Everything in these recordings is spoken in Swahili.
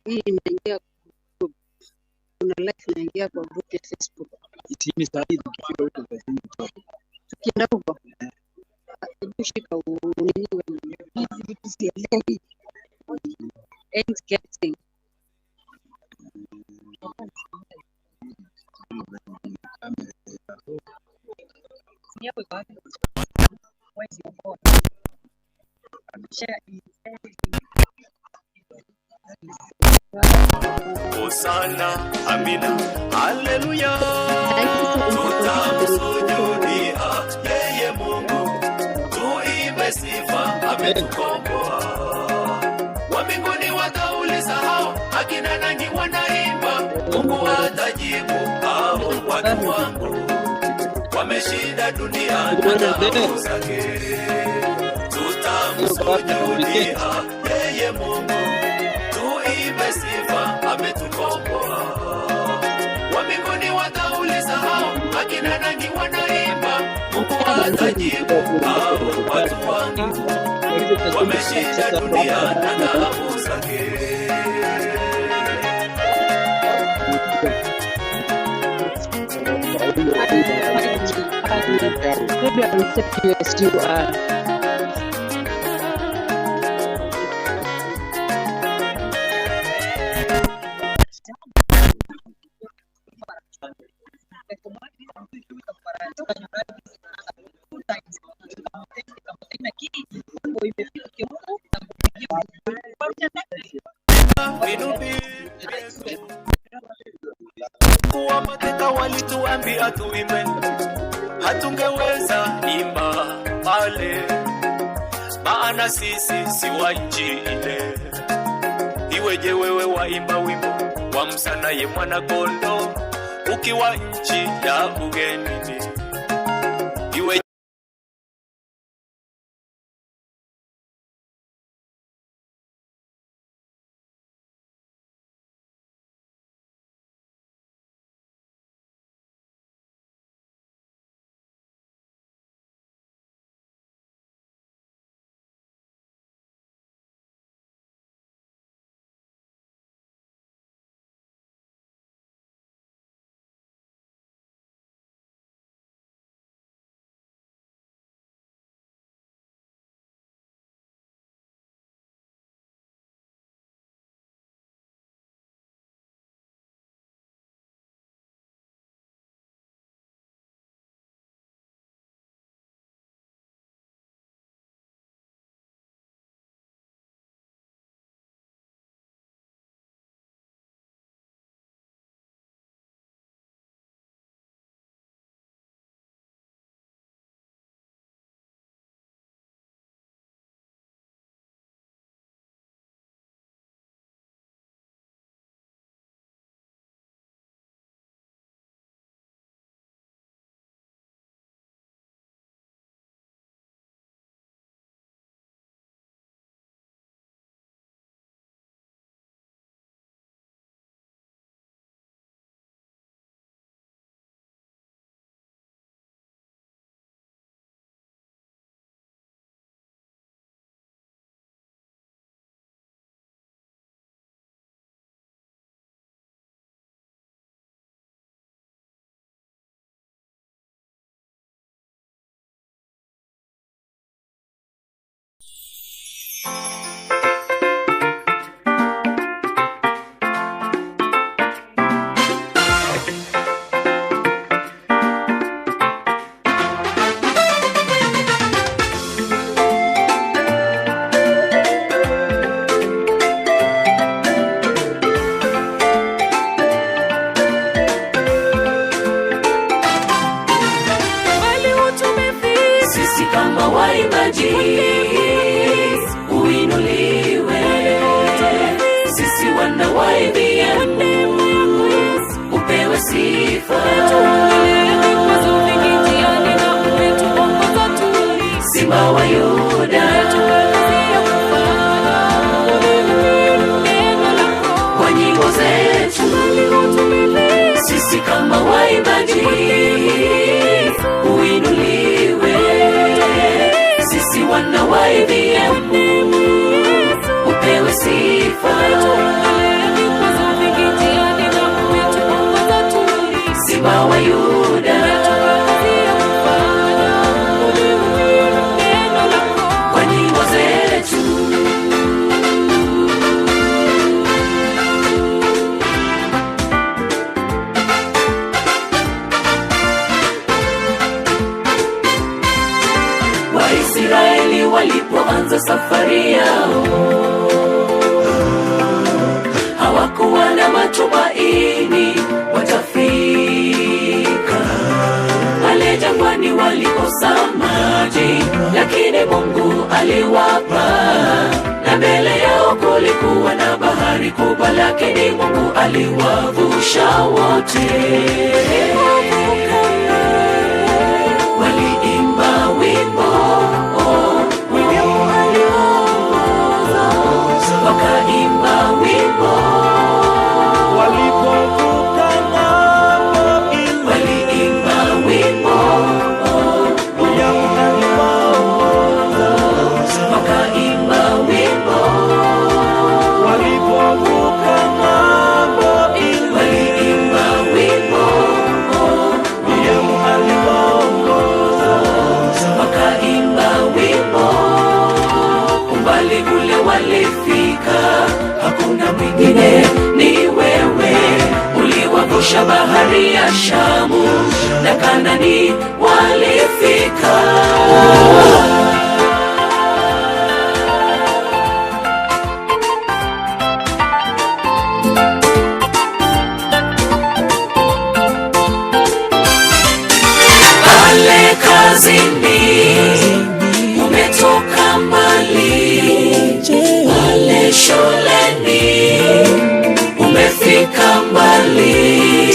hii imeingia group. Kuna live inaingia kwa group ya Facebook. Itini saa hii tukifika huko kazini tu. Tukienda huko. Tushika unini hizi vitu sielewi. Ain't getting. Hosana, amina, haleluya. Tutamsujudia yeye Mungu, tuimbe sifa, ametukomboa. Wa mbinguni watauliza hao, akina nani wanaimba? Mungu atajibu, hao watu wangu wameshinda dunia na adui zake. Tutamsujudia yeye Mungu, tuimbe sifa, ametukomboa. Wa mbinguni watauliza hao, akina nani wanaimba? Mungu atajibu, hao watu wangu wameshinda dunia na adui zake. Maybe I will accept you as you are. Kuwa mateka walituambia tuimbe, hatungeweza imba pale, maana sisi si wa nchi ile. Iweje wewe waimba wimbo wa msana ye mwana kondo ukiwa nchi ya ugenini? Iweje uinuliwe, sisi wana wa IBM upewe sifa, Simba wa Yuda kwa nyimbo zetu, sisi kama waimbaji uinuliwe, sisi wana wa IBM upewe sifa. walipoanza safari yao, hawakuwa na matumaini watafika pale jangwani. Walikosa maji, lakini Mungu aliwapa, na mbele yao kulikuwa na bahari kubwa, lakini Mungu aliwavusha wote. Waliimba wimbo, wakaimba wimbo, walipovuka ng'ambo ile, waliimba wimbo, wakaimba wimbo, walipovuka ng'ambo ile, waliimba wimbo, wakaimba wimbo. Umbali ule walifika, hakuna mwingine ni wewe. Uliwavusha bahari ya Shamu, na Kanaani walifika. Pale kazini umetoka mbali, pale shuleni umefika mbali.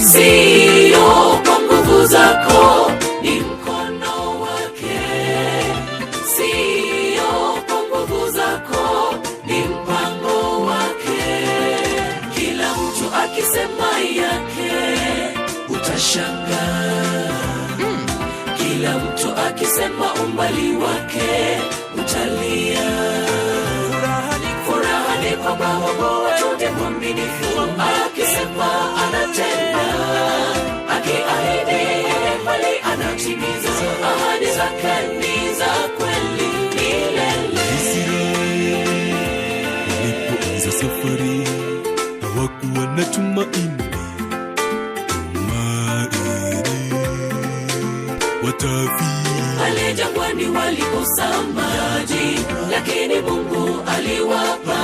Sio kwa nguvu zako, ni mkono wake. Sio kwa nguvu zako, ni mpango wake. Kila mtu akisema yake utashangaa. Kila mtu akisema umbali wake utalia. Furaha ni kwamba Mungu wetu ni mwaminifu, akisema anatenda, akiahidi bali anatimiza. Ahadi zake ni za kweli milele. Walipoanza safari hawakuwa na tumaini, pale jangwani walikosa maji, lakini Mungu aliwapa,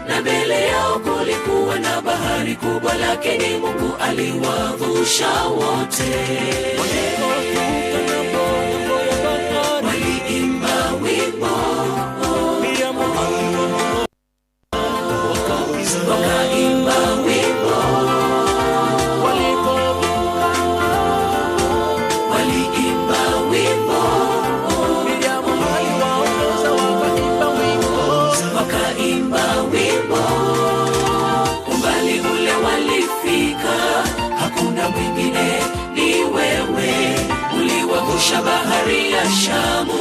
na mbele yao kulikuwa na bahari kubwa, lakini Mungu aliwavusha wote. Waliimba wimbo, wakaimba wimbo, waliimba wimbo, wakaimba wimbo. Umbali ule walifika, hakuna mwingine ni wewe. Uliwavusha bahari ya Shamu,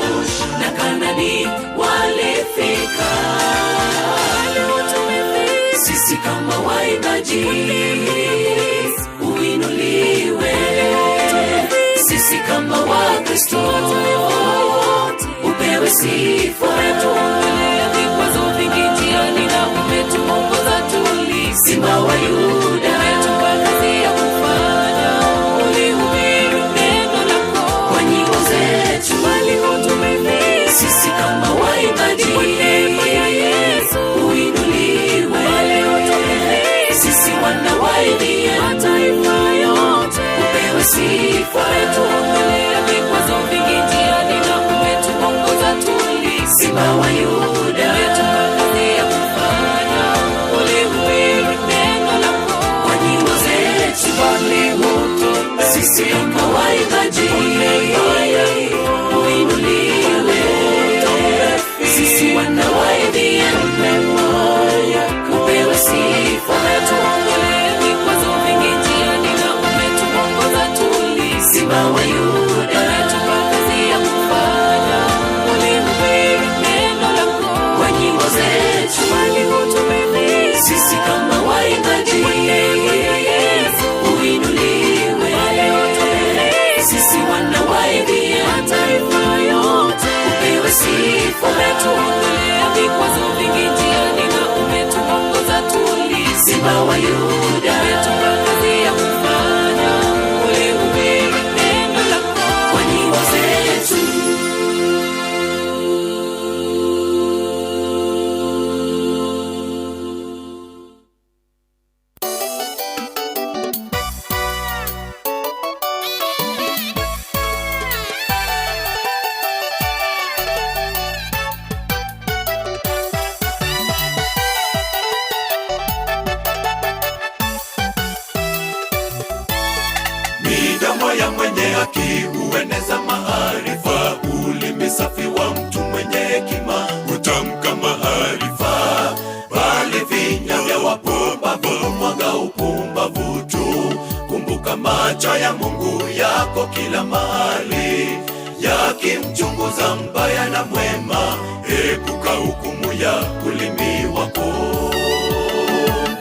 na Kanaani walifika. Sisi kama waimbaji uinuliwe, sisi kama Wakristo upewe sifa. Vikwazo vingi njiani na umetuongoza tulipo. Simba wa Yuda umetupa kazi ya kufanya, ulihubiri neno lako kwa nyimbo zetu. Sisi kama waimbaji uinuliwe, sisi wana wa mataifa yote upewe sifa. Vikwazo vingi njiani na umetuongoza tulipo. Simba wa Yuda umetupa kazi ya kufanya, ulihubiri neno lako kwa nyimbo zetu. Sisi kama waimbaji uinuliwe, sisi wana wa upewe sifa. Vikwazo vingi njiani na umetuongoza tulipo. Simba wa Yuda umetupa kazi ya kufanya, ulihubiri neno lako kwa nyimbo zetu. Sisi kama waimbaji uinuliwe, sisi wana wa mataifa yote upewe sifa. Vikwazo vingi njiani na umetuongoza tulipo. Simba wa Yuda umetupa kazi ya kufanya, ulihubiri neno lako kwa nyimbo zetu. yakimchunguza mbaya na mwema. Epuka hukumu ya ulimi wako.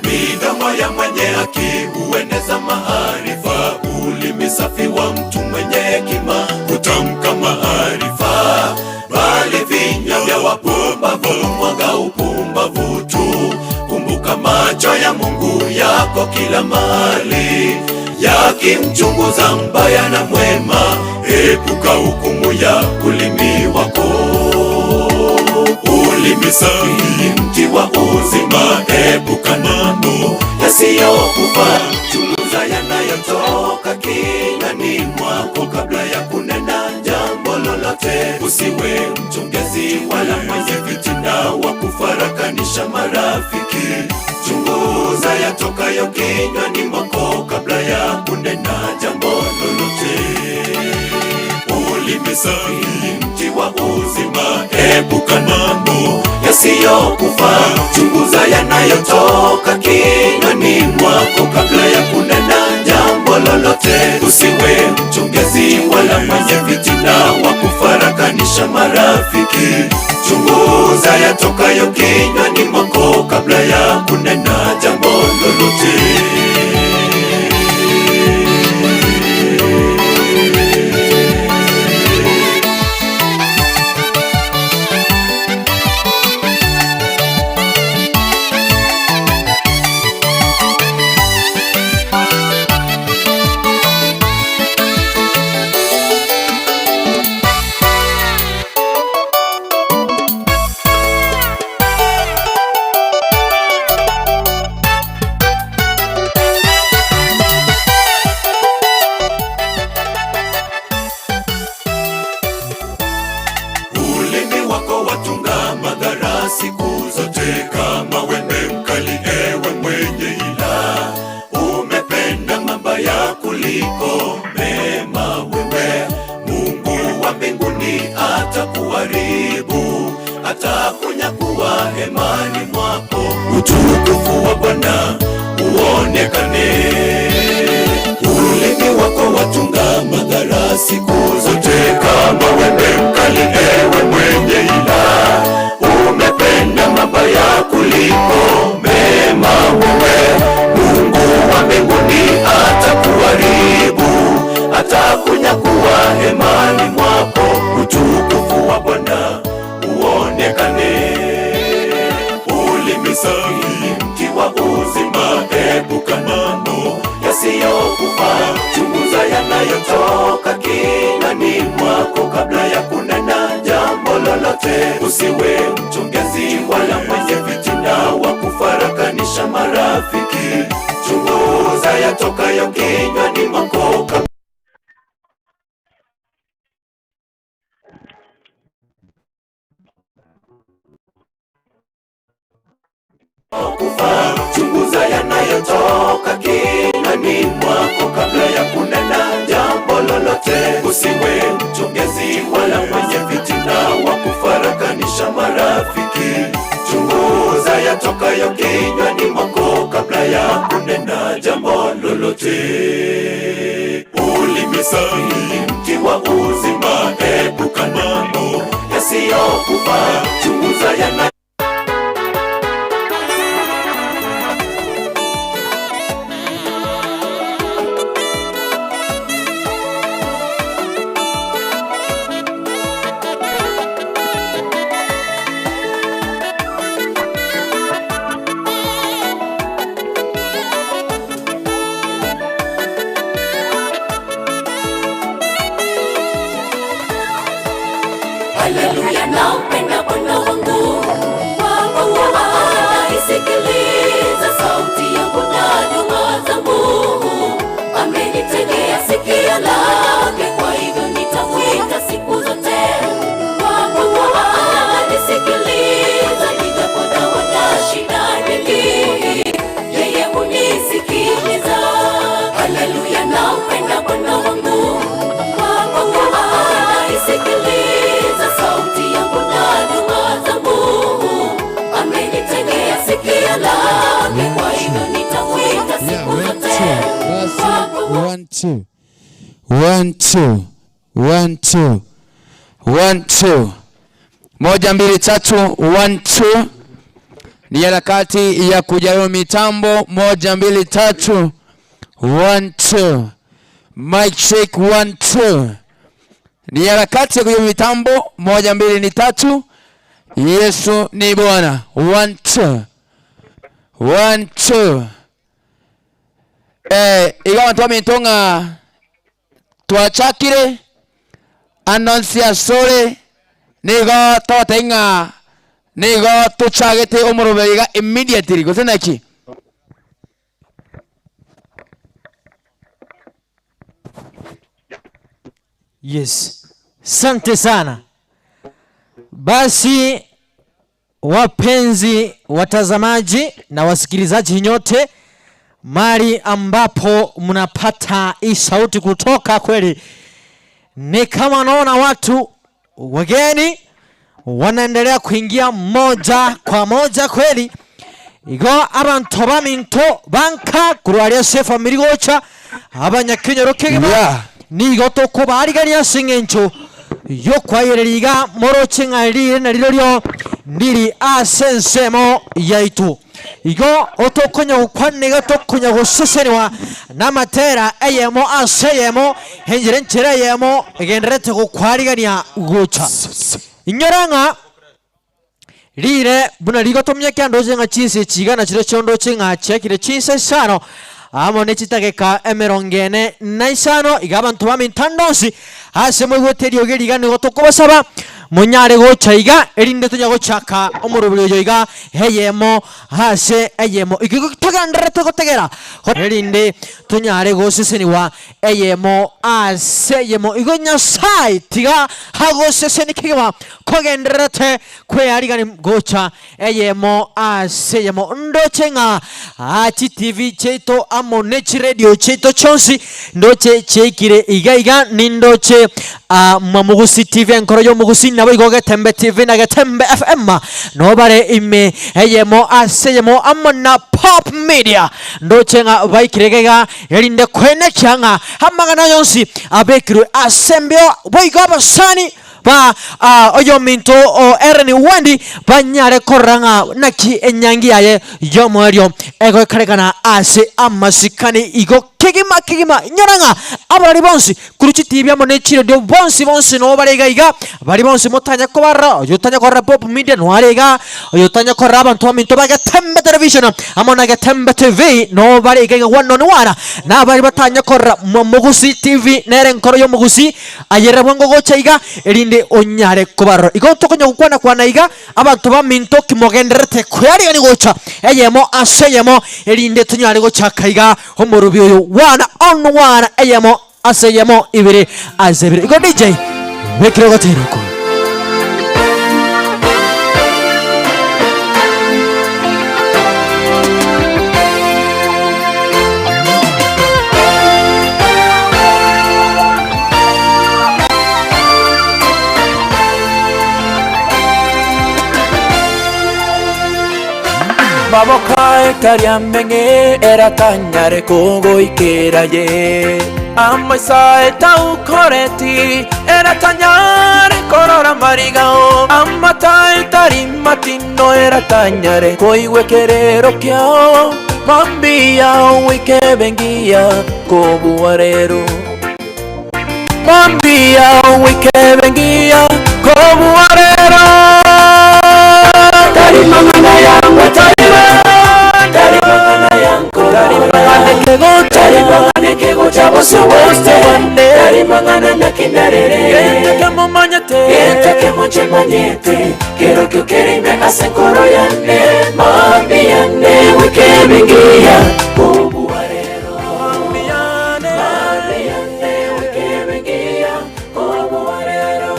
Midomo ya mwenye haki hueneza maarifa. Ulimi safi wa mtu mwenye hekima hutamka maarifa. Bali vinywa vya wapumbavu mwaga upumbavu tu. Kumbuka macho ya Mungu yako kila mahali, yakimchunguza mbaya na mwema. Epuka hukumu ya ulimi wako. Ulimi safi mti wa uzima. Epuka mambo yasiyokufa. Chunguza yanayotoka kinywani mwako kabla ya kunena jambo lolote. Usiwe mchongezi wala mwenye fitina wa kufarakanisha marafiki. Chunguza yatokayo kinywani mwako kabla ya kunena jambo lolote. Ulimi safi mti wa uzima. Epuka mambo yasiyokufa. Chunguza yanayotoka kinywani mwako kabla ya kunena jambo lolote. Usiwe mchongezi wala mwenye fitina wa kufarakanisha marafiki. Chunguza yatokayo kinywani mwako kabla ya kunena jambo lolote. Siku zote kama wembe mkali, ewe mwenye ila. Umependa mabaya kuliko mema wewe. Mungu wa mbinguni atakuharibu, atakunyakuwa hemani mwako. Utukufu wa Bwana uonekane. Ulimi wako watunga madhara siku zote kama wembe mkali, ewe mwenye ila. Umependa mabaya kuliko mema wewe. Mungu wa mbinguni atakuharibu, atakunyakuwa hemani mwako. Utukufu wa Bwana uonekane. Ulimi safi mti wa uzima. Epuka mambo yasiyokufa. Chunguza yanayotoka kinywani mwako kabla ya kunena jambo lolote. Usiwe mchongezi wala mwenye fitina wa kufarakanisha marafiki. Chunguza yatokayo kinywani mwako kabla kufa. Chunguza yanayotoka kinywani mwako kabla ya kunena jambo lolote. Usiwe mchongezi wala mwenye fitina wa kufarakanisha marafiki. Chunguza yatokayo kinywani mwako kabla ya kunena jambo lolote. Ulimi safi mti wa uzima. Epuka mambo yasiyokufa. Chunguza yana Haleluya, nampenda Bwana wangu, kwa kuwa anaisikiliza sauti yangu na dua zangu. Amenitegea sikio lake, kwa hivyo nitamwita siku zote. Kwa kuwa ananisikiliza, nitapokuwa na shida nyingi, yeye hunisikiliza. Haleluya, nampenda Bwana wangu, kwa kuwa anaisikiliza sauti yangu na dua zangu. Amenitegea sikio lake, kwa hivyo nitamwita siku zote. 1 2 1 2 1 2. 1 2. 1 2 3 1 2. Ni harakati ya kujaribu mitambo. 1 2 3 1 2. Mic check 1 2. Ni harakati ya kujaribu mitambo. 1 2 3. Yesu ni Bwana. 1 2. 1 2. Igawa tuwa mitonga tuachakire anonsia sore nigo totenga nigo tuchagete omorobeiga immediately gosenaki. Yes. Asante sana. Basi wapenzi watazamaji na wasikilizaji nyote, mali ambapo mnapata hii sauti kutoka kweli, ni kama naona watu wageni wanaendelea kuingia moja kwa moja kweli. Igo abantu baminto banka kurwaria sefa mirigocha abanyakenyero kegema nigo tokubarigania singencho yo kwayereriga moroche ngalire nariryo ndiri asensemo yaitu. Igo otokonya gukwaniga tokonya gusesenwa namatera ayemo aseyemo henjerenchera yemo egenrete gukwarigania gucha inyoranga lire buna ligo tomya kyandoje nga chinse chigana chiro chondo chinga chekire chinse sano amo nechitageka emerongene naisano igabantu bamintandosi ase mwegoteri ogeriga gotokobasaba munyare gochaiga erinde tunya gochaka omurubiro iga heyemo hase eyemo igitagandere togotegera erinde tunyare goseseniwa eyemo ase eyemo igonya sai tiga hagoseseni kigwa kogenderete kwearigani gocha eyemo ase eyemo ndochenga achi TV cheto amo nechi radio cheto chonsi ndoche chekire iga nindoche Mugusi TV enkoroyo Mugusi nabo igoge Tembe TV na Tembe FM no bare ime eyemo aseyemo amona Pop Media ndochenga baikirega erinde kwene kyanga hamagana yonsi abekiru asembeo boigo basani ba oyo minto o erni wendi banyare koranga naki enyangi yaye yomorio ego karekana ase amasikani igo kigima nyoranga abari bonsi kuruchi TV amo nechiro dio bonsi no barega iga bari bonsi motanya kobara yotanya korra Pop Media no arega yotanya korra abantu minto baga Tembe Television amona ga Tembe TV no barega iga one on one na bari batanya korra Mugusi TV nere nkoroyo Mugusi ayere bwango gocha iga erinde onyare kobaro igo tokonya gukwana kwana iga abantu baminto kimogenderete kwari ani gocha eyemo aseyemo erinde tunyare gocha kaiga homorubyo yo one on one eyemo aseyemo ibiri azebiri igo DJ wekiro goteroko Mabokai kariamenge era tanyare kogo ikeraye Amaisa etau koreti era tanyare korora marigao Amata etari matino era tanyare koiwe kerero kiao Mambia wike bengia kogu arero Mambia wike bengia kogu arero Dari mangana yangu Dari mangana yangu Dari mangana kego chabo suwaste Dari mangana nakinarere Yenta kemo manyate Yenta kemo chemanyete Kero kyo kerime ase koro yane Mambi yane wike bengia Kobu arero Mambi yane wike bengia Kobu arero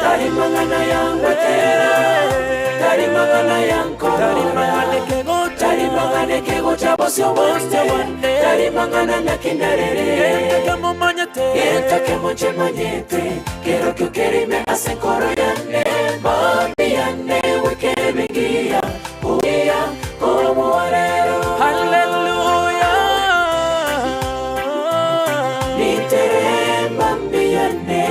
Dari mangana yangu Dari mangana yanko Dari mangana kego chabo suwaste Dari mangana nakinarere Yenta kemo chemanyete Kero kyo kerime ase koro yane Mambi yane wike bengia Kobu arero Hallelujah Nitere mambi yane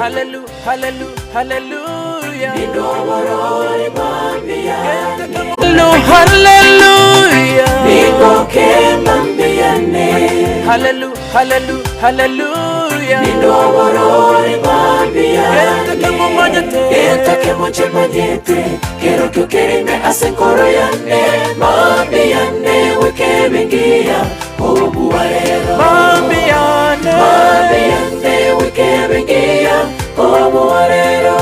hallelujah, hallelujah, hallelujah. Nindorori mambia Hallelujah. Nikoke mambia ne Hallelujah, hallelujah, hallelujah. Nindorori mambia Etake moche manyete Kero kukerime asenkoro yane Mambia ne weke bengia Obu warero Mambia ne weke bengia Obu warero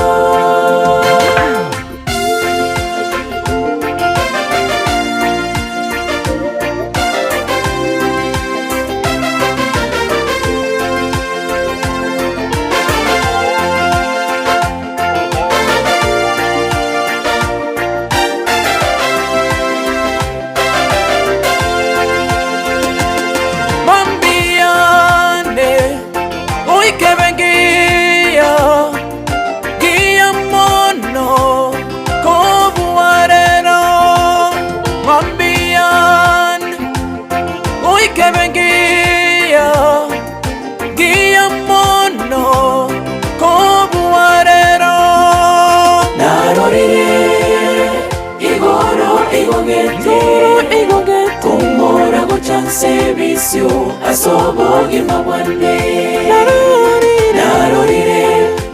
Servicio asobogi mabwane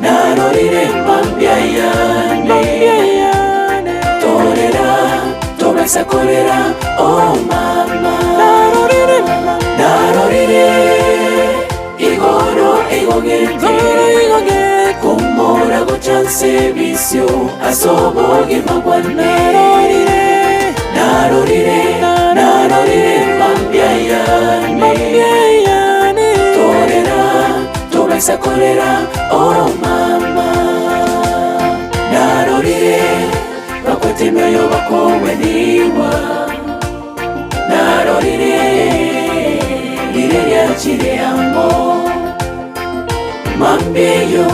narorire mambia yane torera tobesa korera oh mama narorire igoro igogete kumora gochan servicio asobogi mabwane narorire mambia yane torera tobesa korera oh mama narorire bakwete myoyo bakoweniwa narorire lireya chire amo mambieyo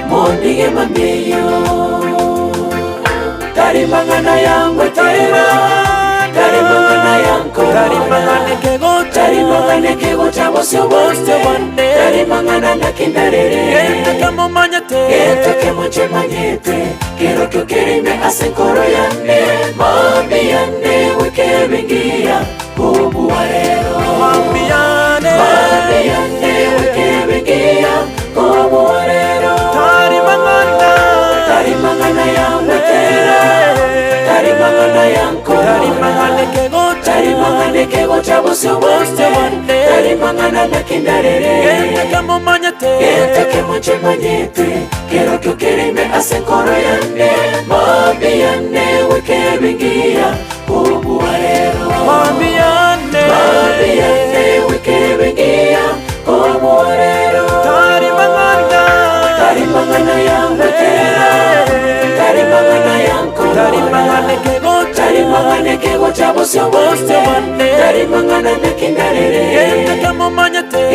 mondige mambieyo tarimangana yangu tarimangana yanko tarimangane kego chabosyo wande tarimangana nakindarere Etake moche manyete Kero kukerime asenkoro yane Mambi yane weke bengia Bubu warero Mambi yane weke bengia Bubu warero Tarimangana yangu tera Tarimangana yanko Tarimangane kego chabosyo wande Tarimangana nakindarere Etake moche manyete Kero kukerime asenkoro yane Mambi yane weke bengia Bubu warero Mambi yane weke bengia Bubu warero Tarimangana yangu tera Tarimangana yanko Tarimangane kego chabosyo wande Tarimangana nakindarere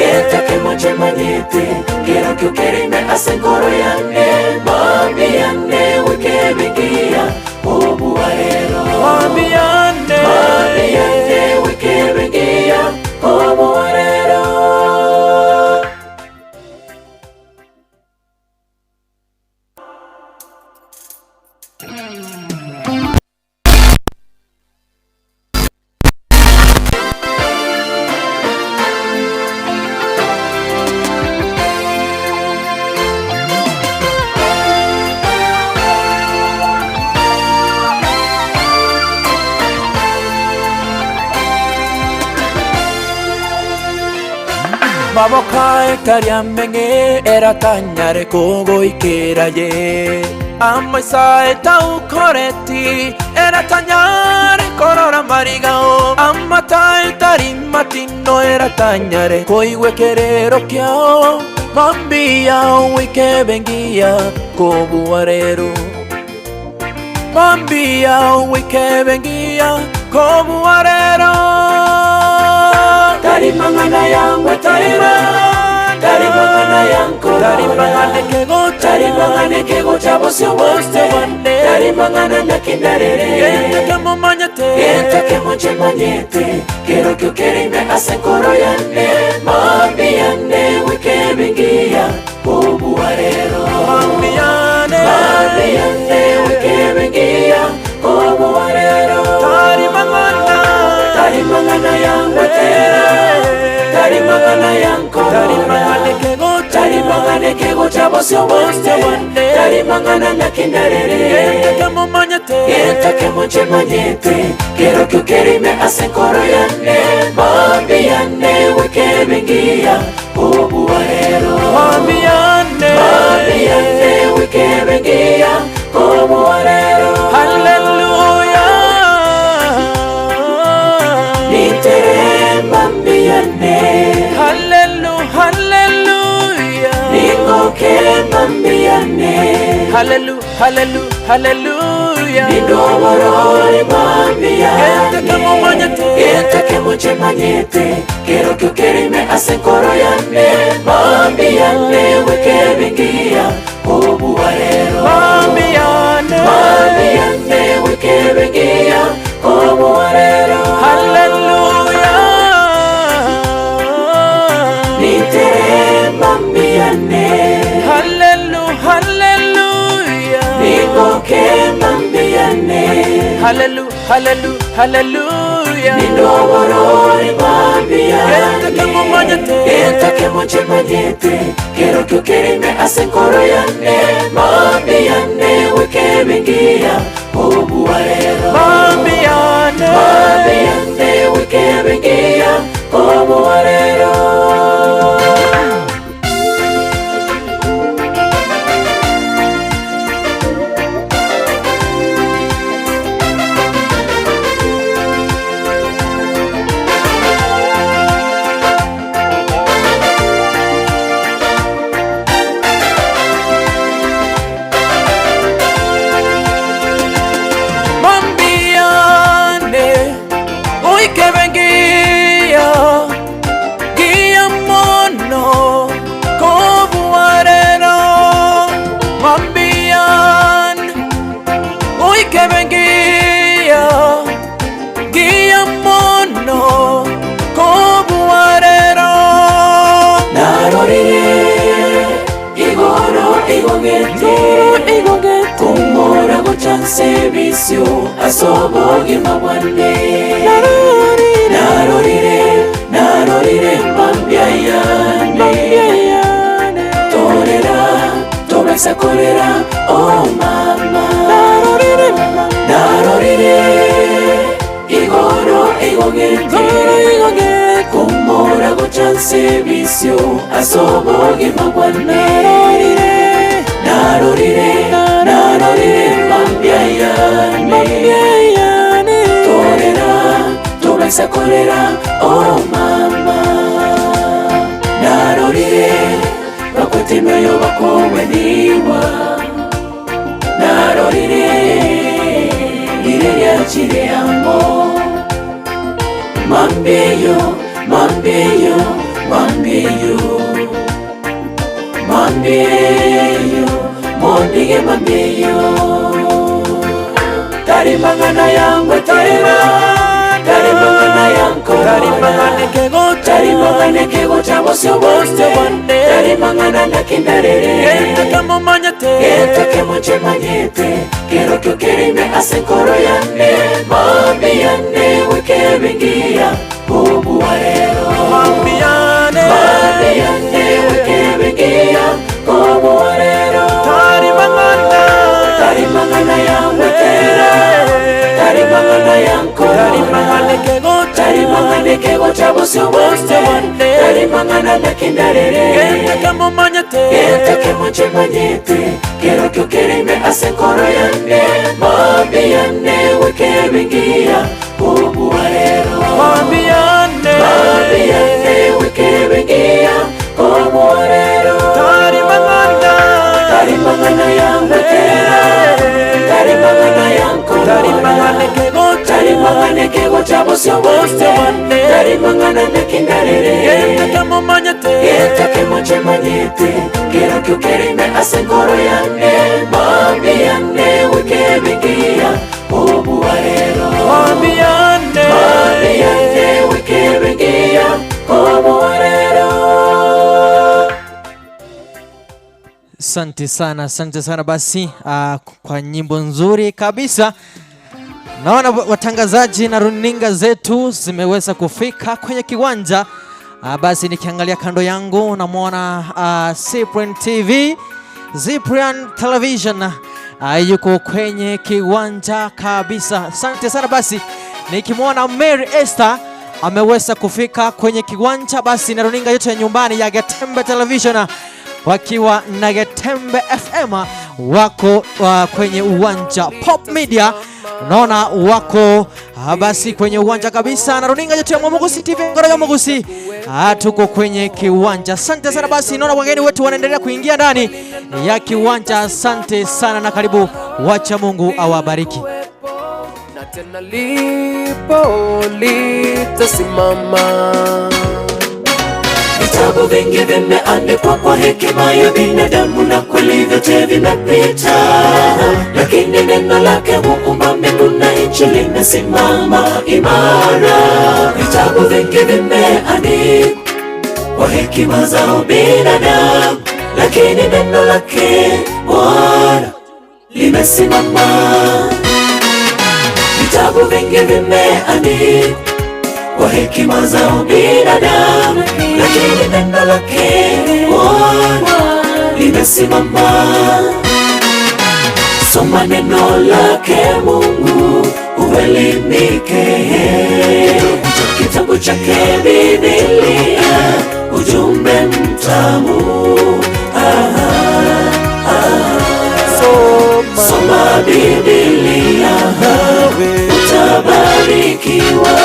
Etake moche manyete Kero kukerime asenkoro yane Mambi yane weke bengia Bubu warero Mambi yane weke bengia Bubu warero Maboka ekariamenge eratanyare kogo ikeraye Amaisa etaukoreti eratanyare korora marigao Amata etarimatino eratanyare koiwekerero kiao Mambi yao wikebengia kobu warero Mambi yao wikebengia kobu warero Tarimangana yangu Tarimangana yanko Tarimangane kego chabosyo wande Tarimangana nakindarere Etake moche manyete Kero kukerime asenkoro yane mambiyane wikebengia obuwarero mambiyane wikebengia obuwarero tarimangana yangwetera tarimangana yankoro tarimangane kego chabosyo wande tarimangana nakindarere yentake monche manyete kero kukerime asenkoro yane mambiyane wikebengia obuwarero mambiyane wikebengia obuwarero hallelujah nitere mambiyane hallelujah ningoke mambiyane hallelujah nidoborore mambiyane yentake monche manyete kero kukerime asenkoro yane mambiyane wikebengia obuwarero mambiyane wikebengia obuwarero hallelujah nitere mambiyane hallelujah ningoke mambiyane hallelujah nidoborore mambiyane yentake monche manyete kero kukerime asenkoro yane mambiyane wikebengia obuwarero mambiyane wikebengia obuwarero kumora gochanse bisyo asoboge mabwane narorire mambiyane torera tobesa kolera oh mama narorire igoro igogete kumora gochanse bisyo asoboge mabwane narorire mambiyane torera tobesa kolera oh mama narorire bakotemeyo bakobweniwa narorire lireryakire amo mambeyo mondige mambeyo tarimangana yangwe tarimangana yankoro tarimangane kego chabosyo wande tarimangana nakindarere yentake monche manyete kero kukerime asenkoro yane mambiyane wikebengia obuwarero mambiyane wikebengia obuwarero tarimangana yangwetera tarimangana yankoro tarimangane kego chabosyo wande tarimangana nakindarere yentake monche manyete kero kukerime asenkoro yane mambiyane wikebengia obuwarero mambiyane wikebengia obuwarero tarimangana yangwetera tarimangana yankoro tarimangane kego chabosyo wande tarimangana nakindarere yentake monche manyete kero kukerime asenkoro yane mambiyane wikebengia obuwarero mambiyane wikebengia Asante sana basi kwa nyimbo nzuri kabisa. Naona watangazaji na runinga zetu zimeweza kufika kwenye kiwanja. Basi nikiangalia kando yangu namuona Cyprian TV, Cyprian Television yuko kwenye kiwanja kabisa. Asante sana basi. Nikimwona Mary Esther ameweza kufika kwenye kiwanja, basi na runinga yote ya nyumbani ya Getembe Television wakiwa na Getembe FM wako kwenye uwanja. Pop Media naona wako basi kwenye uwanja kabisa, na runinga yote ya Mwamugusi TV Ngoro ya Mwamugusi tuko kwenye kiwanja. Asante sana basi, naona wageni wetu wanaendelea kuingia ndani ya kiwanja. Asante sana na karibu, wacha Mungu awabariki. Na tena lipo litasimama. Vitabu vingi vimeandikwa kwa hekima ya binadamu na kweli vyote vimepita, lakini neno lake Muumba mbingu na nchi limesimama imara. Vitabu vingi vimeandikwa kwa hekima za binadamu, lakini neno lake Bwana limesimama. Vitabu vingi vimeandikwa kwa hekima za binadamu, lakini neno lake Bwana limesimama. Soma neno lake Mungu uelimike, kitabu chake Biblia ujumbe mtamu. Soma Biblia utabarikiwa.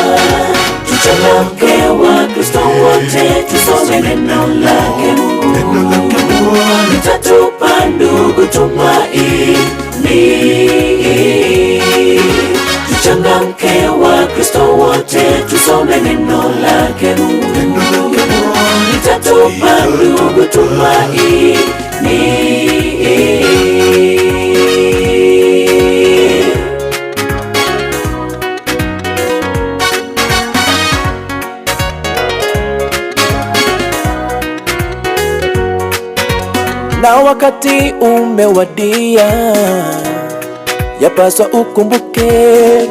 Tuchangamke wa Kristo wote, tusome neno lake Mungu. Litatupa ndugu tumaini. Tuchangamke wa Kristo wote, tusome neno lake Mungu. Litatupa ndugu tumaini. Na wakati umewadia, yapaswa ukumbuke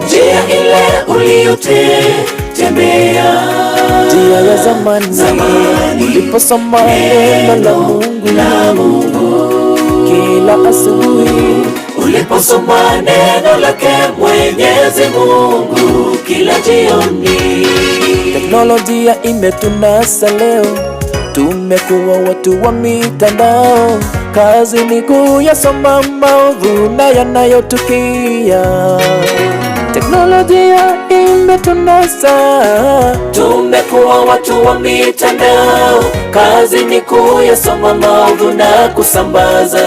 njia ile uliyotembea, njia ya zamani uliposoma neno la Mungu kila asubuhi, uliposoma neno lake Mwenyezi Mungu kila jioni. Teknolojia imetunasa leo, tumekuwa watu wa mitandao. Kazi ni kuyasoma maovu na yanayotukia. Teknolojia imetunasa, tumekuwa watu wa mitandao. Kazi ni kuyasoma maovu na kusambaza.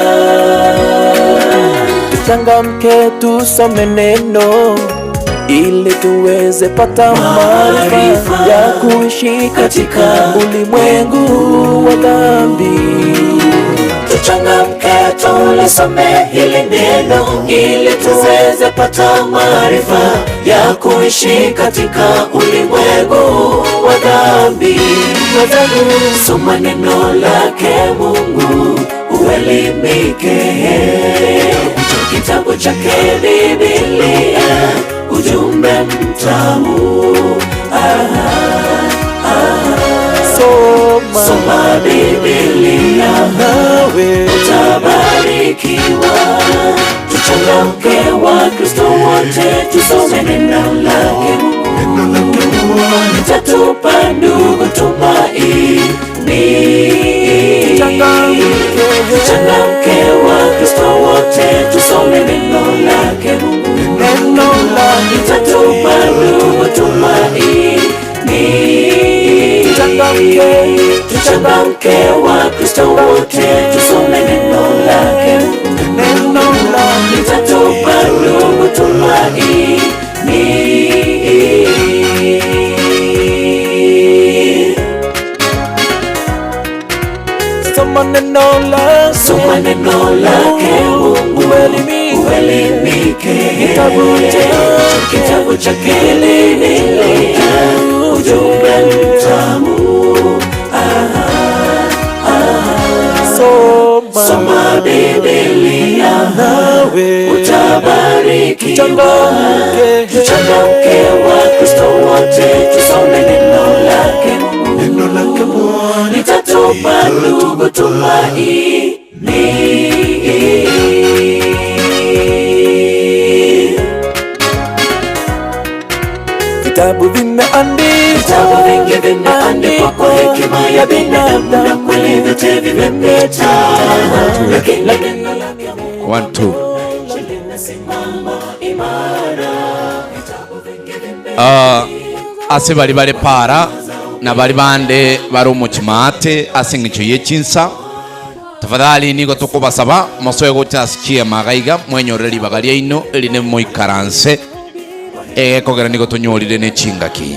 Tuchangamke tusome neno ili tuweze pata maarifa ya kuishi katika ulimwengu wa dhambi. Tuchangamke tulisome hili neno ili tuweze pata maarifa ya kuishi katika ulimwengu wa dhambi. Soma neno lake Mungu uelimike, kitabu chake Biblia ujumbe mtamu. Soma Biblia utabarikiwa. Tuchangamke wa Kristo wote, tusome neno lake Mungu. Litatupa ndugu tumaini. Tuchangamke wa Kristo wote, tusome neno lake Mungu. Litatupa ndugu tumaini. Tuchangamke wa Kristo wote, tusome neno lake Mungu. Litatupa ndugu tumaini. Soma neno lake Mungu uelimike, kitabu chake Biblia ujumbe mtamu. Soma Biblia nawe utabarikiwa. tuchangamke Wakristo wote tusome neno lake Mungu, litatupa ndugu tumaini. Vitabu vingi vimeandikwa kwa hekima ya binadamu, na kweli vyote vimepita, lakini neno lake Mungu 1 2 linasimama imara. ase bali bale para na bali bande bari umukimate asing'icho yechinsa tafadhali nigo tukubasaba masoye gochasichia magaiga mwenyoreri bagalia ino eline moikaranse kogera nigo tunyorire ne chingaki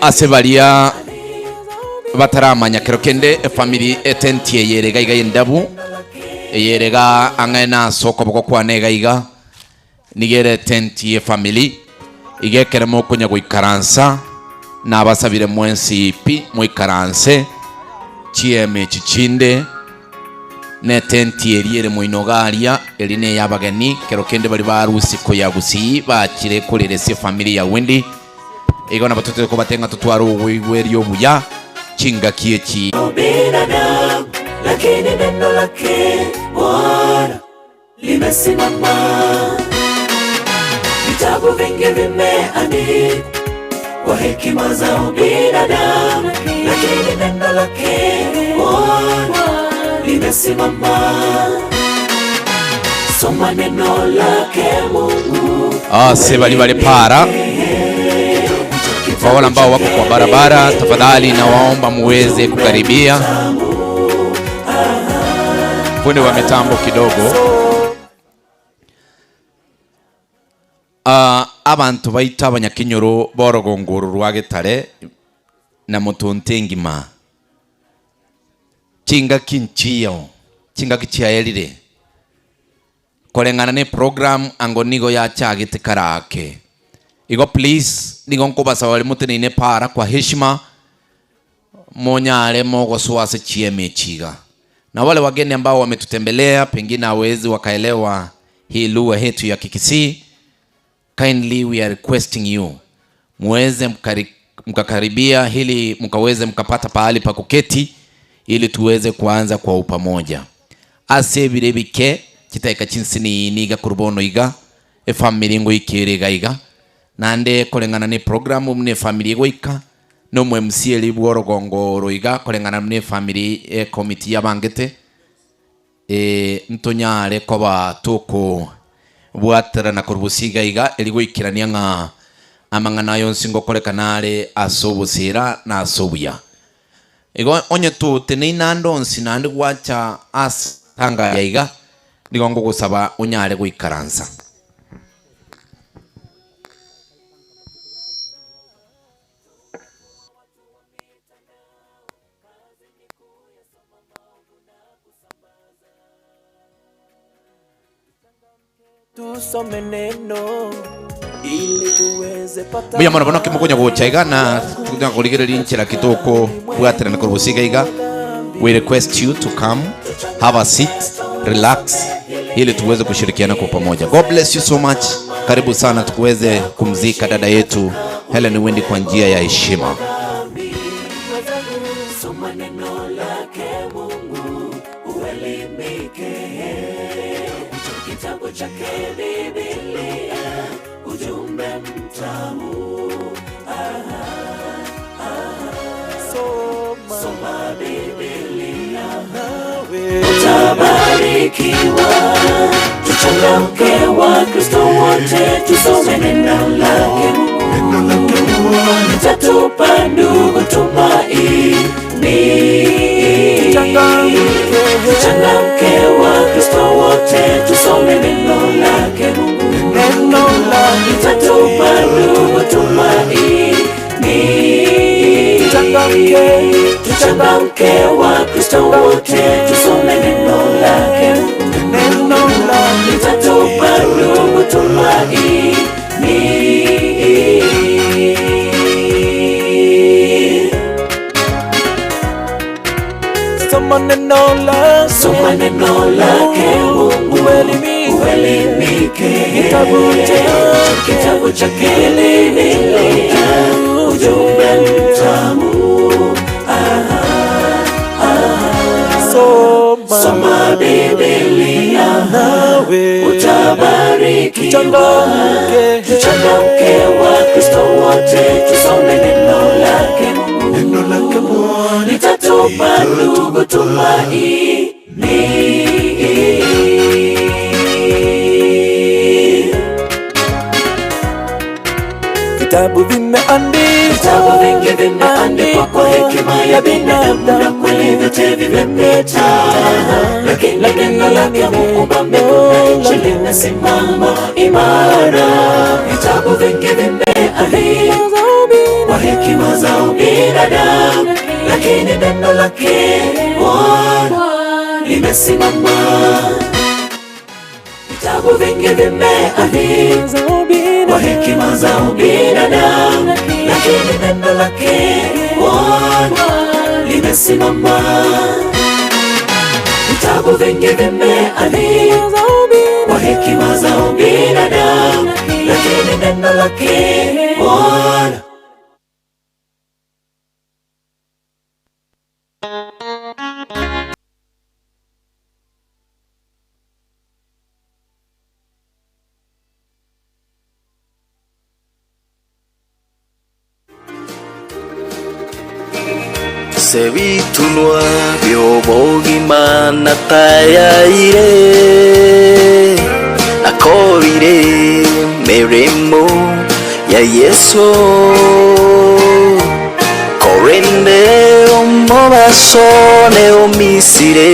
ase balia bataramanya kero kende family etentie yerega iga yendabu yerega angena soko boko kwanega iga nigere tentie family igekere mo kunya guikaransa na basabire mwensi ipi muikaranse chieme chichinde ne tentie eriere muinogaria eline yabageni kero kende bali barusi ko yagusi bakire kurire se family ya Wendi igona batote ko batenga tutwaro werio buya chinga kiechi binadamu, lakini neno lake Bwana limesimama. Vitabu vingi vimeandikwa kwa hekima za binadamu, lakini neno lake Bwana limesimama. Soma neno lake Mungu. se bali bale para kwa wale ambao wako kwa barabara, tafadhali na waomba muweze kukaribia fundi wa mitambo kidogo. Abantu baita abanyakinyoro borogongoro rwa Gitare na Mutunte ngima chinga kinchio chinga kichiaelire kolengana ne program angonigo ya chagite karake igo please nigo nkubasa wale mutenine para kwa heshima monyale mogo suwase chieme chiga na wale wageni ambao wametutembelea pengine hawezi wakaelewa hii lugha yetu ya Kikisii, kindly we are requesting you muweze mkakaribia hili mkaweze mkapata pahali pa kuketi ili tuweze kuanza kwa upamoja. Ase birebike kitaika chinsini niga kurbono iga family ngo ikirega iga nande kolengana ne programu mne family goika no mwe msieli bworogongoro iga kolengana mne family committee yabangete ntonyale koba toko bwatara na kurbusiga iga eligoikirania nga amangana yonsi ngo kolekanale asobusira na asobuya ego onye tu tenina ndonsi nandi gwacha asanga yaiga ndigongo gusaba unyale guikaransa. tusome neno ili tuweze pata buya mwana bonoke mukonya guchaiga na tukunya kuligere linchira kitoko bwatira na kurubusiga iga. We request you to come, have a seat, relax ili tuweze kushirikiana kwa pamoja. God bless you so much. Karibu sana tukuweze kumzika dada yetu Helen Wendi kwa njia ya heshima. Soma neno lake Mungu uelimike. Kitabu chake Biblia ujumbe mtamu. Soma Biblia utabarikiwa. Tuchangamke Wakristo wote tusome neno lake Mungu. Litatupa ndugu tumaini. Tuchangamke Wakristo wote tusome neno lake Mungu. Litatupa ndugu tumaini. Tuchangamke Wakristo wote tusome neno lake Mungu. Litatupa ndugu tumaini. soma neno lake, soma neno lake Mungu, uelimike. Kitabu chake ni ujumbe mtamu. Soma Biblia nawe utabariki. Tuchangamke wa Kristo wote, tusome neno lake Mungu, litatupa ndugu tumaini. Vitabu vingi vimeandikwa kwa hekima ya binadamu, na kweli vyote vimepita, lakini neno lake Muumba mbingu na nchi linasimama imara. Vitabu vingi vimeandikwa kwa hekima za binadamu, lakini neno lake Bwana limesimama. Vitabu vingi vimeandikwa kwa hekima za binadamu, lakini neno lake Bwana limesimama. Vitabu vingi vimeandikwa kwa hekima za binadamu, lakini neno lake Bwana. Sebitunwa byobogima natayaire nakobire meremo ya Yesu korende omobasone omisire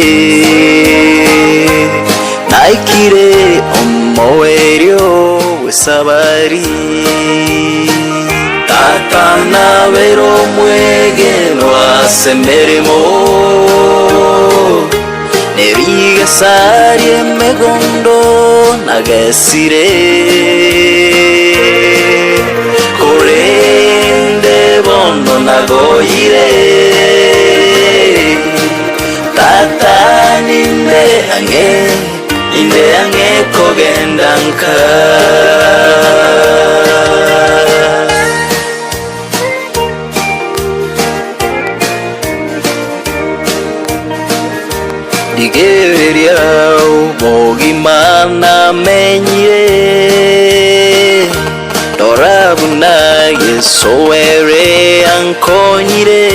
naikire omowerio wesabari Tata vero mwegeno asemeremo neriga sarie megondo nagesire korende bondo nagoire Tata ninde ange kogendanka Digeria bogimana menyire dorabuna yesoere ankonyire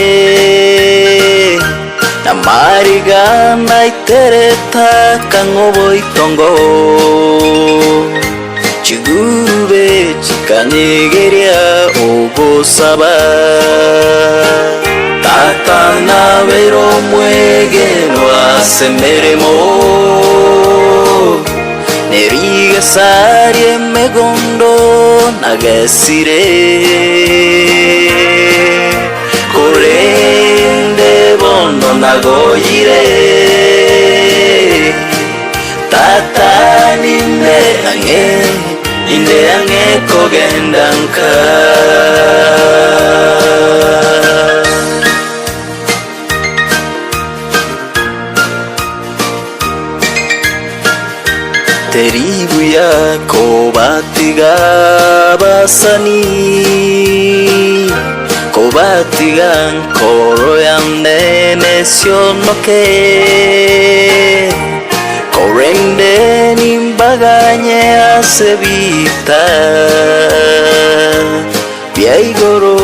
namariga naitereta kangobo itongo chigurube chikanyegeria ogosaba Tata navero mwegeno asemeremo neriga sarie megondo nagesire korende bondo nagoire Tata ninde ange kogendanka Teribu yako batiga basani Kobatiga nkoro yande nesionoke Korende nimbaganye asebita Biaigoro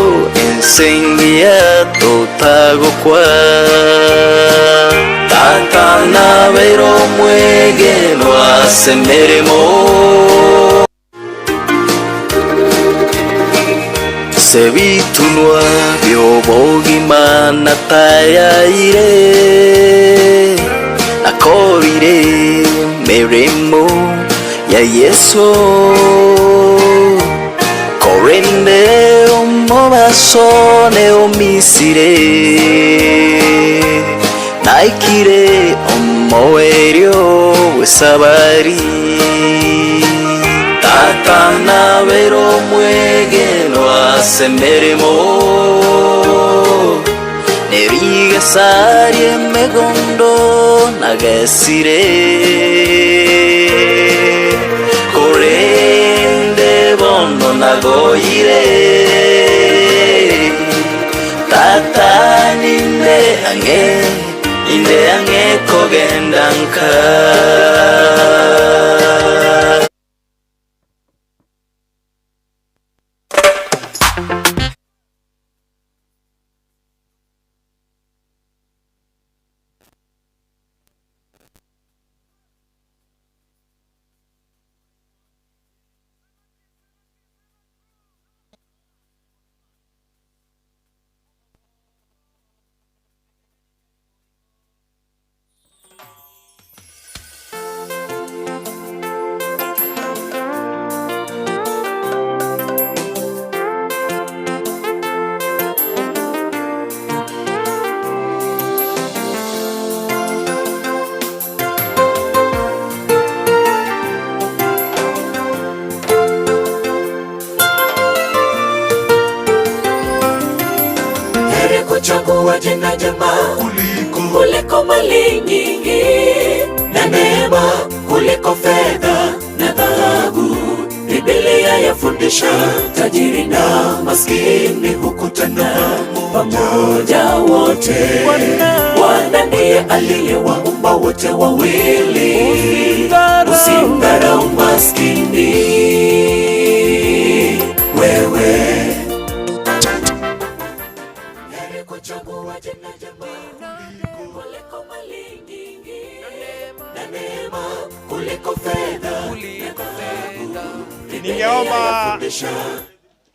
ensengia totago kwa Tata navero mwegeno asemeremo Sebitunwa byobogima natayaire nakobire meremo ya Yesu korende omobasone omisire naikire omowerio wesabari Tata navero mwegeno asemeremo Erigesarie megondo nagesire Korende bono nagoire Tata ninde ange kogendanka Chagua jina jema kuliko mali nyingi na neema kuliko fedha na dhahabu. Biblia yafundisha tajiri na maskini hukutana pamoja wote. Bwana ndiye aliyewaumba wote wawili, usimdharau maskini wewe. Ningeomba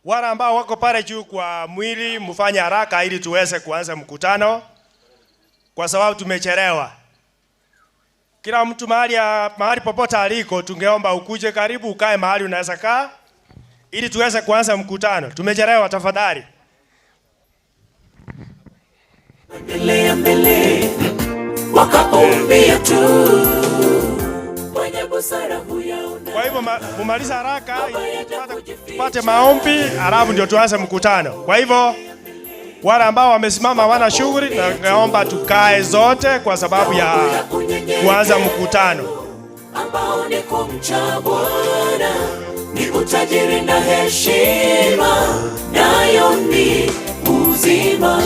wale ambao wako pale juu kwa mwili mfanye haraka ili tuweze kuanza mkutano, kwa sababu tumechelewa. Kila mtu mahali popote aliko, tungeomba ukuje karibu ukae mahali unaweza kaa ili tuweze kuanza mkutano. Tumechelewa, tafadhali. Mbele wakaombea tu mwenye busara huyaona. Kwa hivyo mumaliza haraka ili tupate maombi, alafu ndio tuanze mkutano. Kwa hivyo wale ambao wamesimama wana shughuli, na naomba tukae zote kwa sababu ya kuanza mkutano. Ambao ni kumcha Bwana ni utajiri na heshima, nayo ni uzima.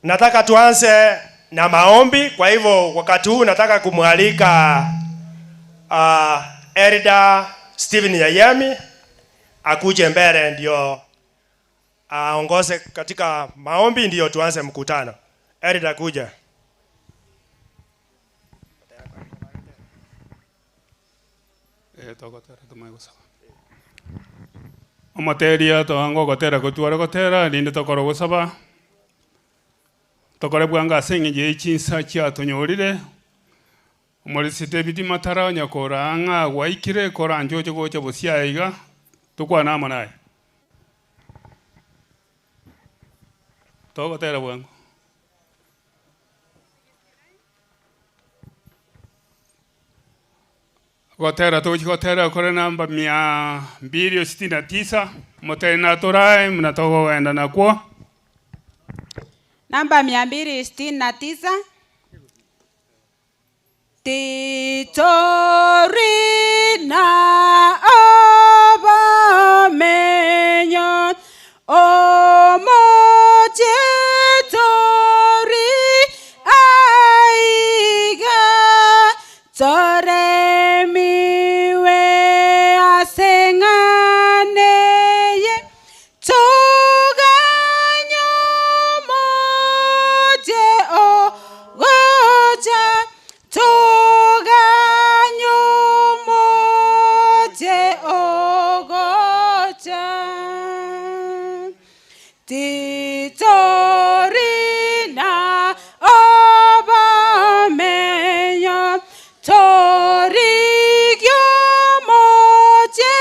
Nataka tuanze na maombi. Kwa hivyo wakati huu nataka kumwalika Elder Stephen Yayemi akuje mbele ndio aongoze katika maombi, ndio tuanze mkutano. Elder, kuja. Omoteria toango gotera gotwara gotera rinde tokoro gosaba tokore bwanga senge je chinsa chia tonyorire omorisi David Matara nyakora anga waikire kora njojo gocha bosiaiga tukwana amanaye togotera bwango gotera gotera kore namba 269 moteri na torai mnatoka wenda na kwa namba 269 Titorina abamenyon omochetori aiga toremiwe asenganeye toganyomoje ogoja toganyomoje ogoja Titorina obamenyon torigyomoje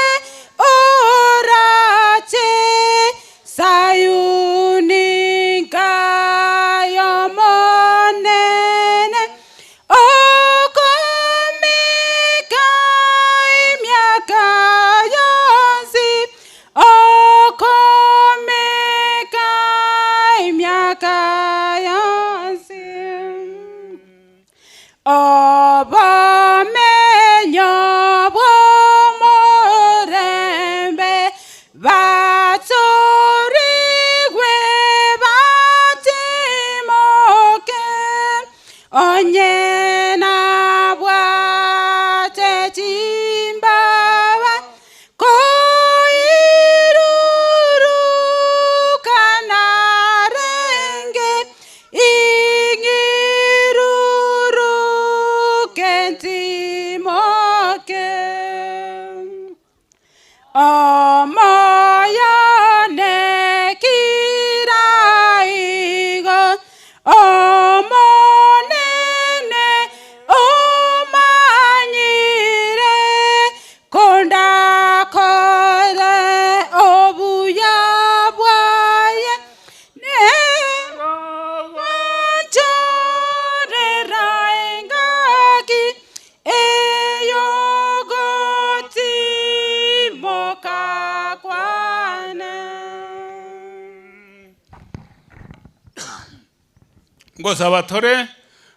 ngosaba tore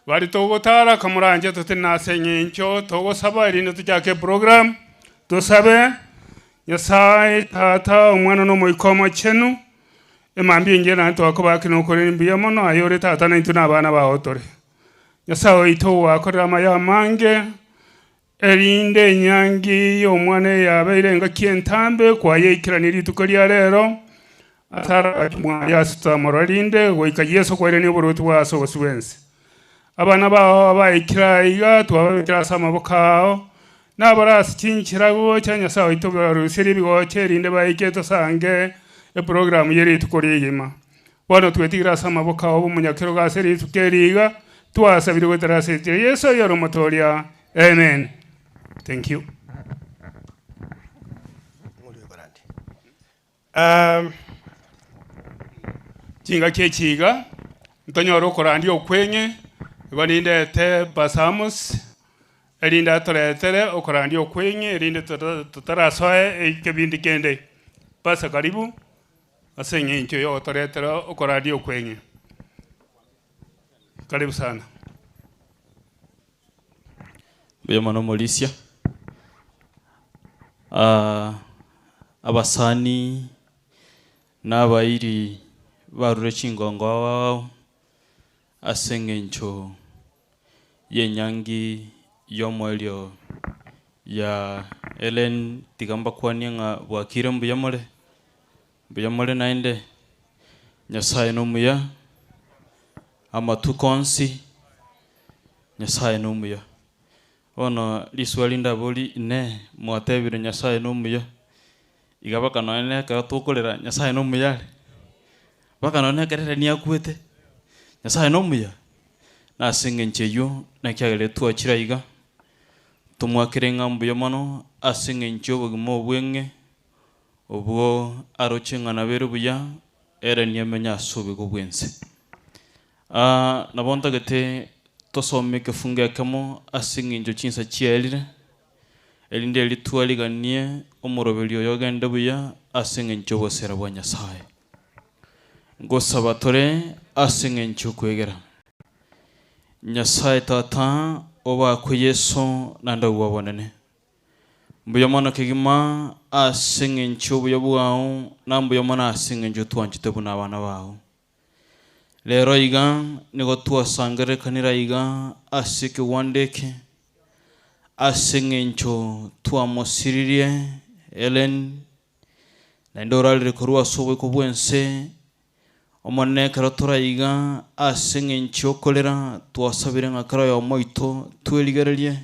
bari togotara kamuranje tutinasenge ncho togosaba irinde tujake program tusabe Nyasaye tata umwana no moikomo chenu emambi ngena twakobaki no kore mbiya mono ayore tata na intuna abana ba otore Nyasaye ito wakorera maya mange erinde nyangi omwana yabeire nga kientambe kwa yekiraniri tukoria rero atara mwana sta moralinde goika Yesu kwere ni burutu waso oswense abana ba bayikiraiga twabikira samabokao nabarasi kinchirago cyanya sawo itogarusiri bigo cyerinde bayiketo sange e program yeri tukoriyima wano twetigira samabokao bumunyakiro gaseri tukeriga twasabire wetarase Yesu yoro motoria amen. Thank you. Chinga kechiga ntonyoro korandi okwenye baninde te basamos erinda toretere okorandi okwenye erinde tutarasoe ikebindi kende pasa karibu asenye incho yo toretere okorandi okwenye karibu sana Buyamano Molisia abasani n'abayiri barure chingongo wao asengencho yenyangi yomwelio ya Ellen tigamba kwanyanga bwakire mbuyamole nainde Nyasaye numuya amatukonsi Nyasaye numuya ono liswali ndabuli ne mwatebire Nyasaye numuya igabaka none ka tukolera Nyasaye numuya baka none kerere ni akwete Nyasaye numuya na singencheyo na kyagere tuachiraiga tumwakirenga mbuyamano asingencho bugimo bwenge obwo arochenga na beru buya era nyamenya subi go bwense nabonta gete tosome ke funga kamo asingenjo chinsa chielire elinde litwaliganie omurobelio yogenda buya asingencho bosera bwa Nyasaye ngosaba tore asingencho kwegera Nyasaye tata oba ku Yesu nanda wabonene mbuyamana kigima asingencho buyabwao nambuyamana asingenjo twanchite buna abana bawo lero iga nigo twasangere kanira iga asike wandeke asingencho twamosiririe Ellen na ndoralire kurwa sobe kubwense omone karatora iga asingencho kolera twasabire ngakara ya moito tweligererie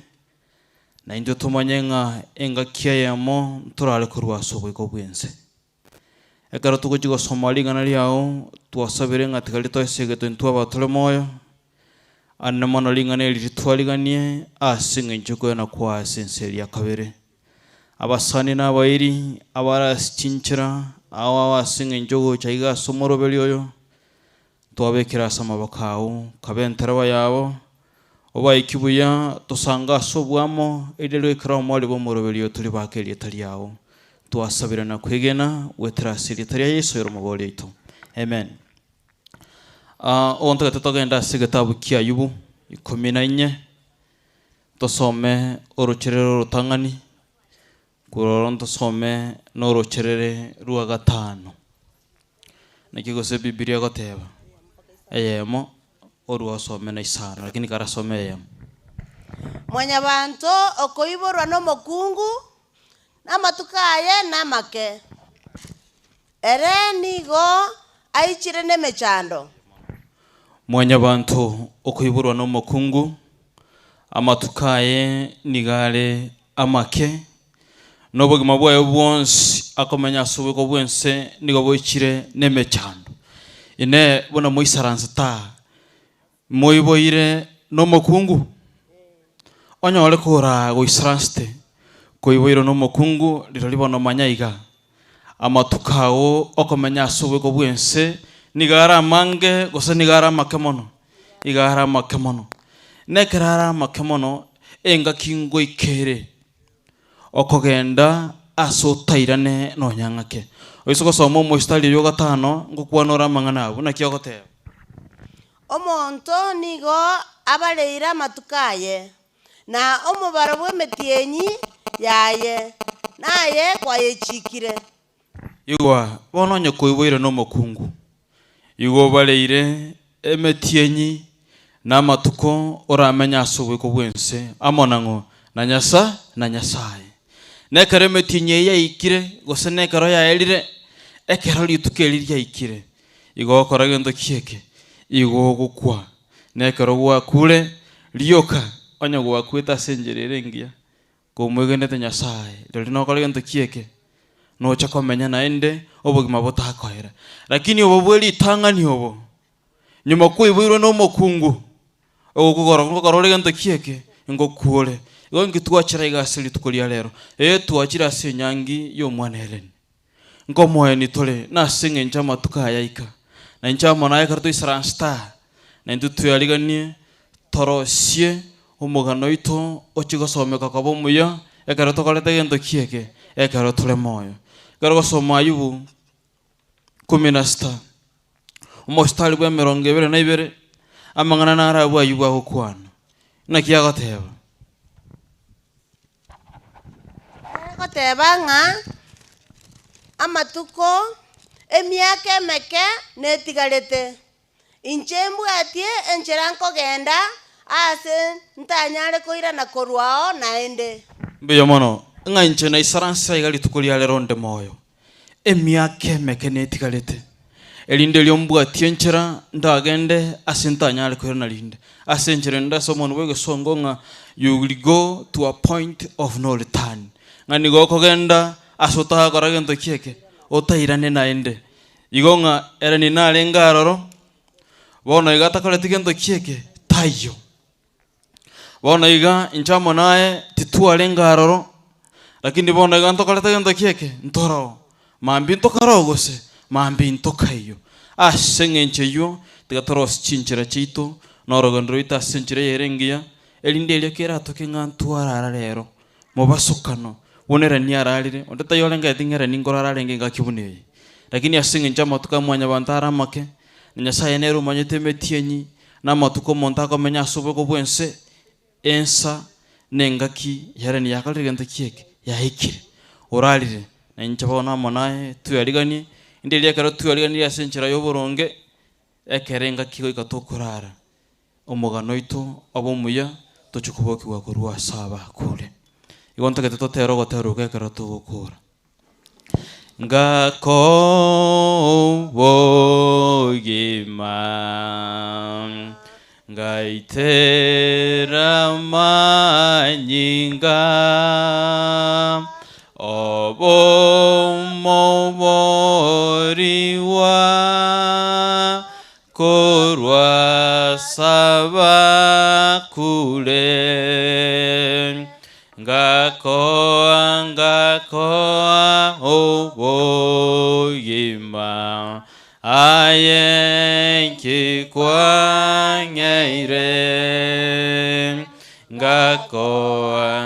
na ndo tumanyenga enga kiayamo turale kurwa sobe kubwense ekara tukujigo somali ganali yao twasabire ngatikali toisegeto ntwa batole moyo anna monolinga ne litwaliganie asingencho ko na kwa senseri yakabere abasani n'abayiri abarascinchira awa asingencho go chaiga somorobelioyo twabekira samabakao kabentera yabo oba ikibuya tosanga sobwamo edelo ikra moli bo morobelio tuli bakeli tali yao twasabira na kwegena wetrasiri tali Yesu yoromogole ito amen. Onta tutagenda sigatabu kia yubu 14 tosome orocherero rutangani kuroronto some norocherere ruwa gatano nakigose Biblia goteba eyemo oruwa some na isara lakini karasome eyemo mwanya bantu okoiborwa no mokungu namatukaye namake erenigo aichire nemechando mwanya bantu okoiborwa no mokungu amatukaye nigale amake nobugima bwayo bwonsi akomenya subiko bwense nigo boichire nemechando ine bona moisaransa ta moiboire no mokungu onyole kora goisranste koiboiro no mokungu lirolibono manyaiga amatukao okomenya subiko bwense nigara mange gose nigara makemono igara makemono nekerara makemono enga kingo ikere okogenda asotairane no nyangake oisoko somo moistali yo gatano ngukwanora mangana buna kiogoteba omonto nigo abaleire amatukaye na omubaro bw'emetienyi yaye naye kwayechikire. Igwa bono nyokoibwire no mokungu igo baleire emetienyi na matuko oramenya asubwe ko bwense amonango na nyasa na nyasaye nekare metienyi yaikire gose nekaro yaelire ekero litukeri yaikire igo koragendo kieke igo gukwa nekaro gwa kure rioka onyo gwa kwita senjerere ngia komwegenete nyasaye rero no koragendo kieke no chako menya naende obugima botakoera lakini obobweli tangani obo nyuma kuibwiro no mokungu ogukugora regento kieke ngokure igo ngitwachira igasiri tukoria lero twachira senyangi yo mwana Helen ngomoye ni tole na singe njama tukayaika na njama naye karto Isran Star na ndutu yaliganie torosie umugano ito ochigosomeka kabo muya ekaro tokolete gento kieke ekaro tole moyo karo soma Ayubu 16 umostali bwa 22 amangana nara bwa Ayubu akwana nakiagateba goteba ng'a amatuko emiaka emeke netigarete inche mbwatie enchera nkogenda ase ntanyare koirana korwao naende mbiyo mono ng'a inche na isaransa igali tukoria lero nde moyo emiaka emeke netigarete elinde lyombwatie enchera ndagende ase ntanyare koirana linde ase enchera ndasomona bwege songo ng'a you will go to a point of no return ngani go kogenda asota koragento kieke otairane naende igonga era ni nalenga roro bona igata kole tigento kieke tayo bona iga inchamo nae titua lenga roro lakini bona iga ntokole tigento kieke ntoro mambi ntokaro gose mambi ntokayo asenge yo tigatoros chinchira chito norogandro ita senchire yerengia elinde ile kera tokenga ntuara rero mobasukano bonera ni aralire ondata yolenga tingera ningora ralenge ngakibuneye lakini asinge njama tukamwanya bantara make nyasaye nero manyete metienyi na matuko montako menya sobe ko bwense ensa nengaki yare ni yakalire ntakieke yahikire oralire na njabona monaye tuyaligani ndeli yakaro tuyaligani yasenchira yoboronge ekerenga kigo ikatokorara omugano ito abomuya tochukuboki wakorwa saba kule igonta que te tero gotero que kero tugukura ngako bogima ngaitera manyinga obomoboriwa korwa saba kule ngakoa oboyima ayenki kwanyaire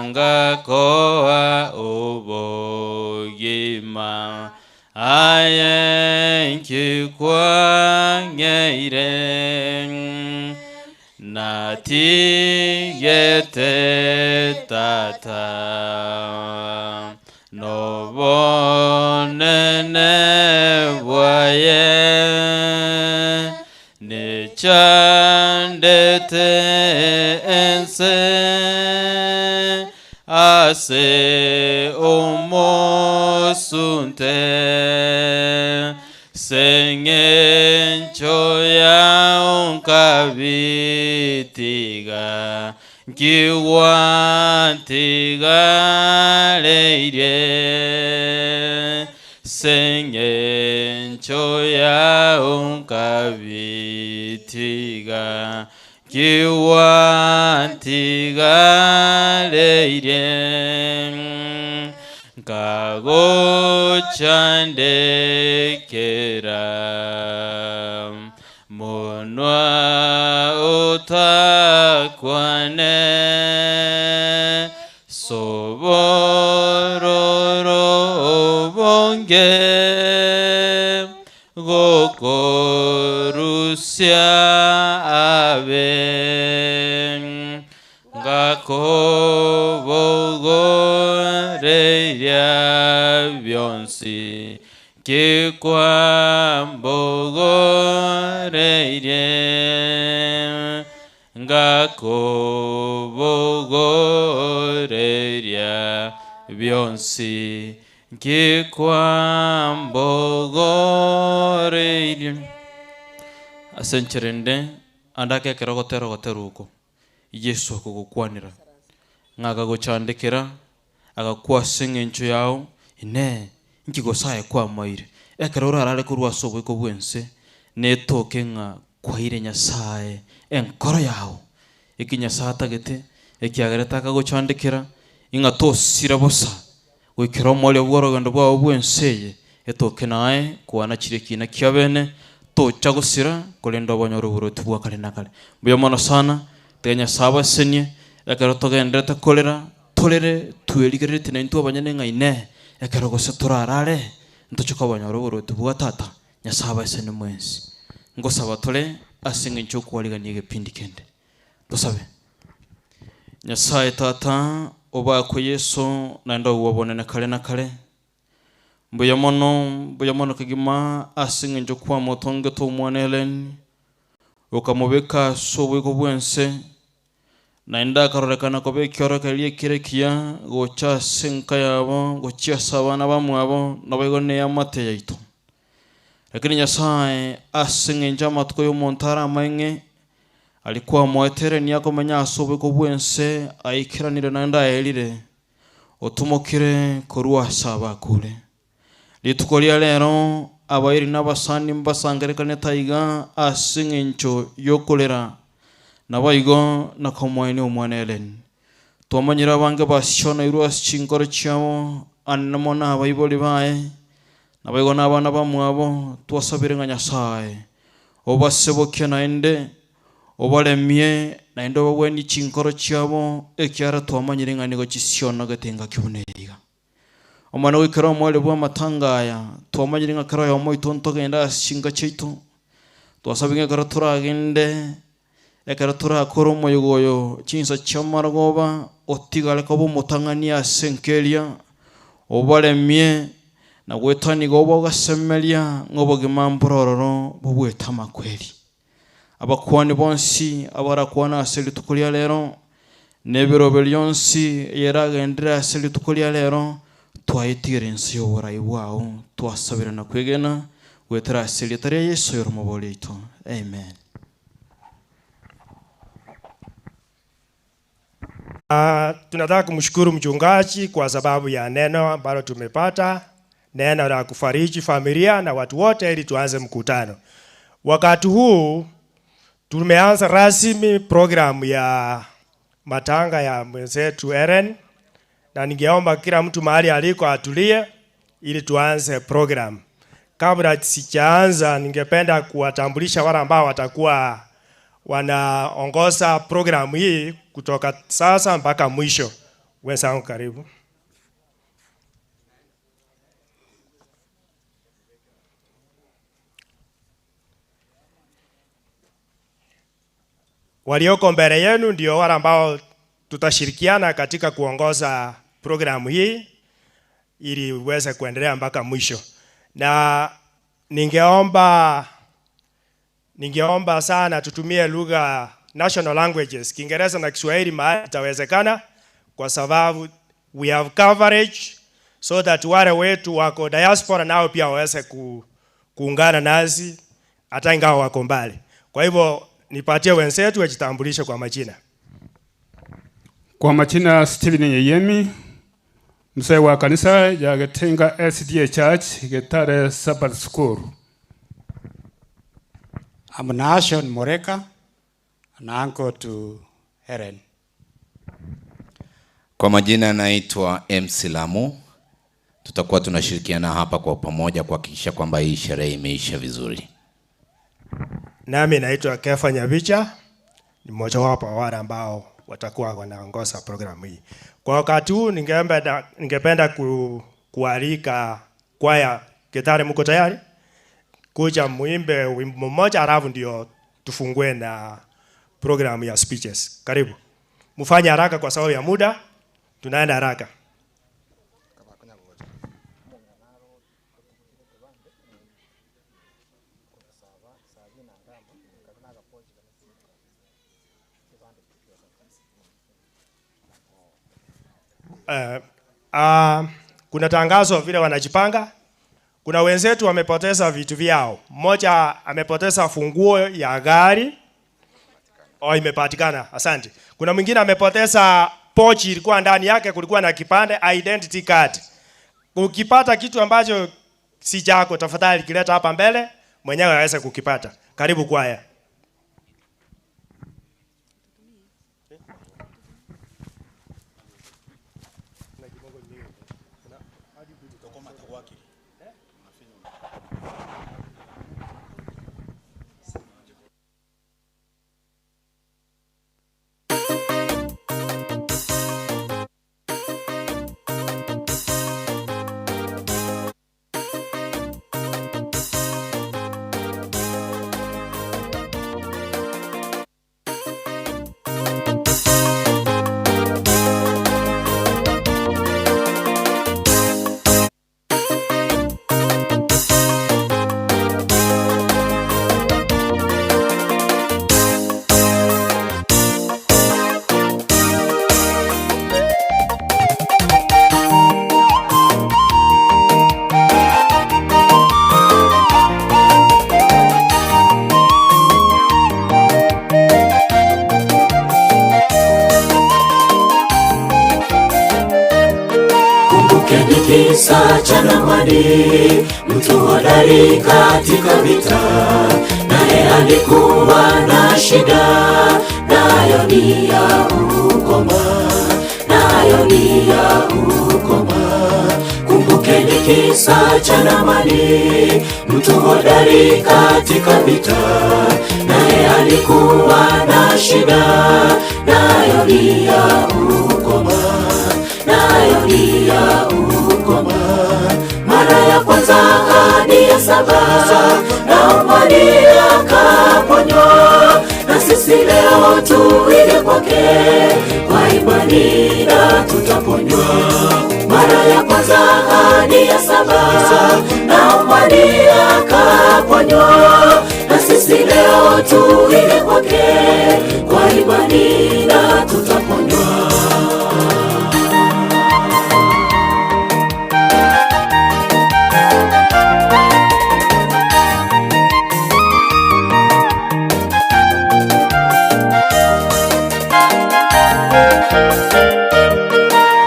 ngakoa oboyima ayenki kwanyaire natigete tata no bonene boye ne chandete ense ase omosunte sengencho ya unkabitiga kiwantiga leire sengencho ya unkabitiga kiwantiga leire kago chandekera monwa otakwane sobororo bonge gokorusya abe ngakobogoreria byonsi kikwambogorerie ngakobogoreria byonsi kikwambogorerie asencherende andake kerogotero uko Yesu akugukwanira ngaka guchandikira agakwasa ng'encho yao ine nkigosaye kwa maire ekerora arare kurwa sobwe ko bwense netoke nga kwaire Nyasaye enkoro yao ikinyasata gete ekiagereta akaguchandikira inga tosira bosa wikira omole bworogendo bwao bwenseye etoke nae kuana chirekina kiabene tocha gusira kolenda bonyoro buruti bwa kale nakale buyo mono sana tenya saba senye ekero togendete kolera tolere tueligerete na intu abanyane ngaine ekero gose turarare ntochoka banyoro buruti bwa tata Nyasaba senye mwensi ngosaba tole asinga nchoku waliganie gepindi kende tusabe Nyasaye tata oba ko Yesu naenda uwabonene kale na kale mbuya mono kigima asinga nchoku motonge to mwanelen ukamubeka sobwe ko bwense naenda karorekana ko bekyoro kaliye kirekia gocha senka yabo gocha sabana bamwabo nabegone yamate yaito lakini Nyasaye asinga njama tukoyo montara mainge alikuwa mwetere ni yako menya asobwe ko bwense aikiranire naenda elire otumokire korwa saba kule litukolia lero abairi n'abasani mbasangerekane taiga asinga ncho yokolera nabayigo nakomwaine omwanelen twamanyira bange bashona irwa chinkoro cyamo annamona abayiboli bae nabayigo n'abana bamwabo twasabire nga Nyasaye obaseboke naende obalemye naende obweni chinkoro cyabo ekyara twamanyire nga nigo chisiona gatenga kibuneriga omwana wikara omwale bwa matangaya twamanyire nga kara yomo itonto genda ashinga chito twasabinga kara turagende ekara turakora omoyogoyo chinsa chamaragoba otigale ko bomutangania senkelia obalemye na gwetani gobo gasemelia ngobogima mpororo bobwetama kweli abakwani bonsi abarakwana aseli tukulia lero nebiro belyonsi yeragendera aseli tukulia lero twaitigire ensi y'oburayi bwao twasabira na kwegena gwetera aseli tari Yesu yoromobolito amen. Tunataka kumshukuru mchungaji kwa sababu ya neno ambalo tumepata, neno la kufariji familia na watu wote ili tuanze mkutano. Wakati huu tumeanza rasmi programu ya matanga ya mwenzetu Eren, na ningeomba kila mtu mahali aliko atulie ili tuanze programu. Kabla sijaanza, ningependa kuwatambulisha wale ambao watakuwa wanaongoza programu hii kutoka sasa mpaka mwisho. Wenzangu karibu. Walioko mbele yenu ndio wale ambao tutashirikiana katika kuongoza programu hii ili uweze kuendelea mpaka mwisho. Na ningeomba sana tutumie lugha national languages, Kiingereza na Kiswahili mahali itawezekana, kwa sababu we have coverage so that wale wetu wako diaspora nao pia waweze kuungana nasi hata ingawa wako mbali. Kwa hivyo nipatie wenzetu wajitambulishe kwa majina. Kwa majina Steven Yemi, mzee wa kanisa ya Getenga SDA Church, Getare Sabbath School. I'm Nashon Moreka, an uncle to Heren. Kwa majina naitwa MC Lamu. Tutakuwa tunashirikiana hapa kwa pamoja kuhakikisha kwamba hii sherehe imeisha vizuri. Nami naitwa Kefa Nyabicha, ni mmoja wapo wa wale ambao watakuwa wanaongoza programu hii. Kwa wakati huu ningependa kualika kwaya Getare, mko tayari? kuja muimbe wimbo mmoja, halafu ndio tufungue na program ya speeches. Karibu. Mufanye haraka kwa sababu ya muda. Tunaenda haraka. Kuna tangazo vile wanajipanga. Kuna wenzetu wamepoteza vitu vyao. Mmoja amepoteza funguo ya gari. Imepatikana. Asante. Kuna mwingine amepoteza pochi, ilikuwa ndani yake kulikuwa na kipande, identity card. Ukipata kitu ambacho si chako, tafadhali kileta hapa mbele, mwenyewe aweze kukipata. Karibu kwaya. Kisa cha Naamani, mtu hodari katika vita, naye alikuwa na shida, nayo ni ya ukoma, nayo ni ya ukoma. Kumbukeni kisa cha Naamani, mtu hodari katika vita, naye alikuwa na shida, nayo ni ya ukoma, nayo ni ya ukoma. Mara ya kwanza hadi ya 7 Naamani akaponywa, na sisi leo tuige kwake, kwa imani na tutaponywa. Mara ya kwanza hadi ya 7 Naamani akaponywa, na sisi leo tuige kwake, kwa imani na tutaponywa.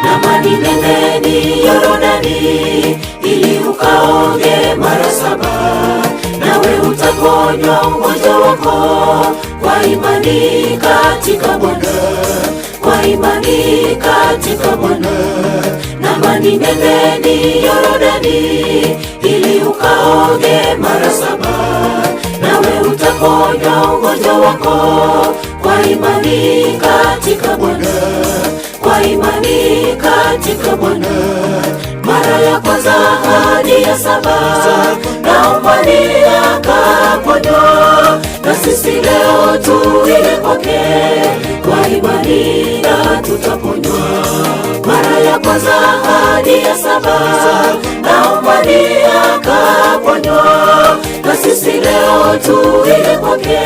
Naamani, nendeni Yordani ili ukaoge mara 7, nawe utaponywa ugonjwa wako, kwa imani katika Bwana, kwa imani katika Bwana. Naamani, nendeni Yordani ili ukaoge mara 7, nawe utaponywa ugonjwa wako, kwa imani katika Bwana, kwa imani katika Bwana. Mara ya kwanza hadi ya 7 Naamani akaponywa, na sisi leo tuige kwake, kwa imani na tutaponywa. Mara ya kwanza hadi ya 7 Naamani akaponywa, na sisi leo tuige kwake,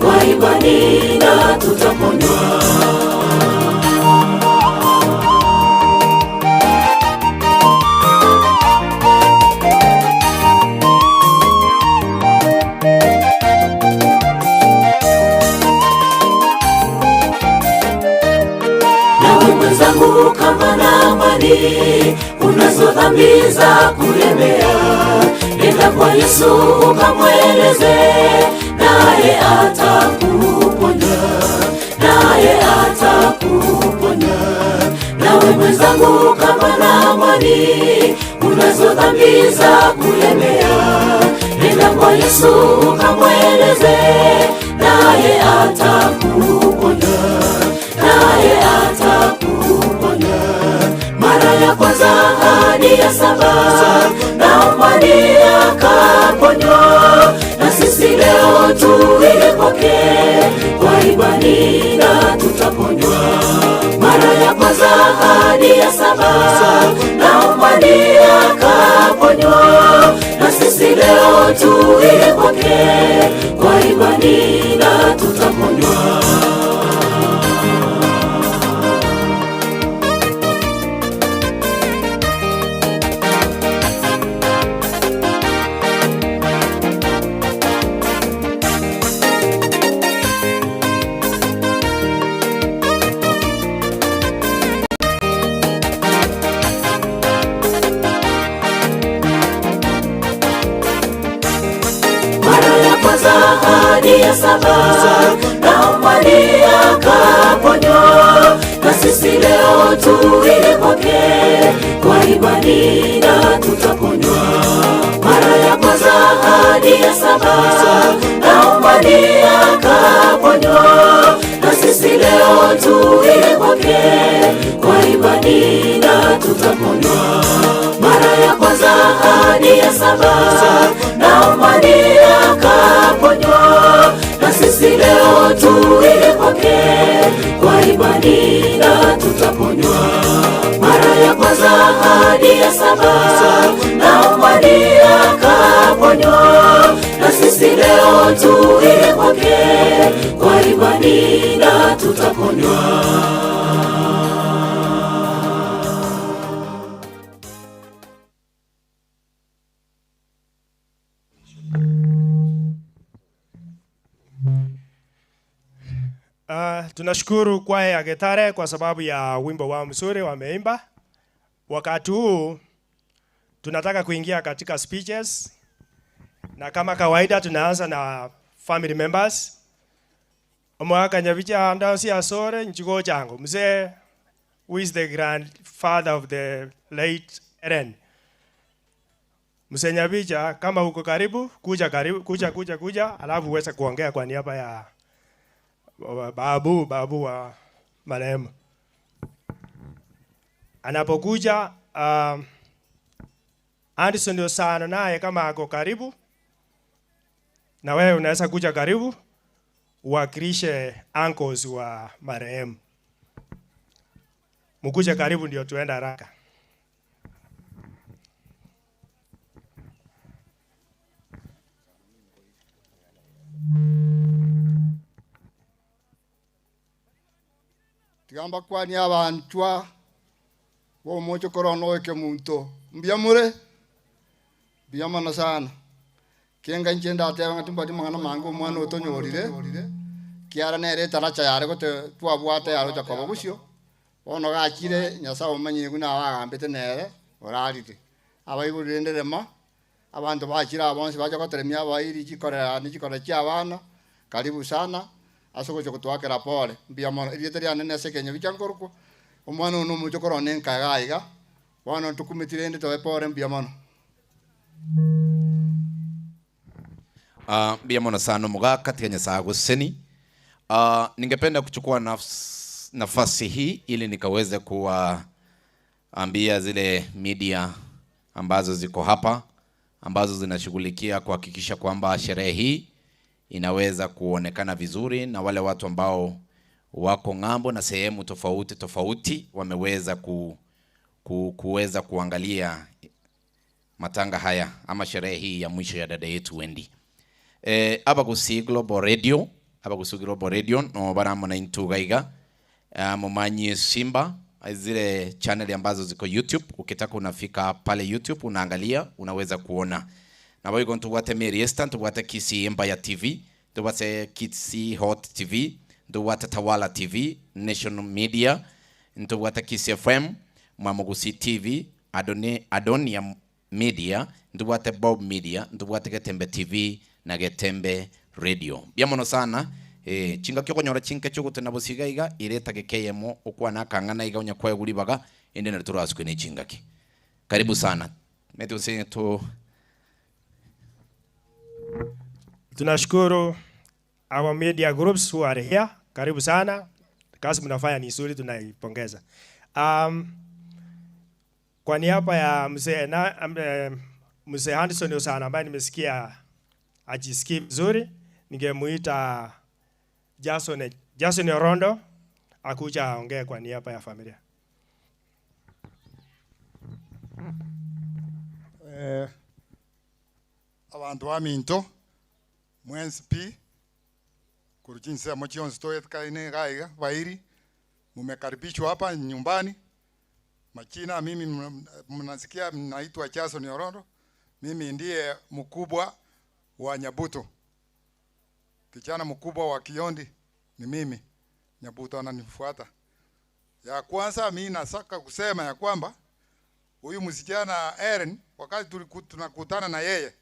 kwa imani na tutaponywa. Mwenzangu, kama Naamani unazo dhambi za kulemea, nenda kwa Yesu ukamweleze, naye atakuponya, naye atakuponya. Nawe mwenzangu, kama Naamani unazo dhambi za kulemea, nenda kwa Yesu ukamweleze, naye atakuponya, naye atakuponya. Mara ya kwanza hadi ya 7 Naamani akaponywa, kwanza hadi ya 7 naomba ni akaponywa, na sisi leo tuile kwake kwa imani na tutaponywa. Mara ya kwanza hadi ya 7 naomba ni akaponywa, na sisi leo tuile kwake kwa imani na tutaponywa. Mara ya kwanza hadi ya 7 naomba ni akaponywa, na sisi leo tuile kwake kwa imani na tutaponywa. Mara ya kwanza hadi ya 7 naomba ni akaponywa, na sisi leo tuile kwake kwa imani na tutaponywa. Tunashukuru kwaya ya Gitare kwa sababu ya wimbo wao mzuri wameimba. Wakati huu tunataka kuingia katika speeches, na kama kawaida tunaanza na family members. Omwaka nyabicha andansi asore nchigo chango. Mzee who is the grandfather of the late Eren. Mzee Nyabicha, kama uko karibu, kuja, alafu uweze kuongea kwa niaba ya babu wa marehemu. Anapokuja Anderson Osano naye kama ako karibu, na wewe unaweza kuja karibu uwakilishe uncles wa marehemu. Mkuje karibu ndio tuenda haraka. Tigamba kwani abantwa bo mocho korono eke muntu mbiamure biamana sana kenga nchenda ateba ngatumba di mangana mango mwana otonyorire kiara nere taracha yare gote twabwate yaro jakobo gusyo ono gakire nyasa omanyi kuna abagambete nere orarite abayigurire nderema abantu bakira abonse baje goteremia abayiri kikorera nikikora cyabana karibu sana asoko cyo kutwakera pole mbiamana iriete rya nene sekenye bicyankorko omwana ono mucho korone nkagaiga wana tukumitire ndi towe pole mbiamana. Mbiamana sana muga katika Nyasaye guseni. Ningependa kuchukua nafasi hii ili nikaweze kuambia zile media ambazo ziko hapa ambazo zinashughulikia kuhakikisha kwamba sherehe hii inaweza kuonekana vizuri, na wale watu ambao wako ng'ambo na sehemu tofauti wameweza kuweza kuangalia matanga haya ama sherehe hii ya mwisho ya dada yetu Wendy. Aba gusi Global Radio no baramona intugaiga mumanyi Simba zile channel ambazo ziko YouTube. Ukitaka unafika pale YouTube unaangalia, unaweza kuona. Na wewe gontuwate Mary Esther, tuwate Kisii Empire TV, tuwate Kisii Hot TV, tuwate Tawala TV, National Media, tuwate Kisii FM, Mwamugusi TV, Adonia Media, tuwate Bob Media, tuwate Getembe TV na Getembe Radio. Biamono sana. Chinga kyo konyora chinke cyo gutena busigaiga ireta gekeyemo ukwana kangana iga onya kwa guribaga ende na turasukwe ni chingaki. Karibu sana. Metuse to. Tunashukuru our media groups who are here. Karibu sana. Kazi mnafanya ni nzuri, tunaipongeza. Kwa niaba ya mzee Anderson Osano ambaye nimesikia ajisikii vizuri, ningemuita Jason Orondo akuja aongee kwa niaba ya familia. Abantu baminto mwensi pi kuruchinsa mochionzi toyet kaine gaiga bairi mumekaribishwa hapa nyumbani. Machina mimi mnasikia naitwa Jason Orondo. Mimi ndiye mkubwa wa Nyabuto. Kijana mkubwa wa Kiondi ni mimi. Nyabuto ananifuata. Ya kwanza mimi nasaka kusema ya kwamba huyu msichana Eren wakati tunakutana na yeye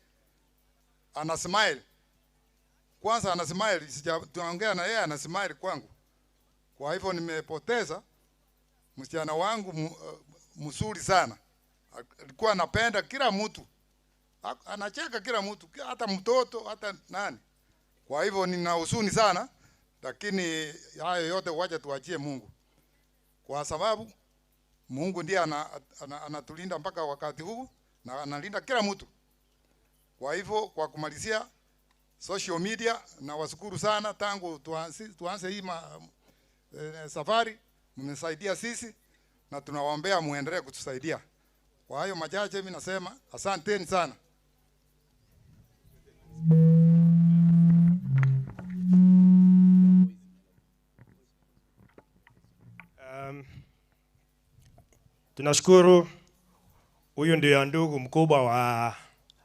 ana smile kwanza ana smile, tunaongea na yeye ana smile kwangu. Kwa hivyo nimepoteza msichana wangu mzuri sana. Alikuwa anapenda kila mtu. Anacheka kila mtu, hata mtoto, hata nani. Kwa hivyo nina huzuni sana, lakini hayo yote wacha tuachie Mungu. Kwa sababu Mungu ndiye anatulinda mpaka wakati huu na analinda kila mtu. Kwa hivyo kwa kumalizia, social media na washukuru sana tangu tuanze hii safari, mmesaidia sisi na tunawaombea muendelee kutusaidia. Kwa hayo machache mimi nasema asanteni sana. Tunashukuru, huyu ndio ndugu mkubwa wa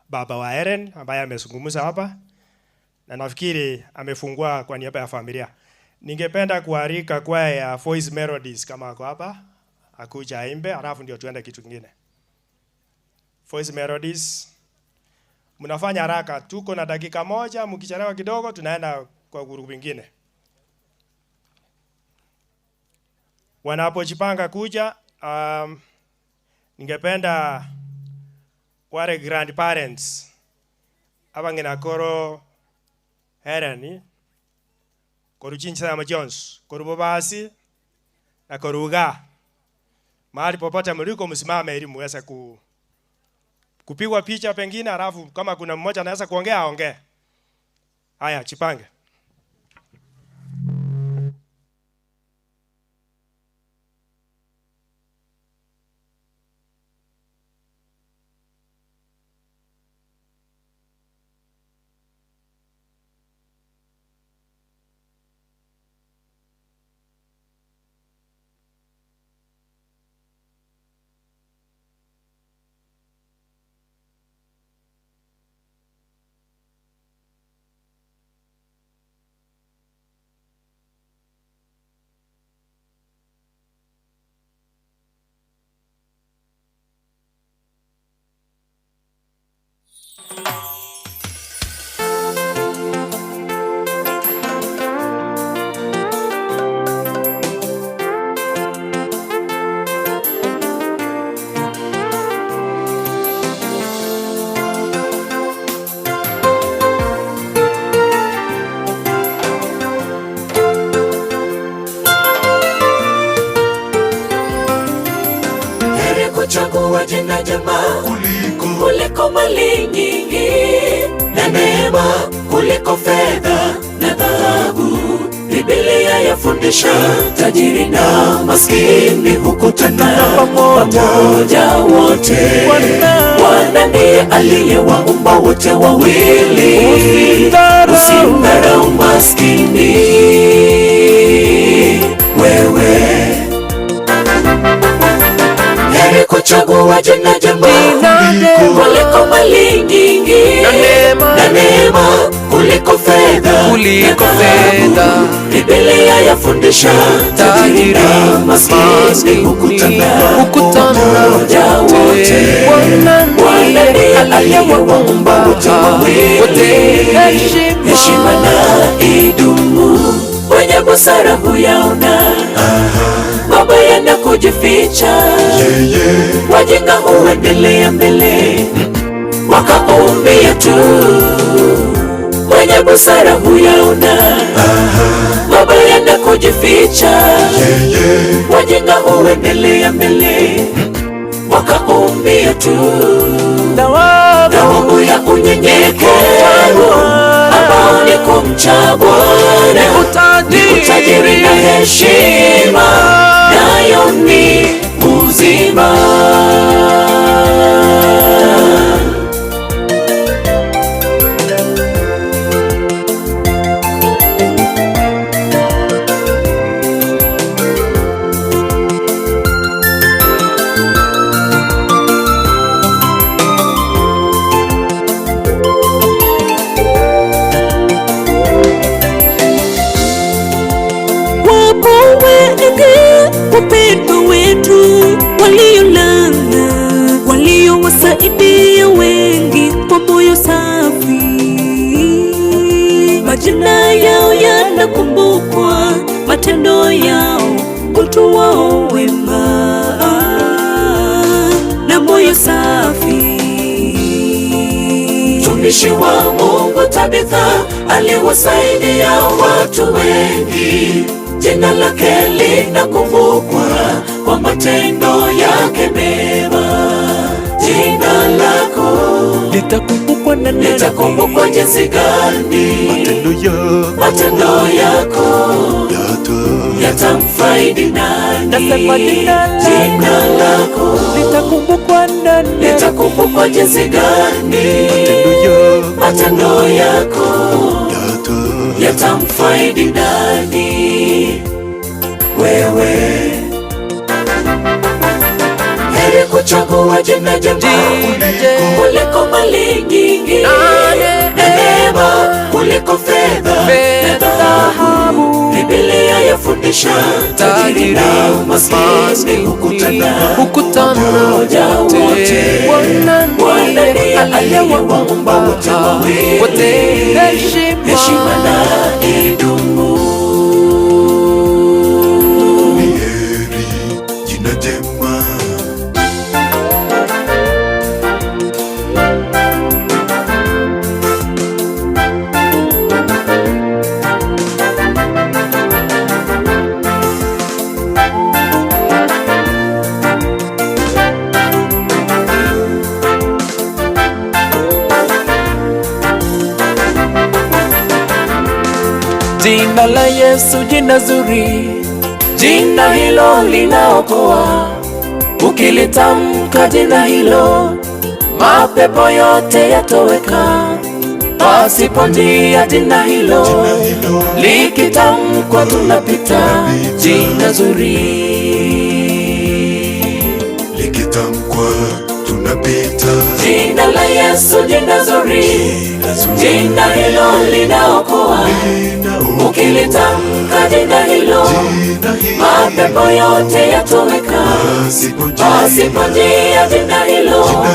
baba wa Eren ambaye amezungumza hapa, na nafikiri amefungua kwa niaba ya familia. Ningependa kualika kwaya ya Voice Melodies kama wako hapa akuja aimbe, alafu ndio tuende kitu kingine. Voice Melodies, mnafanya haraka, tuko na dakika moja, mkichelewa kidogo tunaenda kwa grupu nyingine. Wanapojipanga kuja, ningependa wale grandparents abangena koro Herani koru Chinsama Jones koru Bobasi na koruga mahali popote mliko msimame ili muweze kupigwa picha pengine, alafu kama kuna mmoja anaweza kuongea aongee. Haya, chipange. Kuchagua jina jema kuliko mali nyingi, na neema kuliko fedha na dhahabu. Biblia yafundisha tajiri na maskini hukutana pamoja wote. Bwana ndiye aliyewaumba wote wawili, usimdharau maskini wewe. Kuchagua jina jema kuliko mali nyingi, na neema kuliko fedha. Biblia yafundisha tajiri na maskini hukutana pamoja wote. Bwana ndiye aliyewaumba wote wawili, heshima na idumu. Wenye busara huyaona mabaya na kujificha, wajinga huendelea mbele wakaumbia tu. Wenye busara huyaona mabaya na kujificha, wajinga huendelea mbele wakaumbia tu. Thawabu ya unyenyekevu ambao ni kumcha Bwana ni utajiri na heshima, nayo ni uzima. Wapendwa wetu waliolala mtumishi wa Mungu Tabitha aliwasaidia watu wengi. Jina lake linakumbukwa kwa matendo yake mema. Jina lako litakumbukwa na nani? Litakumbukwa jinsi gani? Matendo yako yatamfaidi nani? Nasema jina lako litakumbukwa nani? Litakumbukwa jinsi gani? Matendo yako yatamfaidi nani? Wewe heri kuchagua jina jema kuliko mali nyingi, neema kuliko fedha na dhahabu. Biblia yafundisha tajiri na maskini hukutana pamoja wote. Bwana ndiye aliyewaumba wote wawili, heshima na idumu. Jina la Yesu jina zuri, jina hilo linaokoa. Ukilitamka jina hilo, mapepo yote yatoweka. Pasipo njia jina hilo, likitamkwa tunapita. Jina zuri, likitamkwa tunapita. Jina la Yesu jina zuri, jina hilo linaokoa. Ukilitamka jina hilo, mapepo yote yatoweka. Pasipo njia jina hilo,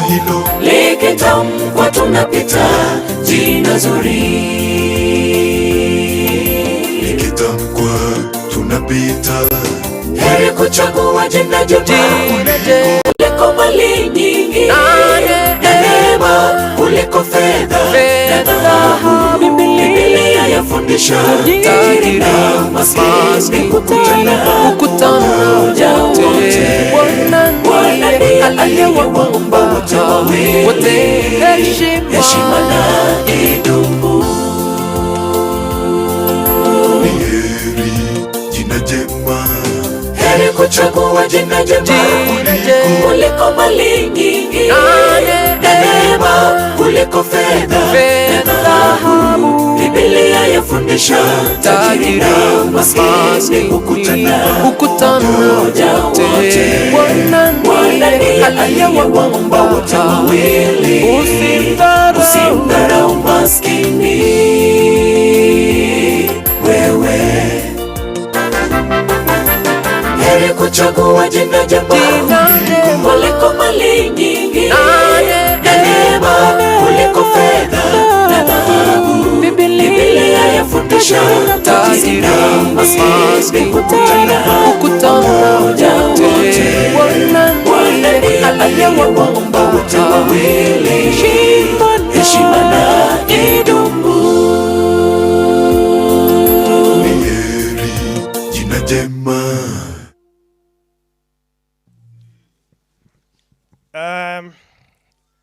likitamkwa tunapita. Jina zuri, likitamkwa tunapita. Heri kuchagua jina jema kuliko mali nyingi, neema kuliko fedha na dhahabu. Biblia yafundisha tajiri na maskini hukutana pamoja wote. Bwana ndiye aliyewaumba wote wawili, heshima na idumu. Jina jema, heri kuchagua jina jema kuliko mali nyingi, neema kuliko fedha na dhahabu. Biblia yafundisha tajiri na maskini hukutana pamoja wote. Bwana ndiye aliyewaumba wote wawili, usimdharau maskini. Wewe heri kuchagua jina jema kuliko mali nyingi, neema kuliko fedha na dhahabu. Biblia yafundisha tajiri na maskini hukutana pamoja wote. Bwana ndiye aliyewaumba wote wawili, heshima na idumu. jina jema.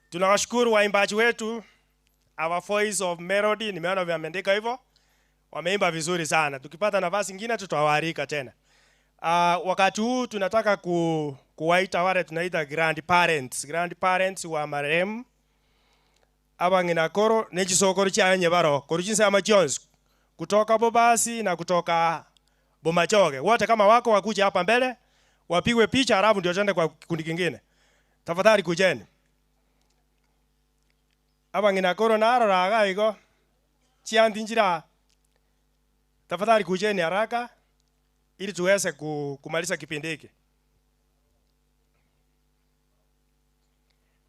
Tunawashukuru waimbaji wetu, our voice of melody, nimeona wameandika hivyo, wameimba vizuri sana. Tukipata nafasi nyingine tutawaalika tena. Wakati huu tunataka kuwaita wale tunaita grandparents wa marehemu abangina koro nechisokoro cha Nyebaro korujinsa ama Jones kutoka Bobasi na kutoka Bomachoge. Wote kama wako wakuja hapa mbele wapigwe picha, halafu ndio tuende kwa kikundi kingine. Tafadhali kujeni. Abangina koro na araga iko chiandi njira. Tafadhali kujeni haraka ili tuweze kumaliza kipindi hiki.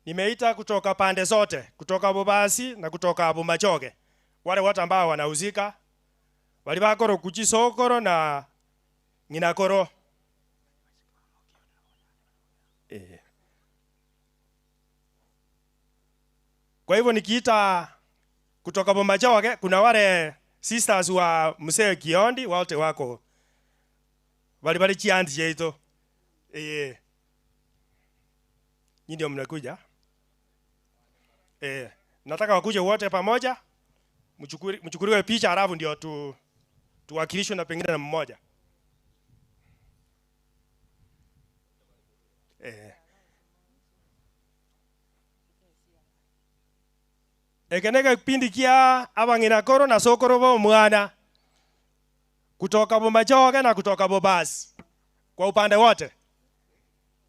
Nimeita kutoka pande zote, kutoka Bobasi na kutoka Bomachoge. Wale watu ambao wanauzika wali bakoro kuchisokoro na nginakoro. Kwa hivyo nikiita kutoka Bomachoge kuna wale sisters wa mzee Kiondi wote wako bali chiandi cheito. Nyinyi ndio mnakuja. Nataka wakuje wote pamoja. Mchukuriwe picha halafu ndio tuwakilishwe na pengine na mmoja. Ekeneka kipindi kia abangina koro na sokoro bo mwana kutoka Bomachoge na kutoka Bobasi kwa upande wote.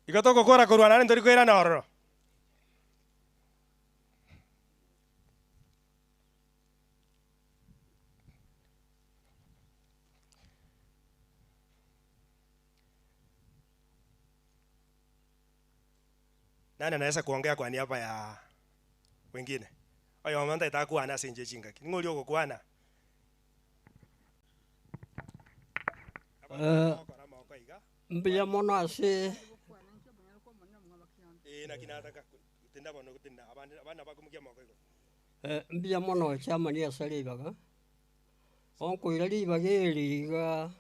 Ikatoko kora korwa nani ndori kwera na oro. Nani anaweza kuongea kwa niaba ya wengine? Oyo manda itakuwa ana senje chinga. Ngoli yoko kuana. Mbia mono ase na kinataka tenda bono tenda abana bakumukia moko iko. Mbia mono chama ni asali baga. Onko irali bageli ga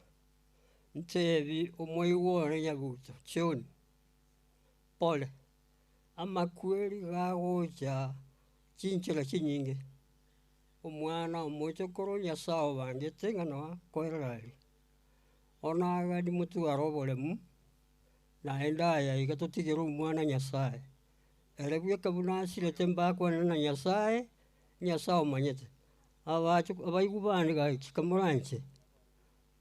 ntebi omoiwo ne yabuto choni. Pole. Amakweli gagoja chinchira chinyinge. Omwana omochokoro Nyasaye bangete ngano koerali. Ona agadi mutu arobolemu naenda ya igatotigera omwana Nyasaye. Erebwe kabuna sirete mbakwa na Nyasaye omanyete. Abaigubani ga kikamuranche.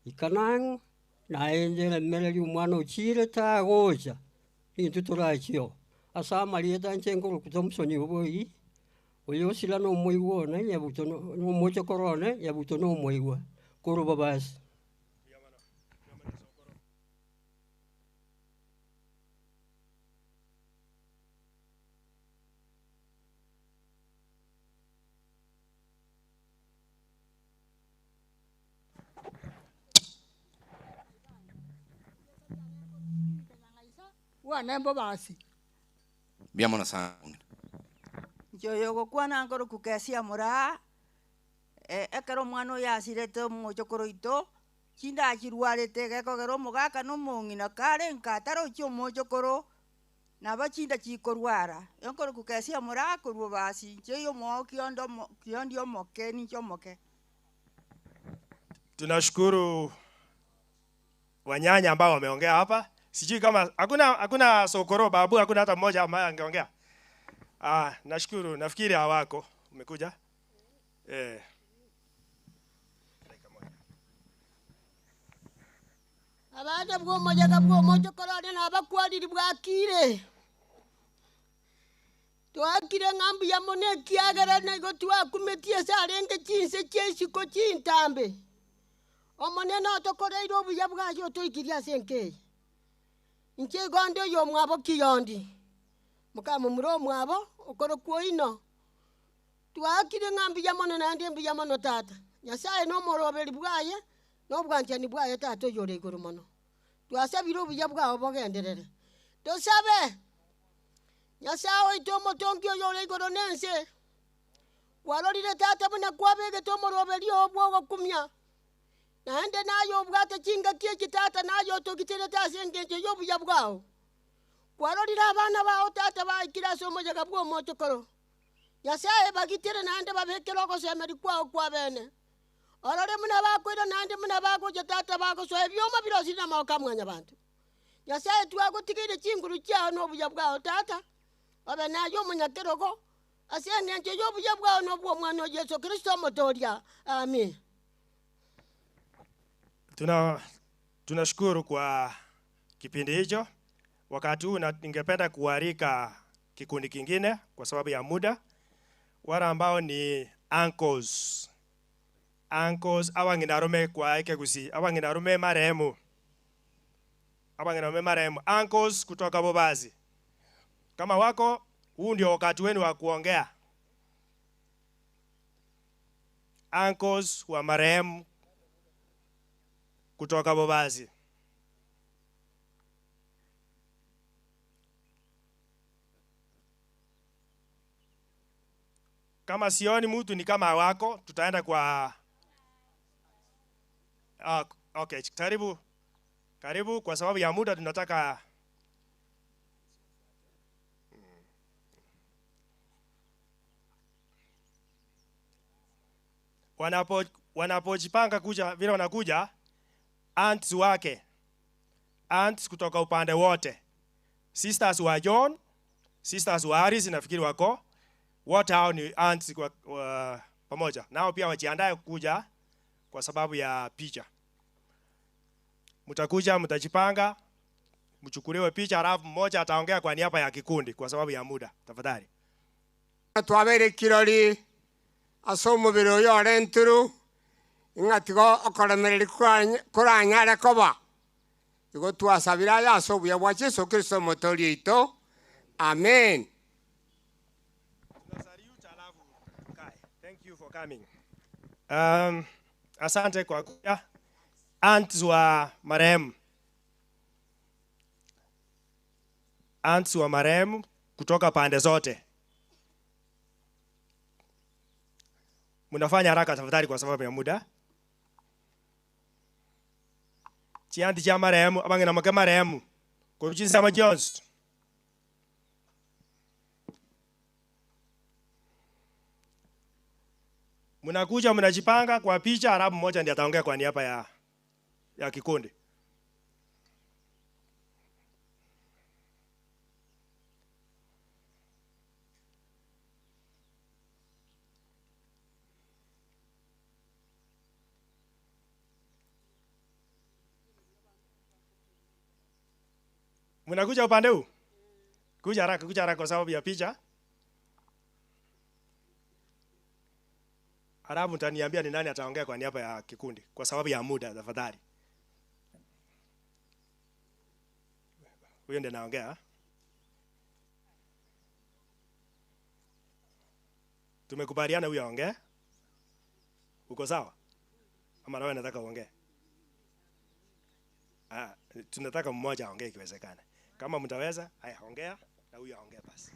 Ikanang naendera mereri omwana ochire tagoja. Into turachio. Asa marieta nchengoro kutomsoni oboi. Oyo sila no moiwo na yabuto no mocho korone yabuto no moiwo. Koro babas. Nembo basi. Biamo na sana. Joyo kwana ngoro kukesia mura ekero mwana ya sirete mochokoro ito chinda achirwarete geko gero mugaka no mungina kare nkataro chio mochokoro na bachinda chikorwara yonkoro kukesia mura kurwo basi cheyo mo kiondio moke ni chomoke. Tunashukuru wanyanya ambao wameongea hapa. Sijui kama hakuna sokoro babu, hakuna hata mmoja ambaye angeongea. Nashukuru, nafikiri hawako. Umekuja? Abade bwo moja kabwo mojo korone na bakwadi bwakire. Twakire ngambi ya mone kiagara na go twakumetie sarenge chinse cheshiko chintambe. Omone no tokoreiro buya bwajo toikiria senke. Nche gondo yo mwabo kiyondi. Mukama muro mwabo okoro kuoino. Twakire ngambi ya mone na ndembi ya mono tata. Nyasaye no moroberi bwaye no bwanjani bwaye tato yore iguru mono. Twasabira obuya bwawo bogenderere. Tosabe. Nyasaye itomo tonkyo yore iguru nense. Walorire tata buna kwabege tomo roberi obwo gokumya. Naende nayo bwate chinga kie kitata nayo tokitere tasengenje yobuya bwawo. Kwarorira abana bawo tata baikira somo jaga bwo mochokoro. Nyasaye bagitere naende babekero ko semeri kwawo kwa bene. Orore muna bakwira naende muna bako tata bako so ebyoma birosi na mauka mwanya bantu. Nyasaye twagotigire chinguru cyao no buya bwawo tata. Obe nayo munyakeroko. Asengenje yobuya bwawo no bwo mwana Yesu Kristo motoria. Amen. Tunashukuru kwa kipindi hicho. Wakati huu ningependa kualika kikundi kingine kwa sababu ya muda. Wale ambao ni uncles. Uncles abanginarume kwa Ekegusi, abanginarume marehemu. Abanginarume marehemu. Uncles kutoka Bobazi. Kama wako, huu ndio wakati wenu wa kuongea. Uncles wa marehemu kutoka Bobazi. Kama sioni mtu ni kama wako, tutaenda kwa okay, karibu. Karibu, kwa sababu ya muda tunataka wanapojipanga kuja vile wanakuja aunts wake, aunts kutoka upande wote, sisters wa John, sisters wa Aris nafikiri wako wote, hao ni aunts kwa pamoja nao, pia wajiandae kuja kwa sababu ya picha. Mtakuja, mtajipanga, mchukuliwe picha, halafu mmoja ataongea kwa niaba ya kikundi kwa sababu ya muda. Tafadhali. Twabere kirori asomo biro yore nturu ingatigo okoremereri kuranyare koba igo twasabira ya sobuya bwa Yesu Kristo motori ito. Amen. Thank you for coming. Asante kwa kuja. Aunts wa marehemu. Aunts wa marehemu kutoka pande zote. Mnafanya haraka tafadhali kwa sababu ya muda. Chianti cha marehemu, abange na mke marehemu. Kwa jinsi sama Jones. Mnakuja mnajipanga kwa picha, halafu mmoja ndiye ataongea kwa niaba ya kikundi. Mnakuja upande huu? Kuja haraka kwa sababu ya picha. Halafu mtaniambia ni nani ataongea kwa niaba ya kikundi kwa sababu ya muda tafadhali. Huyo ndiye anaongea. Tumekubaliana huyo aongee. Uko sawa? Ama wewe unataka uongee? Tunataka mmoja aongee ikiwezekana. Kama mtaweza, haya ongea na huyo aongee basi.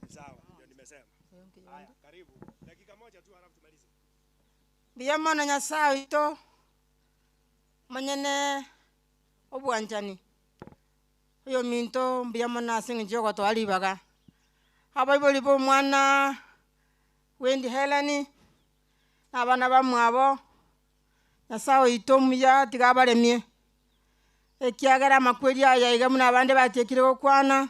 Sawa, ndio nimesema. Haya, karibu. Dakika moja tu halafu tumalize. Biyamona Nyasaye ito manyene obwanjani. Oyo minto biyamona singijo ko twali baga. Abayiboli bo mwana Wendi Heleni abana bamwabo Nyasaye ito muya tigabaremye. Ekiagera makweli aya igamuna abande batekire okwana.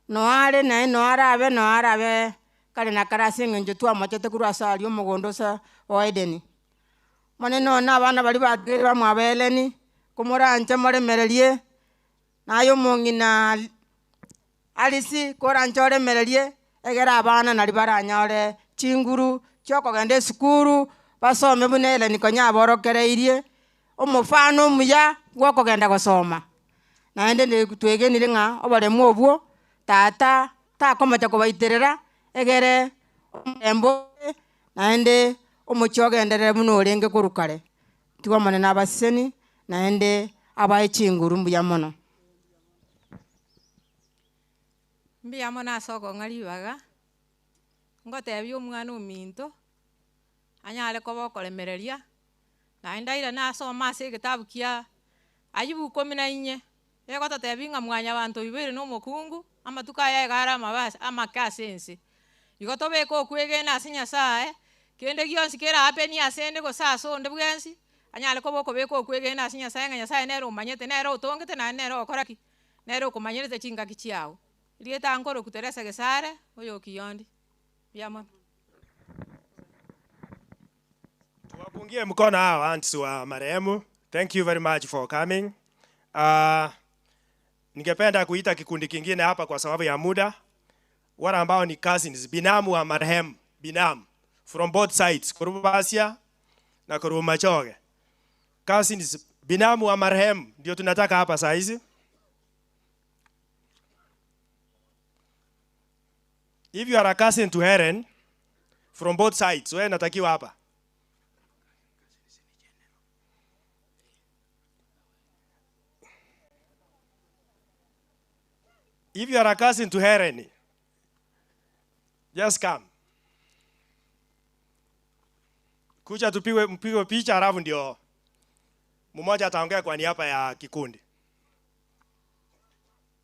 Noare na noarabe kale na karasinga nje twamachete kurasa ali omugondo sa o Edeni. Maneno na abana bali batire bamwabeleni kumuranje moremererie nayo mungina alisi koranjore mererie egera abana nali baranyore chinguru choko gende skuru basome bunele nikonya borokereirie omufano muya gwoko genda gusoma naende ne kutwegenire nga obale mwobwo tata takomacha kubaiterera egere embo naende omuchogenderere muno olenge kurukare tiwamane n'abaseni naende abaye chinguru mbuya mono mbuya mono asoko ng'alibaga ngotebia omwana ominto anyare koba okoremereria naende aira nasoma ase egitabu kia Ayubu 14 egototebia ng'a mwanya banto ibere n'omokungu amatuko aya egara amabase amakase ense igo tobeka okwegena ase Nyasaye kende gionsi kera apeni asende gosasa onde bwensi anyale koba okobeka okwegena ase Nyasaye ng'a Nyasaye nero omanyete nero otongete na nero okoraki nero okomanyerete chingaki chiao rieta nkoro kuteresa gesare oyo kiondi biamo. Tuwapungie mkono hao aunts wa marehemu. Thank you very much for coming. Ningependa kuita kikundi kingine hapa kwa sababu ya muda. Wale ambao ni cousins, binamu wa marehemu, binamu from both sides, Kurubasia na Kurumachoge. Cousins, binamu wa marehemu ndio tunataka hapa saa hizi. If you are a cousin to Helen from both sides, wewe natakiwa hapa. If you are a cousin to Helen, just come. Kuja mpigwe picha halafu ndio mmoja ataongea kwa niaba ya kikundi.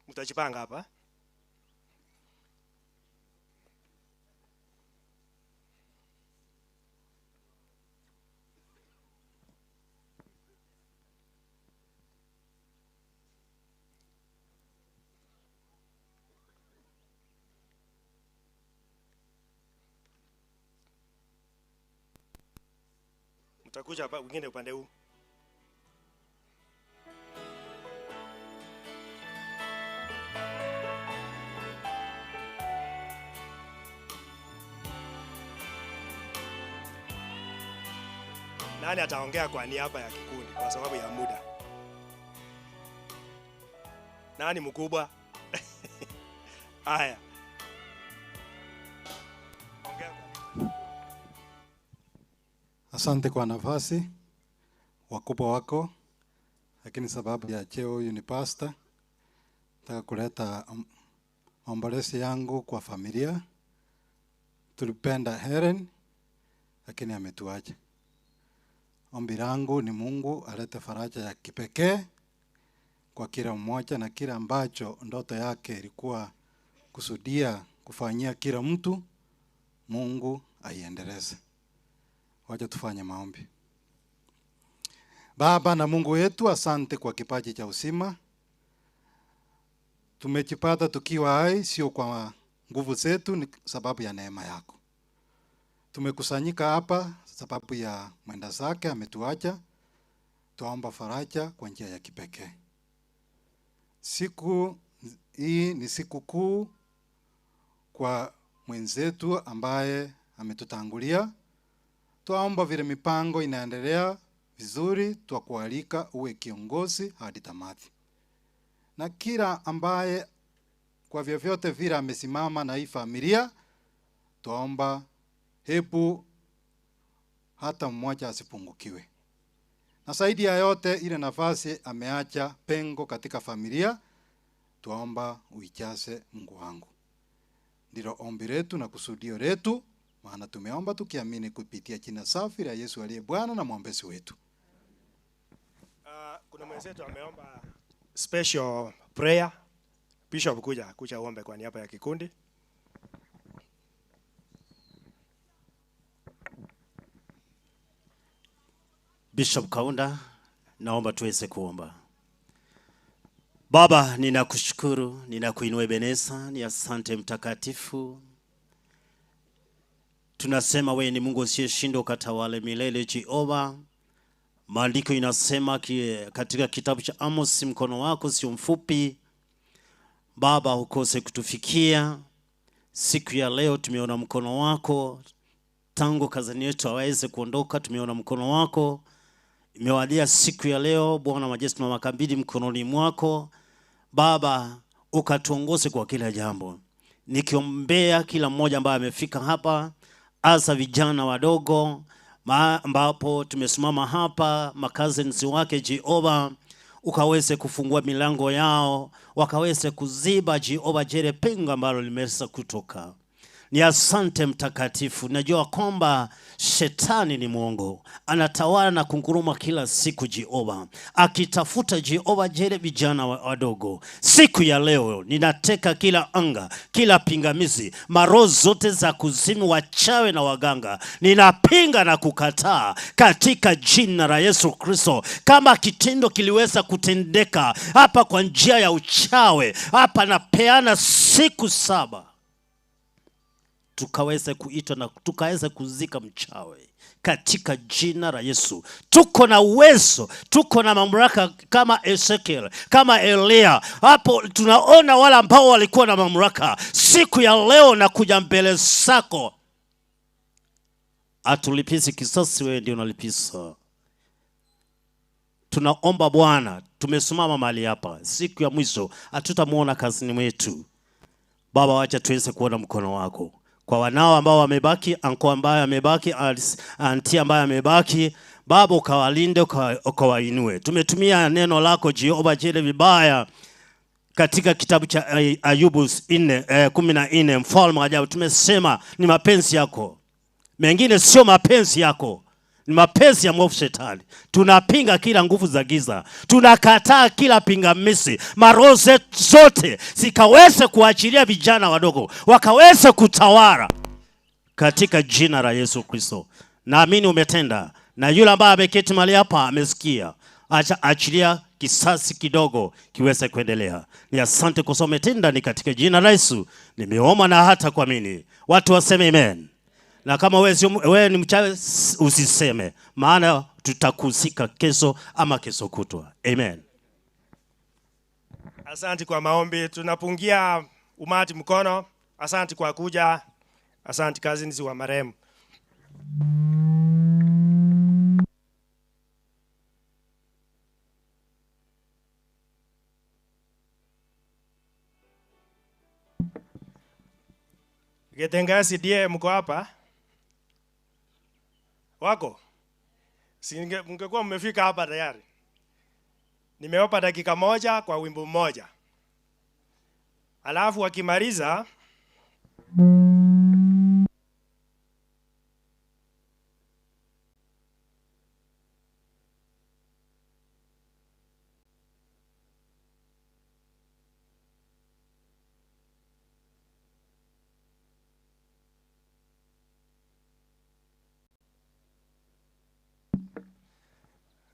Mtajipanga hapa. Mtakuja hapa wengine upande huu. Nani ataongea kwa niaba ya kikundi kwa sababu ya muda? Nani mkubwa? Haya. Asante kwa nafasi, wakubwa wako, lakini sababu ya cheo huyu ni pastor. Nataka kuleta ombolezi yangu kwa familia. Tulipenda Helen, lakini ametuacha. Ombi langu ni Mungu alete faraja ya kipekee kwa kila mmoja, na kila ambacho ndoto yake ilikuwa kusudia kufanyia kila mtu, Mungu aiendeleze. Wacha tufanye maombi. Baba na Mungu wetu, asante kwa kipaji cha uzima. Tumejipata tukiwa hai sio kwa nguvu zetu, ni sababu ya neema yako. Tumekusanyika hapa sababu ya mwenda zake ametuacha. Tuomba faraja kwa njia ya kipekee. Siku hii ni siku kuu kwa mwenzetu ambaye ametutangulia. Tuomba vile mipango inaendelea vizuri, tukualika uwe kiongozi hadi tamati. Na kila ambaye kwa vyovyote vile amesimama na hii familia, tuomba hebu hata mmoja asipungukiwe. Na zaidi ya yote ile nafasi ameacha pengo katika familia, tuomba uijaze Mungu wangu. Ndilo ombi letu na kusudio letu, maana tumeomba tukiamini kupitia jina safi la Yesu aliye Bwana na mwombezi wetu. Kuna mwenzetu ameomba special prayer. Bishop kuja uombe kwa niaba ya kikundi. Bishop Kaunda, naomba tuweze kuomba. Baba, ninakushukuru, ninakuinua Ebeneza, ni asante mtakatifu. Tunasema wewe ni Mungu usiyeshindwa, ukatawale milele Jehova. Maandiko inasema katika kitabu cha Amos, mkono wako sio mfupi Baba ukose kutufikia. Siku ya leo tumeona mkono wako, tangu kazini yetu aweze kuondoka tumeona mkono wako. Imewadia siku ya leo Bwana majeshi tunawakabidhi mkononi mwako Baba, ukatuongoze kwa kila jambo. Nikiombea kila mmoja ambaye amefika hapa, hasa vijana wadogo ambapo tumesimama hapa, makazi wake Jehova, ukaweze kufungua milango yao, wakaweze kuziba Jehova jere pengo ambalo limeweza kutoka. Ni asante mtakatifu. Najua kwamba shetani ni mwongo, anatawala na kunguruma kila siku Jehova, akitafuta Jehova jere vijana wadogo. Siku ya leo ninateka kila anga, kila pingamizi, maroho zote za kuzimu, wachawe na waganga, ninapinga na kukataa katika jina la Yesu Kristo. Kama kitendo kiliweza kutendeka hapa kwa njia ya uchawe, hapa napeana siku 7 tukaweze kuitwa na tukaweze kuzika mchawe katika jina la Yesu. Tuko na uwezo, tuko na mamlaka kama Ezekiel, kama Elia. Hapo tunaona wale ambao walikuwa na mamlaka. Siku ya leo na kuja mbele zako, atulipisi kisasi, wewe ndio unalipisa. Tunaomba Bwana, tumesimama mahali hapa, siku ya mwisho hatutamuona kazini mwetu Baba, wacha tuweze kuona mkono wako kwa wanao ambao wamebaki, anko ambaye amebaki, anti ambaye amebaki Baba, ukawalinde, ukawainue. Tumetumia neno lako Jehova jele vibaya, katika kitabu cha Ayubu 14, mfalme ajabu, tumesema ni mapenzi yako. Mengine sio mapenzi yako, ni mapenzi ya mwovu shetani. Tunapinga kila nguvu za giza, tunakataa kila pingamizi. Maroho zote zikaweze kuachilia vijana wadogo, wakaweze kutawala katika jina la Yesu Kristo. Naamini umetenda, na yule ambaye ameketi mahali hapa amesikia. Achilia kisasi kidogo kiweze kuendelea. Ni asante kwa sababu umetenda, ni katika jina la Yesu nimeomba na hata kuamini. Watu waseme amen. Na kama wewe ni mchawi usiseme, maana tutakusika kesho ama kesho kutwa. Amen. Asante kwa maombi. Tunapungia umati mkono. Asante kwa kuja. Asante cousins wa marehemu. Getengasi die mko hapa? Wako? Mngekuwa mmefika hapa tayari. Nimewapa dakika moja kwa wimbo mmoja. Alafu wakimaliza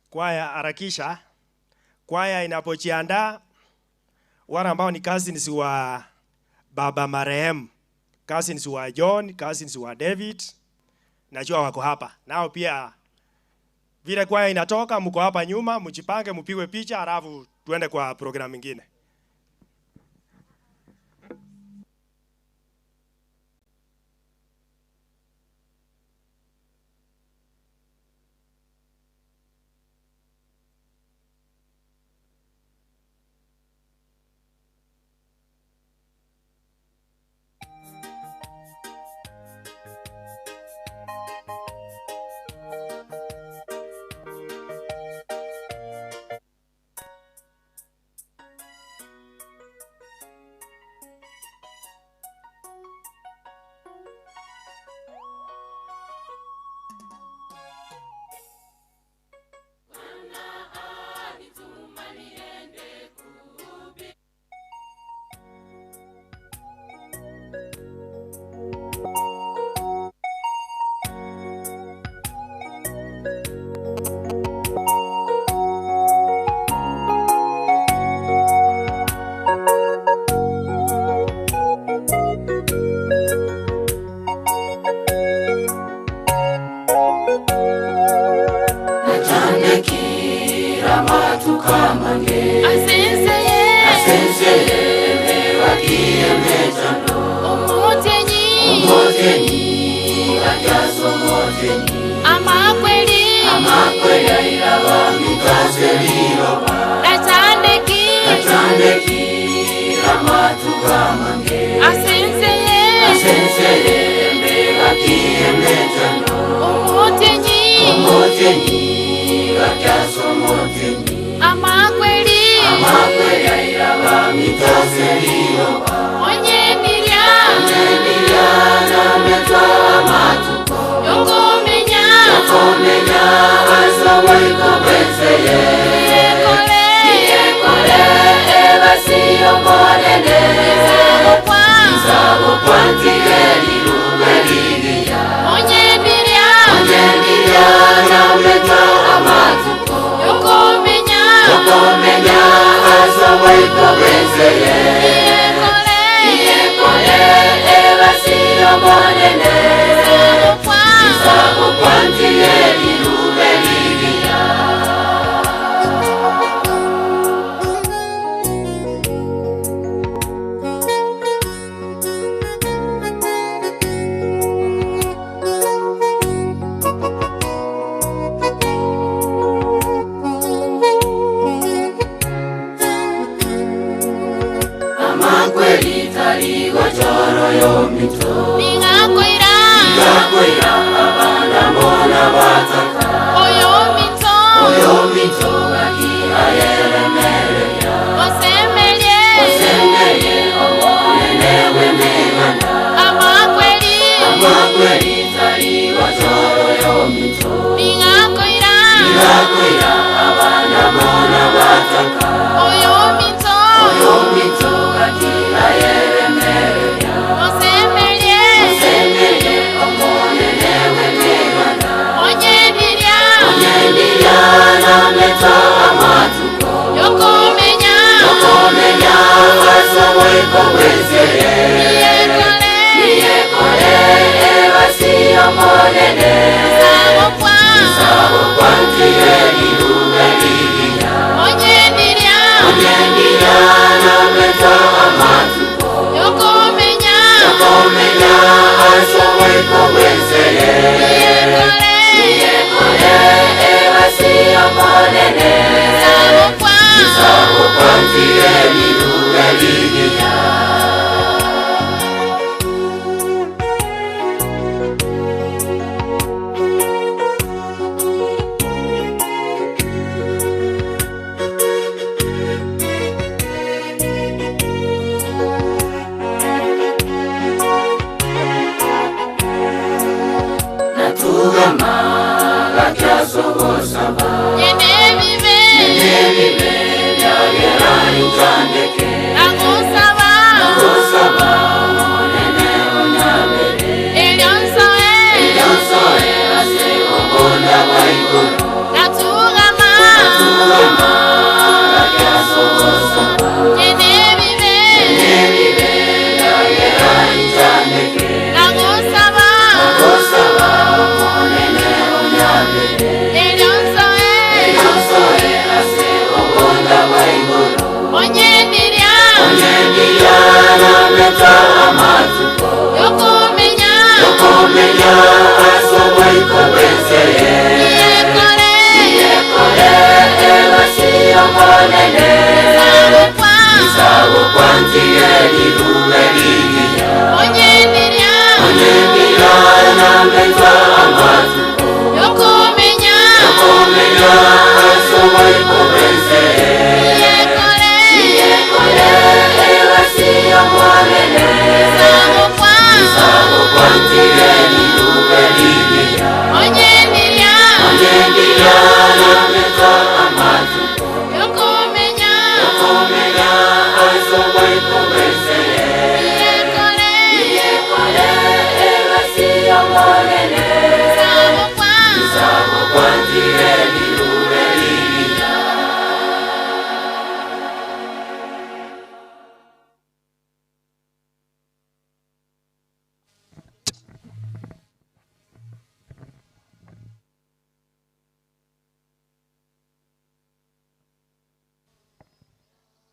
kwaya harakisha. Kwaya inapojiandaa, wale ambao ni cousins wa baba marehemu, cousins wa John, cousins wa David, najua wako hapa. Nao pia vile kwaya inatoka, mko hapa nyuma, mjipange mpigwe picha, alafu tuende kwa program nyingine. Oyo mito,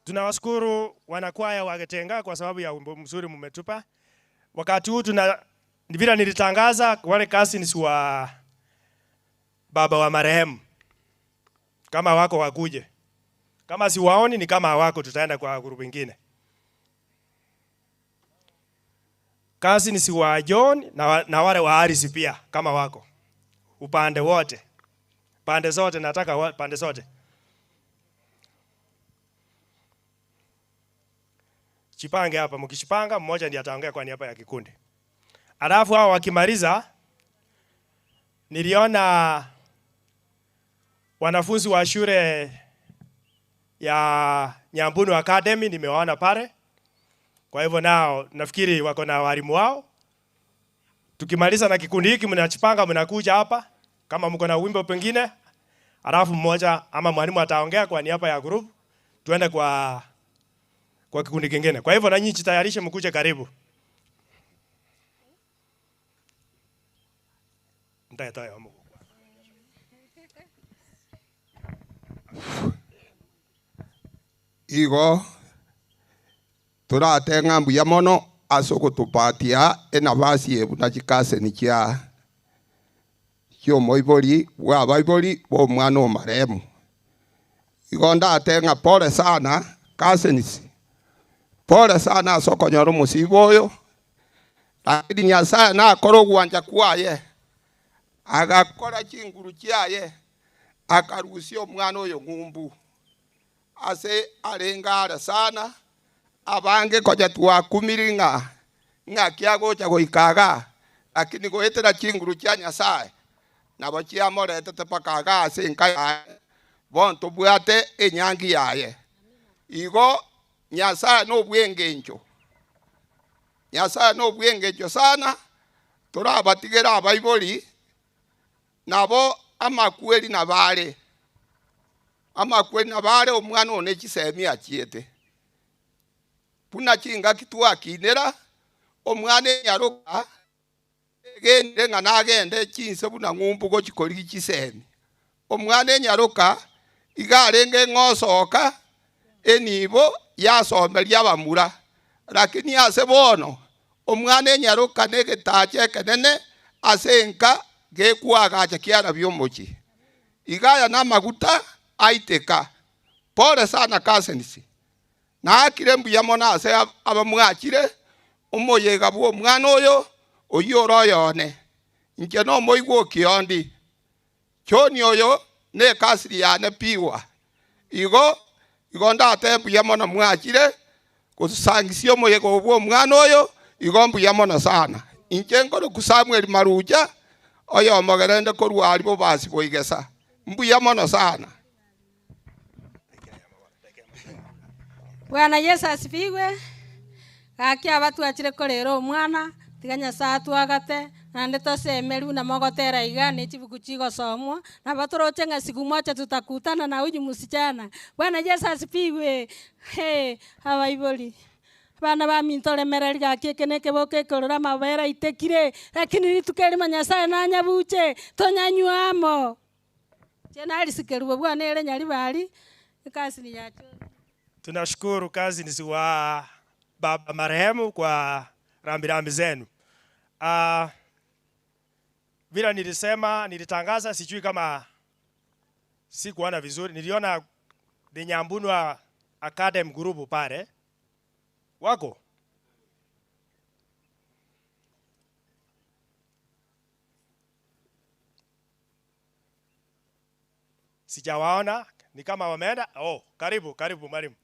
Tunawashukuru wanakwaya wa Getenga kwa sababu ya wimbo mzuri mmetupa. Wakati huu vile nilitangaza wale cousins wa baba wa marehemu, kama wako wakuje. Kama si waoni ni kama hawako, tutaenda kwa grupu nyingine. Cousins wa John na wale wa Harris pia kama wako. Upande wote. Pande zote nataka pande zote. Chipange hapa, mkishipanga mmoja ndiye ataongea kwa niaba ya kikundi. Alafu hao wakimaliza, niliona wanafunzi wa shule ya Nyambunu Academy nimewaona pale. Kwa hivyo nao nafikiri wako na walimu wao. Tukimaliza na kikundi hiki mnachipanga mnakuja hapa kama mko na wimbo pengine. Alafu mmoja ama mwalimu ataongea kwa niaba ya group. Tuende kwa kikundi kingine. Kwa hivyo na nyinyi jitayarishe mkuje karibu. Ndayatayo amu. Igo turatenga mbuya mono asoko tupatia enabasi ebuna chikase nikia kyo moibori wa baibori bo mwana maremu. Igo ndatenga pole sana cousins. Pole sana asoko nyoro musiboyo. Lakini Nyasaye na korogwanja kwaye. Agakora chinguru kyaye. Akarusio mwana oyo ngumbu. Ase alengara sana. Abange koja tuwakumiringa nga kiagocha goikaga lakini goetera chinguru kya Nyasaye nabo chiamorete tepakaga ase nka bonto bwate enyangi yaye igo Nyasaye no bwengenjo Nyasaye no bwengenjo sana turabatigera abaiboli nabo amakweli nabale omwana one chisemi achiete buna chinga kitwakinera omwana enyaroka egende ng'a nagende chinse buna ng'umbu gochikori chisemi omwana enyaroka iga arenge ng'osoka enibo yasomeria abamura lakini ase bono omwana enyaroka negetache ekenene ase enka gekwagacha kiara biomochi igaya na maguta aiteka pole sana kasenisi na akire mbuya mona ase abamwachire omoyega bwo omwana oyo oyoro yone inche no moigwo kiondi choni oyo ne kasiri yane piwa igo ndate mbuya mona mwachire kusangisio moyega bwo omwana oyo igo mbuya mona sana inche ngoro ku Samuel Maruja oyo mogerende korwa alibo basi boigesa mbuya mona sana. Bwana Yesu asifiwe. Gakia batu achire korero omwana tiganya satu agate na ndeto semeru na mogotera iga ni chibuku chigosomwa na batoroche nga siku moja tutakutana na huyu msichana. Bwana Yesu asifiwe. Hawaiboli bana ba mintole mereri gakie keneke boke korora mabera itekire lakini ritukeri manyasaye na nyabuche tonyanyuamo tena alisikerwa bwana ele nyali bali kasi ni yacho. Tunashukuru kazi ni wa baba marehemu kwa rambirambi zenu. Vile nilisema, nilitangaza, sijui kama sikuona vizuri. Niliona Nyambunua Academy Group pale. Wako? Sijawaona, ni kama wameenda. Oh, karibu mwalimu.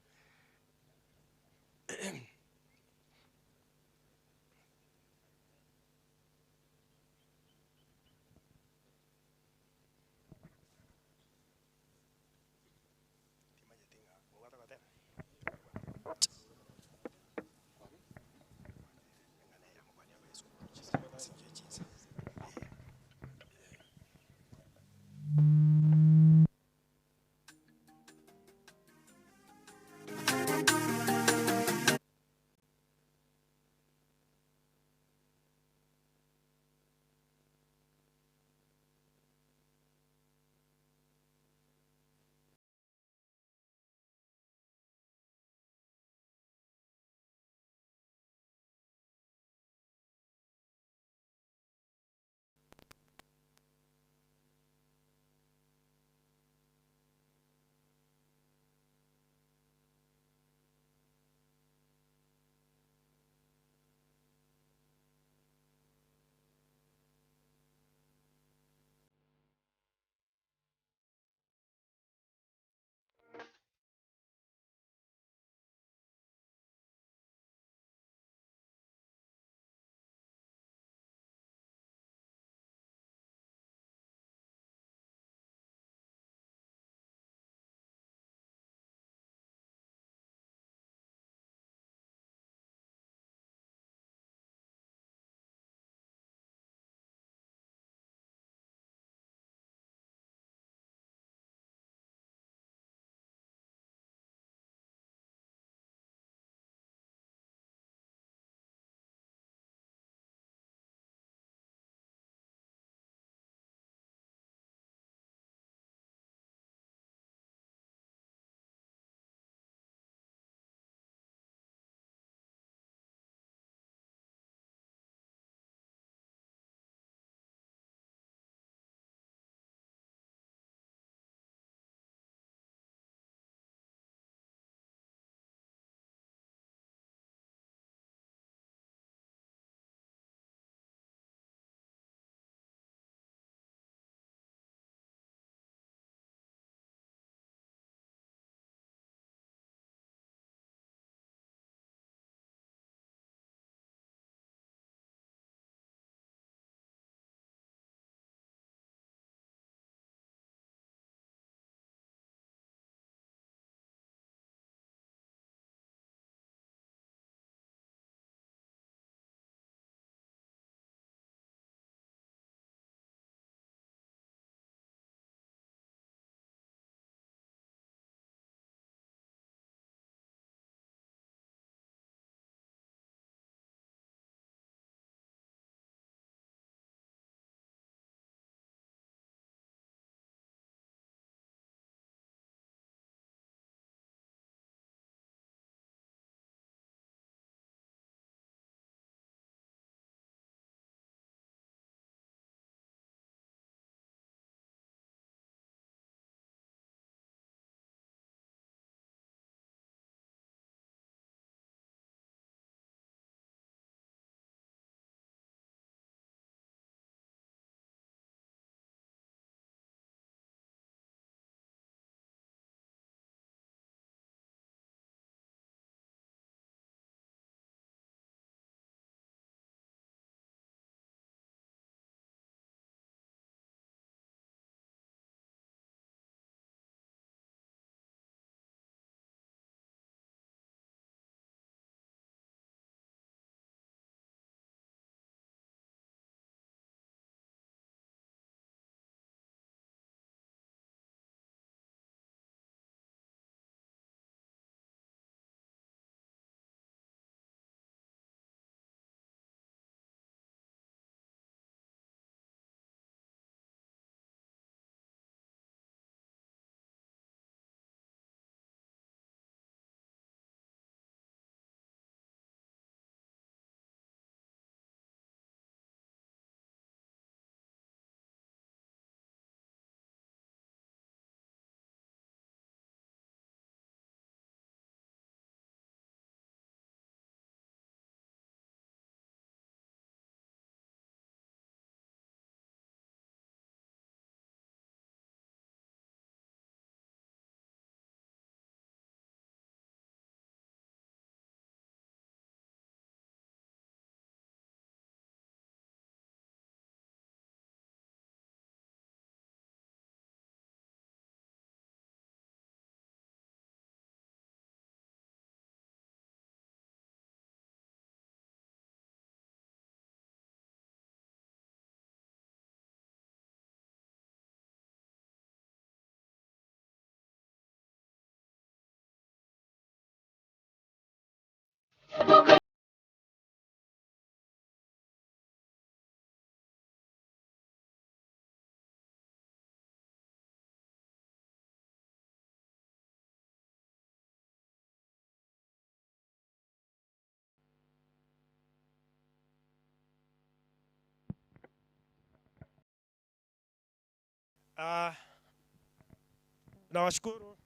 Nawashukuru.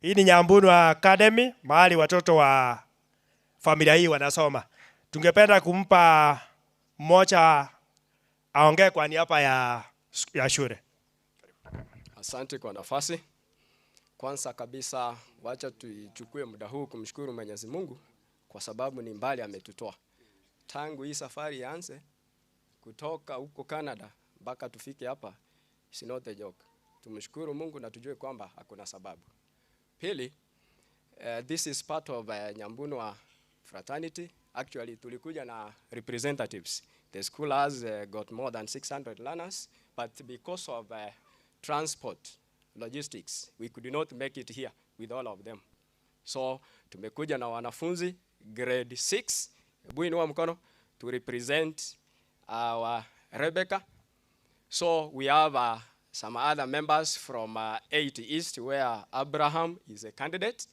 Hii ni Nyambunu Academy, mahali watoto wa familia hii wanasoma. Tungependa kumpa mmoja aongee kwa niaba ya shule. Asante kwa nafasi. Kwanza kabisa wacha tuchukue muda huu kumshukuru Mwenyezi Mungu kwa sababu ni mbali ametutoa. Tangu hii safari ianze kutoka huko Canada mpaka tufike hapa, it's not a joke. Tumshukuru Mungu na tujue kwamba hakuna sababu. Pili, this is part of Nyambunu fraternity. Actually tulikuja na representatives. The school has got more than 600 learners, but because of transport, logistics, we could not make it here with all of them. So tumekuja na wanafunzi grade 6, buinua mkono, to represent our Rebecca. So we have some other members from 8 East where Abraham is a candidate.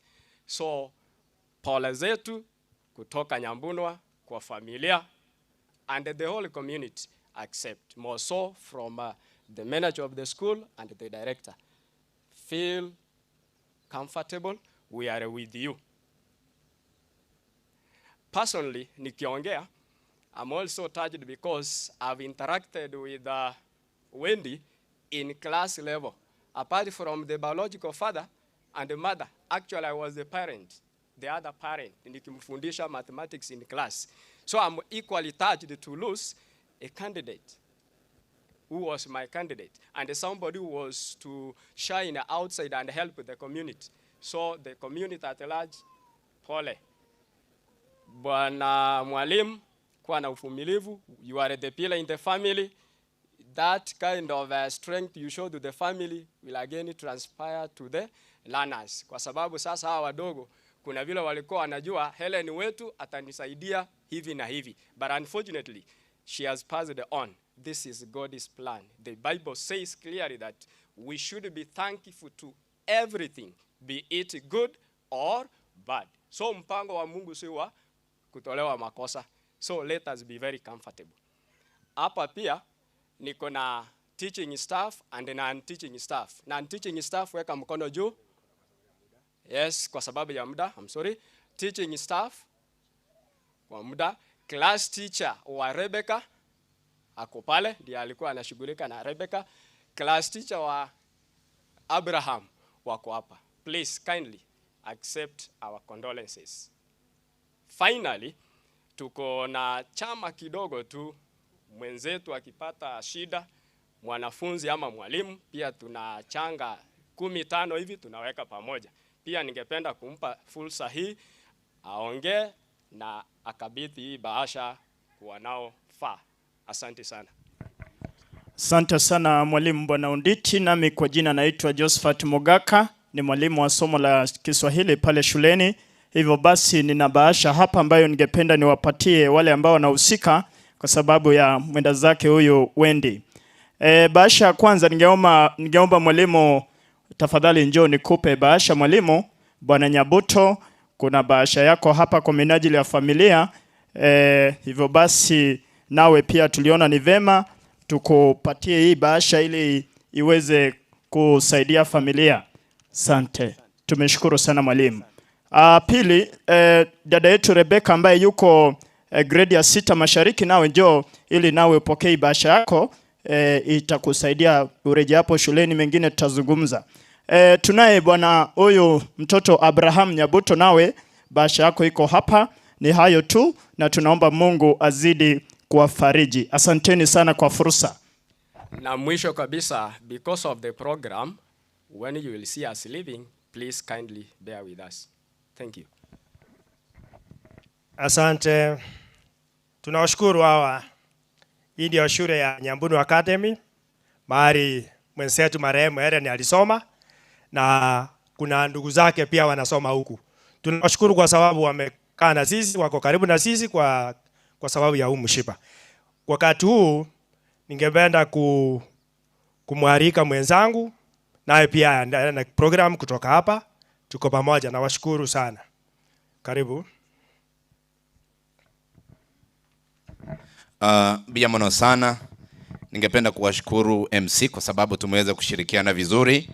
So pole zetu kutoka Nyambunu kwa familia and the whole community, accept more so from the manager of the school and the director. Feel comfortable, we are with you. Personally, nikiongea, I'm also touched because I've interacted with Wendy in class level. Apart from the biological father and the mother, actually I was the parent, the other parent, nikimfundisha mathematics in class. So I'm equally touched to lose a candidate who was my candidate, and somebody who was to shine outside and help the community. So the community at large, pole. Bwana mwalimu, kuwa na uvumilivu, you are the pillar in the family. That kind of strength you show to the family will again transpire to the learners. Kwa sababu sasa hawa wadogo, kuna vile walikuwa wanajua Helen wetu atanisaidia hivi na hivi. But unfortunately, she has passed on. This is God's plan. The Bible says clearly that we should be thankful to everything, be it good or bad. So mpango wa Mungu si wa kutolewa makosa. So let us be very comfortable. Hapa pia niko na teaching staff and non-teaching staff. Non-teaching staff weka mkono juu. Yes, kwa sababu ya muda, I'm sorry. Teaching staff kwa muda. Class teacher wa Rebecca ako pale, ndiye alikuwa anashughulika na Rebecca. Class teacher wa Abraham wako hapa. Please kindly accept our condolences. Finally, tuko na chama kidogo tu, mwenzetu akipata shida, mwanafunzi ama mwalimu, pia tunachanga 15 hivi tunaweka pamoja. Pia ningependa kumpa fursa hii aongee na akabidhi hii bahasha kwa wanaofaa. Asante sana. Asante sana mwalimu Bwana Unditi. Nami kwa jina naitwa Josephat Mogaka, ni mwalimu wa somo la Kiswahili pale shuleni. Hivyo basi nina bahasha hapa ambayo ningependa niwapatie wale ambao wanahusika kwa sababu ya mwenda zake huyu Wendy. Bahasha ya kwanza ningeomba mwalimu tafadhali njoo nikupe bahasha mwalimu. Bwana Nyabuto, kuna bahasha yako hapa kwa minajili ya familia. Hivyo basi nawe pia tuliona ni vema tukupatie hii bahasha ili iweze kusaidia familia. Asante. Tumeshukuru sana mwalimu. Pili, dada yetu Rebecca ambaye yuko grade ya 6 Mashariki, nawe njoo ili nawe upokee bahasha yako. Itakusaidia ureje hapo shuleni, mengine tutazungumza. Tunaye bwana huyu mtoto Abraham Nyabuto, nawe bahasha yako iko hapa. Ni hayo tu na tunaomba Mungu azidi kuwafariji. Asanteni sana kwa fursa. Na mwisho kabisa, because of the program, when you will see us leaving, please kindly bear with us. Thank you. Asante. Tunawashukuru hawa. Hii ndio shule ya Nyambunu Academy, mahali mwenzetu marehemu Helen alisoma na kuna ndugu zake pia wanasoma huku. Tunawashukuru kwa sababu wamekaa na sisi, wako karibu na sisi kwa sababu ya huu mshipa. Wakati huu ningependa kumwalika mwenzangu naye pia na program kutoka hapa. Tuko pamoja, na washukuru sana. Karibu. Biamono sana. Ningependa kuwashukuru MC kwa sababu tumeweza kushirikiana vizuri.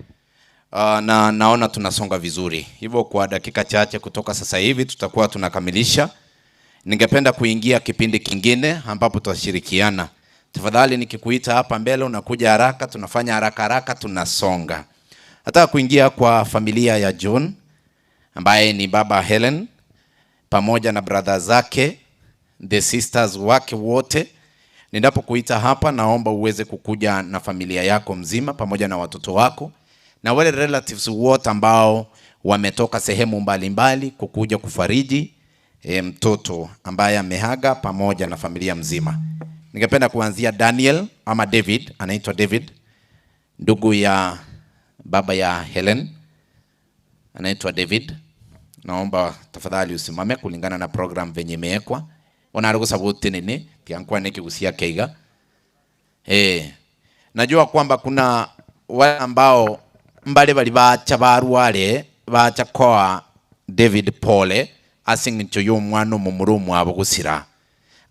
Na naona tunasonga vizuri. Hivyo kwa dakika chache kutoka sasa hivi tutakuwa tunakamilisha. Ningependa kuingia kipindi kingine ambapo tutashirikiana. Tafadhali nikikuita hapa mbele unakuja haraka, tunafanya haraka tunasonga. Nataka kuingia kwa familia ya John ambaye ni baba Helen pamoja na brother zake, the sisters wake wote. Ninapokuita hapa naomba uweze kukuja na familia yako mzima pamoja na watoto wako na wale relatives wote ambao wametoka sehemu mbalimbali kukuja kufariji mtoto ambaye amehaga pamoja na familia mzima. Ningependa kuanzia Daniel ama David, anaitwa David, ndugu ya baba ya Helen, anaitwa David. Naomba tafadhali usimame kulingana na program venye imewekwa. Wanaruhusa sabuti nini? Tiankwa nikigusia keiga. Najua kwamba kuna wale ambao mbali bacha barwale bacha kwa David Pole asingicho y'umwana mumurumu abo gusira.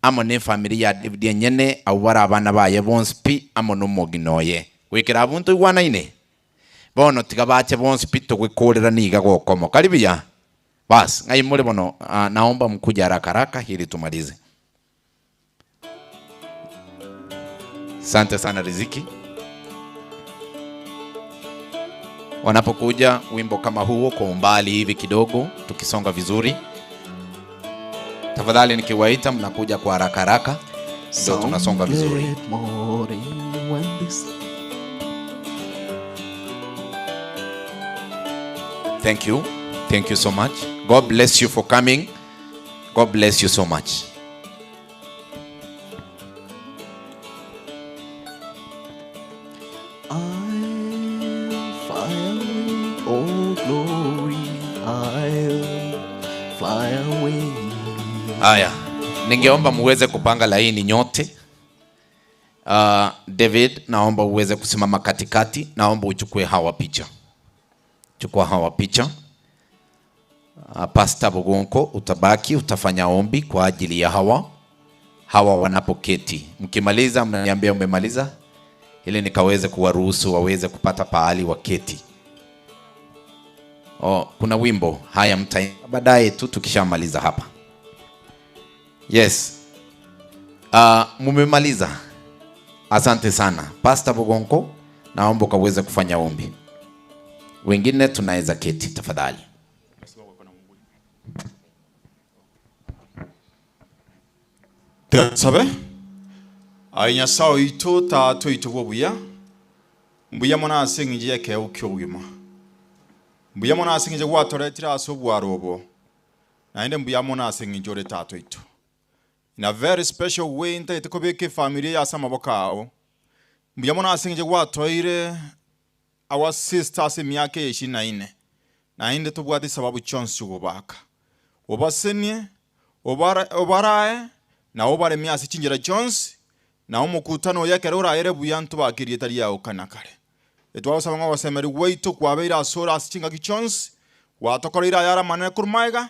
Amo ne familia ya David nyene awara abana baye bonspi amo numuginoye. Wikira abuntu igwana ine. Bono tigabache bonspi to gwikorera niga gokomo. Karibia. Bas, ngai muri bono naomba mkuja haraka ili tumalize. Asante sana Riziki. Wanapokuja wimbo kama huo kwa umbali hivi kidogo tukisonga vizuri. Tafadhali nikiwaita mnakuja kwa haraka ndio tunasonga vizuri. Thank you. Thank you so much. God bless you for coming. God bless you so much. Aya, ningeomba muweze kupanga laini nyote. David, naomba uweze kusimama katikati. Naomba uchukue hawa picha. Chukua hawa picha. Pastor Bugonko utabaki, utafanya ombi kwa ajili ya hawa wanapoketi. Mkimaliza mnaniambia umemaliza ili nikaweze kuwaruhusu waweze kupata pahali waketi. Kuna wimbo haya mtaimba baadaye tu tukishamaliza hapa. Yes. Mumemaliza. Asante sana. Pastor Bugonko, naomba kaweze kufanya ombi. Wengine tunaweza keti tafadhali. Sabe? Ainya sao ito ta to ito bobuya. Mbuya mona asingi je ke ukyogima. Mbuya mona asingi je watore tira so bwarobo. Na inde mbuya mona asingi jore ta to ito. In a very special way nta itekobeke family ya sama bokao. Mbuya mona asingi je watoire our sisters miake 24. Na inde to bwati sababu chance chubaka. Obasenie obarae na obare miasi chinjira Jones na umukutano yake rora ere buyantu bakirie tari ya ukanakare etwa basaba basemeri weito kwabeira asora asichinga gichons watokorira yara manene kurmaiga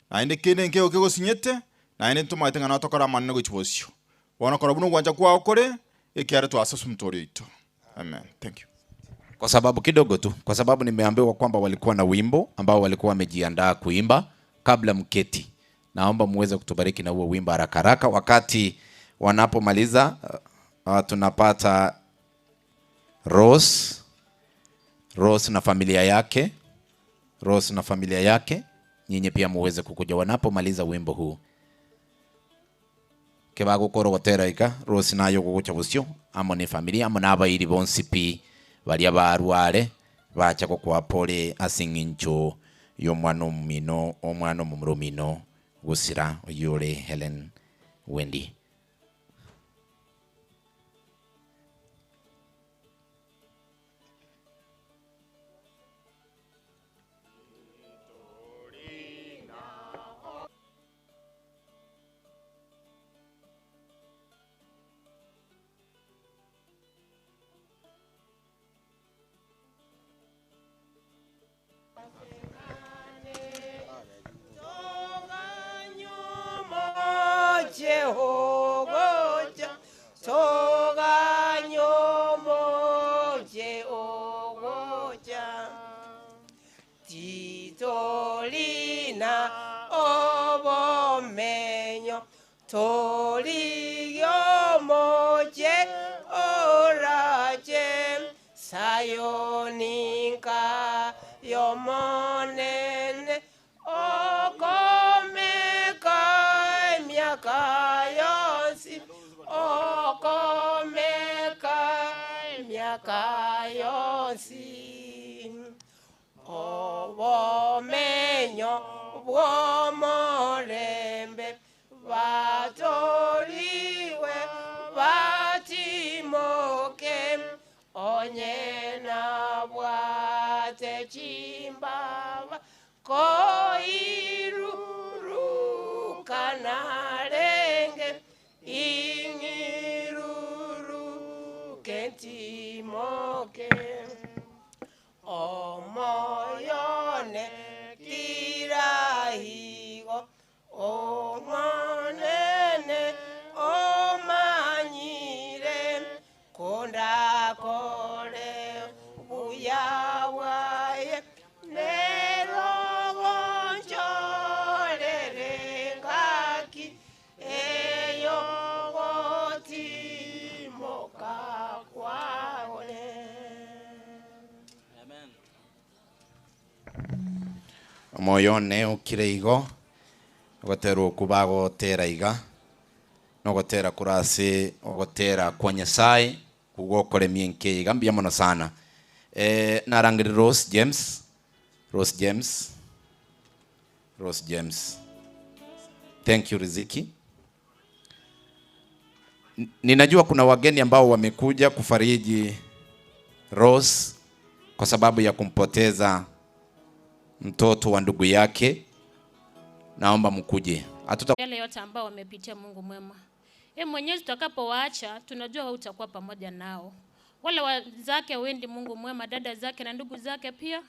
na inde kene nkeo kego sinyete na inde tumaite ngana tokora manene gochibosio wana kora bunu gwanja kwa okore ekiare to asasu mtori ito. Amen. Thank you. Kwa sababu kidogo tu, kwa sababu nimeambiwa kwamba walikuwa na wimbo ambao walikuwa wamejiandaa kuimba kabla mketi. Naomba muweze kutubariki na huo wimbo haraka wakati wanapomaliza. Tunapata Rose na familia yake. Rose na familia yake. Nyinyi pia muweze kukuja wanapomaliza wimbo huu. Kebago koro gotera ika Rose nayo gugucha busyo amo ni familia amo naba iri bonsipi bali abarware bacha ko kwa pole asingincho yo mwana mumino omwana mumurumino gusira oyore Helen Wendy. Jehovah. Toliomoje oraje sayoninka yomonene okomeka miaka yonsi okomeka miaka yonsi obomenyo bwomorembe batoriwe batimoke onyena bwate chimbaba koiruru kanarenge ingiruru kentimoke omoyone tirahigo omonene omanyire kondakore buyawaye nerogonchorere ngaki eyogotimoka kwaone. Moyone ukireigo ogotera okuba gotera iga no gotera kurasi ogotera kwa Nyasaye kugokore mienke iga mbia mono sana. Narangiri Rose James. Thank you Riziki. Ninajua kuna wageni ambao wamekuja kufariji Rose kwa sababu ya kumpoteza mtoto wa ndugu yake. Naomba mkuje. Yale yote ambao wamepitia, Mungu mwema. Mwenyezi tutakapowaacha tunajua utakuwa pamoja nao. Wale wazake wendi, Mungu mwema, dada zake na ndugu zake pia.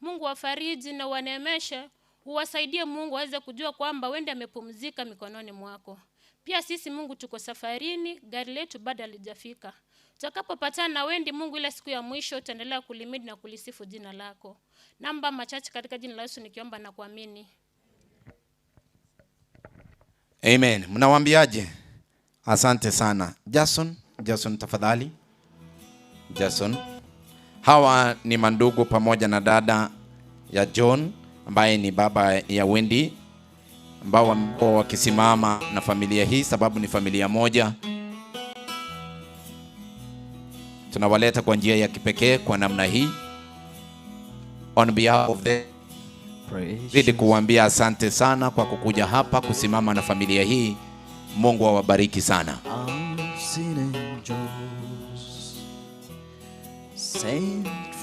Mungu wafariji na waneemeshe, uwasaidie Mungu aweze kujua kwamba wendi amepumzika mikononi mwako. Pia sisi Mungu tuko safarini, gari letu bado halijafika. Tutakapopatana na wendi Mungu ile siku ya mwisho utaendelea kulimidi na kulisifu jina lako. Namba machache katika jina la Yesu nikiomba na kuamini. Amen. Mnawaambiaje? Asante sana. Jason tafadhali. Jason. Hawa ni mandugu pamoja na dada ya John ambaye ni baba ya Wendy ambao wamekuwa wakisimama na familia hii sababu ni familia moja. Tunawaleta kwa njia ya kipekee kwa namna hii. On behalf of the zidi kuambia asante sana kwa kukuja hapa kusimama na familia hii. Mungu awabariki sana.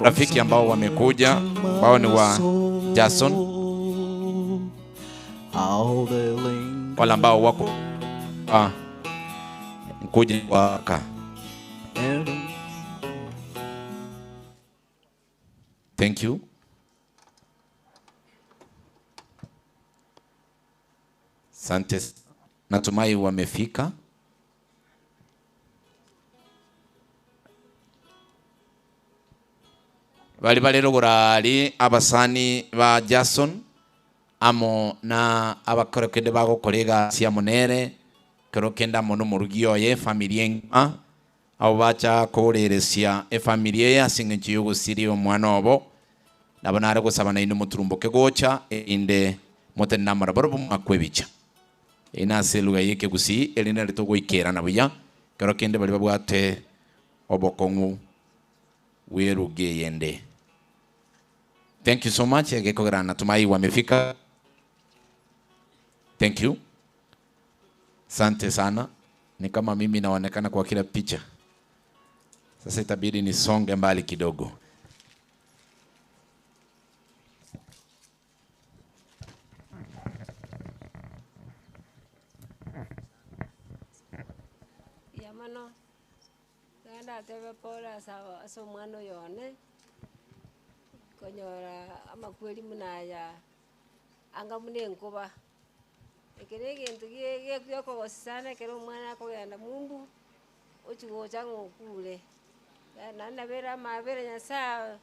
Rafiki ambao wamekuja ambao ni wa Jason, wala ambao wako kuja waka. Thank you. Asante. Natumai wamefika. Bali rogorari abasani ba Jason amo na abakorokende bago kolega cia monere korokenda mono murugio ye familia ng'a abo bacha koreresia familia ya singenchi yugo siri omwana obo nabonare gusaba na ino muturumbo kegocha inde motena marabaro makwebicha ina seluga yeke gusi elina ritogo ikera na buya korokende bali babwate obokongu weruge yende. Thank you so much. Gekogera natumai wamefika. Thank you. Asante sana. Ni kama mimi naonekana kwa kila picha. Sasa itabidi nisonge mbali kidogo. Yamano. Ganda tebe pora sawa so mwano yone. Konyora amakweli munaya anga munenkuba ekerege ntugiye kyoko gosana kero mwana ko yanda mundu ochigo chango kule nanda bera mabere nyasa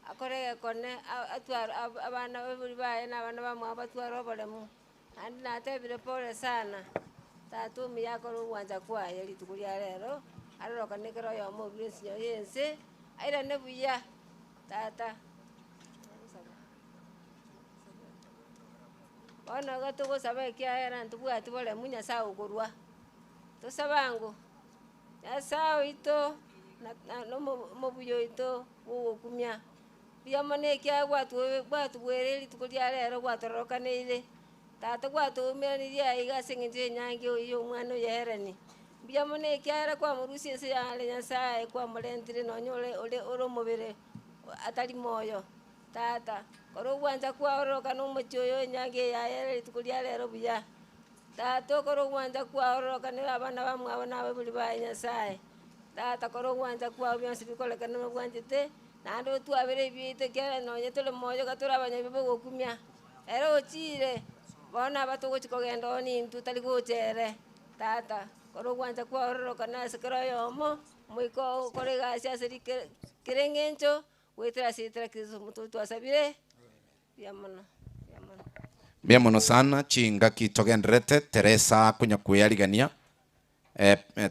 akorege kone atwar abana bebuli baye na abana bamwe abatwara obolemu andi natebire pole sana tatu miyako ruwanza kwa yali tukulia lero aroroka nekero yo mo bless yo yense aira ne buya tata Ono gato go sabe kia era ntubu atibole munya sa ukurwa to sabango ya sao ito no mo buyo ito wo kumya bia mane kia gwatu wereli tukulia lero gwatoroka neile tata gwatu meni ya iga singinje nyange yo mwana yereni bia mane kia era kwa murusi ense ya le nyasaye kwa mulentire no nyole ole oro mobere atali moyo tata koro wanza kwa oroka no mochoyo nyange ya yereli tukulia lero buya tata koro wanza kwa oroka ne abana bamwe abana buli ba nyasaye tata koro wanza kwa byonse bikoleka no bwanjete nando tu abere bite kera no nyetole moyo gatura abanyabibo gokumya ero chire bona batogo chikogendo ni tutali gochere tata koro wanza kwa oroka na sekero yomo mwiko kolega sia serike kerengencho wetera sitra kizo mutu asabire Biamono sana chinga kitogendrete Teresa kunya kuyarigania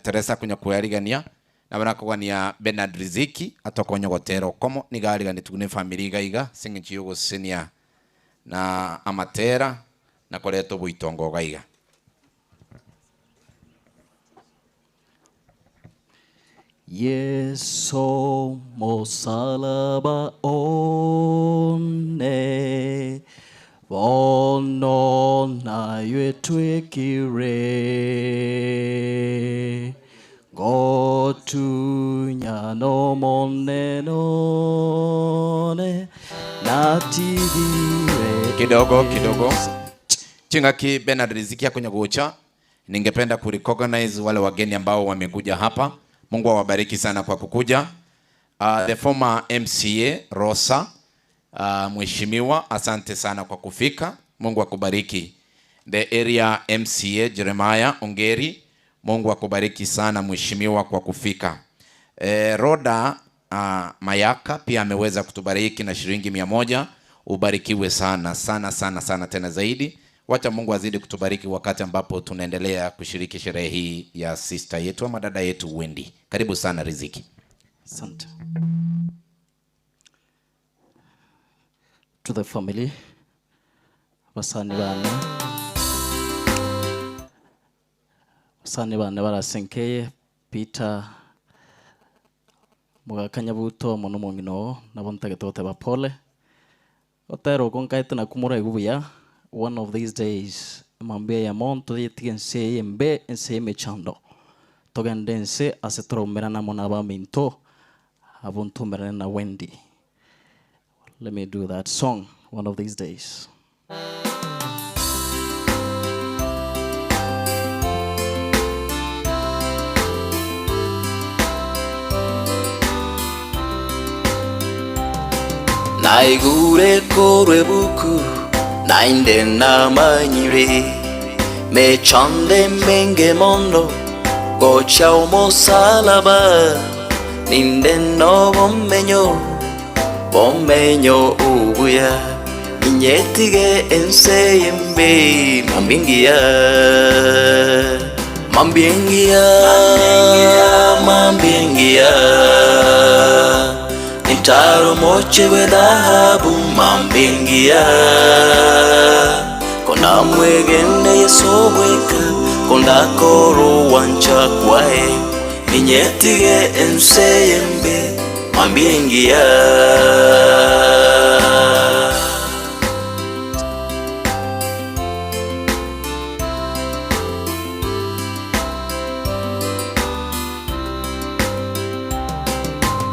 Teresa kunya kuyarigania na barakogania Bernard Riziki atokonyo gotero komo nigarigani tugune family gaiga singi yugo senia na amatera na koleto buitongo gaiga Yeso mosalaba one Vono na yue twekire Gotu nyano monenone Nativire kidogo chinga ki Bernard Riziki akunya gocha. Ningependa kurecognize wale wageni ambao wamekuja hapa. Mungu awabariki sana kwa kukuja. The former MCA Rosa, mheshimiwa, asante sana kwa kufika. Mungu akubariki. The area MCA Jeremiah Ongeri, Mungu akubariki sana mheshimiwa kwa kufika. Roda Mayaka pia ameweza kutubariki na shilingi 100. Ubarikiwe sana sana sana sana tena zaidi. Wacha Mungu azidi kutubariki wakati ambapo tunaendelea kushiriki sherehe hii ya sister yetu ama dada yetu Wendy. Karibu sana Riziki. Asante. To the family, basani bane barasenkeye Peter Mugakanyabuto mono mongino nabontage tote bapole otero konkaite na kumura igubuya. One of these days mambia ya monto yetigense embe ense mechando togendense asetromera na monaba minto abuntumera na Wendy. Let me do that song one of these days. Naigure korwe buku nainde na manyire mechande menge mondo gocha omosalaba ninde no bomenyo ubuya inyetige enseyembe mambingia nitaro moche wedahabu mambingia kona mwegene yesobweka konda koro wancha kwae inyetige enseyembe mambingia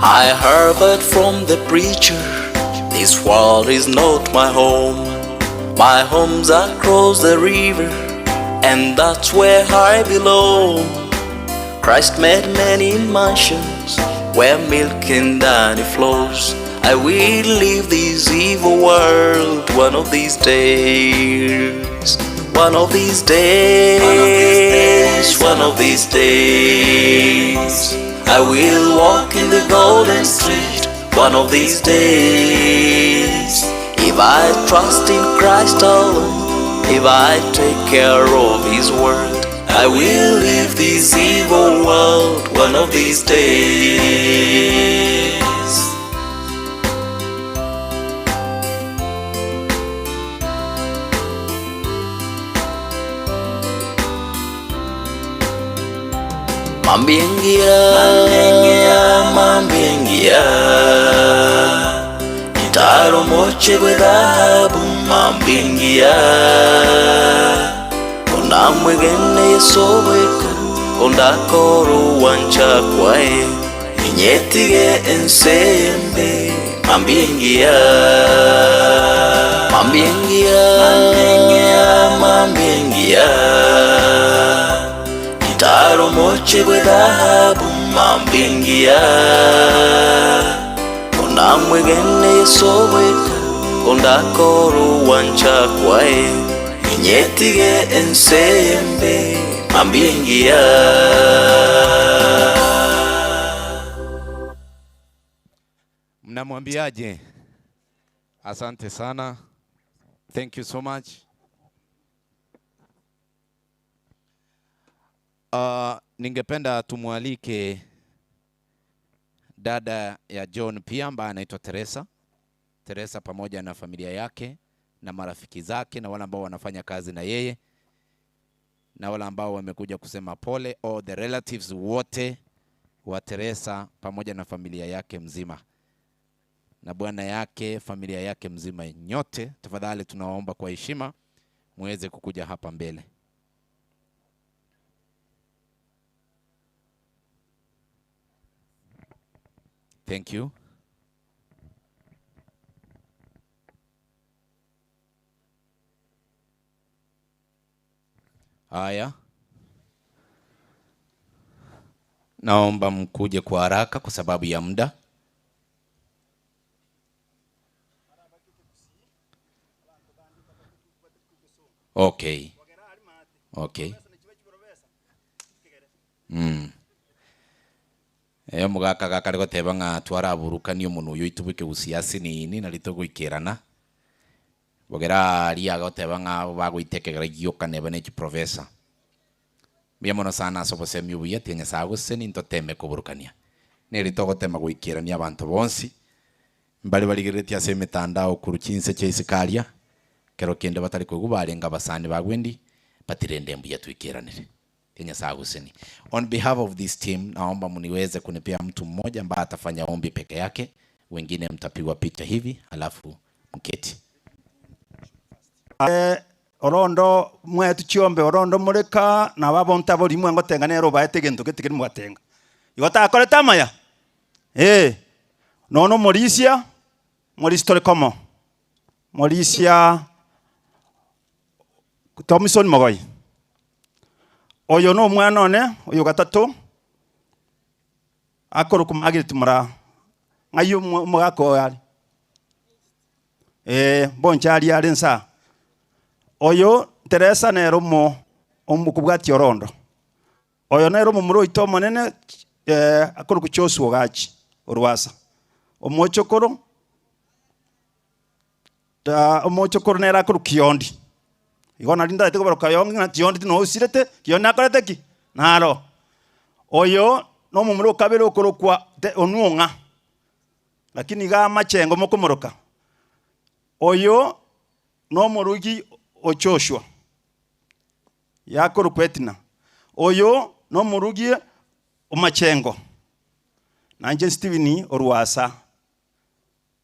I heard from the preacher, this world is not my home. My home's across the river, and that's where I belong. Christ made many mansions where milk and honey flows. I will leave this evil world one of these days. One of these days. One of these days. I will walk in the golden street one of these days. If I trust in Christ alone, if I take care of His word, I will leave this evil world one of these days. Mambiengia Nitaro moche gwe dhahabu mambiengia Onamwegene yesobweko Ondakoro wancha kwae Inyetige ensembe mambiengia Mambiengia Nitaro moche gwe dhahabu mambiengia Onamwegene yesobweko Ondakoro wancha kwae Inyetige ensembe mambiengia. Mnamwambiaje? Asante sana. Thank you so much. Ningependa tumwalike dada ya John pia ambaye anaitwa Teresa. Teresa pamoja na familia yake na marafiki zake na wale ambao wanafanya kazi na yeye na wale ambao wamekuja kusema pole, all the relatives wote wa Teresa pamoja na familia yake mzima na bwana yake, familia yake mzima nyote, tafadhali tunawaomba kwa heshima muweze kukuja hapa mbele. Thank you. Haya. Naomba mkuje kwa haraka kwa sababu ya muda. Okay. Okay. Mugaka gaka riko teba nga twaraburuka niyo muntu uyu itubuke usiasi nini na lito gwikirana. Bogera ali agoteba nga bagwitekegera giyoka neba ne professor. Biamono sana sobose myubuye tinya sago seni ntoteme kuburukania. Ne lito gotema gwikirania abantu bonsi. Mbali baligireti ase mitandao kurukinse cyisikalia. Kero kende batari kugubarenga basani bagwendi batirende mbuya twikiranire. Tinya sago seni. On behalf of this team naomba muniweze kunipea mtu mmoja ambaye atafanya ombi peke yake, wengine mtapigwa picha hivi alafu mketi. Orondo mwetu chiombe orondo mureka na babonta boli mwango tengane ro baete gento ketikiri mwatenga igota akore tamaya nono Morisia Moristore komo Morisia Thomson Mogoi oyo no mwana one oyo gatatu akoro kumagire tumura ngayo mugako yali bonchari yali nsa oyo Teresa nero mo omukubwati orondo oyo nero mo muro ito monene akoro kuchosu ogachi orwasa omochokoro nera akoro kiondi igona linda teko baroka yongi na kiondi no usirete kiondi akorete ki naro oyo no mo muro kabero okoro kwa onuonga lakini ga machengo mokomoroka oyo no murugi ochoshwa yakoro kwetina oyo no murugi omachengo nanje Steven orwasa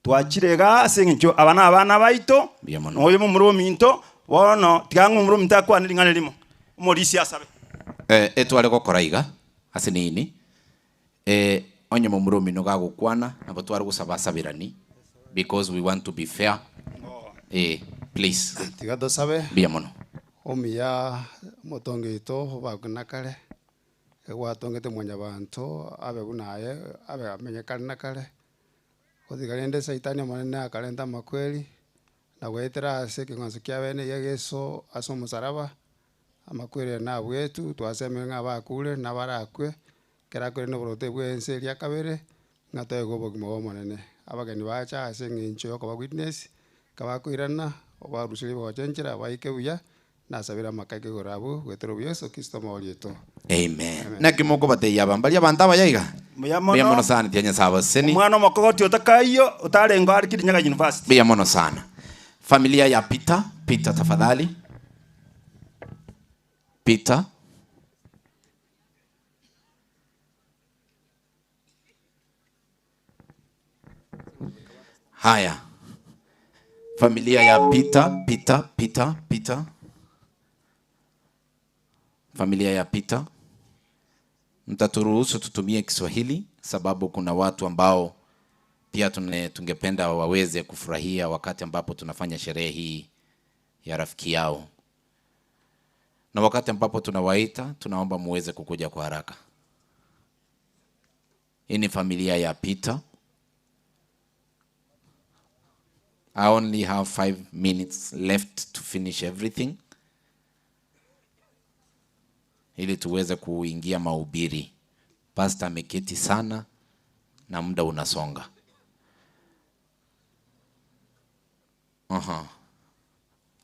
twachirega asengicho abana baito oyo mu muro minto bono tigangu muro mintakwa nilingane limo Morisia asabe etwale gokoraiga ase nini onye mu muro mino gagukwana nabo twari gusaba sabirani because we want to be fair. Please. Tigado sabe. Biamono. Omiya motongito bagunakale. Ewa tongete mwanya bantu abe bunaye abe amenyekana nakale. Odigarende saitani manene akalenda makweli. Na wetera ase kingonso kyabene yegeso aso musaraba. Amakweli na bwetu twaseme nga bakule na barakwe. Kerakwe no brote bwense lya kabere. Ngatoye gobo kimo monene. Abageni bacha ase ngincho yoko ba witness. Kabakwirana obarusiri bochenjera baike buya nasabira makake gorabu gwetero Yesu Kristo maorieto. Amen. Na kimoko bate yabambali abantaba yayiga. Biyamono sana tianya saba seni. Mwana makogoti otakayo utarengo arikiri nyaga university. Biyamono sana. Familia ya Peter, Peter tafadhali. Peter. Haya. Familia ya Peter. Familia ya Peter. Mtaturuhusu tutumie Kiswahili sababu kuna watu ambao pia tungependa waweze kufurahia wakati ambapo tunafanya sherehe hii ya rafiki yao. Na wakati ambapo tunawaita, tunaomba muweze kukuja kwa haraka. Hii ni familia ya Peter. I only have 5 minutes left to finish everything. Ili tuweze kuingia mahubiri. Pastor ameketi sana na muda unasonga.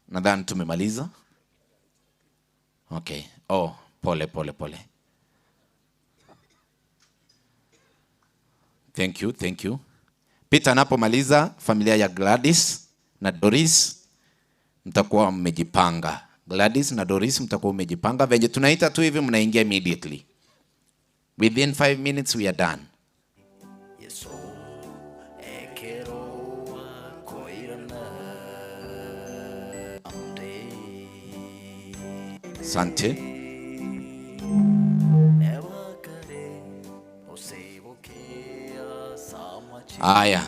Nadhani tumemaliza. Okay. Oh, pole. Thank you. Peter anapomaliza, familia ya Gladys na Doris mtakuwa mmejipanga. Gladys na Doris mtakuwa mmejipanga. Venye tunaita tu hivi mnaingia immediately. Within 5 minutes we are done. Asante. Aya.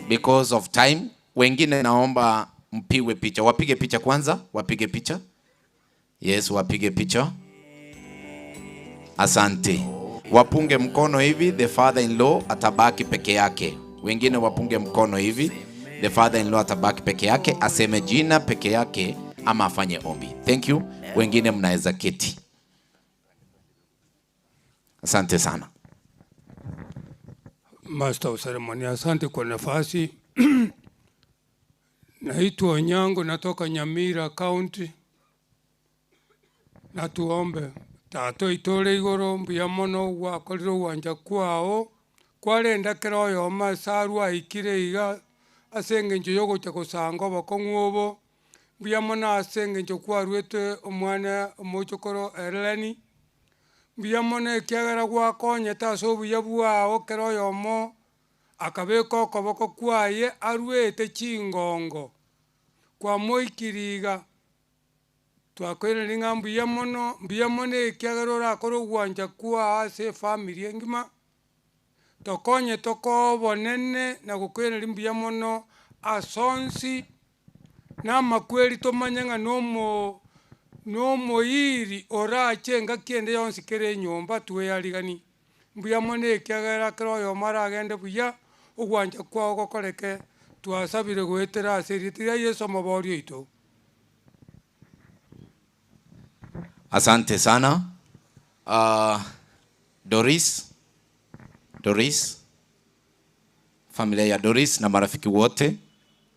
Because of time, wengine naomba mpigwe picha. Wapige picha kwanza, wapige picha. Yes, wapige picha. Asante. Wapunge mkono hivi, the father-in-law atabaki peke yake. Wengine wapunge mkono hivi, the father-in-law atabaki peke yake, aseme jina peke yake ama afanye ombi. Thank you. Wengine mnaweza keti. Asante sana. Master of Ceremony, asante kwa nafasi. Naitwa Onyango, natoka Nyamira County. Na tuombe. Tato itole igoro mbuyamono gwakoriro wanja kwao. Kwarenda kero yoma sarwa ikire iga asenge njo yogo chakosango bakongwobo. Mbuyamona asenge njo kwarwete omwana omochokoro Erleni. Mbuyamona ekiagara gwakonye taso buyabwao kero yomo akabeko okoboko kwaye arwete chingongo kwa moikiriga twakwere ninga mbuyamona ekiagara orakoro gwanja kwa ase family engima tokonye tokobonene na gukwere mbuyamona asonsi na makweri tomanyanga nomoiri orachenga kiende yonsi kere nyomba tuwe yaligani mbuyamona ekiagara kero yomara agende buya ogwanja kwao gokoreke twasabire gwetera ase rietira Yesu maborio ito. Asante sana. Doris, familia ya Doris na marafiki wote,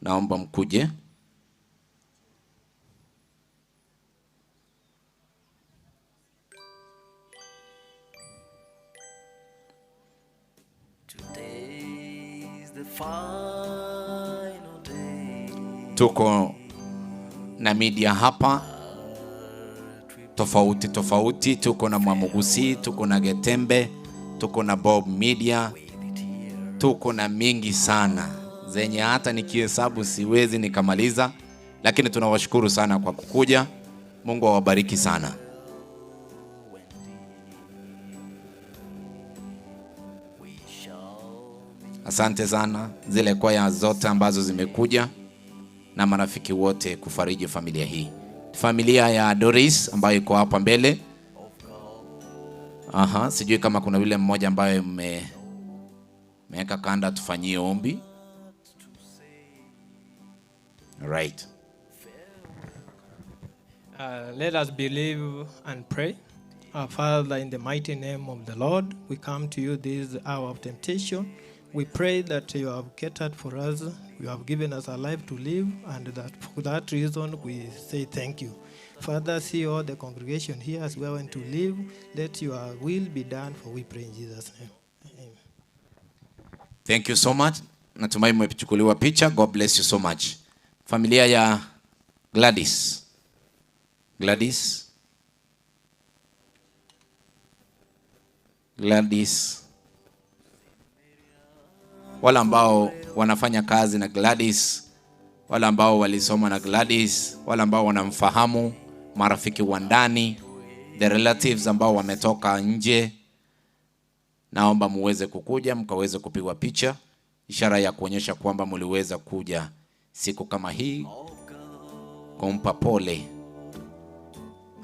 naomba mkuje. Tuko na media hapa tofauti, tuko na Mwamugusi, tuko na Getembe, tuko na Bob Media, tuko na mingi sana zenye hata nikihesabu siwezi nikamaliza, lakini tunawashukuru sana kwa kukuja. Mungu awabariki sana. Asante sana zile kwaya zote ambazo zimekuja na marafiki wote kufariji familia hii. Familia ya Doris ambayo iko hapa mbele. Sijui kama kuna yule mmoja ambaye mmeweka kanda tufanyie ombi. Right. Let us believe and pray. Our Father, in the mighty name of the Lord, we come to you this hour of temptation. We pray that you have catered for us. You have given us a life to live, and that for that reason we say thank you. Father, see all the congregation here as we are going to live. Let your will be done, for we pray in Jesus' name. Amen. Thank you so much. Natumai mmechukuliwa picha. God bless you so much. Familia ya Gladys. Gladys. Wale ambao wanafanya kazi na Gladys, wale ambao walisoma na Gladys, wale ambao wanamfahamu, marafiki wa ndani, the relatives ambao wametoka nje, naomba muweze kukuja mkaweze kupigwa picha, ishara ya kuonyesha kwamba mliweza kuja siku kama hii kumpa pole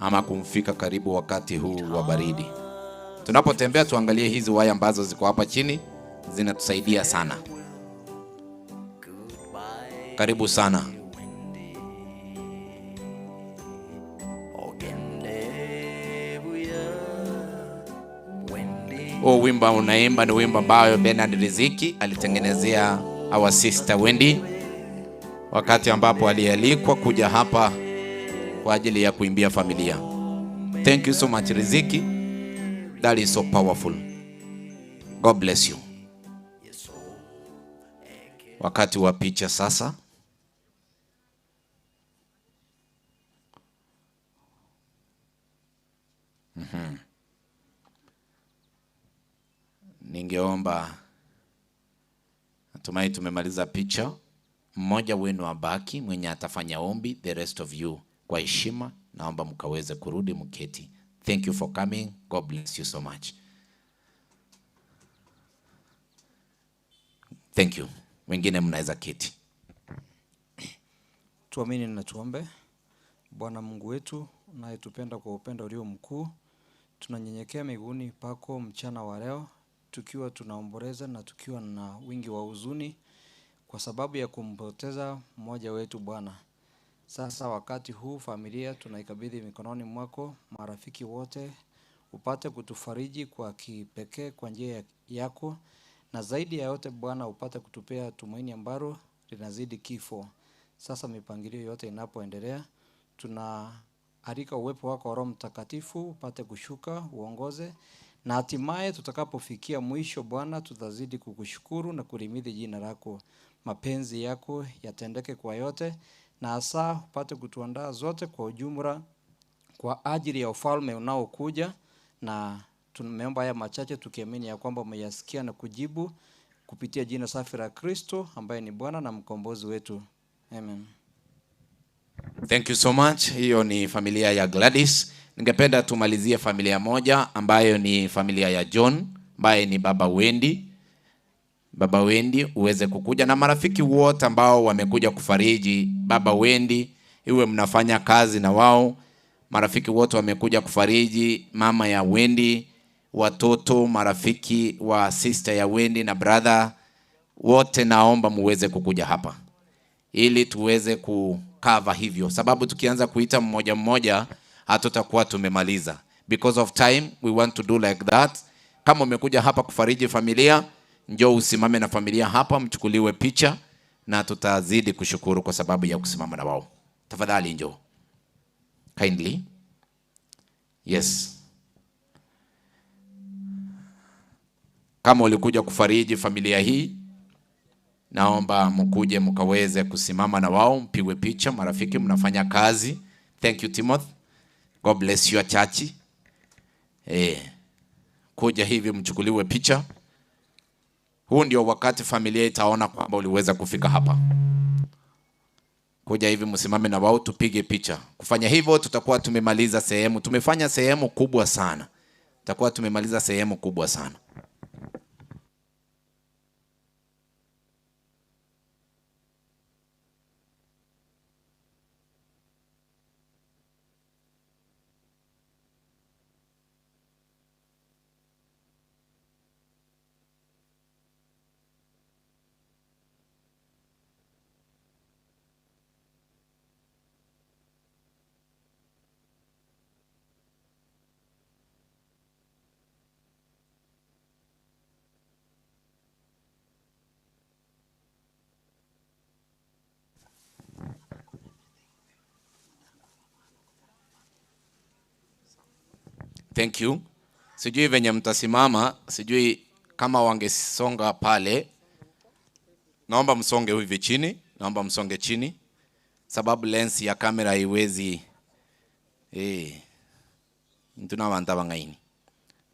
ama kumfika karibu wakati huu wa baridi. Tunapotembea tuangalie hizi waya ambazo ziko hapa chini, zinatusaidia sana. Karibu sana. Wimbo unaimba ni wimbo ambao Bernard Riziki alitengenezea our sister Wendy wakati ambapo alialikwa kuja hapa kwa ajili ya kuimbia familia. Thank you so much Riziki. That is so powerful. God bless you. Wakati wa picha sasa. Ningeomba, natumai tumemaliza picha. Mmoja wenu abaki mwenye atafanya ombi, the rest of you kwa heshima naomba mkaweze kurudi mketi. Thank you for coming. God bless you so much. Thank you. Wengine mnaweza keti. Tuamini na tuombe. Bwana Mungu wetu unayetupenda kwa upendo ulio mkuu, tunanyenyekea miguuni pako mchana wa leo, tukiwa tunaomboleza na tukiwa na wingi wa huzuni kwa sababu ya kumpoteza mmoja wetu Bwana. Sasa wakati huu familia tunaikabidhi mikononi mwako, marafiki wote upate kutufariji kwa kipekee kwa njia yako, na zaidi ya yote Bwana upate kutupea tumaini ambalo linazidi kifo. Sasa mipangilio yote inapoendelea, tunaalika uwepo wako Roho Mtakatifu upate kushuka, uongoze, na hatimaye tutakapofikia mwisho Bwana tutazidi kukushukuru na kulimidi jina lako. Mapenzi yako yatendeke kwa yote, na hasa upate kutuandaa zote kwa ujumla kwa ajili ya ufalme unaokuja, na tumeomba haya machache tukiamini ya kwamba umeyasikia na kujibu kupitia jina safi la Kristo ambaye ni Bwana na mkombozi wetu. Amen. Thank you so much. Hiyo ni familia ya Gladys. Ningependa tumalizie familia moja ambayo ni familia ya John, ambaye ni baba Wendy. Baba Wendy uweze kukuja na marafiki wote ambao wamekuja kufariji baba Wendy, iwe mnafanya kazi na wao. Marafiki wote wamekuja kufariji mama ya Wendy, watoto, marafiki wa sister ya Wendy na brother wote, naomba muweze kukuja hapa ili tuweze kukava hivyo, sababu tukianza kuita mmoja mmoja hatutakuwa tumemaliza. Because of time we want to do like that. Kama umekuja hapa kufariji familia, njoo usimame na familia hapa, mchukuliwe picha na tutazidi kushukuru kwa sababu ya kusimama na wao. Tafadhali njoo. Kindly. Yes. Kama ulikuja kufariji familia hii, naomba mkuje mkaweze kusimama na wao, mpigwe picha. Marafiki mnafanya kazi. Thank you Timothy. God bless your church. Kuja hivi mchukuliwe picha. Huu ndio wakati familia itaona kwamba uliweza kufika hapa. Kuja hivi msimame na wao tupige picha. Kufanya hivyo tutakuwa tumemaliza sehemu. Tumefanya sehemu kubwa sana. Tutakuwa tumemaliza sehemu kubwa sana. Thank you. Sijui venye mtasimama, sijui kama wangesonga pale. Naomba msonge hivi chini, naomba msonge chini. Sababu lens ya kamera haiwezi ntuna wanta bangaini.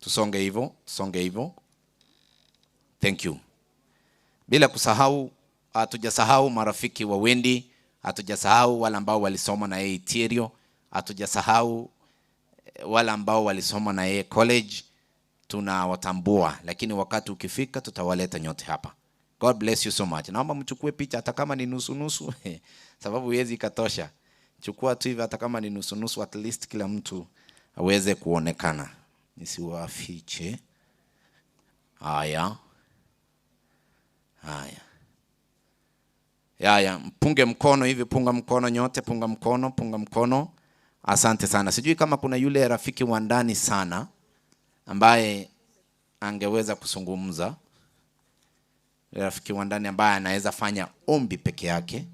Tusonge hivyo, tusonge hivyo. Thank you. Bila kusahau, hatujasahau marafiki wa Wendy, hatujasahau wale ambao walisoma na yeye Itirio, hatujasahau wale ambao walisoma na yeye college. Tunawatambua, lakini wakati ukifika tutawaleta nyote hapa. God bless you so much. Naomba mchukue picha hata kama ni nusu nusu sababu huwezi katosha. Chukua tu hivi hata kama ni nusu nusu, at least kila mtu aweze kuonekana. Nisiwafiche. Haya. Haya. Haya, mpunge mkono hivi, punga mkono nyote, punga mkono, punga mkono. Asante sana. Sijui kama kuna yule rafiki wa ndani sana ambaye angeweza kuzungumza. Rafiki wa ndani ambaye anaweza fanya ombi peke yake.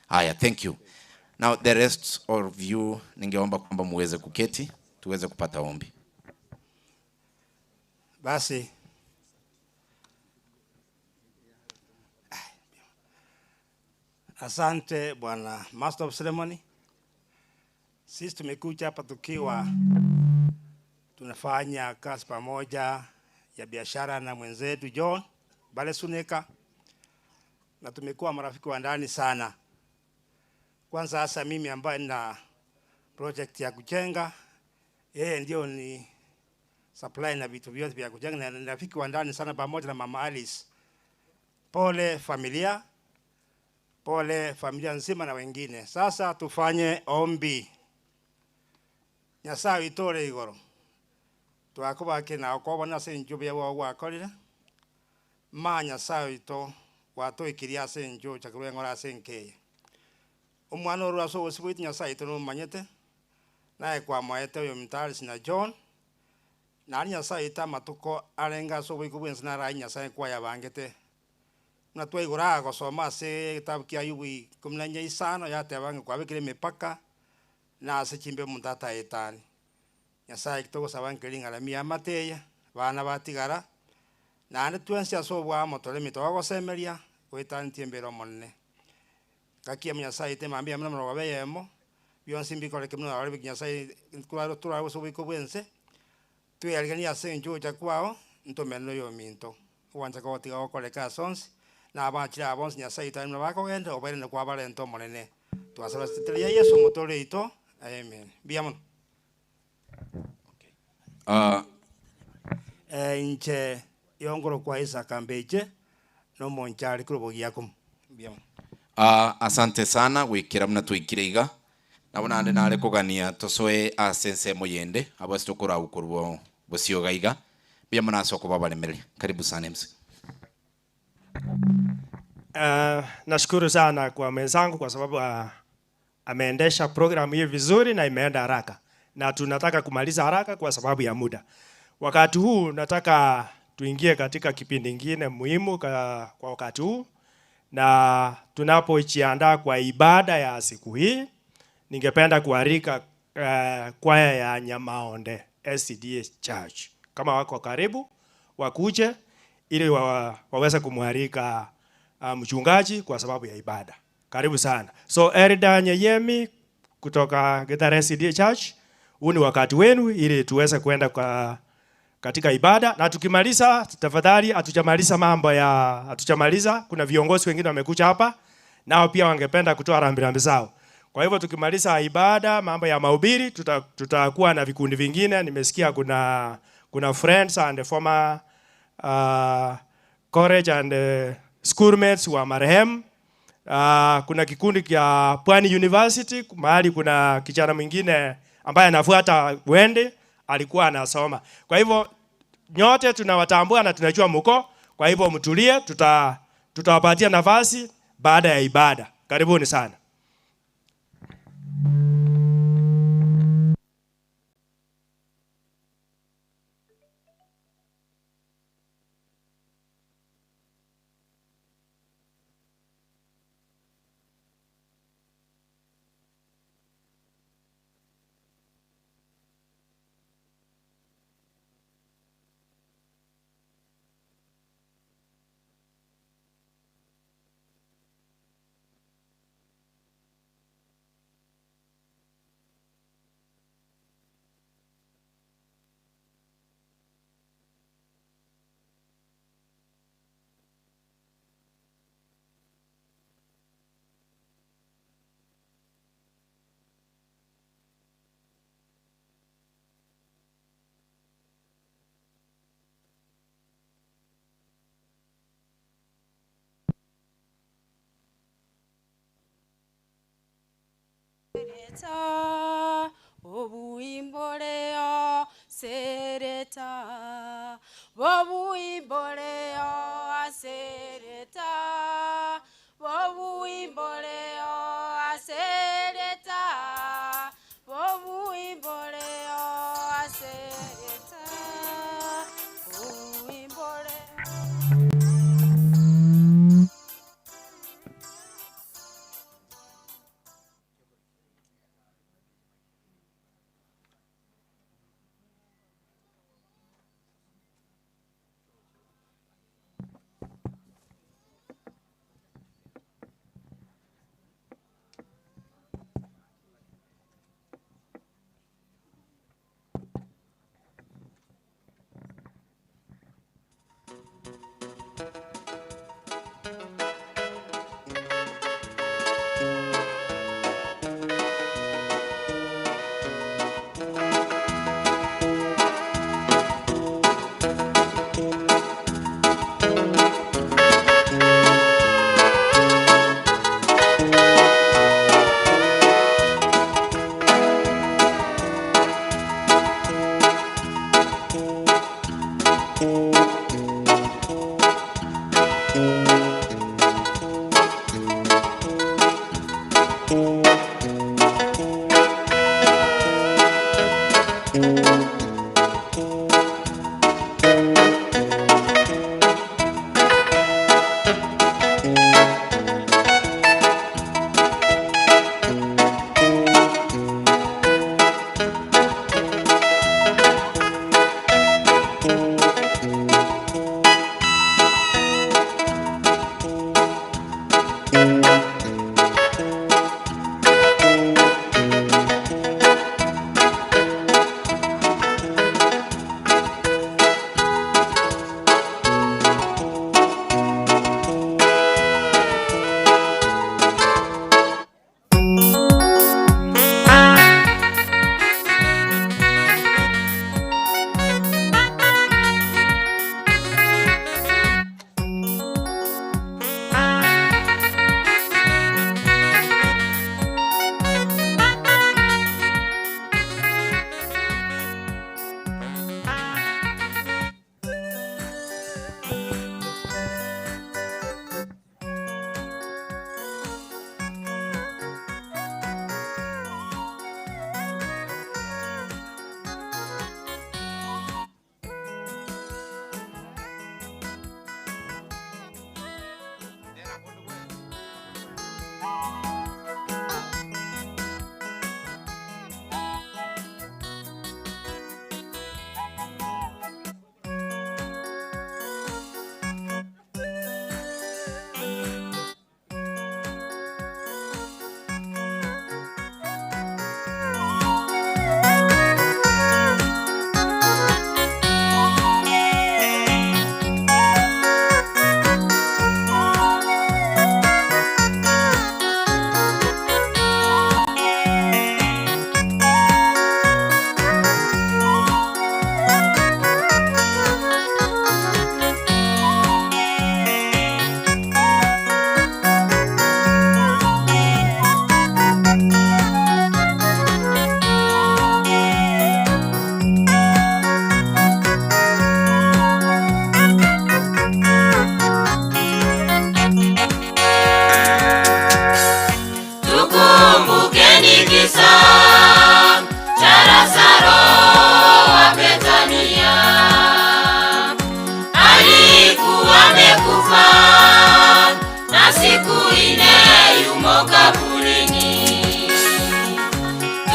Haya, thank you. Now the rest of you, ningeomba kwamba muweze kuketi tuweze kupata ombi. Basi asante Bwana Master of Ceremony. Sisi tumekuja hapa tukiwa tunafanya kazi pamoja ya biashara na mwenzetu John Balesuneka, na tumekuwa marafiki wa ndani sana. Kwanza hasa mimi ambaye nina project ya kujenga, yeye ndio ni supply na vitu vyote vya kujenga, na rafiki wa ndani sana, pamoja na Mama Alice. Pole familia, pole familia nzima na wengine. Sasa tufanye ombi. Nyasaye itore igoro twakubake na okobona se njube yawo wakorire ma Nyasaye ito watoikiria se njo chakuru ngora se nkeye omwana oru aso osibwiti Nyasaye ito no manyete nae kwa moete yo mtaris na John na Nyasaye ita matuko arenga so bwikubwensi na ra Nyasaye kwa yabangete na twaigura gosoma se kitabu kia Ayubu 14 yate abange kwa bikire mipaka na se chimbe mutata etani. Nyasaye kitoko sabankeli ngaramia mateya bana batigara na ande twensi asobwa motole mitogo semeria wetani tiembero monne kakia Nyasaye te mambia mna mro bayemo byonsi mbikore kimno ari Nyasaye kwaro turawo sobiko bwense tuyalgani ase njo chakwao ntomeno yo minto wanja ko tiga okoleka sons na abachira abons Nyasaye tani bakogende obere kwa balento monene twasaba titelia Yesu motole ito. Amen. Biamon. Inche yongoro kwa isa kambeje no monchari kurobo yakum. Biamon. Asante sana wikira mna tuikiriga nabona ande nale kugania tosoe asense moyende abasi tukura ukurbo bosio gaiga biamon asoko babalemele. Karibu sana MC. Nashukuru sana kwa mwenzangu kwa sababu ameendesha programu hii vizuri na imeenda haraka, na tunataka kumaliza haraka kwa sababu ya muda. Wakati huu nataka tuingie katika kipindi kingine muhimu kwa wakati huu, na tunapojiandaa kwa ibada ya siku hii, ningependa kualika kwaya ya Nyamaonde SDA Church kama wako karibu wakuje ili waweze kumwalika mchungaji kwa sababu ya ibada. Karibu sana. So Erida Nyeyemi kutoka Gitare SDA Church, huu ni wakati wenu ili tuweze kwenda katika ibada, na tukimaliza tafadhali hatujamaliza kuna viongozi wengine wamekuja hapa nao pia wangependa kutoa rambirambi zao. Kwa hivyo tukimaliza ibada, mambo ya mahubiri, tutakuwa na vikundi vingine. Nimesikia kuna friends and former college and schoolmates wa marehemu. Kuna kikundi kia Pwani University, mahali kuna kijana mwingine ambaye anafuata Wende alikuwa anasoma. Kwa hivyo nyote tunawatambua na tunajua mko. Kwa hivyo mtulie, tutawapatia nafasi baada ya ibada. Karibuni sana. Obuimboleo sereta, Bobuimboleo sereta, Bobuimboleo sereta, Bobuimboleo sereta, Bobuimboleo.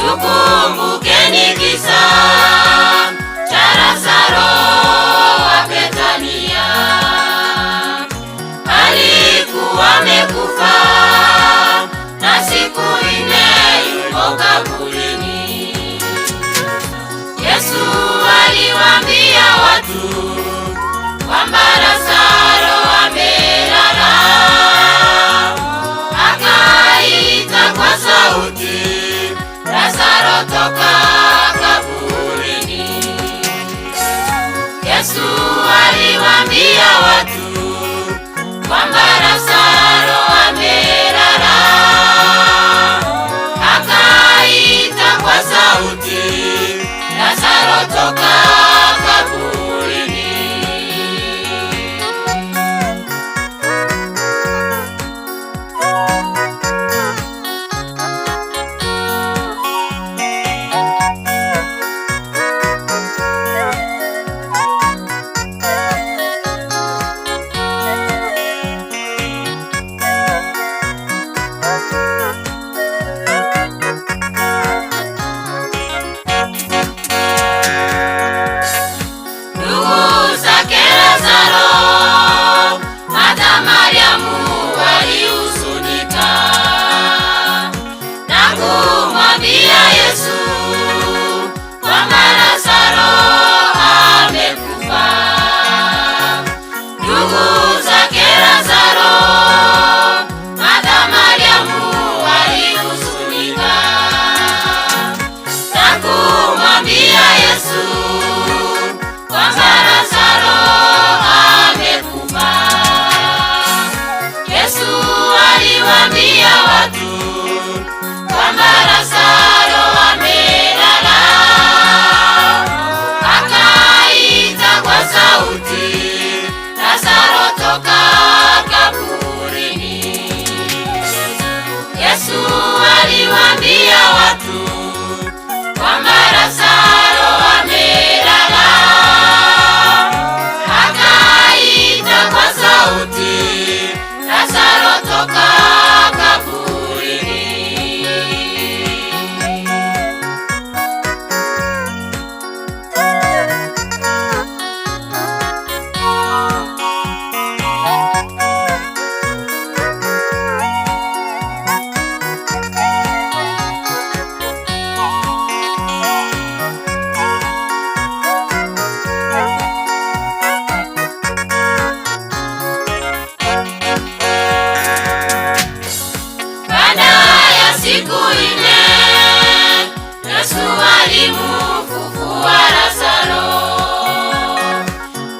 Tukumbukeni kisa cha Lazaro wa Betania. Alikuwa amekufa na siku ine yumo kaburini. Yesu aliwaambia watu kwamba Lazaro amelala. Akaita kwa sauti, Lazaro toka kaburini. Yesu aliwaambia watu kwamba Lazaro amelala.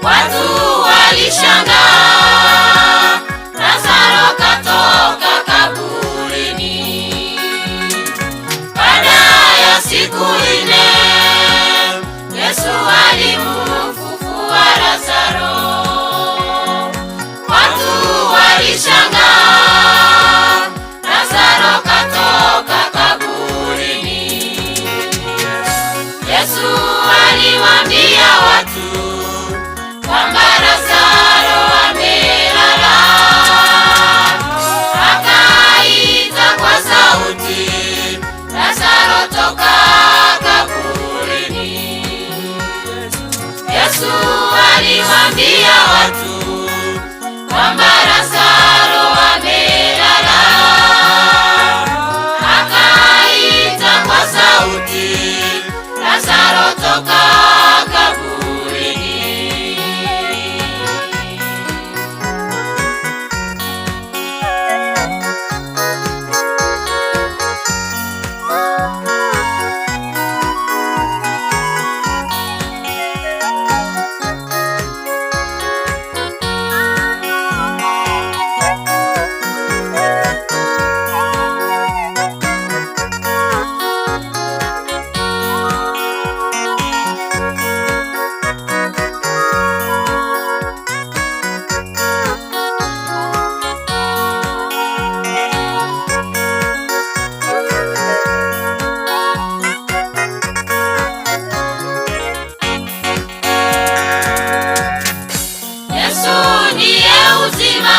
Watu walishangaa, Lazaro katoka kaburini. Baada ya siku 4 Yesu alimfufua Lazaro. Watu walishangaa, Lazaro katoka kaburini. Yesu aliwaambia watu kwamba Lazaro amelala. Akaita kwa sauti, Lazaro toka kaburini. Yesu aliwaambia watu kwamba Lazaro amelala. Akaita kwa sauti, Lazaro toka kaburini. Yesu ndiye uzima,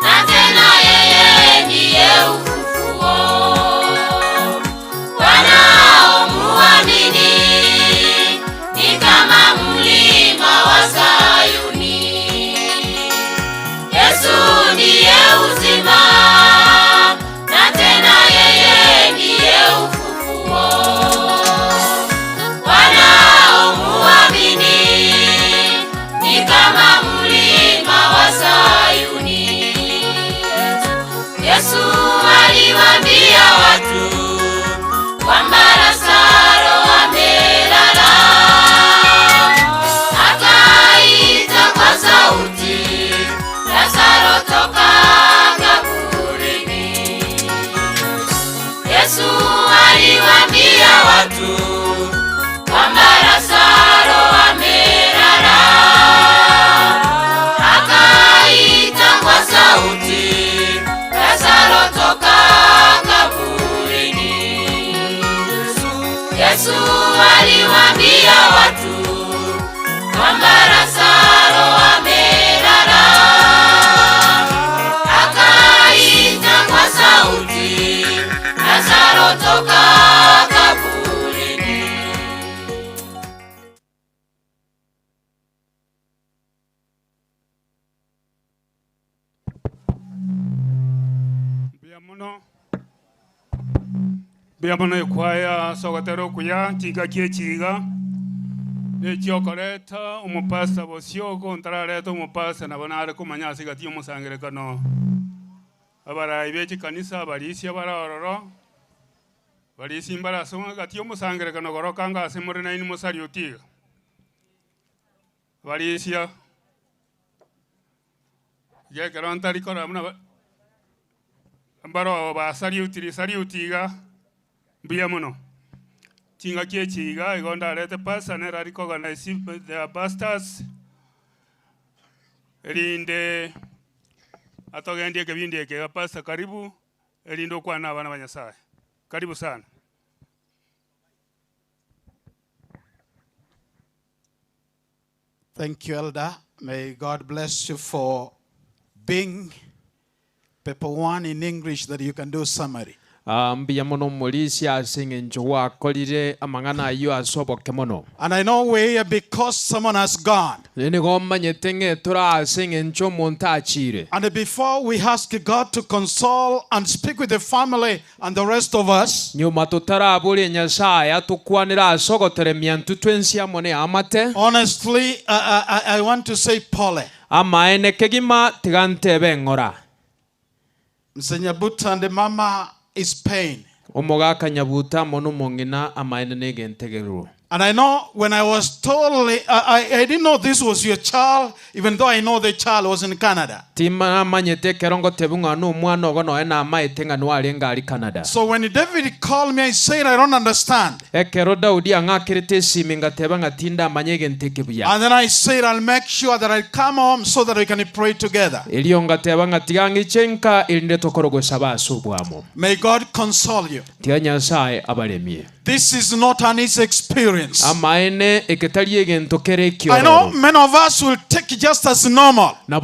na tena yeye ndiye ufufuo. Wanaomuamini ni kama mlima wa Sayuni. Yesu ndiye uzima, na tena yeye ndiye ufufuo. Wanaomuamini ni kama mlima wa Sayuni. Yesu aliwaambia watu kwamba Lazaro amelala. Akaita kwa sauti, Lazaro toka kaburini. Yesu aliwaambia watu kwamba Lazaro amelala. Akaita kwa sauti, Lazaro toka kaburini. Yesu aliwaambia watu kwamba Lazaro amelala. Akaita kwa sauti, Lazaro toka kaburini. Biamono ikwaya sogotero kuya chiga kiechiga nekiokoreta omopasa bosiogo ntarareta omopasa nabo nare komanyasi gati omosangerekano abarayi bechikanisa barisia barororo barisi mbarasonga gati omosangerekano gorokanga ase more naini mosari otiga barisia gekero ntarikora muna mbaro basari utiga Bia mono. Chinga kiechiga, igonda arete pasa, nera recognize the pastors. Erinde, atogendie kebindie ke pasta karibu, erindo kwa na bana banyasai. Karibu sana. Thank you, Elder. May God bless you for being paper 1 in English that you can do summary. Mbia mono molisia singenjo wa kolire amangana iyo asoboke mono. And I know we're here because someone has gone. Nene gomma nyetenge tora singenjo montachire. And before we ask God to console and speak with the family and the rest of us, nyuma tutara buri nyasaya tukwanira asogotere miantu twensi amone amate. Honestly, I want to say pole. Ama ene kegima tigante bengora. Msenyabuta and the mama is pain. Omogaka nyabuta mono mongina ama ene negentegeru. And I know when I was told, I didn't know this was your child, even though I know the child was in Canada. So when David called me, I said, I don't understand. And then I said, I'll make sure that I come home so that we can pray together. May God console you. This is not an easy experience. I know many of us will take it just as normal. But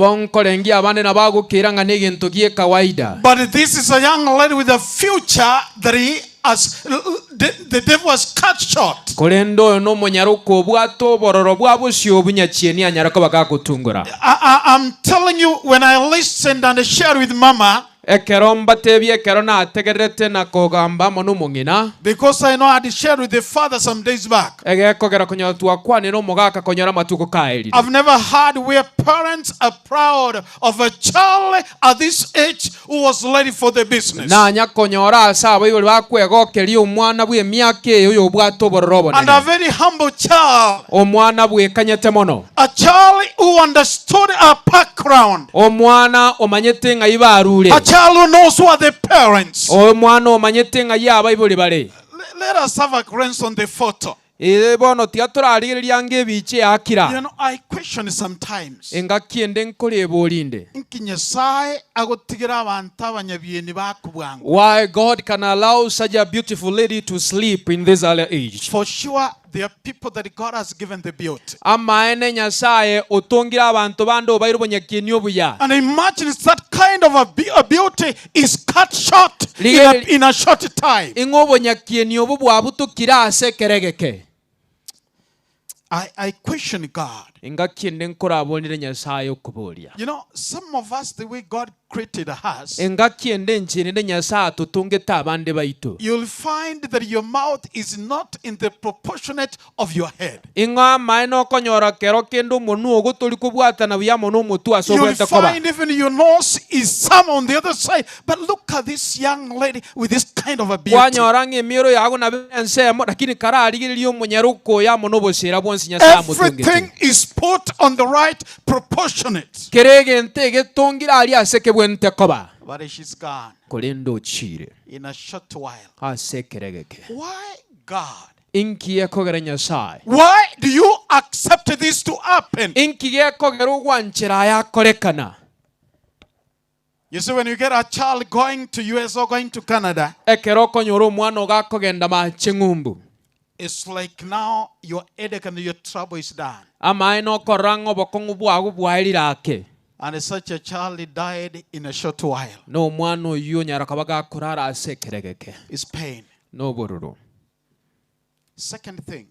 this is a young lady with a future that the devil was cut short. I'm telling you, when I listened and shared with Mama, because I know I had shared with the father some days back. I've never heard where parents are proud of a child at this age who was ready for the business. And a very humble child. A child who understood her background. A child who knows who are the parents. Let us have a glance on the photo. You know, I question sometimes. Why God can allow such a beautiful lady to sleep in this early age. For sure, there are people that God has given the beauty. And imagine that kind of a beauty is cut short in a short time. I question God. You know, some of us, the way God created us, you'll find that your mouth is not in the proportionate of your head. You'll find even your nose is some on the other side. But look at this young lady with this kind of a beauty. Everything is put on the right proportionate. But she's gone in a short while. Why, God? Why do you accept this to happen? You see, when you get a child going to US or going to Canada, it's like now your headache and your trouble is done. And such a child died in a short while. It's pain. Second thing.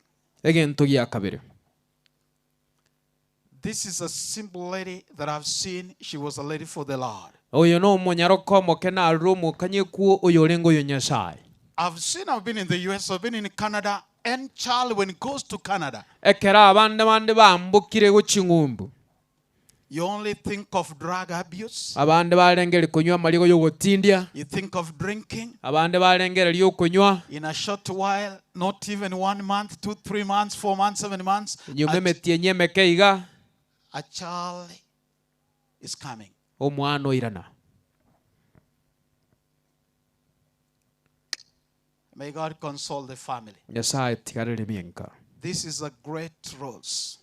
This is a simple lady that I've seen. She was a lady for the Lord. I've been in the US, I've been in Canada. And child, when it goes to Canada, you only think of drug abuse. You think of drinking. In a short while, not even 1 month, 2, 3 months, 4 months, 7 months, a child is coming. May God console the family. This is a great rose.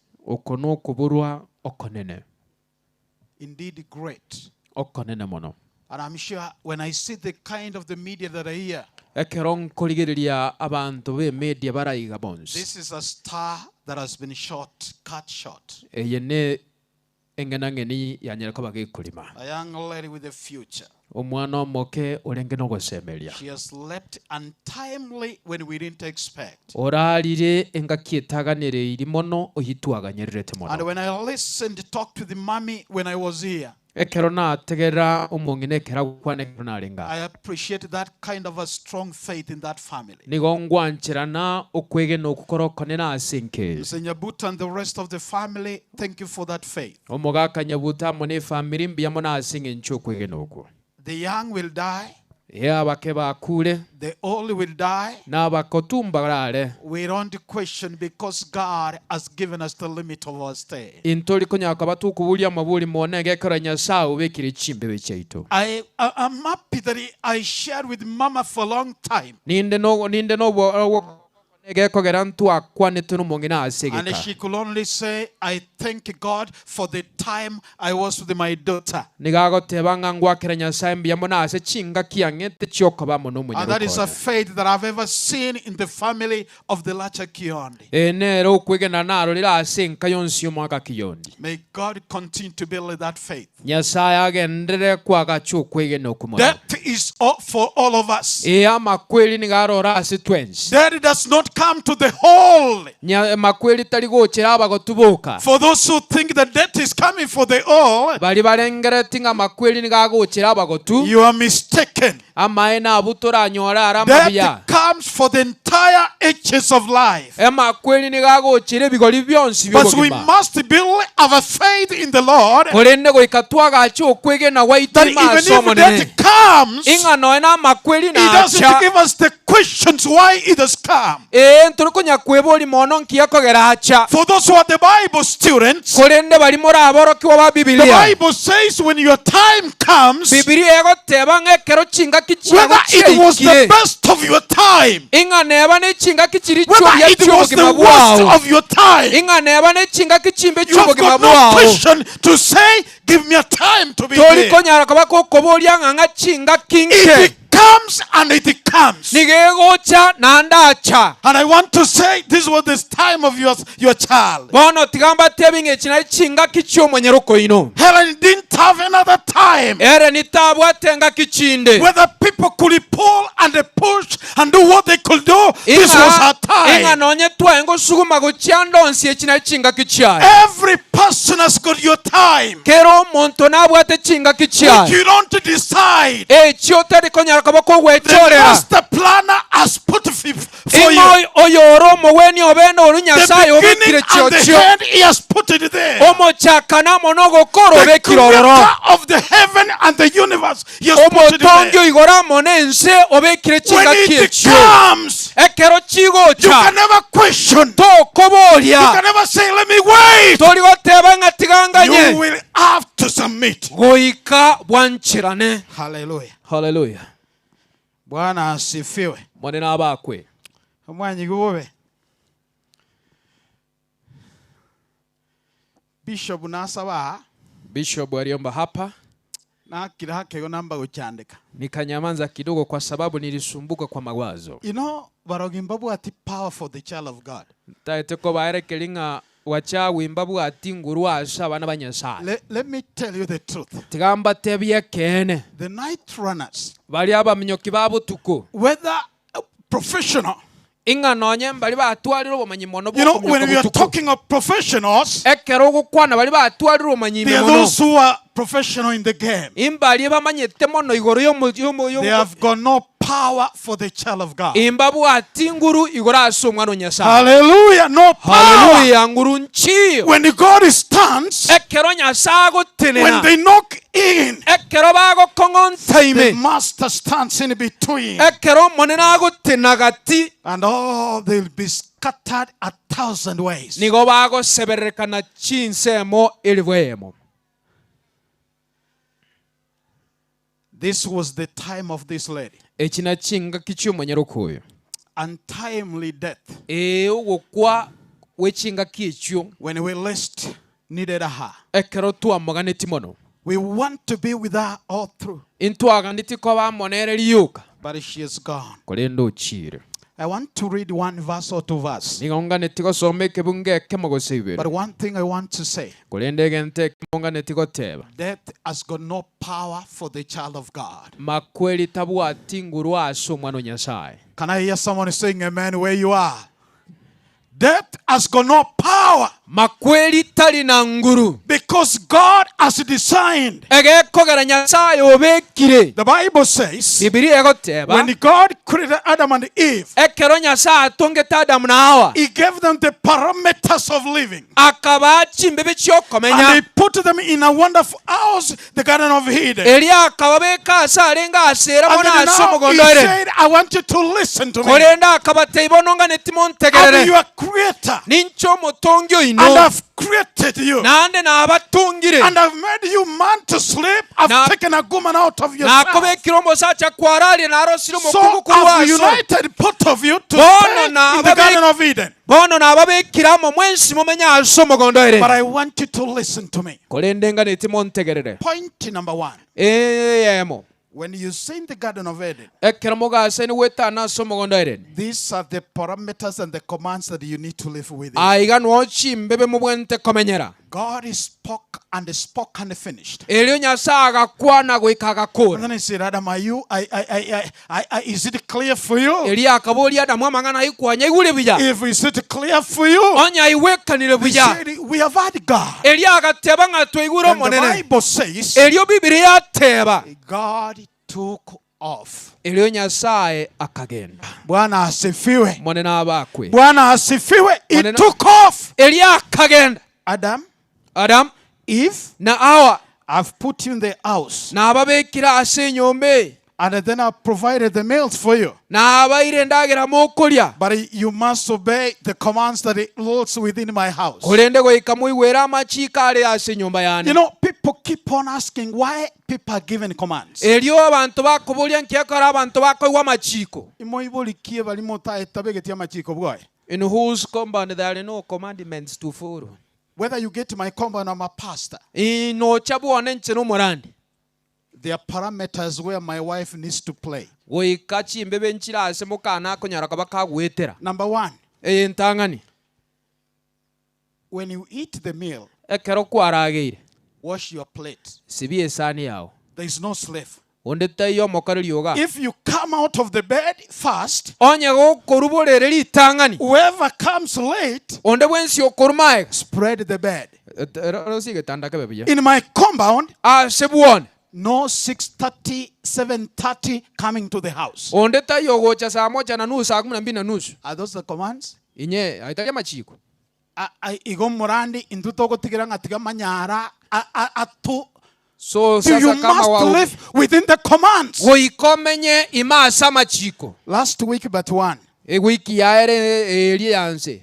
Indeed great. And I'm sure when I see the kind of the media that are here, this is a star that has been cut short. A young lady with a future. She has left untimely when we didn't expect. And when I listened to talk to the mommy when I was here, I appreciate that kind of a strong faith in that family. Nyabuta and the rest of the family, thank you for that faith. The young will die. They all will die. We don't question because God has given us the limit of our stay. I'm happy that I shared with Mama for a long time. And she could only say, I thank God for the time I was with my daughter. And that is a faith that I've ever seen in the family of the Lacha Kiondi. May God continue to build that faith. That is all for all of us. That does not come to the whole. For those who think that death is coming for the all, you are mistaken. Death comes for the entire ages of life. But we must build our faith in the Lord, that even if death comes, it doesn't give us the questions why it has come. For those who are the Bible students, the Bible says when your time comes, whether it was the best of your time, whether it was the worst of your time, you have got no question to say, give me a time to be there. It comes and it comes. And I want to say this was the time of your child. Helen didn't have another time. Whether people could pull and they push and do what they could do, this was her time. Every person has got your time. If you don't decide, the master planner has put for you. The beginning and the end, he has put it there. The creator of the heaven and the universe, he has put it there. When it comes, you can never question. You can never say, let me wait. You will have to submit. Hallelujah. Hallelujah. Bwana asifiwe. Mwanena abakwe. Mwanyi guwe. Bishop nasaba. Bishop aliomba hapa. Na kila hake namba kuchandika. Nikanyamanza kidogo kwa sababu nilisumbuka kwa mawazo. You know, barogimbabu ati power for the child of God. Taiteko baerekelinga wachawi imbabu ati nguru asha bana banyasa. Let me tell you the truth. Tigamba tebye kene. The night runners, bali aba mnyoki babu tuku, whether professional, you know, when we are talking of professionals, there are those who are professional in the game. They have got no power for the child of God. Hallelujah, no power. When the God stands, when they knock in, the master stands in between. And all they'll be scattered 1,000 ways. This was the time of this lady. Untimely death. When we least needed her. We want to be with her all through. But she is gone. I want to read one verse or two verses. But one thing I want to say. Death has got no power for the child of God. Can I hear someone saying amen where you are? Death has got no power. Makweli tali na nguru. Because God has designed. Egekogera Nyasaye obekire. The Bible says, Biblia egoteba, when God created Adam and Eve, ekero Nyasaye atongeta Adamu na Hawa, He gave them the parameters of living. akabachi mbebe kyokomenya. And He put them in a wonderful house, the Garden of Eden. Eri akababeka asalenga asera And mona then now He asomogondore. said, I want you to listen to me. Kolenda akabatebononga netimo ntegerere. I'm your creator. Nincho motongyo ino. And I've created you. Nande na abatungire. And I've made you man to sleep. I've taken a woman out of your na house. akobe kirombo sacha kwarali na arosiro So mukugu I've kuwaso. united both of you to Bono stay na in the Garden of Eden. Bono na ababekiramo mwensi mumenya asomogondore. But I want you to listen to me. Kolendenga netimo ntegerere. Point number 1. Eyemo. When you say in the Garden of Eden, these are the parameters and the commands that you need to live with. God spoke and finished. And then he said, Adam, are you? Is it clear for you? If is it clear for you? He said, we have had God. And the Bible says, God took off. Bwana asifiwe. Bwana asifiwe. He took off. Adam, Eve, na Hawa, I've put you in the house. Na ababekira ase nyombe. And then I provided the meals for you. Na abaire ndagira mokulya. But you must obey the commands that it rules within my house. Kolende goika muiwera amachika ale ase nyumba yane. You know, people keep on asking why people are given commands. Elio abantu bakobulya nkyakara abantu bakoiwa machiko. Imoibolikie bali motaetabegetia machiko bwaye. In whose compound there are no commandments to follow. Whether you get my compound, I'm a pastor. No chabu wanenche no morandi. There are parameters where my wife needs to play. Number 1. Entangani. When you eat the meal, wash your plate. There is no slave. If you come out of the bed fast, whoever comes late, spread the bed. In my compound, no 6:30, 7:30 coming to the house. Are those the commands? So you must live within the commands. Last week but one,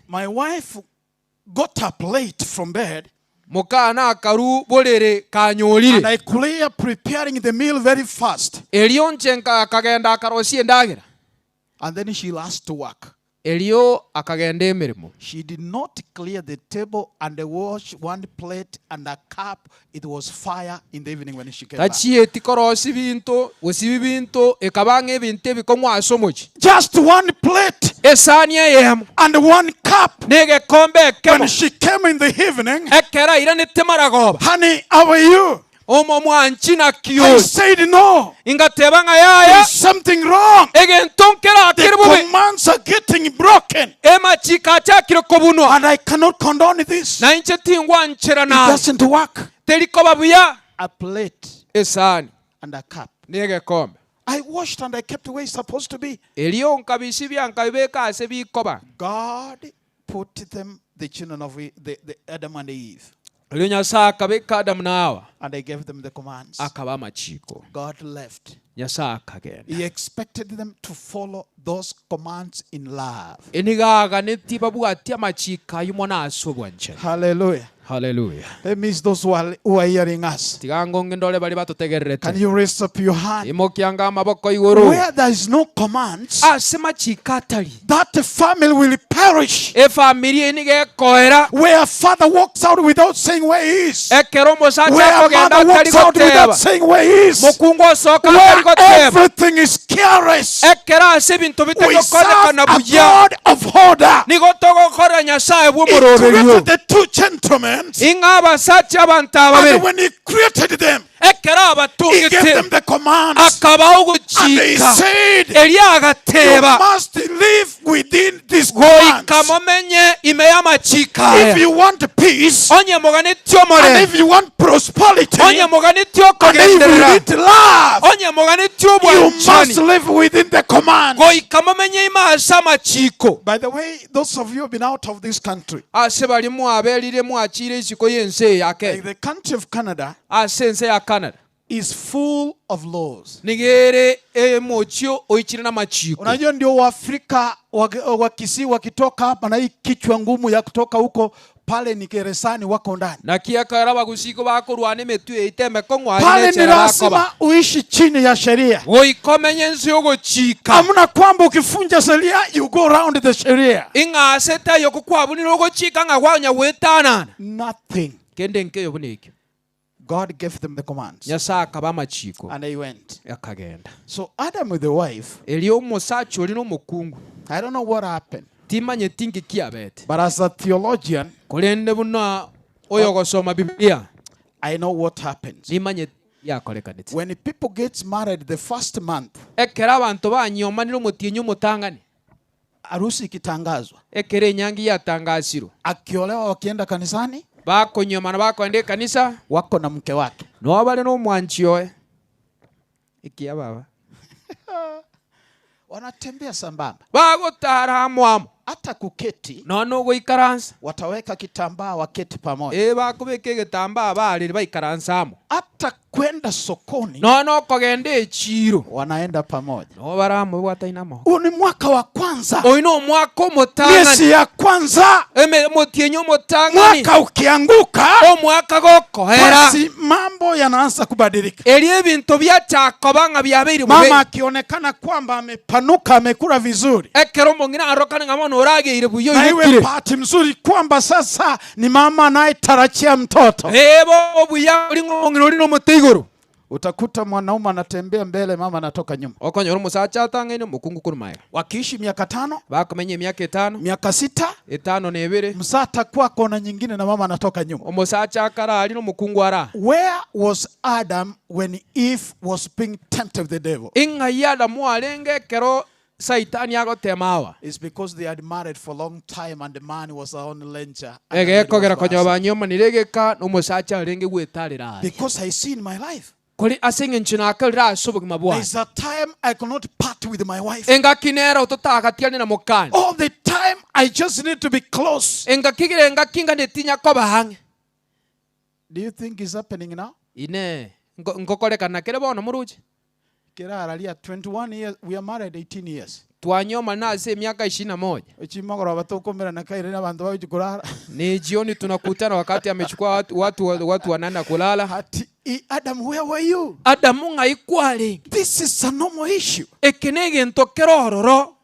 my wife got up late from bed. And I clear preparing the meal very fast. And then she lost to work. She did not clear the table and wash one plate and a cup. It was fire in the evening when she came back. Just one plate and one cup. When she came in the evening, honey, how are you? I said no. There's something wrong. The commands are getting broken. And I cannot condone this. It doesn't work. A plate and a cup. I washed and I kept where it's supposed to be. God put them, the children of the Adam and Eve. And I gave them the commands. God left. He expected them to follow those commands in love. Hallelujah. Hallelujah. That means those who are hearing us. Can you raise up your hand? Where there is no commands, that family will perish. Where a father walks out without saying where he is. Where a mother walks out without saying where he is. Where everything is careless. We serve a God of order. He created the two gentlemen. And when he created them, He gave them the commands. And he said, you must live within these commands. If you want peace, and if you want prosperity, and if you need love, you must live within the commands. By the way, those of you who have been out of this country, like the country of Canada, is full of laws. Unajua ndio Waafrika wakisi wakitoka hapa na hii kichwa ngumu ya kutoka huko pale ni gerezani wako ndani. Pale ni lazima uishi chini ya sheria. Hamna kwamba ukifunja sheria you go around the sheria. Nothing. God gave them the commands. And they went. So Adam with the wife, I don't know what happened. But as a theologian, I know what happens. When people get married the first month, harusi ikitangazwa, akiolewa wakienda kanisani, wako na mke wake, wanatembea sambamba, hata kuketi wataweka kitambaa waketi pamoja, hata kwenda sokoni wanaenda pamoja. Huu ni mwaka wa kwanza, miezi ya kwanza. Mwaka ukianguka, basi mambo yanaanza kubadilika. Mama akionekana kwamba amepanuka, amekula vizuri, na iwe pati mzuri kwamba sasa ni mama anayetarajia mtoto, utakuta mwanaume anatembea mbele, mama anatoka nyuma. Wakiishi miaka 5, miaka 6, msata kwako na nyingine na mama anatoka nyuma. Where was Adam when Eve was being tempted with the devil? It's because they had married for a long time and the man was the only lencher. Because I see in my life, there's a time I cannot part with my wife. All the time I just need to be close. Do you think it's happening now? Kera aralia 21 years, we are married 18 years. Ni jioni tunakutana wakati amechukua watu wanaenda kulala. Adam, where were you? Adamu ngaikwali. This is a normal issue. Ekenege ntokerororo.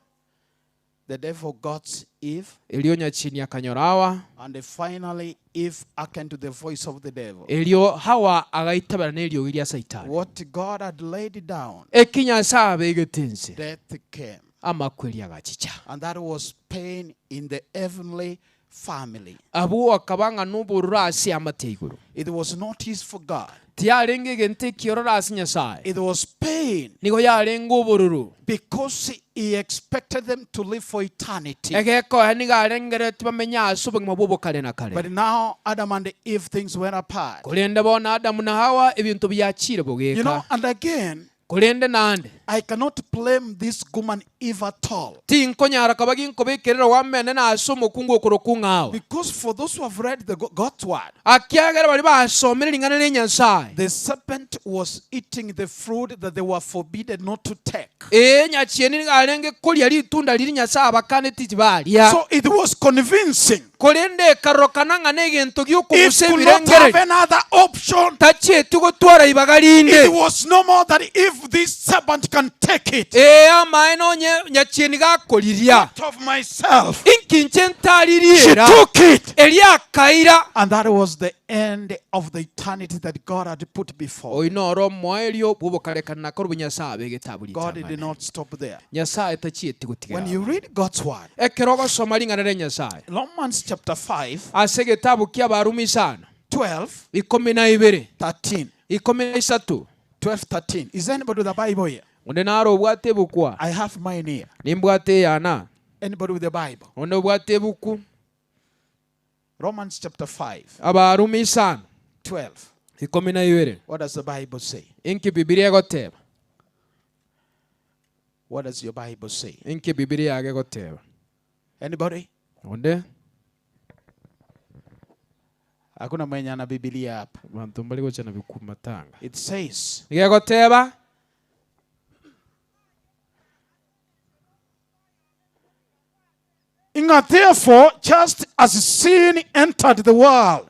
The devil got Eve. Elionya chini akanyorawa. And finally Eve hearkened to the voice of the devil. Elio Hawa agaitabara nelio ilia Satan. What God had laid down, ekinya sabe getense, death came. Amakweli agachicha. And that was pain in the heavenly family. Abu akabanga nuburura asi amateguru. It was not easy for God. Tiarenge gente kiorora asinya sai. It was pain. Niko yarengo bururu. Because he expected them to live for eternity. But now Adam and Eve, things went apart. You know, and again, I cannot blame this woman Eve at all. Because for those who have read the God's word, the serpent was eating the fruit that they were forbidden not to take. So it was convincing. If could not have another option, it was no more that if this serpent can take it out of myself, she took it, and that was the end of the eternity that God had put before. God did not stop there. When you read God's word, Romans chapter 5, 12, 13, 13. 12:13. Is anybody with a Bible here? Onde naro bwate bukwa. I have mine here. Nimbwate yana. Anybody with the Bible? Onde bwate buku. Romans chapter 5. Abarumi 5. 12. 12. What does the Bible say? Inki Biblia goteba. What does your Bible say? Inki Biblia age goteba. Anybody? Onde? Hakuna mwenye ana Biblia hapa. Bantu mbali gocha na bikumatanga. It says. Ige goteba. Therefore, just as sin entered the world,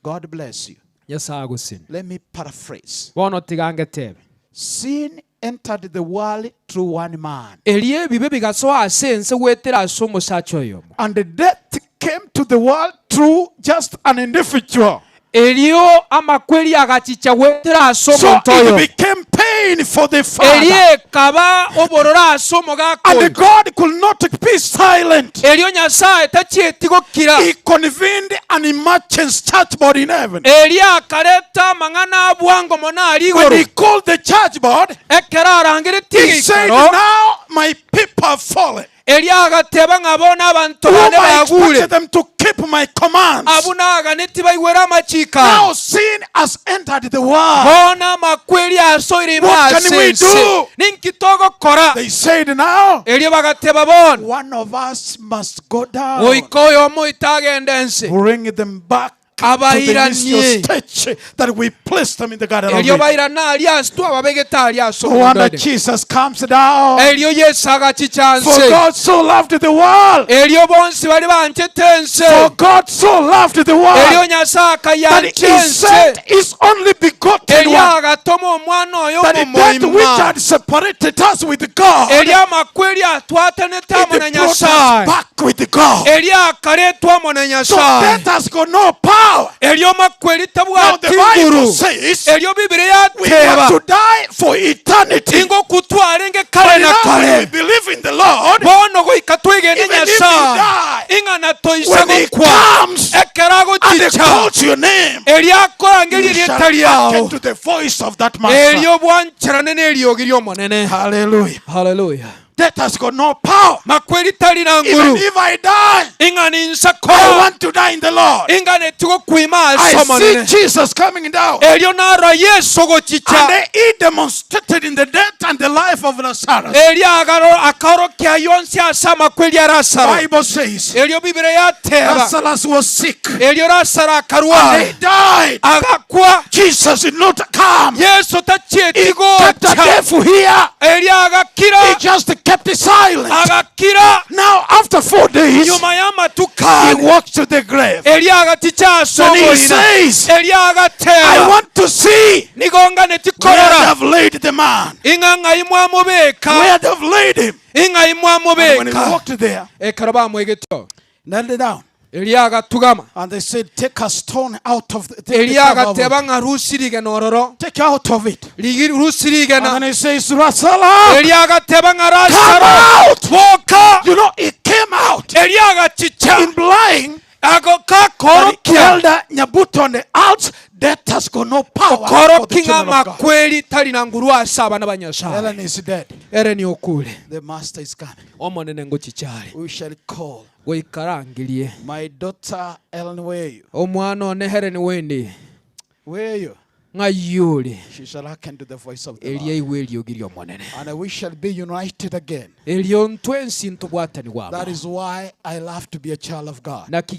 God bless you. Yes, I go sin. Let me paraphrase. Sin entered the world through one man. And the death came to the world through just an individual. So it became pain for the father. And God could not be silent. He convened an emergency church board in heaven. When he called the church board, he said, now my people have fallen. Whom I expected them to keep my commands. Now sin has entered the world. What can we do? They said now, one of us must go down. Bring them back to the initial stage that we placed them in the Garden of Eden. No wonder Jesus comes down. For God so loved the world. For God so loved the world that He sent His only begotten one, that that which had separated us with God, He brought us back with God. So death has got no power. Now the Bible says we have to die for eternity. But now when we believe in the Lord, even if you die, when He comes and He calls your name, you shall hearken to the voice of that Master. Hallelujah. Hallelujah. Death has got no power. Even if I die, I want to die in the Lord. I see Jesus coming down. And He demonstrated in the death and the life of Lazarus. Bible says Lazarus was sick and he died. Jesus did not come. He kept the devil here. He just kept silent. Now after 4 days, he walks to the grave. And he says, I want to see where they have laid the man. Where they have laid him. And when he walked there, knelt down. And they said, take a stone out of the take out of it. And then he says, Lazarus, come out. You know, it came out in blind. Elder Nyabuto on the out. Death has got no power for the children of God. Ellen is dead. The Master is coming. We shall call my daughter Ellen. Where are you? Where are you? She shall hearken to the voice of the Lord. And we shall be united again. That is why I love to be a child of God. Death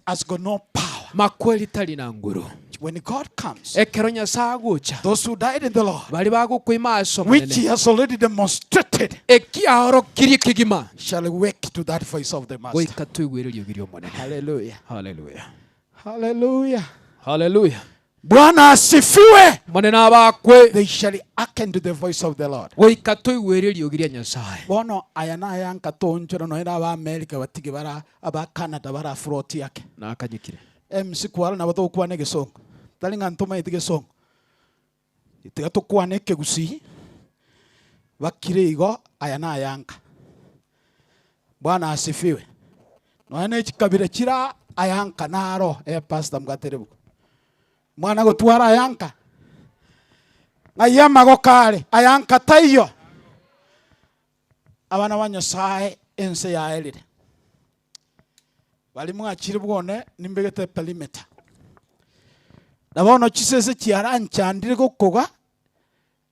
has got no power. When God comes, those who died in the Lord, which He has already demonstrated, shall wake to that voice of the Master. Hallelujah. Hallelujah. Hallelujah. Hallelujah. Bwana asifiwe. They shall hearken to the voice of the Lord. Bono ayana yanka tonjora no ina ba America batigi bara aba Canada bara froti yake. Na akanyikire. MC kwara na bato kwa nege song. Talinga ntoma itige song. Itiga to kwa neke gusi. Bakire igo ayana yanka. Bwana asifiwe. Noene chikabire chira ayanka naro pastor Mgaterebu. Mwana gutwara ayanka. Ngayama gokale ayanka tayo. Abana banyasaye ense ya elire. Bali mwachiri bwone nimbegete perimeter. Nabono chisese chiaranchandire gokoga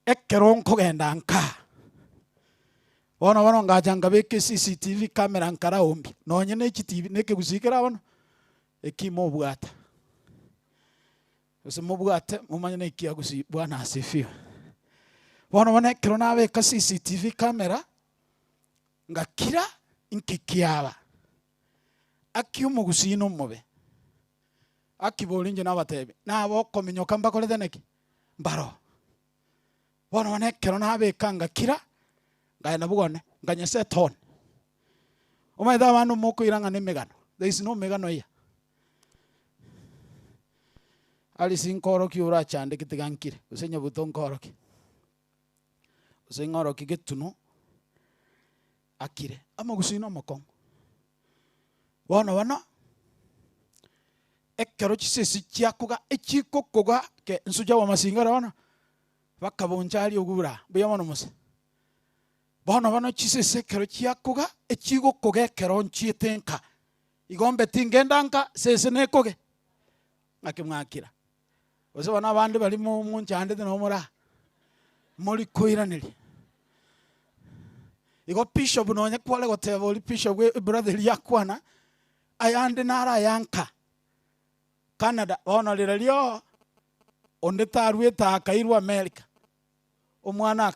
ekeronko genda nka. Wana ngajanga beke CCTV camera nkara ombi. Nonye ne TV neke gusikira bano. Ekimo bwata. Ose mubwate mumanye ne ikia gusi Bwana asifiwe. Wana kirona beka CCTV camera ngakira inkikiaba. Akiumu gusino mobe. Akibolinje nabatebe. Nabo kominyoka mbakolete neki. Mbaro. Wana kirona beka ngakira Gaya nabugone nganya seton. Omaida abantu moko iranga nemegano. There is no megano here. Ali sinkoro ki ura chande kitigankire. Usenya buton koro ki. Usengoro ki getuno akire. Ama gusino mokong. Wana ekkero chisesi chiakuga echikokoga ke nsuja wa masingara wana. Bakabonjali ogura. Beyamano mose. Bano chisese kero chiakuga echigo koge kero nchietenka igombe tingendanka sese nekoge akimwakira ose bana abandi bali mu nchande no mura muri koiraniri igo bishop nonye kwale goteba oli bishop we brother yakwana ayande nara yanka Canada ono liralio onde tarweta akairwa America omwana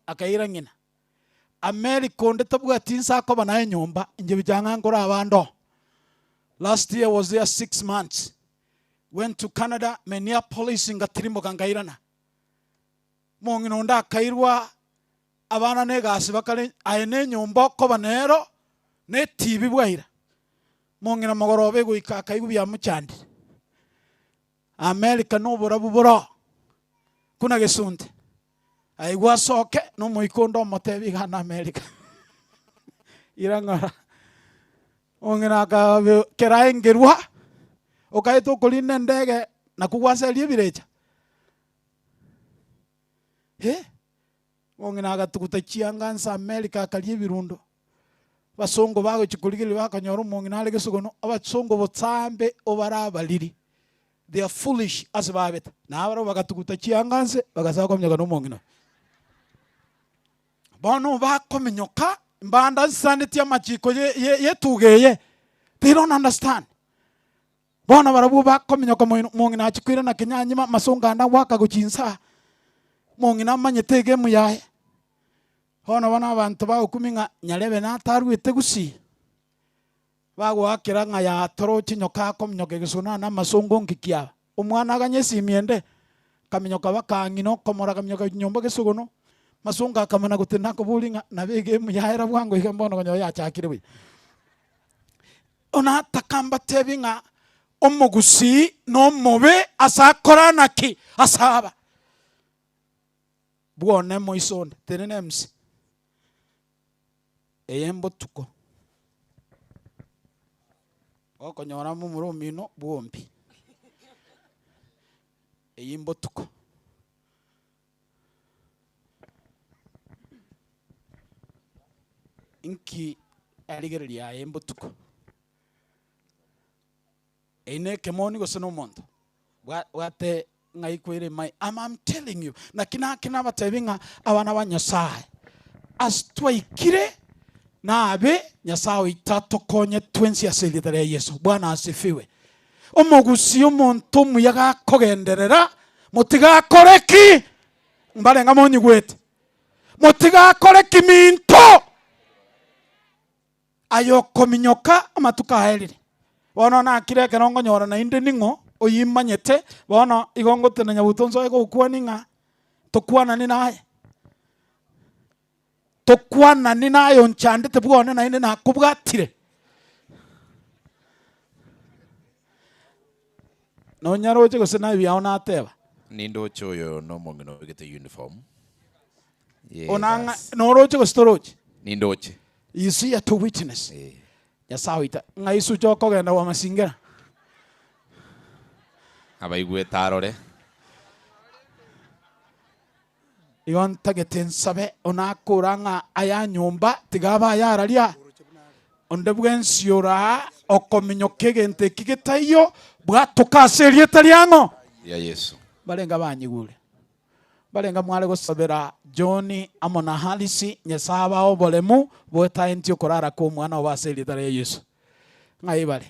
akaira ngina America onde tabwa tinsa ko banaye nyomba nje bijanga ngora abando. Last year was there 6 months. Went to Canada, Minneapolis ngatirimo kangairana. Mongino nda kairwa abana negasi bakale ayene nyomba ko banero ne TV bwaira. Mongina magorobe guika kaigu bya muchandi. America no bura kuna gesunte. Aigwa soke no muikondo motebi gana America. Irangara. Ongena ka keraengerwa. Okaito koline ndege na kuwaselie birecha. Ongena ka tukutachiangansa America kalie birundo. Basongo bago chikuligili bakanyoro mongina lege sugono abasongo botsambe obara baliri. They are foolish as babet. Na abaro bakatukutachianganse bagasako mnyaga no mongina. Bono bakomenyoka mbanda nsandeti amachiko yetugeye. They don't understand. Bono barabu bakomenyoka mongina achikwira na kenyanyima masonga anda waka guchinsa. Mongina manyetege muyahe. Bono bana abantu bakuminga nyalebe na tarwete gusi. Bago akira nga ya toro chinyoka komenyoke gisuna na masongo nkikia. Omwana aganyesi miende kaminyoka bakangino komora kaminyoka nyomba gesugono. Masunga kamana gutena ko bulinga nabege muyahera bwango ikambono konyo yachakire bwe ona takamba tebinga omugusi no mobe asakora ki asaba bwone moisonde tenenemsi eyembo tuko okonyora mu murumino bwombi eyimbo tuko inki aligeria embutuko ene kemoni gosono mondo wate ngaikwere mai I'm telling you na kina batebinga abana banyasaye astwaikire na abe nyasawe itatokonye twensi aselitare Yesu Bwana asifiwe omugusi omuntu muyaga kogenderera mutiga koreki mbale ngamonyi gwete mutiga koreki minto ayo kominyoka amatuka helire bono na kireke rongo nyora na inde ningo oyimanyete bono igongo tenanya butonzo ego kwaninga tokwana ni naye tokwana ni nayo nchande tebwone na inde nakubwatire no nyaroje gose na bya na ateba nindo choyo no mongino gete uniform onanga no roje go storage nindoche You see a to witness. Yasawita. Ngaisu choko genda wa masingira. Abaigwe tarore. Iwan tageten sabe onakuranga aya nyumba tigaba yaralia. Ondebwen siora okominyoke gente kigetayo bwatoka serie taliango. Ya Yesu. Balenga banyigule. Balenga mwale gosabera Johnny amona halisi nyesaba obolemu bota entio korara ko mwana wa serie tali Yesu. Ngai bale.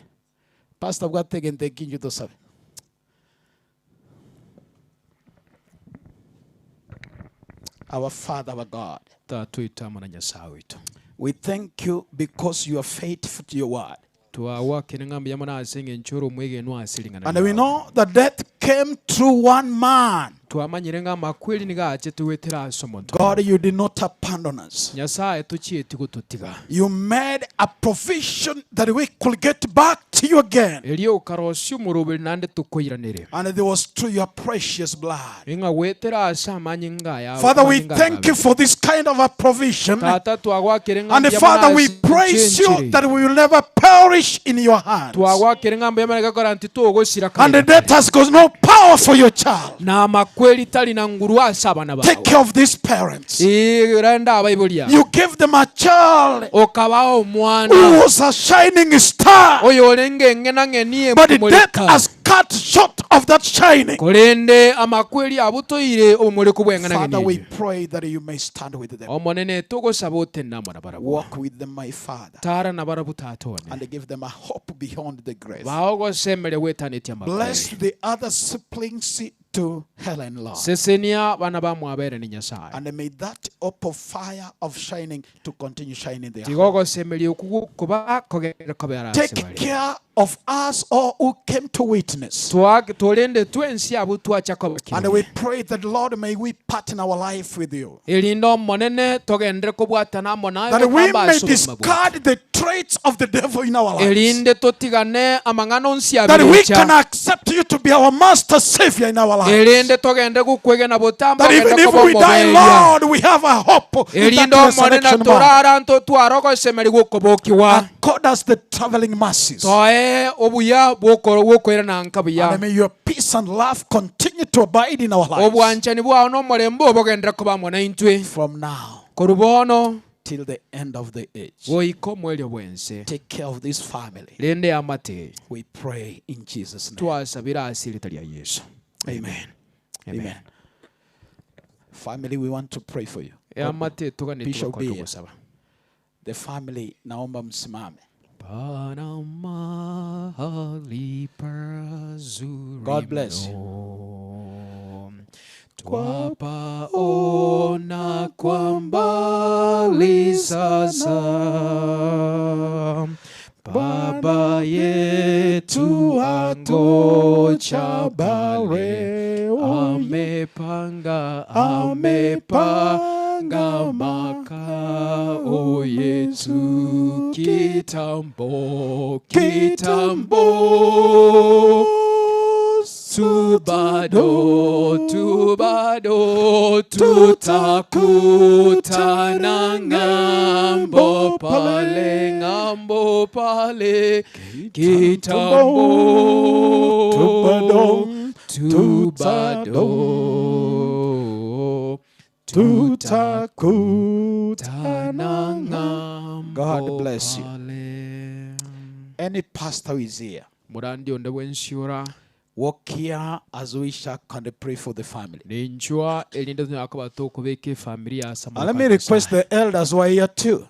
Pastor bwatege kinju to sabe. Our Father, our God, we thank you because you are faithful to your word. And we know that death came through one man. God, you did not abandon us. You made a provision that we could get back to you again. And it was through your precious blood. Father, we thank you for this kind of a provision. And Father, we praise you that we will never perish in your hands. And the death has got no power for your child. Take care of these parents. You give them a child who was a shining star, but the death has cut short of that shining. Father, we pray that you may stand with them. Walk with them, my Father, and give them a hope beyond the grave. Bless the other siblings to Helen, Lord. And may that upper fire of shining to continue shining there. Take care of us all who came to witness. And we pray that, Lord, may we partner our life with you. That we may discard the traits of the devil in our lives. That we can accept you to be our master savior in our lives. That even if we die, Lord, we have a hope in that resurrection morning. God has the traveling masses. And may your peace and love continue to abide in our lives. From now till the end of the age. Take care of this family. We pray in Jesus' name. Amen. Amen. Family, we want to pray for you. Bishop Bia. The family, naomba msimame. God bless you. Twapaona kwa mbali sasa, Baba yetu angoja pale, amepanga makao yetu kitambo, tubado tutakutana ngambo pale kitambo, tubado tutakutana ngambo. God bless you. Any pastor who is here, walk here as we shall pray for the family. And let me request the elders who are here too.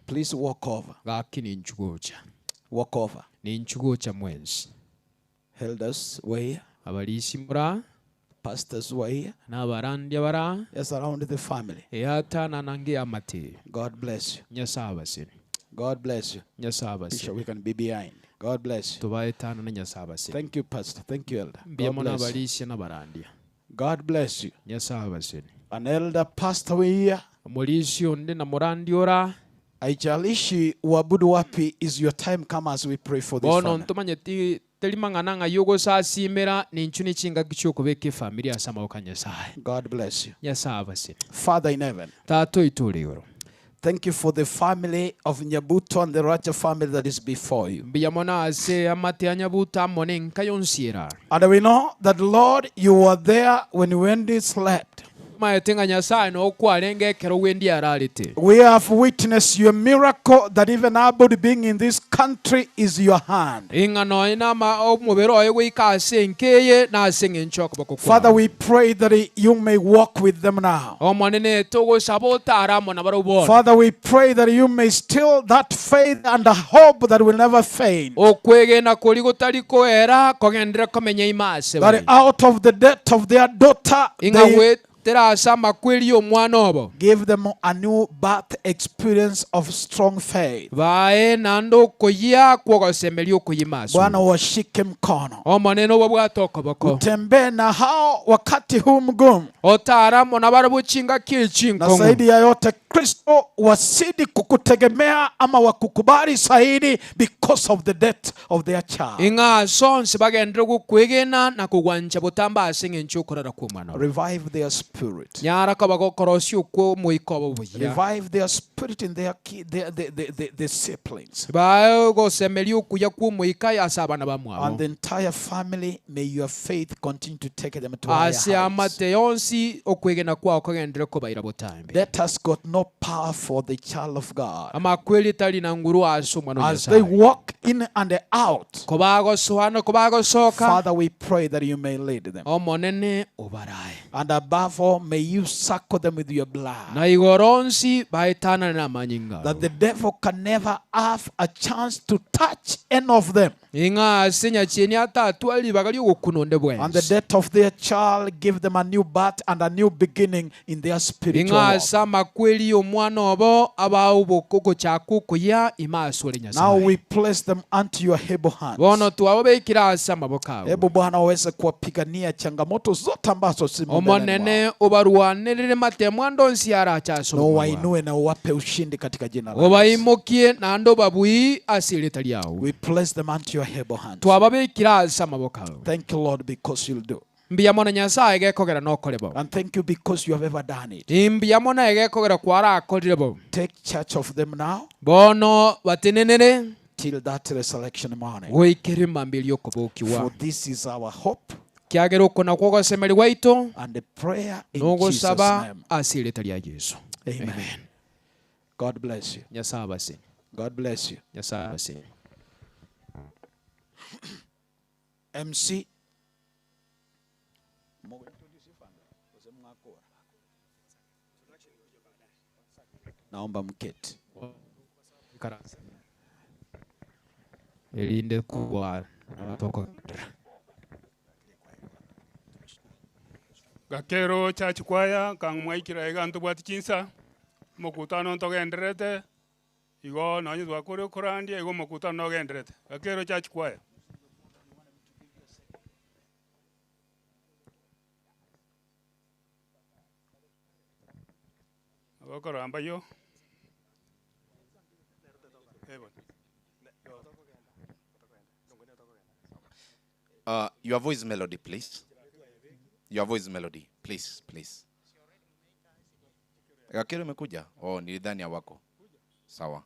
Please walk over. Walk over. Elders who are here. Pastors who are here. Yes, around the family. God bless you. God bless you. Bishop, we can be behind. God bless you. Thank you, Pastor. Thank you, Elder. God bless you. God bless you. An elder pastor here. Haijalishi uabudu wapi, is your time come as we pray for this family. God bless you. Father in heaven, Thank you for the family of Nyabuto and the Racha family that is before you. And we know that, Lord, you were there when Wendy slept. We have witnessed your miracle that even our body being in this country is your hand. Father, we pray that you may walk with them now. Father, we pray that you may still that faith and the hope that will never fade. That out of the death of their daughter, give them a new birth experience of strong faith. Bwana washike mkono. Utembee na hao wakati huu mgumu. Na zaidi ya yote, Kristo wasidi kukutegemea ama wakukubali zaidi because of the death of their child. Revive their spirit. Revive their spirit in their siblings. And the entire family, may your faith continue to take them to higher heights. That has got no power for the child of God. As they walk in and out, Father, we pray that you may lead them. And above all, may you circle them with your blood. That the devil can never have a chance to touch any of them. And the death of their child, give them a new birth and a new beginning in their spiritual walk. Now we place them unto your able hands. Hebu Bwana waweze kuwapigania changamoto zote ambazo na wainue na uwape ushindi katika jina la Yesu. We place them unto your able hands. Thank you, Lord, because you'll do. And thank you because you have ever done it. Take charge of them now till that resurrection morning. For this is our hope and the prayer in Jesus' name. Amen. God bless you. God bless you. MC. Naomba mketi. Elinde kubwa toko Gakero church choir kang mwaikira egantu bwati chinsa mokutano ntogenderete igo nonyi twakore korandia igo mokutano nogenderete Gakero church choir abakoramba yo Your voice melody, please. Your voice melody, please. Gakero imekuja? Oh, nilidhani ya wako. Sawa.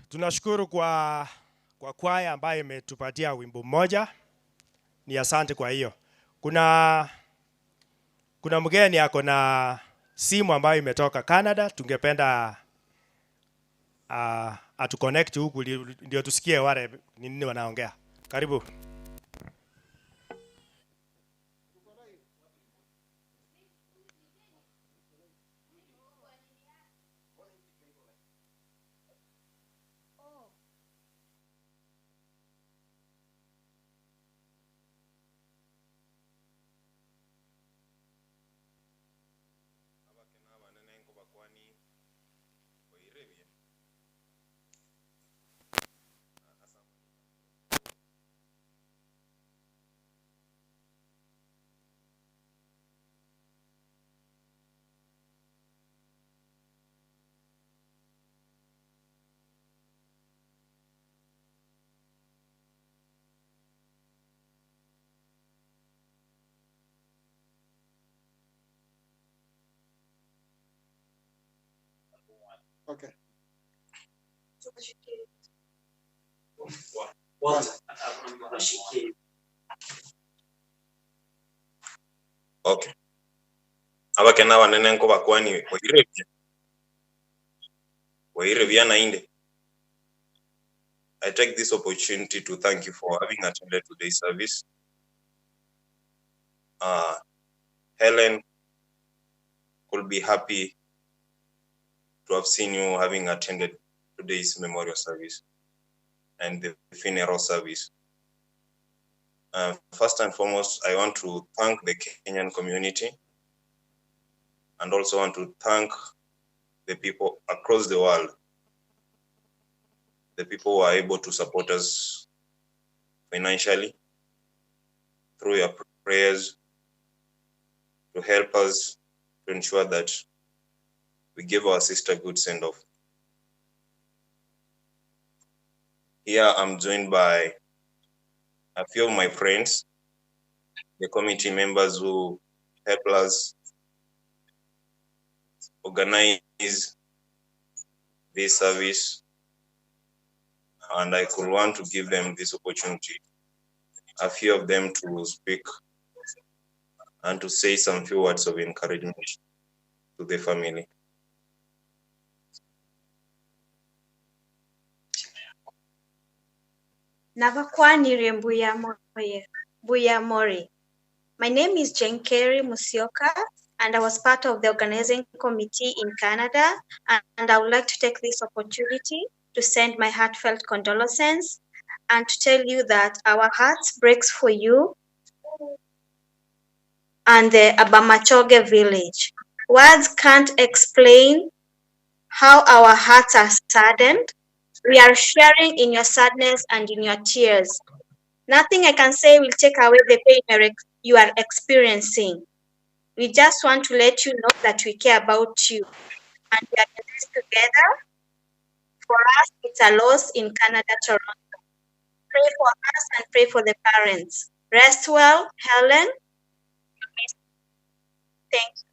Tunashukuru kwa kwaya ambayo imetupatia wimbo mmoja. Ni asante kwa hiyo. Kuna mgeni ako na simu ambayo imetoka Canada. Tungependa atu connect huku ndio tusikie wale nini wanaongea. Karibu. Okay. Okay. Abakena banene nko bakwani Wairevya na inde. I take this opportunity to thank you for having attended today's service. Helen could be happy to have seen you having attended today's memorial service and the funeral service. First and foremost, I want to thank the Kenyan community and also want to thank the people across the world, the people who are able to support us financially through your prayers to help us to ensure that we give our sister a good send-off. Here I'm joined by a few of my friends, the committee members who help us organize this service, and I could want to give them this opportunity, a few of them to speak and to say some few words of encouragement to the family. Navakwanire Mbuya Mori. My name is Jane Kerry Musioka, and I was part of the organizing committee in Canada, and I would like to take this opportunity to send my heartfelt condolences and to tell you that our hearts breaks for you and the Abamachoge village. Words can't explain how our hearts are saddened. We are sharing in your sadness and in your tears. Nothing I can say will take away the pain you are experiencing. We just want to let you know that we care about you and we are in this together. For us, it's a loss in Canada, Toronto. Pray for us and pray for the parents. Rest well, Helen. Thank you.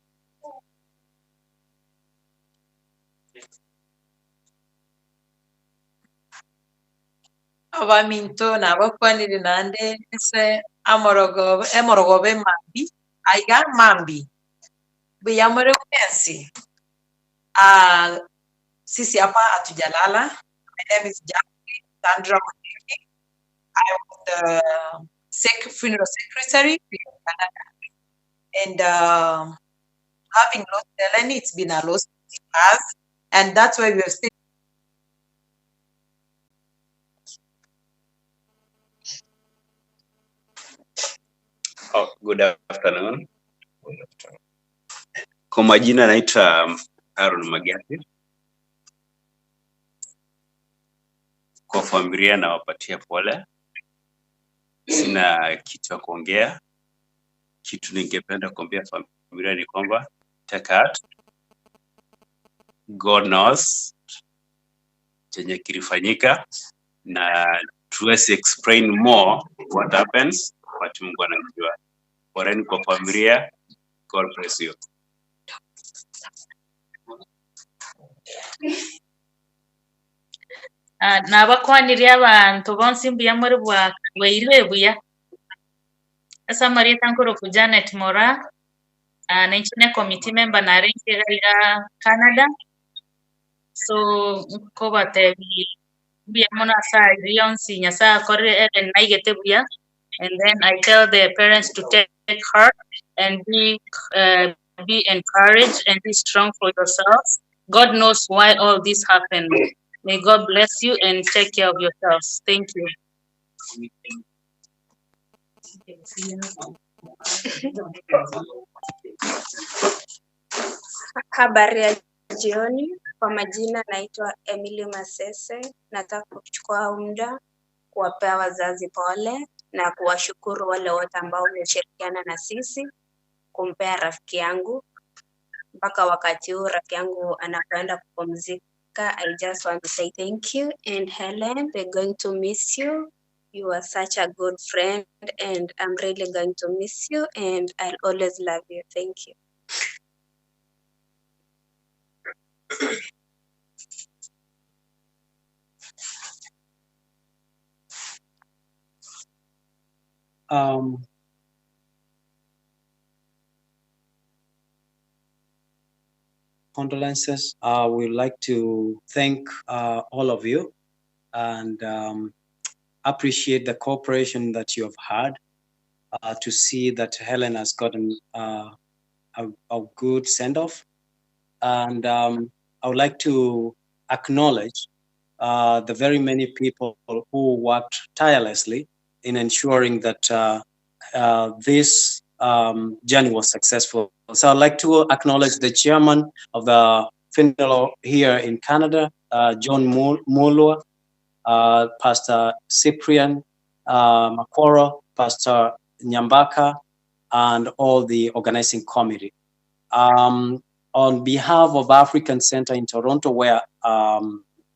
Abaminto na bakwanire nande se emorogobe mambi aiga mambi biyamore pensi sisi hapa atujalala. My name is Jackie Sandra Mutiki. I was the funeral secretary in Canada, and having lost Helen, it's been a loss to us, and that's why we are still. Oh, good afternoon. Kwa majina naitwa Aaron Magati. Kwa familia nawapatia pole. Sina kitu cha kuongea. Kitu ningependa kuambia familia ni kwamba take heart. God knows chenye kilifanyika na tuwezi explain more what happens, but Mungu anajua. Poreni kwa familia. God bless you. Nabakwanire abantu bonsi mbuya muri bwaweire buya. Asa Maria Tankoro ku Janet Mora, nenchine committee member na renke ya Canada. So koba tebi buya mona sa yonsi nyasa kore eden naigete buya. And then I tell the parents to take her and be encouraged and be strong for yourselves. God knows why all this happened. May God bless you and take care of yourselves. Thank you. Habari ya jioni, kwa majina naitwa Emily Masese. Nataka kuchukua muda kuwapea wazazi pole na kuwashukuru wale wote ambao wameshirikiana na sisi kumpea rafiki yangu mpaka wakati huu rafiki yangu anapoenda kupumzika. I just want to say thank you, and Helen, we're going to miss you. You are such a good friend and I'm really going to miss you and I'll always love you. Thank you. Condolences. We'd like to thank all of you and appreciate the cooperation that you have had to see that Helen has gotten a good send-off. And I would like to acknowledge the very many people who worked tirelessly in ensuring that this journey was successful. So I'd like to acknowledge the chairman of the funeral here in Canada, John Mulwa, Pastor Cyprian Makoro, Pastor Nyambaka, and all the organizing committee. On behalf of African Center in Toronto, where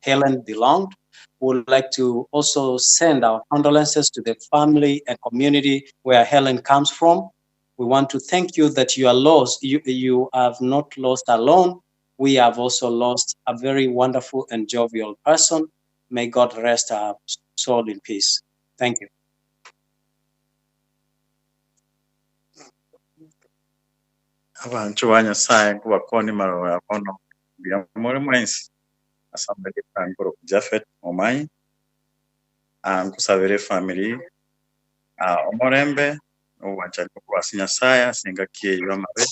Helen belonged, we would like to also send our condolences to the family and community where Helen comes from. We want to thank you that you are lost. You have not lost alone. We have also lost a very wonderful and jovial person. May God rest our soul in peace. Thank you. Abantu ba Nyasaye kubakoni maro ya kono bya muri mwensi asambere Tankoro ku Japhet Omanyi kusabire family omorembe owanchali kwasi Nyasaye asinga kiyo mabe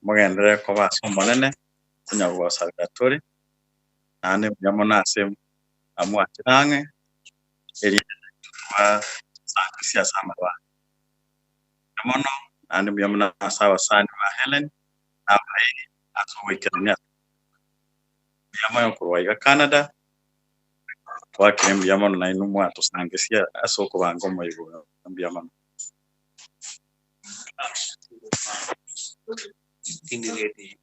mugendere ko basomonene kunyabwa salvatori ane byamona se amwakirange eri wa sakisia samaba amono ane byamona sawa sana wa Helen abai asowekanya byamayo kurwa Canada twakire byamona na inumwa tusangesia asoko bango moyibo byamona Indireti.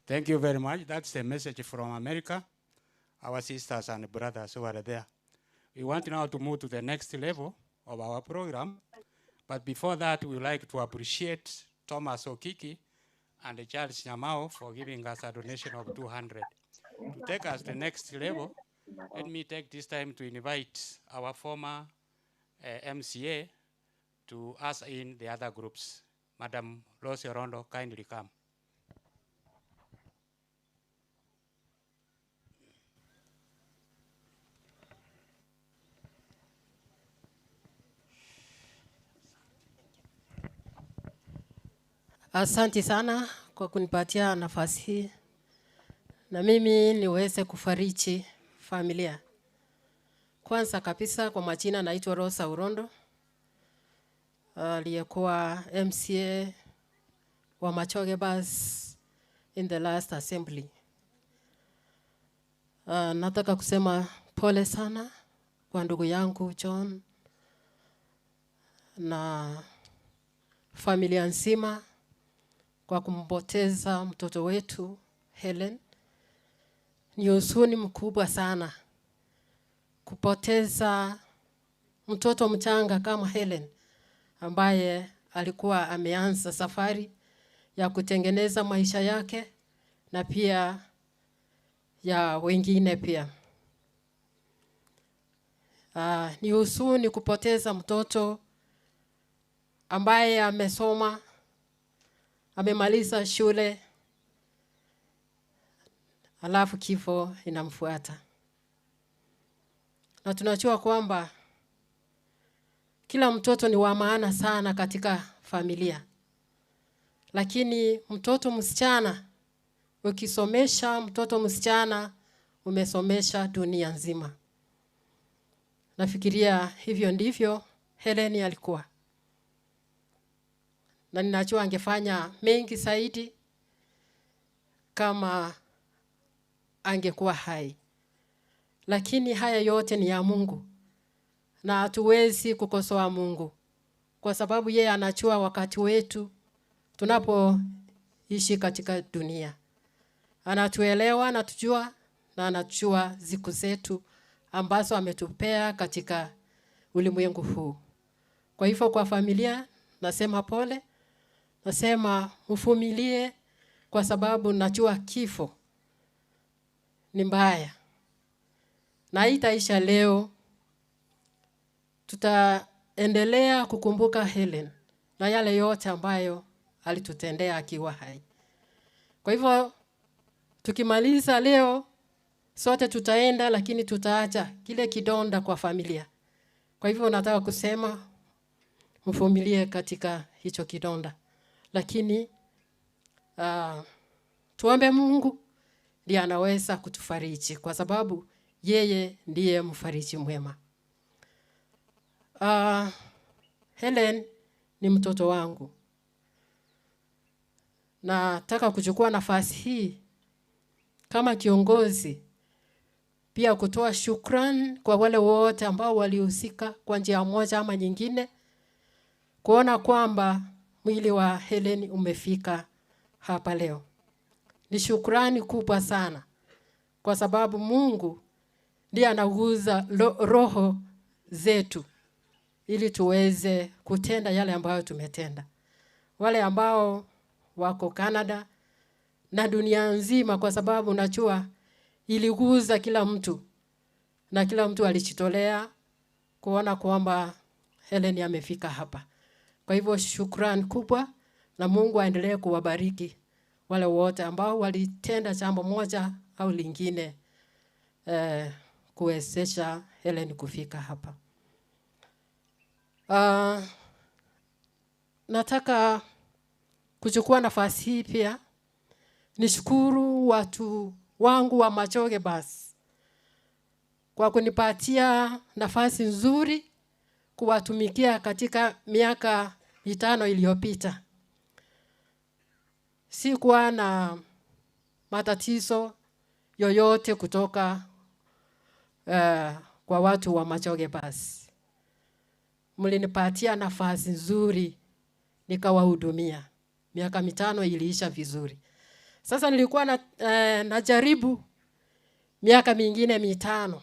Thank you very much. That's a message from America, our sisters and brothers who are there. We want now to move to the next level of our program. But before that, we would like to appreciate Thomas Okiki and Charles Nyamao for giving us a donation of 200. To take us to the next level, let me take this time to invite our former MCA to us in the other groups. Madam Rosie Rondo, kindly come. Asante sana kwa kunipatia nafasi hii na mimi niweze kufariji familia. Kwanza kabisa kwa majina naitwa Rosa Urondo, aliyekuwa MCA wa Machoge Bus in the last assembly. Nataka kusema pole sana kwa ndugu yangu John na familia nzima kwa kumpoteza mtoto wetu Helen. Ni huzuni mkubwa sana kupoteza mtoto mchanga kama Helen ambaye alikuwa ameanza safari ya kutengeneza maisha yake na pia ya wengine pia. Ni huzuni kupoteza mtoto ambaye amesoma, amemaliza shule, alafu kifo inamfuata. Na tunajua kwamba kila mtoto ni wa maana sana katika familia. Lakini mtoto msichana, ukisomesha mtoto msichana, umesomesha dunia nzima. Nafikiria hivyo ndivyo Helen alikuwa. Na ninajua angefanya mengi zaidi kama angekuwa hai. Lakini haya yote ni ya Mungu. Na hatuwezi kukosoa Mungu. Kwa sababu yeye anajua wakati wetu tunapoishi katika dunia. Anatuelewa, anatujua na anajua siku zetu ambazo ametupea katika ulimwengu huu. Kwa hivyo kwa familia nasema pole, nasema mvumilie kwa sababu najua kifo ni mbaya. Na haitaisha leo, tutaendelea kukumbuka Helen na yale yote ambayo alitutendea akiwa hai. Kwa hivyo tukimaliza leo sote tutaenda, lakini tutaacha kile kidonda kwa familia. Kwa hivyo nataka kusema mvumilie katika hicho kidonda. Lakini tuombe Mungu ndiye anaweza kutufariji kwa sababu yeye ndiye mfariji mwema. Helen ni mtoto wangu. Nataka kuchukua nafasi hii kama kiongozi pia kutoa shukrani kwa wale wote ambao walihusika kwa njia moja ama nyingine kuona kwamba mwili wa Helen umefika hapa leo. Ni shukrani kubwa sana kwa sababu Mungu ndiye anaguza roho zetu ili tuweze kutenda yale ambayo tumetenda. Wale ambao wako Canada na dunia nzima, kwa sababu najua iliguza kila mtu na kila mtu alijitolea kuona kwamba Helen amefika hapa. Kwa hivyo shukrani kubwa na Mungu aendelee kuwabariki wale wote ambao walitenda jambo moja au lingine kuwezesha Helen kufika hapa. Nataka kuchukua nafasi hii pia nishukuru watu wangu wa Machoge Bus kwa kunipatia nafasi nzuri kuwatumikia katika miaka 5 iliyopita. Sikuwa na matatizo yoyote kutoka kwa watu wa Machoge Bus. Mlinipatia nafasi nzuri nikawahudumia. Miaka 5 iliisha vizuri. Sasa nilikuwa najaribu miaka mingine 5.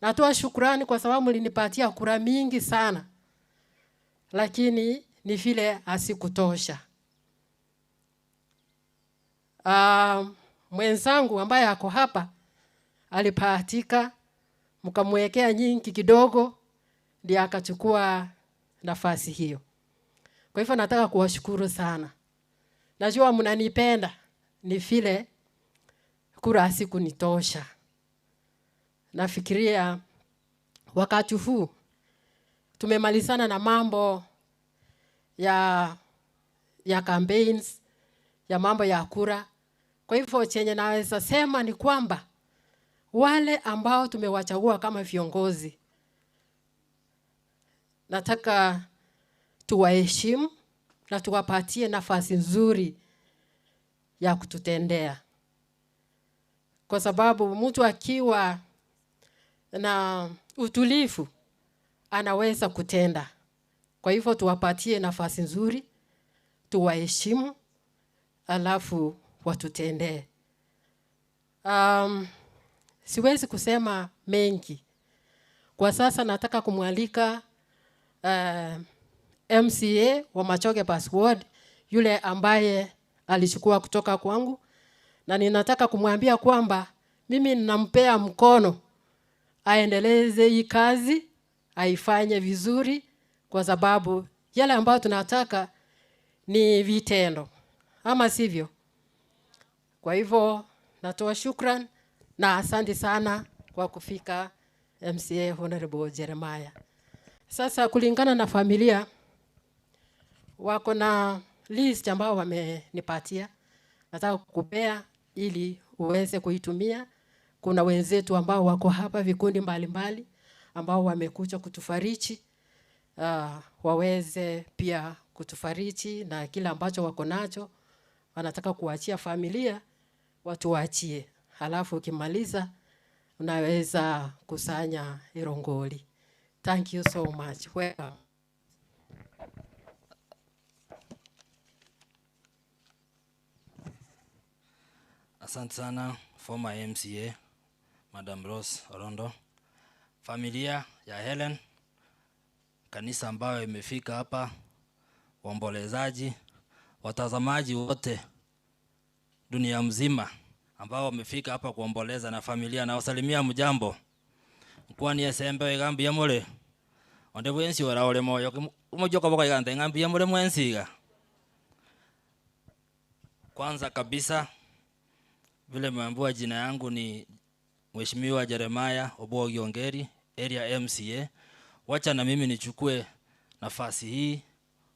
Natoa shukrani kwa sababu mlinipatia kura mingi sana. Lakini ni vile asikutosha. Mwenzangu ambaye ako hapa alipatika, mkamwekea nyingi kidogo ndiye akachukua nafasi hiyo. Kwa hivyo nataka kuwashukuru sana. Najua mnanipenda, ni vile kura hasikunitosha. Nafikiria wakati huu tumemalizana na mambo ya campaigns, ya mambo ya kura. Kwa hivyo chenye naweza sema ni kwamba wale ambao tumewachagua kama viongozi, nataka tuwaheshimu na tuwapatie nafasi nzuri ya kututendea. kwa sababu mtu akiwa na utulivu anaweza kutenda. Kwa hivyo tuwapatie nafasi nzuri, tuwaheshimu, alafu watutendee. Siwezi kusema mengi. Kwa sasa nataka kumwalika MCA wa Machoge Bus Ward, yule ambaye alichukua kutoka kwangu, na ninataka kumwambia kwamba mimi ninampea mkono aendeleze hii kazi, aifanye vizuri, kwa sababu yale ambayo tunataka ni vitendo, ama sivyo? Kwa hivyo natoa shukran na asante sana kwa kufika MCA Honorable Jeremiah. Sasa kulingana na familia wako na list ambao wamenipatia, nataka kukupea ili uweze kuitumia. Kuna wenzetu ambao wako hapa, vikundi mbalimbali ambao wamekuja kutufariji, waweze pia kutufariji na kila ambacho wako nacho wanataka kuachia familia, watu waachie. Halafu ukimaliza unaweza kusanya irongoli. Thank you so much. Welcome. Asante sana former MCA Madam Rose Orondo, familia ya Helen, kanisa ambayo imefika hapa, waombolezaji, watazamaji wote dunia mzima ambao wamefika hapa kuomboleza na familia, na wasalimia mjambo. Kwani yasembe gambi ya mole onde bwensi wala ole moyo umojoka boka igante ngambi ya mole mwensiga. Kwanza kabisa vile mwambua jina yangu ni Mheshimiwa Jeremiah Obogi Ongeri, area MCA. Wacha na mimi nichukue nafasi hii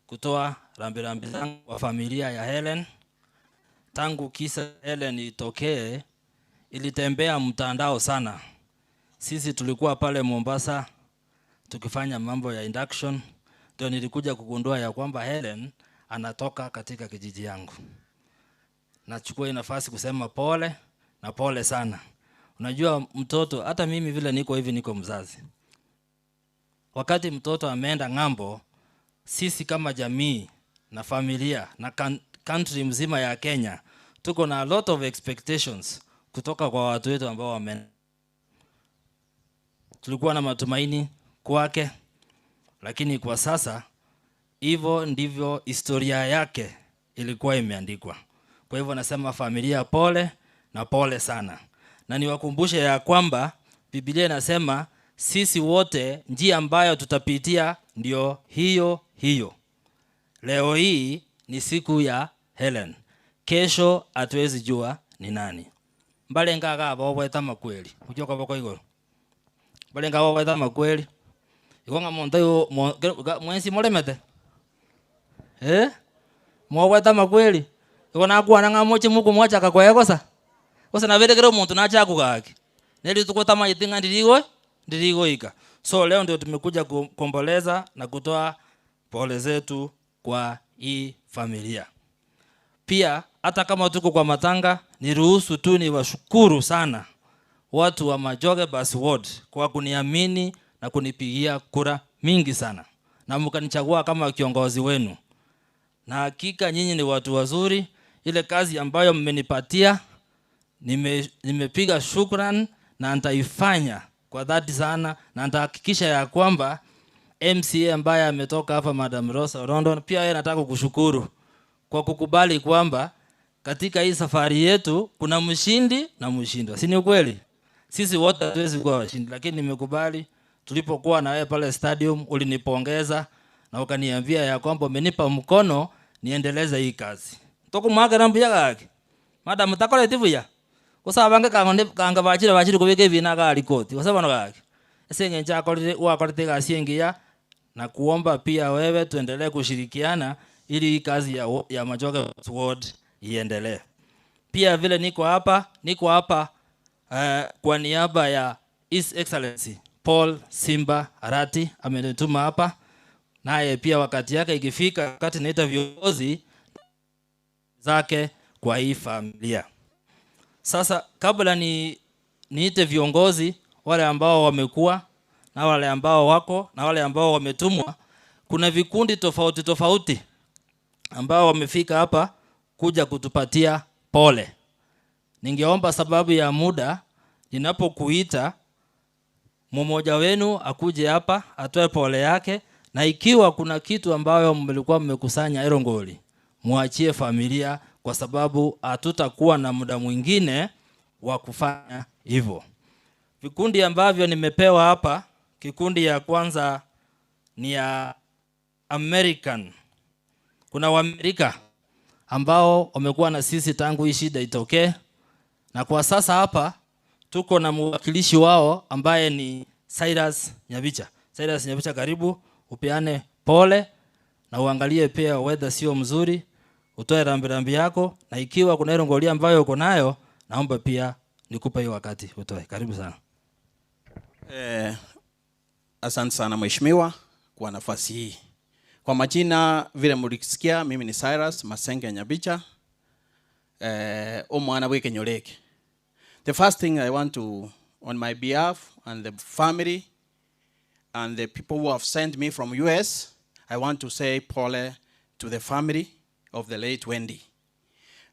kutoa rambirambi zangu kwa familia ya Helen. Tangu kisa Helen itokee ilitembea mtandao sana. Sisi tulikuwa pale Mombasa tukifanya mambo ya induction, ndio nilikuja kugundua ya kwamba Helen anatoka katika kijiji yangu. Nachukua nafasi kusema pole na pole sana. Unajua mtoto, hata mimi vile niko hivi niko mzazi. Wakati mtoto ameenda ng'ambo, sisi kama jamii na familia na country mzima ya Kenya tuko na a lot of expectations kutoka kwa watu wetu ambao tulikuwa na matumaini kwake, lakini kwa sasa hivyo ndivyo historia yake ilikuwa imeandikwa. Kwa hivyo nasema familia pole na pole sana. Na niwakumbushe ya kwamba Biblia inasema sisi wote njia ambayo tutapitia ndio hiyo hiyo. Leo hii ni siku ya Helen. Kesho hatuwezi jua ni nani. Mbale ngaga bobo etama kweli. Ujoka boko igoro. Mbale ngaga bobo etama kweli. Igonga montayo mwensi molemete. Mwa etama kweli. Igona kuana ngamoche muko mwacha kakwayekosa. Kosa na vile kero muntu na chaku gaki. Neli tukotama yitinga ndirigo ika. So leo ndio tumekuja kuomboleza na kutoa pole zetu kwa hii familia. Pia hata kama tuko kwa matanga, niruhusu tu niwashukuru sana watu wa Machoge Bus Ward kwa kuniamini na kunipigia kura mingi sana, na mkanichagua kama kiongozi wenu. Na hakika nyinyi ni watu wazuri. Ile kazi ambayo mmenipatia nimepiga shukran na nitaifanya kwa dhati sana, na nitahakikisha ya kwamba MCA ambaye ametoka hapa Madam Rose Orondo pia yeye nataka kukushukuru kwa kukubali kwamba katika hii safari yetu kuna mshindi na mshindwa. Si ni ukweli? Sisi wote hatuwezi kuwa washindi, lakini nimekubali. Tulipokuwa na wewe pale stadium ulinipongeza na ukaniambia ya kwamba umenipa mkono niendeleze hii kazi. Toko mwaka rambuya gaki. Madam takole tibuya. Kosa bange kanga bachire kubike bina ga rikoti. Kosa bano gaki. Esenge nchakolire wakolite gasiengia na kuomba pia wewe tuendelee kushirikiana ili kazi ya Machoge Bus Ward iendelee. Pia vile niko hapa kwa niaba ya His Excellency Paul Simba Arati amenituma hapa, naye pia wakati yake ikifika, wakati naita viongozi zake kwa hii familia. Sasa kabla niite viongozi wale ambao wamekuwa na wale ambao wako na wale ambao wametumwa, kuna vikundi tofauti tofauti ambao wamefika hapa kuja kutupatia pole. Ningeomba sababu ya muda, ninapokuita mmoja wenu akuje hapa atoe pole yake, na ikiwa kuna kitu ambayo mlikuwa mmekusanya Erongoli, muachie familia, kwa sababu hatutakuwa na muda mwingine wa kufanya hivyo. Vikundi ambavyo nimepewa hapa, kikundi ya kwanza ni ya American. Kuna Waamerika ambao wamekuwa na sisi tangu hii shida itokee, na kwa sasa hapa tuko na mwakilishi wao ambaye ni Cyrus Nyabicha. Cyrus Nyabicha, karibu upeane pole na uangalie pia weather sio mzuri, utoe rambirambi yako, na ikiwa kuna Erongoli ambayo uko nayo, naomba pia nikupe hiyo wakati utoe. Karibu sana. Asante sana mheshimiwa kwa nafasi hii. Kwa majina vile mlisikia, mimi ni Cyrus Masenge Nyabicha, omwana weke Nyoreke. The first thing I want to, on my behalf and the family and the people who have sent me from US, I want to say pole to the family of the late Wendy.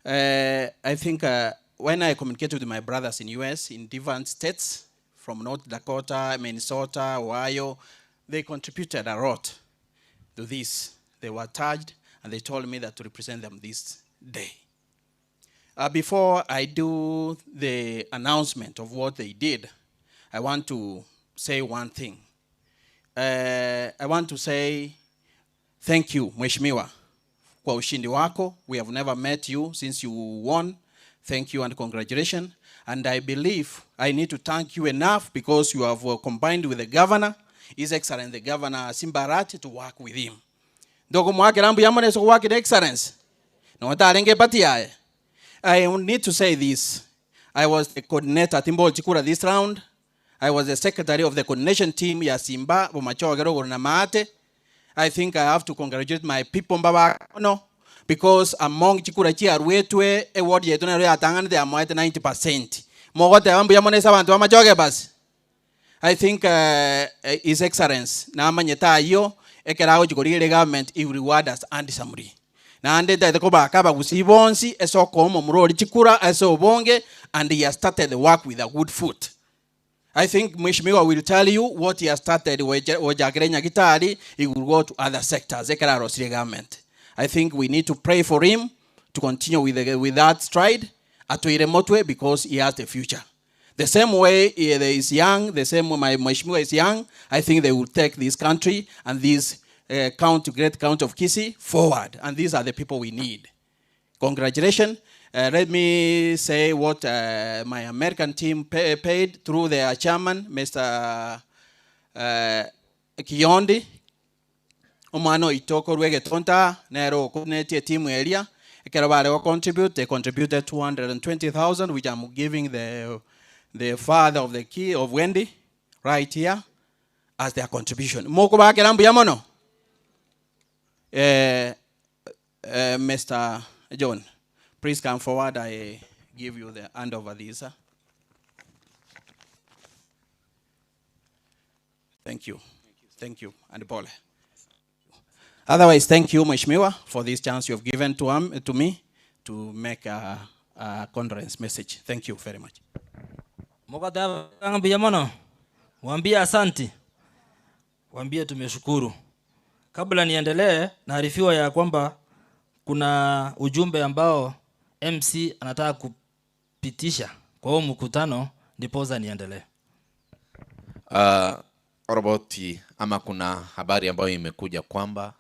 I think when I communicated with my brothers in US in different states, from North Dakota, Minnesota, Ohio, they contributed a lot to this. They were touched and they told me that to represent them this day. Before I do the announcement of what they did, I want to say one thing. I want to say thank you, Mheshimiwa, kwa ushindi wako. We have never met you since you won. Thank you and congratulations. And I believe I need to thank you enough because you have combined with the governor, His Excellency the Governor Simbarati, to work with him. Ndogo mwake lambu yamone so work with excellence. No tarenge patiae. I need to say this. I was the coordinator at Timbo Chikura this round. I was the secretary of the coordination team ya Simba Bomachogero na Mate. I think I have to congratulate my people mbaba no, because among Chikura chi arwetwe award yetu na ya tangana they are more than 90%. Mogote ambu yamone sa bantu bamachoge basi. I think His Excellency na manyeta yo ekerago chikori government I reward us and samuri. Na ande da ko ba ka ba gusibonsi eso ko mo murori chikura eso bonge, and he has started the work with a good foot. I think Mheshimiwa will tell you what he has started with Jagrenya Gitari, he will go to other sectors ekera rosire government. I think we need to pray for him to continue with that stride atuire motwe, because he has the future. The same way he is young, the same way my Mheshimiwa is young, I think they will take this country and this great county of Kisii forward, and these are the people we need. Congratulations. Let me say what my American team paid through their chairman, Mr. Kiondi. Omano itoko rwege tonta nero coordinate team area. They contributed 220,000, which I'm giving the father of the key of Wendy right here as their contribution. Moko ba kelambu yamono. Mr. John, please come forward. I give you the hand over this. Thank you. Thank you. And Paul. Otherwise, thank you, Mheshimiwa, for this chance you have given to me to make a condolence message. Thank you very much. Mokata yamono. Waambie asante. Waambie tumeshukuru. Kabla niendelee, naarifiwa ya kwamba kuna ujumbe ambao MC anataka kupitisha kwa huo mkutano, ndipoza niendelee. Roboti, ama kuna habari ambayo imekuja kwamba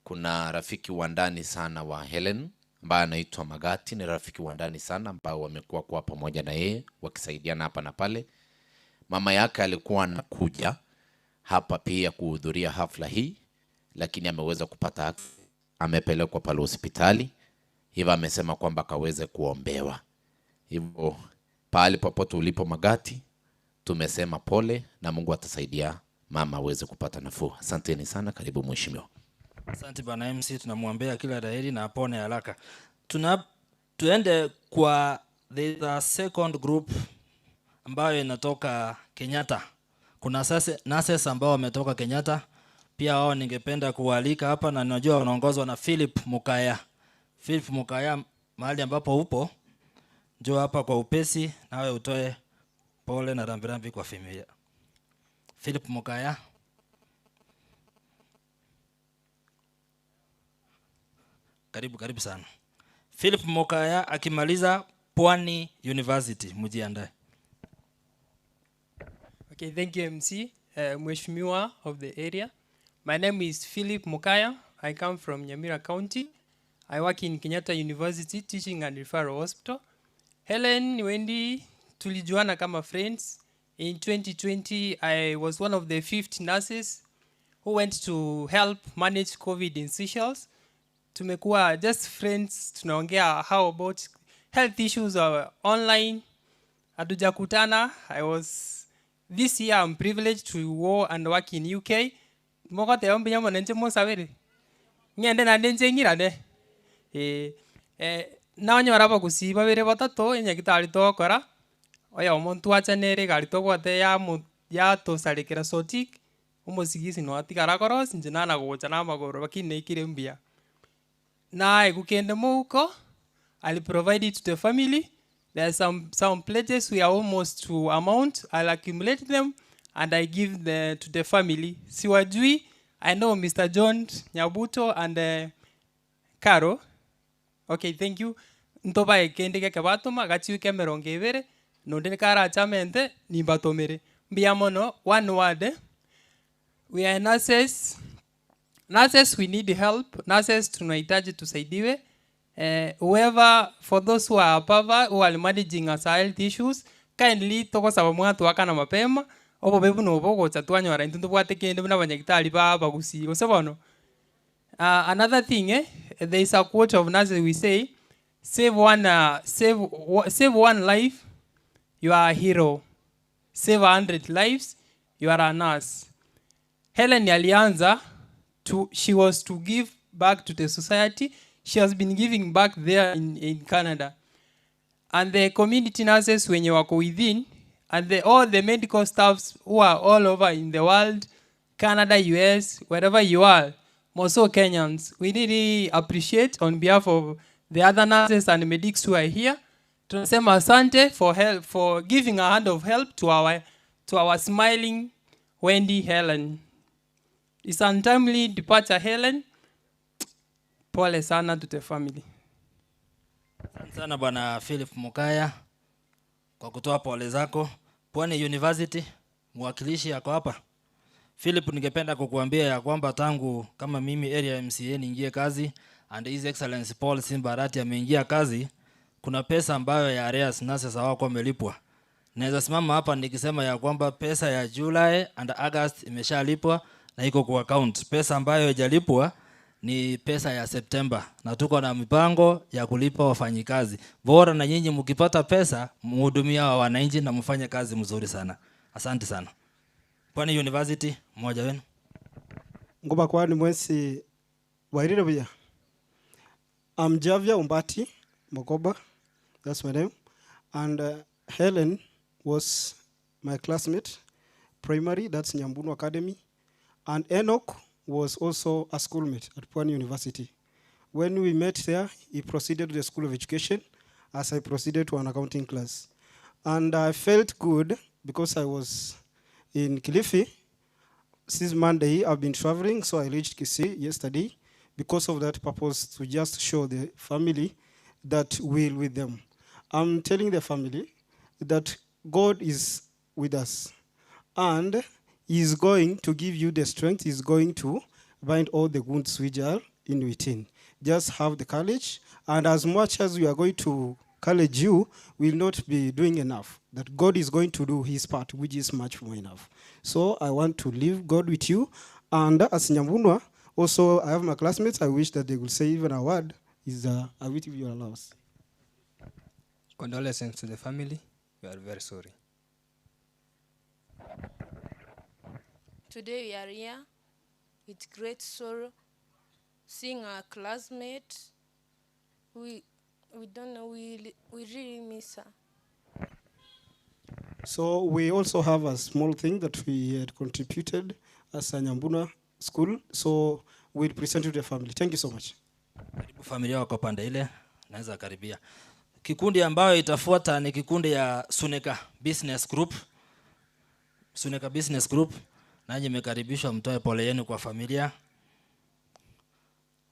kuna rafiki wa ndani sana wa Helen ambaye anaitwa Magati. Ni rafiki wa ndani sana ambao wamekuwa kwa pamoja na yeye wakisaidiana hapa na pale. Mama yake alikuwa anakuja hapa pia kuhudhuria hafla hii, lakini ameweza kupata, amepelekwa pale hospitali. Hivyo amesema kwamba kaweze kuombewa. Hivyo pale popote ulipo Magati, tumesema pole na Mungu atasaidia mama aweze kupata nafuu. Asanteni sana, karibu mheshimiwa. Asante bwana MC, tunamwombea kila laheri na apone haraka. Tuende kwa there's a second group ambayo inatoka Kenyatta. Kuna nurses ambao wametoka Kenyatta. Pia wao ningependa kualika hapa, na najua wanaongozwa na Philip Mukaya. Philip Mukaya, mahali ambapo upo, njoo hapa kwa upesi nawe utoe pole na rambirambi kwa familia. Philip Mukaya. Karibu sana. Philip Mukaya akimaliza Pwani University, mjiandae. Okay, thank you MC, Mheshimiwa of the area. My name is Philip Mukaya. I come from Nyamira County. I work in Kenyatta University Teaching and Referral Hospital. Helen, Wendy, tulijuana kama friends. In 2020, I was one of the 50 nurses who went to help manage COVID in Seychelles. Tumekuwa just friends, tunaongea how about health issues online. Hatujakutana. This year I'm privileged to go and work in UK. Moko te ombi nyamo nenche mo sabere. Ngende na nenche ngirane. Na onye waraba kusiba bere batatu enya kitali to kora. Oya omuntu acha nere gari to gwate ya to sarekera sotik. Umusigisi no atigara koros njina na gocha na magoro bakine ikire mbia. Na egukende muko I'll provide it to the family. There are some pledges we are almost to amount. I'll accumulate them and I give to the family. Siwajui, I know Mr. John Nyabuto and Caro. Okay, thank you. Ntoba ekende ke kabatoma gachi kemeronge vere no den kara chamente ni batomere. Biamono one word. We are nurses. Nurses, we need help. Nurses tunahitaji tusaidiwe. Whoever, for those who are above, who are managing our health issues, kindly toko saba mwatu wakana mapema. Obo bebu no bogo chatuanyo ara intundu bwate kende buna banyakitali baba gusi. Osebono. Another thing, there is a quote of nurses we say, save one life, you are a hero. Save 100 lives, you are a nurse. Helen alianza she was to give back to the society. She has been giving back there in Canada. And the community nurses when you work within, and all the medical staffs who are all over in the world, Canada, US, wherever you are, more so Kenyans, we really appreciate on behalf of the other nurses and medics who are here. Tunasema asante for giving a hand of help to our smiling Wendy Helen. It's untimely departure, Helen. Pole sana to the family. Asante sana bwana Philip Mukaya kwa kutoa pole zako. Pwani University mwakilishi yako hapa. Philip, ningependa kukuambia ya kwamba tangu kama mimi area MCA niingie kazi and His Excellency Paul Simbarati ameingia kazi, kuna pesa ambayo ya arrears nurses hawako wamelipwa. Naweza simama hapa nikisema ya kwamba pesa ya July and August imeshalipwa na iko kwa account. Pesa ambayo haijalipwa ni pesa ya September, na tuko na mipango ya kulipa wafanyikazi. Bora na nyinyi mkipata pesa mhudumia wa wananchi na mfanye kazi mzuri sana. Asante sana. Pwani University, mmoja wenu. Ngoba kwani mwensi wairire buya. I'm Javia Umbati Mokoba, that's my name. And Helen was my classmate, primary, that's Nyambunu Academy. And Enoch was also a schoolmate at Pwani University. When we met there, he proceeded to the School of Education as I proceeded to an accounting class. And I felt good because I was in Kilifi. Since Monday, I've been traveling, so I reached Kisii yesterday because of that purpose, to just show the family that we're with them. I'm telling the family that God is with us and He's going to give you the strength. He's going to bind all the wounds which are in within. Just have the courage, and as much as we are going to courage you, will not be doing enough. That God is going to do His part, which is much more enough. So I want to leave God with you. And as Nyambunwa, also I have my classmates. I wish that they will say even a word. I will give you allowance. Condolences to the family. We are very sorry. Today we are here with great sorrow, seeing our classmate We don't know. We really miss her. So we also have a small thing that we had contributed as a Nyambuna school. So we'll present to the family. Thank you so much. Karibu familia wako pande ile, naweza karibia. Kikundi ambayo itafuata ni kikundi ya Suneka Business Group. Suneka Business Group, nanyi mmekaribishwa, mtoe pole yenu kwa familia.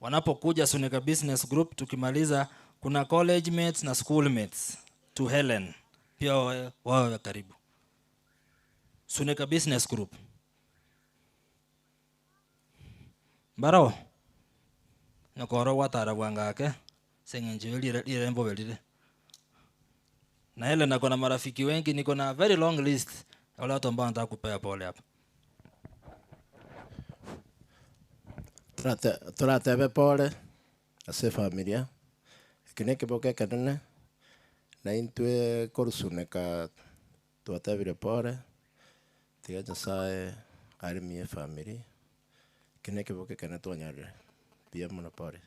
Wanapokuja Suneka Business Group, tukimaliza kuna college mates na school mates to Helen. Pia wao karibu. Suneka Business Group. Baro. Nakoro watara wangake. Sengenje lirembo welire. Na Helen ako na marafiki wengi, niko na very long list. Wale watu ambao nataka kupea pole hapa. Turatebe pole ase familia kine kiboke kanene na intwe korusuneka tuatebire pole tiga Nyasaye arimie family kine kiboke kana twanyarire pia mna pole.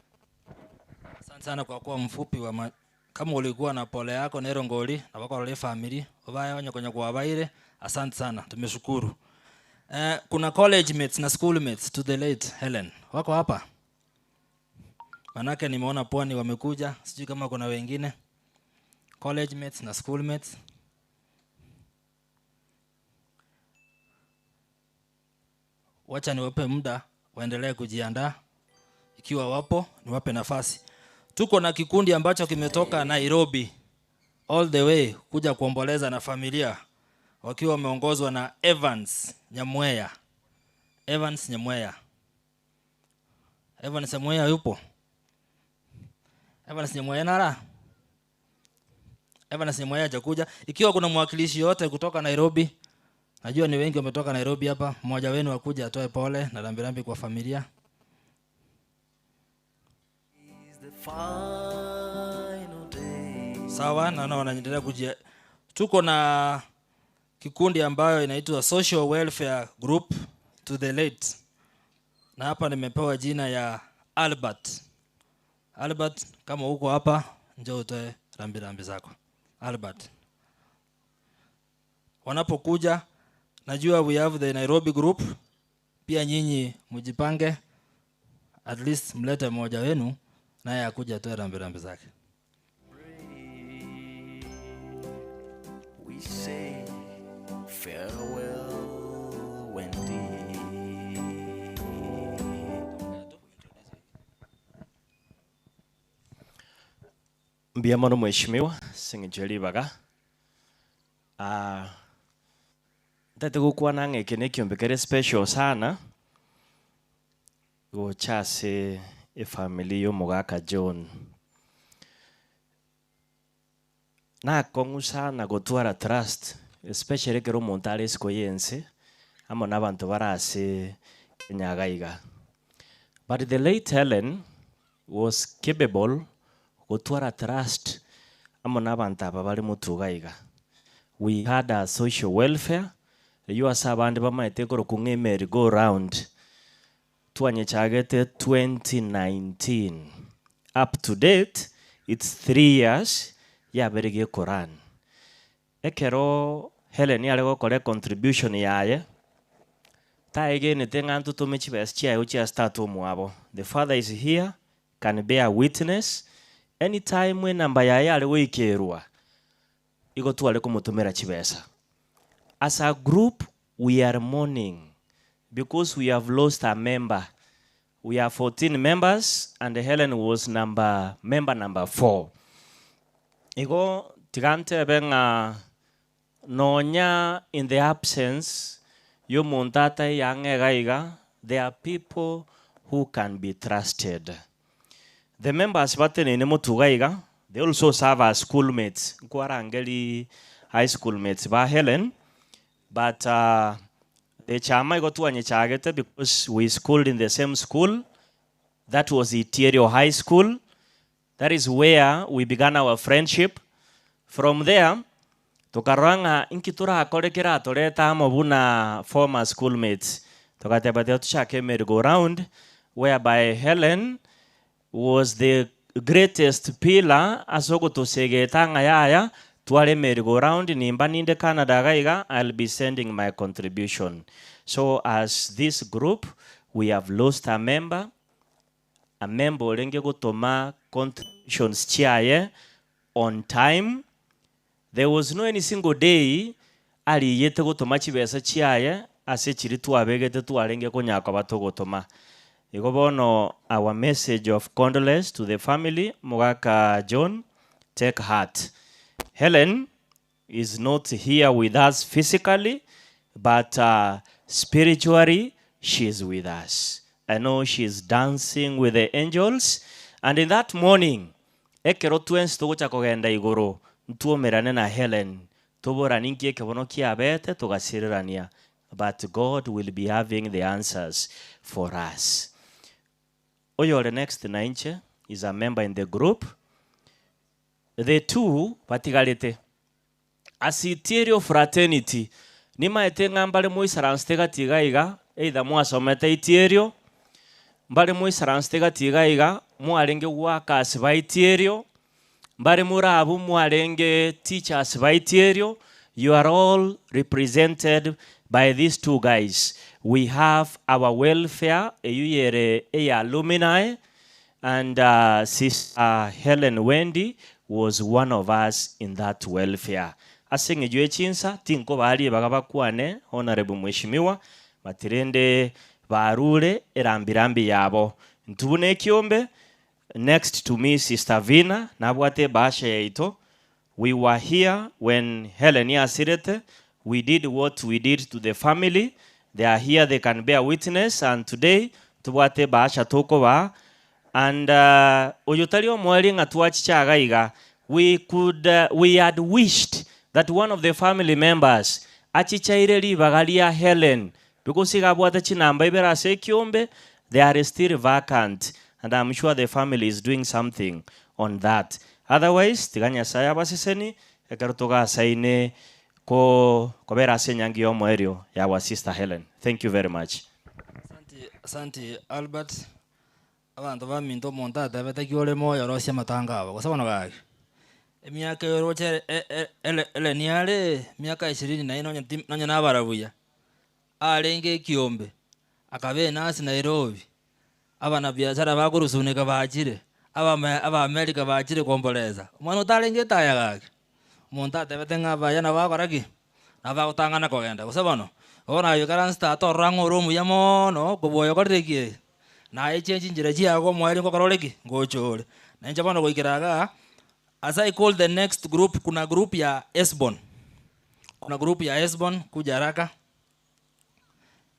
Asante sana kwa kuwa mfupi wa kama ulikuwa na pole yako nero ngoli na wako wale family ubaya onyo kwenye kwa baire. Asante sana, tumeshukuru. Kuna college mates na school mates to the late Helen. Wako hapa? Manake nimeona Pwani wamekuja, sijui kama kuna wengine. College mates na school mates. Wacha niwape muda waendelee kujiandaa. Ikiwa wapo, niwape nafasi. Tuko na kikundi ambacho kimetoka Nairobi all the way kuja kuomboleza na familia, wakiwa wameongozwa na Evans Nyamweya. Evans Nyamweya. Evans Nyamweya yupo? Evans Nyamweya nara? Evans Nyamweya hajakuja. Ikiwa kuna mwakilishi yote kutoka Nairobi, najua ni wengi wametoka Nairobi hapa, mmoja wenu akuja atoe pole na rambirambi kwa familia. Sawa, naona wanaendelea kujia. Tuko na kikundi ambayo inaitwa Social Welfare Group to the late. Na hapa nimepewa jina ya Albert. Albert, kama uko hapa, njoo utoe rambirambi zako. Albert. Wanapokuja, najua we have the Nairobi group. Pia nyinyi mjipange. At least mlete mmoja wenu naye akuja atoe rambirambi zake. We say farewell Wendy. Mbiamono mheshimiwa Sing'enjeri Baga. Ndate gukwa na ng'eke ne kiombekere special sana. Gochase family yo Mogaka John. Na kongu sana gotwara trust, especially kero montare sikoyense amo nabantu barase Nyagaiga. But the late Helen was capable gotwara trust amo nabantu abari mutugaiga. We had a social welfare. You are sabandi bamaite koro kung'emeri go round. Tuanye chagete 2019. Up to date, it's 3 years. Ya berige Quran. Ekero Helen yale go kore contribution yaye. Ta again tengantu to mechi best chia uchi start muabo. The father is here, can bear witness. Anytime when namba yaye yale go ikerwa. Igo tu ale kumutumira chibesa. As a group, we are mourning because we have lost a member. We are 14 members and Helen was member number 4. Igo tigante benga nonya in the absence yo montata yange gaiga, there are people who can be trusted. The members batene ne motugaiga, they also serve as schoolmates. Kwarangeli high schoolmates ba Helen, but the chama got to chagete because we schooled in the same school. That was Itirio High School. That is where we began our friendship. From there, tukaranga inkitura akorekera toreta mobuna former schoolmates. Tukatebate tushake merry-go-round, whereby Helen was the greatest pillar asoko tosegeta ngayaya twale merry-go-round nimba ninde Canada gaiga. I'll be sending my contribution. So as this group, we have lost a member olenge gutoma contributions chiaye on time. There was no any single day ali yete gutoma chibesa chiaye ase chiri twabegete twarenge kunyaka batogotoma. Igobono, our message of condolence to the family. Mugaka John, take heart. Helen is not here with us physically, but spiritually, she is with us. I know she is dancing with the angels. And in that morning, ekero twens togocha kogenda igoro, ntuomerane na Helen, toboraninkie kebono kiabete togasirania. But God will be having the answers for us. Oyo the next nainche is a member in the group. The two patigalite asiterio fraternity nima etenga mbale muisaransitega tigaiga either mwasomete iterio mbale muisaransitega tigaiga mwalenge workers ba iterio mbale murabu mwalenge teachers ba iterio. You are all represented by these two guys. We have our welfare, a alumni, and Sister Helen Wendy was one of us in that welfare. Asinge jwe chinsa, tinko bali bagabakwane, Honorable Mheshimiwa, matirende barule erambirambi yabo. Ntubune kiombe, next to me Sister Vina, nabwate basha yaito. We were here when Helen Yasirete. We did what we did to the family. They are here, they can bear witness. And today, tuwate baasha tokowa. And oyotalio mweli ngatuachichagaiga. We had wished that one of the family members achichaireli bagalia Helen. Because igabwata chinamba ibera sekiombe, they are still vacant. And I'm sure the family is doing something on that. Otherwise, tiganya saya basiseni, ekarutoga saine ko kobera senyangi omo erio ya our sister Helen. Thank you very much. Asante Albert. Abantu baminto monta tabeta kiole moyo rosia matanga kwa sababu ngaki. Miaka yoroche ele niale miaka 24 nonya nabarabuya. Alenge kiombe. Akabe nasi Nairobi. Abana biashara bakurusuneka bajire. Aba America bajire komboleza. Mwana utalenge taya gaki. Monta tabeta ngabaya bakoraki. Nabakutangana kogenda kwa sababu ona yokara sta to rango romu yamono kuboyo koreki na echenji njira chia ko mwali ko karoleki ngochole na nje bano koikiraga. As I call the next group, kuna group ya Esbon. Kuna group ya Esbon kuja haraka.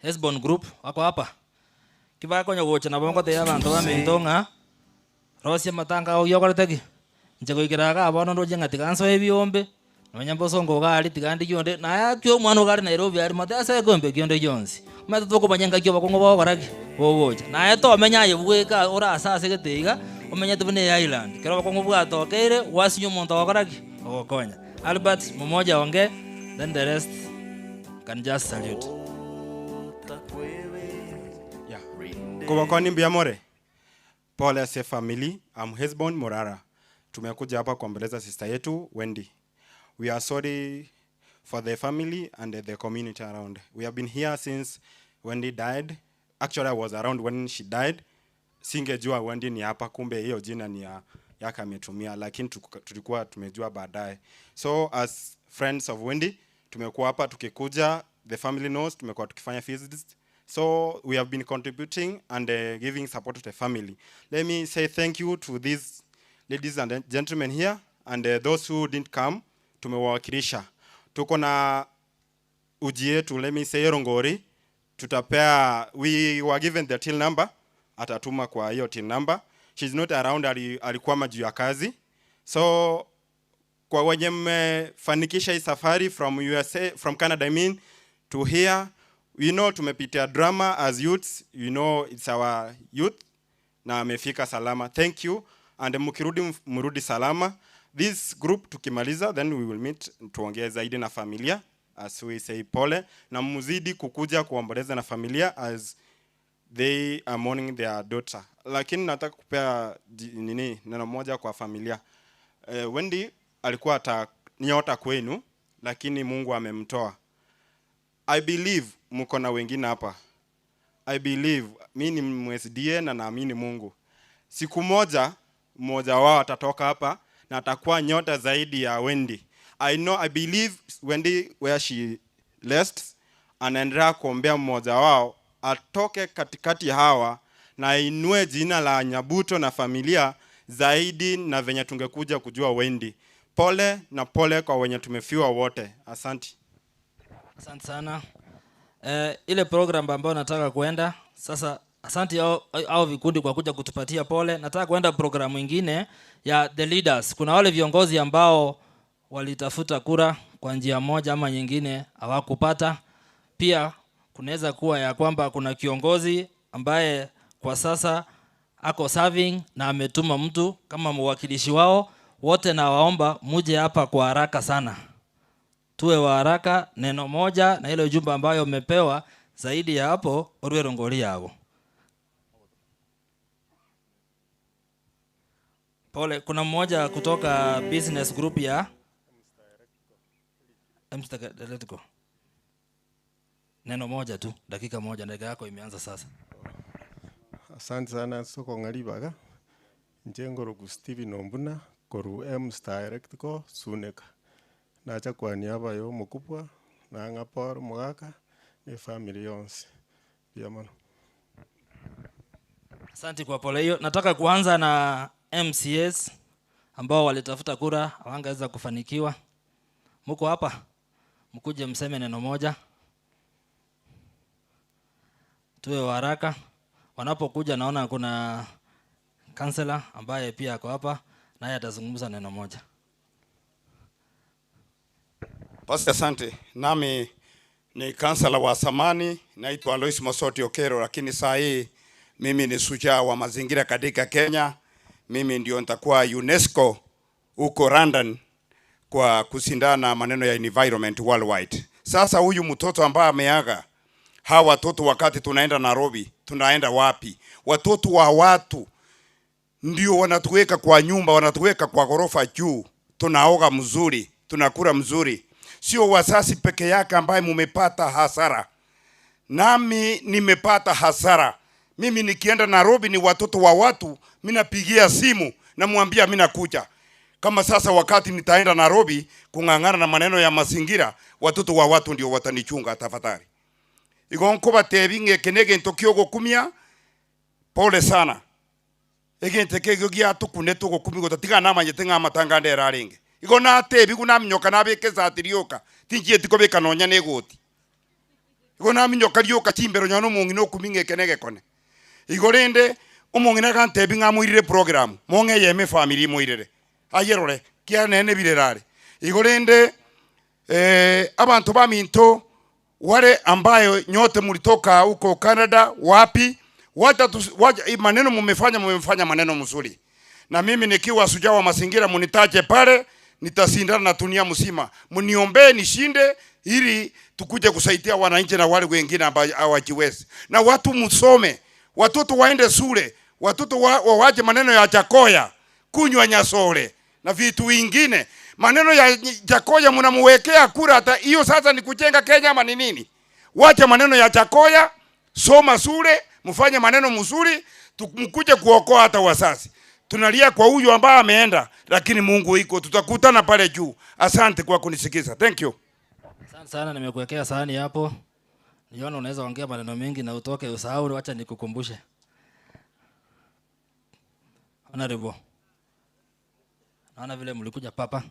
Esbon group wako hapa kiba konyo gocha na bongo te abantu bamintonga rosia matanga o yokorteki nje koikiraga abono ndo jenga tikanso ebiombe Nonyambo songo gali tigandi yonde na yakyo mwana gali Nairobi ari matasa gombe yonde yonsi mata toko banyanga kyo bakongo ba garagi wogoja na eto menya yebweka ora asase geteiga omenya tubune island kero bakongo bwa tokere wasinyo monto garagi okonya Albert mmoja onge, then the rest can just salute. Yeah. Kubakoni Mbiamore. Paul ase family, I'm Hesbon Morara. Tumekuja hapa kuombeleza sister yetu Wendy. We are sorry for the family and the community around. We have been here since Wendy died. Actually, I was around when she died. Singejua Wendy ni hapa, kumbe hiyo jina ni yaka ametumia, lakini tulikuwa tumejua baadaye. So as friends of Wendy, tumekuwa hapa tukikuja, the family knows, tumekuwa tukifanya visits. So we have been contributing and giving support to the family. Let me say thank you to these ladies and gentlemen here and those who didn't come. Tumewakilisha. Tuko na uji yetu, let me say Rongori. Tutapea, we were given the till number. Atatuma kwa hiyo till number. She's not around, alikuwa majuu ya kazi. So kwa wenye mmefanikisha hii safari from USA, from Canada I mean, to here, we know tumepitia drama as youths, you know it's our youth, na amefika salama. Thank you, and murudi salama. This group tukimaliza, then we will meet tuongee zaidi na familia, as we say pole, na muzidi kukuja kuomboleza na familia as they are mourning their daughter. Lakini nataka kupea neno moja kwa familia. Wendy alikuwa nyota kwenu, lakini Mungu amemtoa. I believe mko na wengine hapa. I believe mimi ni MSDA na naamini Mungu. Siku moja mmoja wao atatoka hapa na atakuwa nyota zaidi ya Wendy. I believe Wendy where she left, anaendelea kuombea mmoja wao atoke katikati hawa na inue jina la Nyabuto na familia zaidi na venye tungekuja kujua Wendy. Pole na pole kwa wenye tumefiwa wote. Asante. Asante sana. Ile program ambayo nataka kuenda sasa, asante au vikundi kwa kuja kutupatia pole. Nataka kuenda programu nyingine ya the leaders. Kuna wale viongozi ambao walitafuta kura kwa njia moja ama nyingine hawakupata. Pia kunaweza kuwa ya kwamba kuna kiongozi ambaye kwa sasa ako serving na ametuma mtu kama mwakilishi wao. Wote na waomba muje hapa kwa haraka sana. Tuwe wa haraka, neno moja na ile ujumbe ambayo umepewa zaidi ya hapo orwe rongoli yao. Pole, kuna mmoja kutoka business group ya Mstadireko. Neno moja tu, dakika moja, dakika yako imeanza sasa. Asante sana soko ngalibaga. Njengo rugu Steven Ombuna koru Mstadireko suneka. Nacha kwa niaba yo mkubwa na ngapor mwaka ni family yonse. Biamano. Asante kwa pole hiyo. Nataka kuanza na MCS ambao walitafuta kura hawangeweza kufanikiwa. Mko hapa? Mkuje mseme neno moja. Tuwe wa haraka. Wanapokuja naona kuna kansela ambaye pia ako hapa naye atazungumza neno moja. Pastor, asante. Nami ni kansela wa zamani, naitwa Alois Mosoti Okero, lakini saa hii mimi ni shujaa wa mazingira katika Kenya. Mimi ndio nitakuwa UNESCO huko London kwa kusindana maneno ya environment worldwide. Sasa huyu mtoto ambaye ameaga, hawa watoto wakati tunaenda Nairobi, tunaenda wapi? Watoto wa watu ndio wanatuweka kwa nyumba, wanatuweka kwa ghorofa juu. Tunaoga mzuri, tunakula mzuri. Sio wasasi peke yake ambaye mumepata hasara. Nami nimepata hasara. Mimi nikienda Nairobi ni watoto wa watu, mimi napigia simu na mwambia mimi nakuja. Kama sasa wakati nitaenda Nairobi kungangana na maneno ya mazingira, watoto wa watu ndio watanichunga tafadhali. Igonko batebinge kenege ntokyo gokumia. Pole sana. Egente kego gya tukune to gokumi gotatiga namanye nga matangande eraringe. Igona atebi kuna mnyoka nabeke zatirioka. Tinjie tikobeka nonya negoti. Igona mnyoka rioka chimbero nyano mungi no kuminge kenege kone. Igorende umongina kan tebi nga muirire program. Monge yeme family muirire. Ayerore kia nene birerare. Igorende abantu baminto wale ambayo nyote mulitoka huko Canada wapi maneno mumefanya maneno mzuri. Na mimi nikiwa shujaa wa mazingira munitaje pale, nitasindana na dunia mzima. Muniombee nishinde ili tukuje kusaidia wananchi na wale wengine ambao hawajiwezi. Na watu msome, watoto waende shule, watoto waje maneno ya Jakoya, kunywa nyasole na vitu vingine. Maneno ya Jakoya mnamuwekea kura, hata hiyo sasa ni kujenga Kenya ama ni nini? Wacha maneno ya Jakoya, soma shule, mfanye maneno mzuri, mkuje kuokoa hata wasasi. Tunalia kwa huyu ambaye ameenda, lakini Mungu iko, tutakutana pale juu. Asante kwa kunisikiza. Thank you. Asante sana, nimekuwekea sahani hapo. Niona unaweza ongea maneno mengi na utoke usahau, acha nikukumbushe. Honorable. Naona vile mlikuja papa.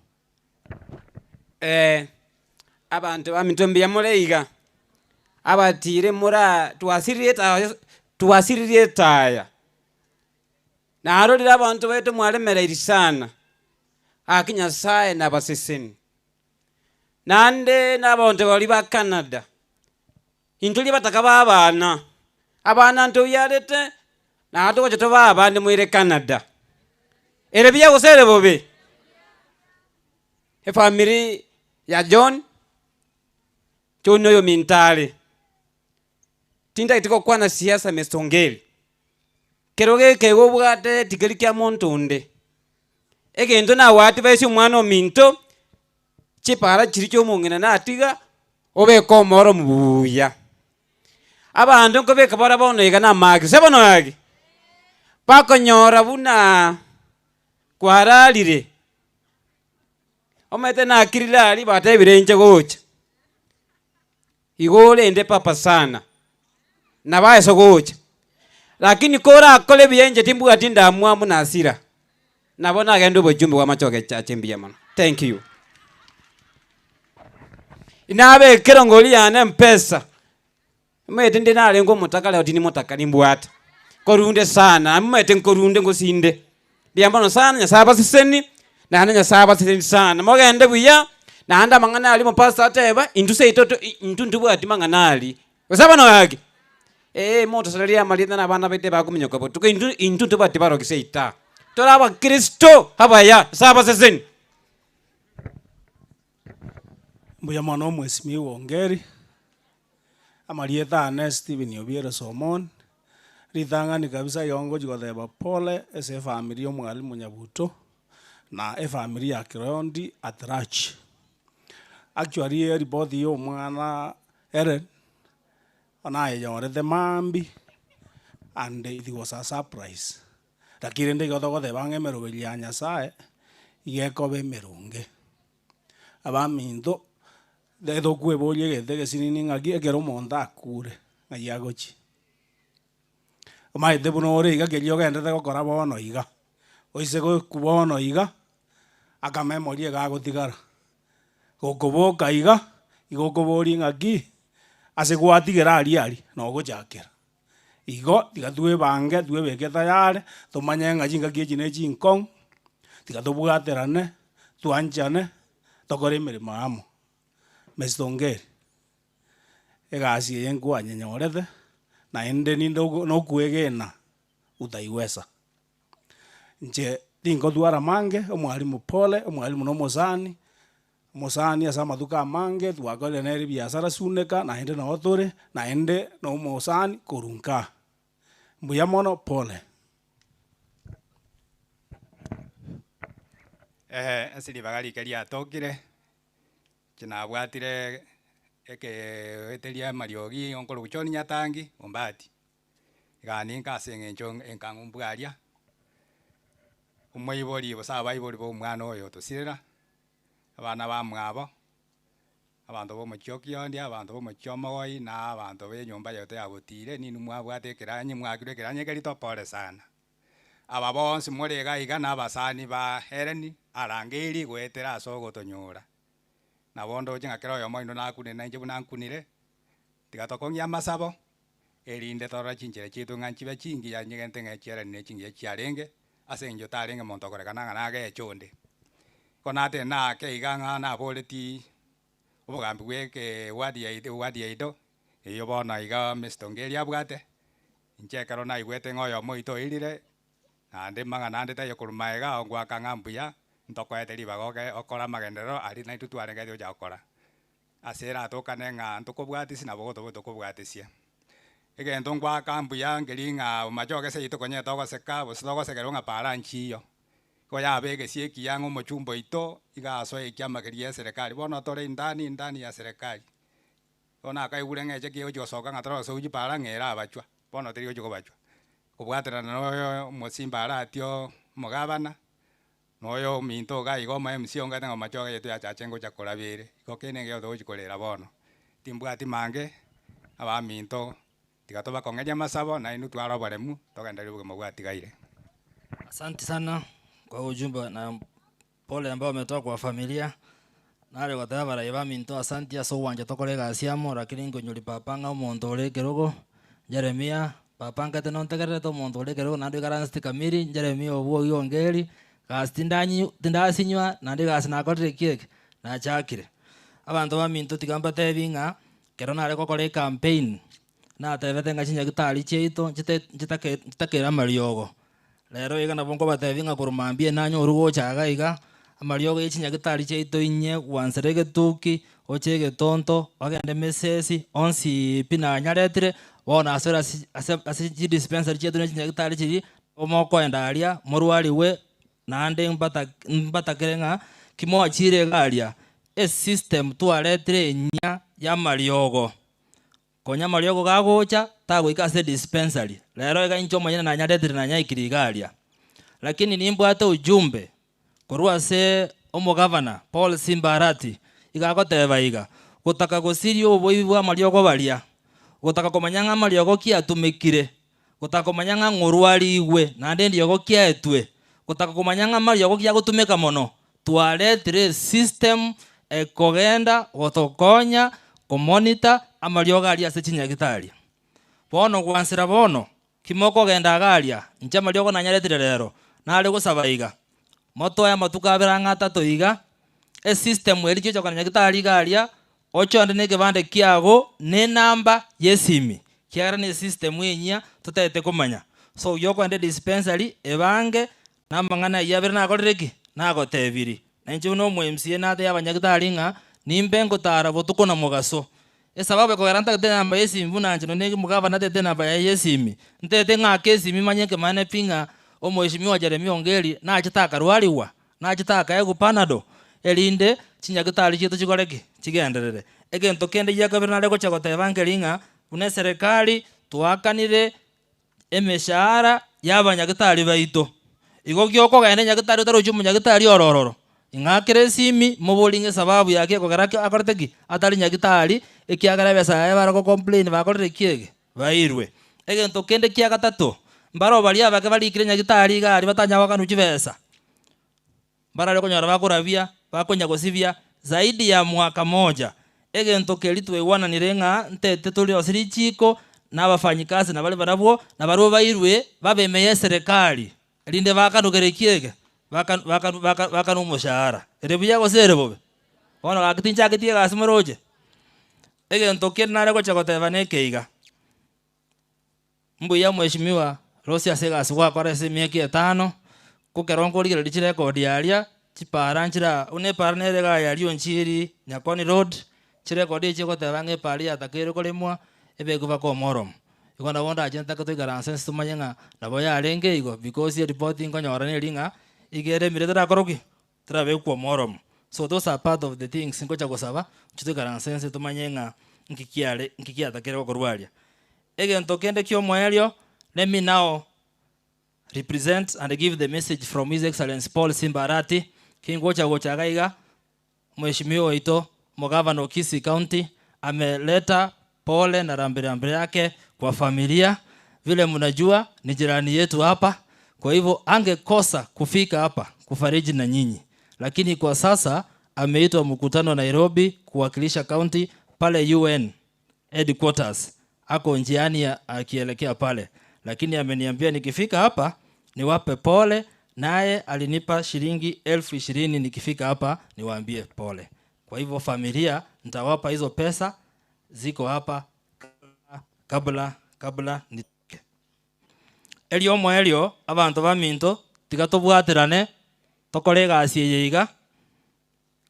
Abantu bamitombi ya muleiga. Abatire mura tuwasiririe taya. Na arorira abantu betu mwaremereire sana. Akinya sae na baseseni. Nande n'abantu bali ba Canada. Intuli bataka babana. Abana nto yarete na ato wacho baba ndi muire Canada. Ere bya gusere bobe. Family ya John Chuno yo mintale. tinda itiko kwana siasa Mr. Keroge kego bwate tikeli kya muntu nde egento na wati bese umwana ominto chipara chiri kyo mungina na atiga obe komoro mubuya abantu ko beka bara bono iga na magi sebono yagi pakonyora buna kwaralire omete na kirilali bate birenje gocha igole ende papa sana na baeso gocha lakini kora akole bienje timbu atinda mwamu na asira nabona agendo bojumbe wa machoke chachembia mana. Thank you. Inabe kerongoli yana mpesa mwete ndi nale ngo mutaka leo tini mutaka nimbwata korunde sana mwete nkorunde ngosinde biambano sana nya saba siseni na hana nya saba siseni sana mogende buya na handa mangana ali mo pasta ateba induse itoto intundu bwati mangana ali wasaba no yake moto salaria malita na bana bete bakumenya kwa tuko intundu bwati baro kiseita tola ba Kristo habaya saba siseni mbuya mwana omwesimi wongeri amarieta ane Stephen Obiero Somon ritang'ani kabisa yongo jigotheba pole ese family omwalimu Nyabuto na family ya Kirondi at large. Actually report yo mwana Eren onaye yorete mambi and it was a surprise. Lakini ndiko gotheba ngemero ya Nyasaye igeko bemerunge abaminto dedo kuebolie gete gesinini ngaki egero monda akure ngayagochi omaite buno ore iga kelio gendete gokora bono iga oise go kubono iga akamemorie ga gotigara gokoboka iga igokobori ngaki ase gwatigera ari no gochakera igo tigatwe bange twe beketa yare tomanye ngaji ngaki chine chinkong tigatobwaterane twanchane tokore mirimo amo Mr. egasi yengu anyenyorete na ende nindo no kuegena utaiweza nje tingo duara mange omwalimu pole omwalimu no mosani asa maduka mange twakole neri biasara suneka na ende no otore na ende no mosani korunka mbuya mono pole asili bagali kali atokire kina bwatire eke etelia mariogi onkolo kuchoni nyatangi ombati gani nkasenge enkangumbwalia umwiboli bosaba iboli bo mwana oyo tosirera abana bamwabo abantu bo muchokio ndi abantu bo muchomoi na abantu be nyumba yote yabotire ninu mwabwate kiranye mwakire kiranye kali topole sana aba bonsi murega iga na basani ba hereni arangeri gwetera asogo tonyora na bondo jinga kero yo moindo na kune na njibu na kunire tigatokongia masabo erinde tora chinjire chitu nganchibe chingi ya nyigente ngechera ne chingi ya chiarenge asenjo tarenge monto kore kana na ge chonde konate na ke iganga na boleti obugambi weke wadi ido iyo bona iga Mr. abwate inchekero na igwete ngoyo moito irire ande mangana ande tayo kurumaega ongwa kangambuya ntokwete libagoke okora magendero ari na itutware ngedio jakora asera atokane nga ntokobwati sina bogoto tokobwatisia egento ngwa kambuya ngelinga majoke se itokonye togo seka bositogo sekeronga para nchiyo ko ya bege sieki yango mochumbo ito igaso ekyama kerie serikali bono tore ndani ya serikali ona kai gurenge cheki ojo soka ngatoro so uji para ngera abachwa bono teri ojo kobachwa kubwatera no mosimba aratio mogabana noyo minto ga igoma MC onga tenga machoga yetu ya chachengo cha kolabire iko kene ngeo doji kolera bono timbwati mange aba minto tikatoba kongeja masabo na inu twara baremu toka ndali buke mabwati gaire. Asante sana kwa ujumbe na pole ambao umetoa kwa familia nale kwa tabara iba minto asante ya so wanje tokolega asiamo lakini ngonyuli papanga omonto ole kerogo Jeremia papanga teno ntegere to omonto ole kerogo nandi garansti kamiri Jeremia obo yongeri tindasinywa nandi gasinakorire kiek na chakire abantu baminto tigamba tebinga kero nare kokore campaign na tebete ngachinya gitari cheito chitakera mariogo lero iga nabongo batebinga kurumambie nanyo urugo chaga iga amariogo echinyagitari chiaito inye gwansera egetuki oche egetonto ogende mesesi onsi pina nyaretire bona asora ase chidispensary chiaito na chinyagitari chiri omokoenda aria morwariwe naende mbatakere ng'a kimoachire garia esystem twaretire enya ya mariogo konya mariogo gagocha tagoika ase dispensary lero iga omanyene nanyaretire nanyaikiri garia lakini nimbwate ujumbe korwa ase omogavana Paul Simbarati igagoteba iga gotaka gosiria oboi bwa mariogo baria gotaka komanya ng'a mariogo kiatumikire gotaka komanya ng'a ng'orwariwe naende ndiogo kiaetwe gotaka komanya ng'a mariogo kiagotumika mono twaretire system ekogenda gotokonya komonitor amariogo aria ase chinyagitari bono gwansera bono kimoko genda garia nche mariogo nanyaretire rero nare gosaba iga moto ya matuka abera ng'ata toiga system eri chicho kana nyagitari garia ochonde ne kebande kiago ne namba yesimi kiara ne system enya tutete komanya so yoko ende dispensary ebange namba ngana yabere na goreki na gotebiri na nche no mu MCA na te abanyagitari ng'a nimbe ngotara botuko na mugaso esababu kogaranta te namba yesimi bunanje no negi mugaba na te namba ya yesimi ntete ng'a kesimi manyeke mane pinga omweshimiwa Jeremy Ongeri na achitaka rwariwa na achitaka ego panado elinde chinyagitari chito chigoreki chigenderere egento kende yakabira nare gocha gotebangeri ng'a une serikali twakanire emeshara y'abanyagitari baito igo gyoko gende nyagitari utaruchu munyagitari orororo ing'akire simi mobolinge sababu yake kogaraki akorteki atari nyagitari ekiagara besa yabara ko complain bakorere kiege bairwe egento kende kia gatatu mbaro baria bake barikire nyagitari gari batanya wakanuchi besa barale konyora bakurabia bakonya gosibia zaidi ya mwaka moja egento keri twewana nirenga ntete tuli osiri chiko n'abafanyikazi na bali barabwo na baro bairwe babemeye serikali linde bakanugere kiege baka umushahara erebuya gosere bobe ono gakitincha kitie gasimoroje egento keri nare gocha goteba nekeiga mbuya mheshimiwa Rosi asegasi gwakora ase miaka 5 kukerongo rigere chirekodi yaria chipara nchira une parnere ga yario nchiri Nyakoni Road chirekodi chigoteba ng'e pari atakere kolemwa ebego bakomorom igona bonda agenda katoigara sense tumanyanga nabo yarenge igo because reporting konyora ne ringa igere mire koroki trabe kwa morom so those are part of the things ngocha gosaba chitoigara sense tumanyenga nkikia atakere korwaria egento kende kyo mwaelio. Let me now represent and give the message from His Excellency Paul Simbarati, Kingocha Gochagaiga, Mheshimiwa ito Mgavana Kisii County, ameleta pole na rambirambi yake kwa familia. Vile mnajua ni jirani yetu hapa, kwa hivyo angekosa kufika hapa kufariji na nyinyi. Lakini kwa sasa ameitwa mkutano Nairobi kuwakilisha county pale UN headquarters. Ako njiani akielekea pale. Lakini ameniambia nikifika hapa niwape pole, naye alinipa shilingi 20,000 nikifika hapa niwaambie pole. Kwa hivyo familia nitawapa hizo pesa, ziko hapa kabla nitoke. Elio abantu baminto tigatobwaterane tokore gasi yeiga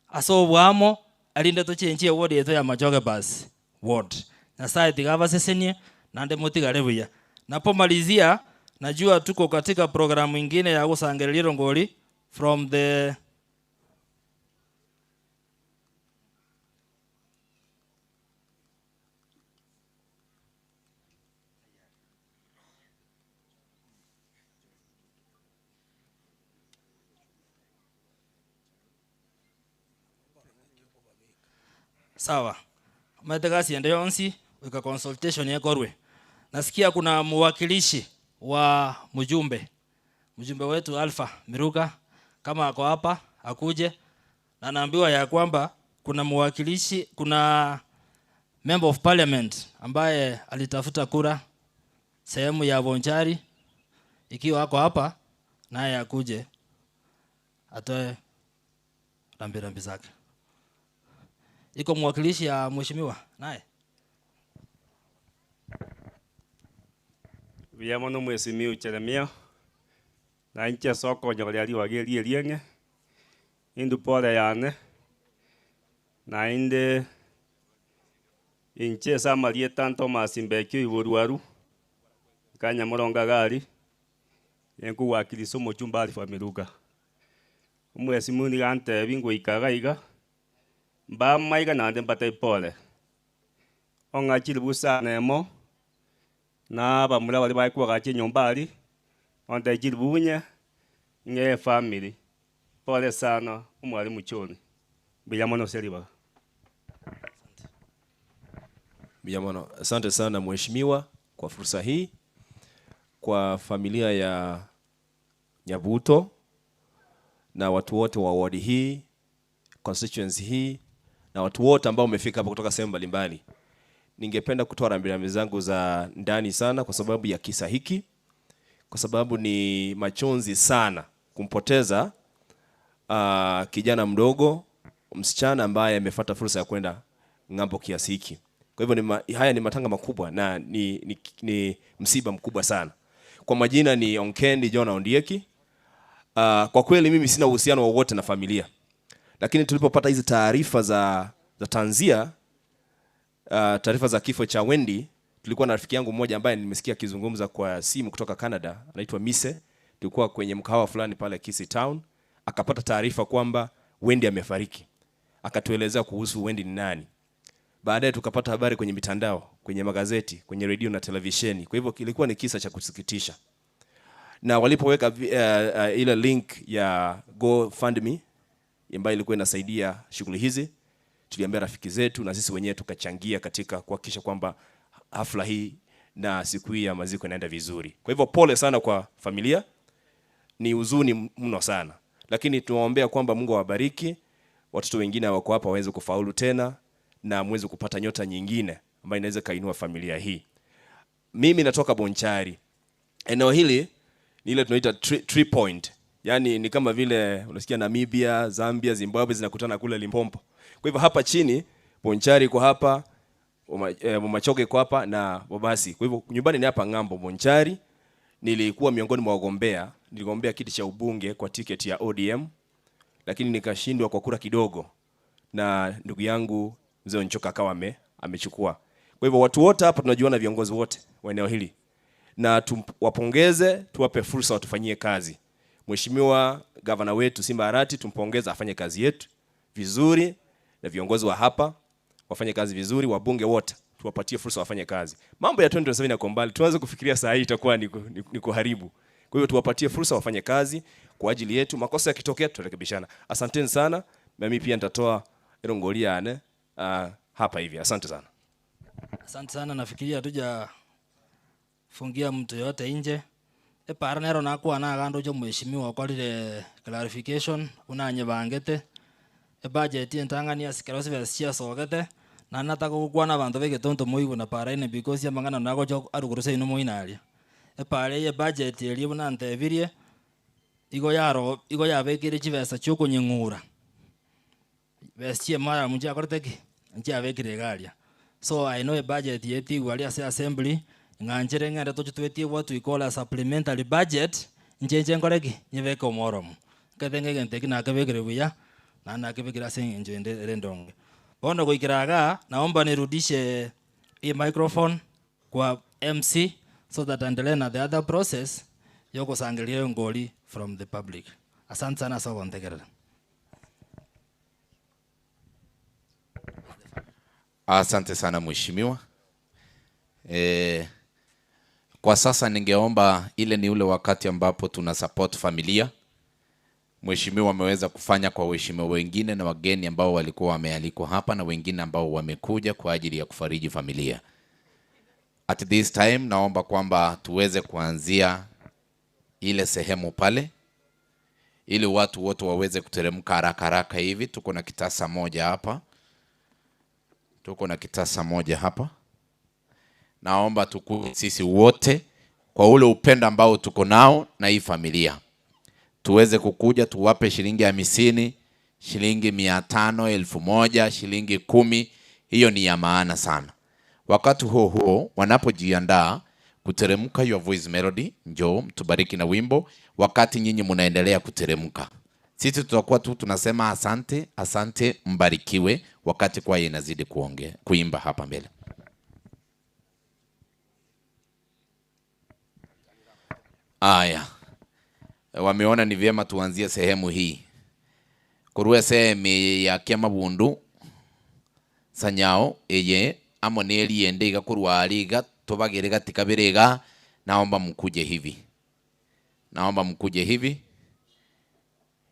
asobwamo alinde tochenchie ward yetu ya Machoge bus ward na site tigaba sesenie nande mutigare buya. Napomalizia najua tuko katika programu nyingine ya usangeliro ngoli from the sawa mategasi ende yonsi wika consultation yekorwe. Nasikia kuna mwakilishi wa mjumbe wetu Alpha Miruka, kama ako hapa akuje, na naambiwa ya kwamba kuna mwakilishi, kuna member of parliament ambaye alitafuta kura sehemu ya Bonchari. Ikiwa ako hapa naye akuje atoe rambirambi zake. Iko mwakilishi ya mheshimiwa naye Viamono mwesimiu Jeremia na nche soko nyori wageri elienge indu pole yane na inde inche samarie tanto masimbekio iboruaru kanya moronga gari yenku wakiliso mochumbali famiruka umwesi muni gante bingo ikagaiga ba maiga nande mbate pole onga chilibusa nemo na bamula bali baikuwa gachi nyombali onde chilibunya nge family pole sana umwali muchoni biyamono seliba. Biyamono, asante sana mheshimiwa kwa fursa hii, kwa familia ya Nyabuto na watu wote wa ward hii, constituency hii na watu wote ambao wamefika hapa kutoka sehemu mbalimbali. Ningependa kutoa rambirambi zangu za ndani sana kwa sababu ya kisa hiki, kwa sababu ni machozi sana kumpoteza kijana mdogo, msichana ambaye amefuata fursa ya kwenda ngambo kiasi hiki. Kwa hivyo haya ni matanga makubwa na ni msiba mkubwa sana. Kwa majina ni Onkendi John Ondieki. Kwa kweli mimi sina uhusiano wowote na familia. Lakini tulipopata hizi taarifa za tanzia, taarifa za kifo cha Wendy, tulikuwa na rafiki yangu mmoja ambaye nimesikia akizungumza kwa simu kutoka Canada, anaitwa Mise. Tulikuwa kwenye mkahawa fulani pale Kisii Town, akapata taarifa kwamba Wendy amefariki. Akatuelezea kuhusu Wendy ni nani. Baadaye tukapata habari kwenye mitandao, kwenye magazeti, kwenye redio na televisheni. Kwa hivyo kilikuwa ni kisa cha kusikitisha. Na walipoweka ile link ya GoFundMe ambayo ilikuwa inasaidia shughuli hizi, tuliambia rafiki zetu na sisi wenyewe tukachangia katika kuhakikisha kwamba hafla hii na siku hii ya maziko inaenda vizuri. Kwa hivyo pole sana kwa familia. Ni huzuni mno sana. Lakini tunaombea kwamba Mungu awabariki, watoto wengine wako hapa waweze kufaulu tena na mweze kupata nyota nyingine ambayo inaweza kainua familia hii. Mimi natoka Bonchari. Eneo hili ni ile tunaita tree point. Yaani ni kama vile unasikia Namibia, Zambia, Zimbabwe zinakutana kule Limpopo. Kwa hivyo hapa chini Bonchari kwa hapa, Machoge kwa hapa na Bobasi. Kwa hivyo nyumbani ni hapa ngambo Bonchari. Nilikuwa miongoni mwa wagombea, niligombea kiti cha ubunge kwa tiketi ya ODM, lakini nikashindwa kwa kura kidogo na ndugu yangu Mzee Onchoka akawa amechukua. Kwa hivyo watu wote hapa tunajuana, viongozi wote wa eneo hili, na tuwapongeze, tuwape fursa watufanyie kazi. Mheshimiwa gavana wetu Simba Arati tumpongeza, afanye kazi yetu vizuri, na viongozi wa hapa wafanye kazi vizuri, wabunge wote tuwapatie fursa wafanye kazi. Mambo ya 2027 yako mbali, tuanze kufikiria saa hii itakuwa ni kuharibu. Kwa hivyo tuwapatie fursa wafanye kazi kwa ajili yetu. Makosa yakitokea tutarekebishana. Asanteni sana. Mimi pia nitatoa erongolia hapa hivi. Asante sana. Asante sana, nafikiria hatuja fungia mtu yote nje. Para nero nakuwa na gando jo mheshimiwa kwa ile clarification unanye bangete. Budget entangania sikerosi vesia sogete. Na nataka kugwana bantu bege tonto moigo na para ine because ya mangana nako jo aruguruse ino moinalia. Pare ye budget yeli buna ntevirie igo ya bekire chivesa choko nyingura. Vesia mara munja korteki nja bekire galia. So I know a budget yeti wali ase assembly nganjere ngare to chutwetie what we call a supplementary budget njenje ngoreki nyeveka omoromo kadenge genteki na kabekire buya na nakibekira sing njende rendonge bono goikiraga. Naomba nirudishe hii microphone kwa MC so that endelee na the other process yoko sangelia ngoli from the public. Asante sana so kontegerera. Asante sana mheshimiwa. Kwa sasa ningeomba ile ni ule wakati ambapo tuna support familia. Mheshimiwa ameweza kufanya kwa waheshimiwa wengine na wageni ambao walikuwa wamealikwa hapa na wengine ambao wamekuja kwa ajili ya kufariji familia. At this time naomba kwamba tuweze kuanzia ile sehemu pale ili watu wote waweze kuteremka haraka haraka hivi. Tuko na kitasa moja hapa. Naomba tukue sisi wote kwa ule upendo ambao tuko nao na hii familia. Tuweze kukuja tuwape shilingi 50, shilingi 500, 1000, shilingi 10. Hiyo ni ya maana sana. Wakati huo wanapojiandaa kuteremka your voice melody, njoo tubariki na wimbo wakati nyinyi mnaendelea kuteremka. Sisi tutakuwa tu tunasema asante, asante, mbarikiwe wakati kwa inazidi kuimba hapa mbele. Aya. Wameona ni vyema tuanzie sehemu hii. Kurue sehemu ya Kiama Bundu Sanyao eye amoneli yende igakurwa aliga tobagere gatika berega. Naomba mkuje hivi. Naomba mkuje hivi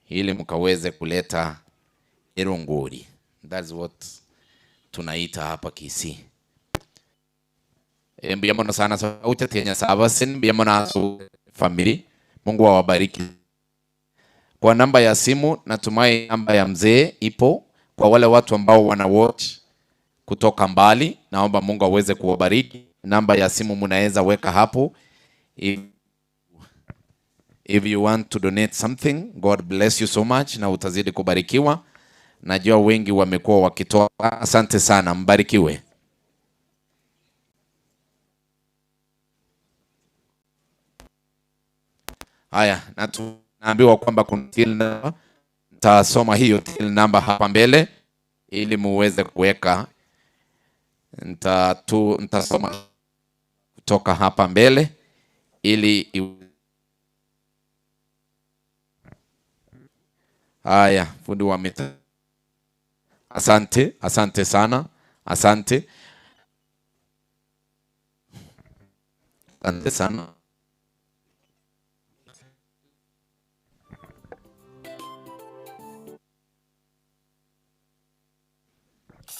ili mkaweze kuleta erongori. That's what tunaita hapa Kisii. Mbiyamona sana sauti Kenya Sabasin, mbiyamona family. Mungu awabariki. Kwa namba ya simu natumai namba ya mzee ipo kwa wale watu ambao wana watch kutoka mbali. Naomba Mungu aweze kuwabariki. Namba ya simu mnaweza weka hapo. If you want to donate something, God bless you so much na utazidi kubarikiwa. Najua wengi wamekuwa wakitoa. Asante sana, mbarikiwe. Haya, naambiwa kwamba kuna till number. Nitasoma hiyo till number hapa mbele ili muweze kuweka. Nitasoma kutoka hapa mbele ili haya, fundi wa mita. Asante, asante sana. Asante. Asante sana.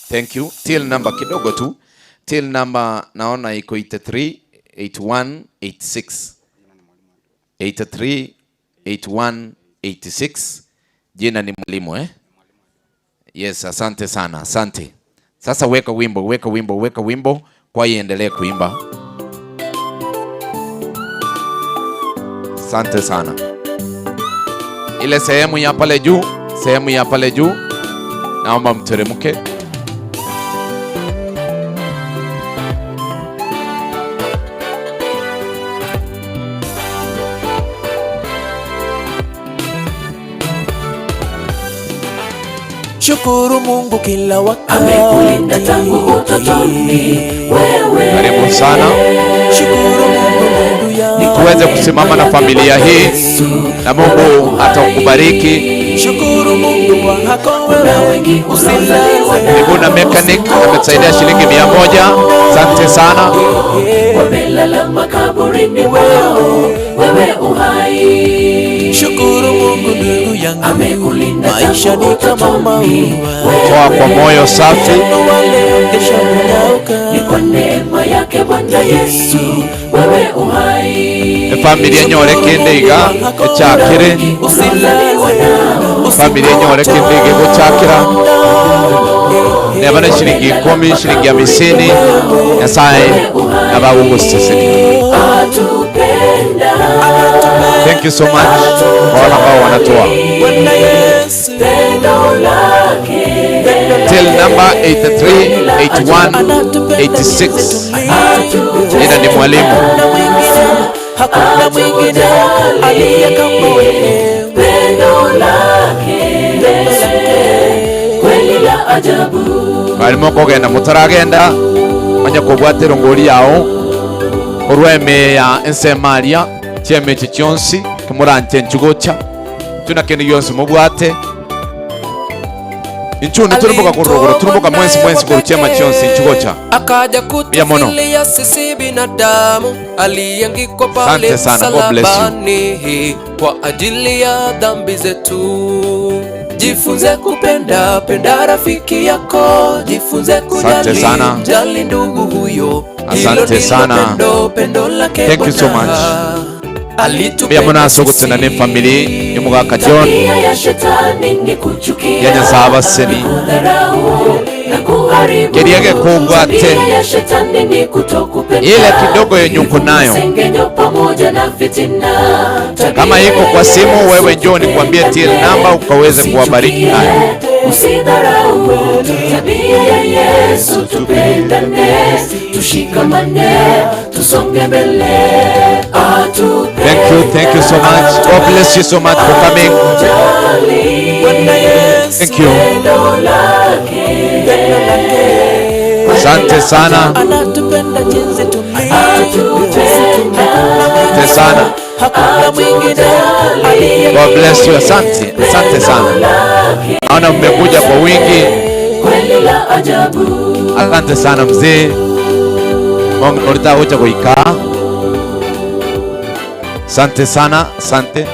Thank you. Till number kidogo tu. Till number naona iko 83 81 86. 83 81 86. Jina ni mwalimu Yes, asante sana. Asante. Sasa weka wimbo kwa iendelee kuimba. Asante sana. Ile sehemu ya pale juu, naomba mteremke. Shukuru Mungu kila wakati. Amekulinda tangu utotoni wewe. Karibu sana. Shukuru Mungu tuweze kusimama na familia hii na Mungu atakubariki. Shukuru Mungu kwa hako wewe. Nibuna mechanic ametusaidia shilingi 100. Asante sana. Wamelala makaburini wewe uhai. Shukuru Mungu ndugu yangu amekulinda maisha ni kama maua. Toa kwa moyo safi. Ni kwa neema yake Bwana Yesu wewe uhai. Familia nyore kindega echakire. Familia nyore kindega guchakira. Nebana shilingi 10 shilingi 50 Nyasaye abagugusisiki. Thank you so much kwa wale ambao wanatoa. Till number 83 81 86. Jina ni mwalimu. Hakuna mwingine aliye kama wewe. Pendo lake kweli la ajabu. Barimo kogenda mutaragenda manya kubwatira ngori yao urweme ya ensemaria cheme chichonsi kimurante nchugocha tuna kende yonse mubwate inchuni turumbuka kuruguru turumbuka mwensi kuruchema chionsi nchugocha akaja kutufilia sisi binadamu aliangikwa pale msalabani kwa ajili ya dhambi zetu. Jifunze kupenda, penda rafiki yako. Jifunze kujali, jali ndugu huyo. Asante sana. Thank you so much. Bia muna sogotena ne family yumugaka John yanya saba seni keriage kubwate ile kidogo yenye uko nayo kama iko kwa simu wewe njoo nikwambie till number ukaweze kuwabariki nayo. usidharau tabia ya Yesu, tupendane, tushikamane, tusonge mbele, Thank you so much. God bless you so much for coming. Thank you. Asante sana. Asante sana. God bless you. Asante. Asante sana. Naona mmekuja kwa wingi. Asante sana mzee. Mungu nolita hoja kuikaa. Asante sana. Asante.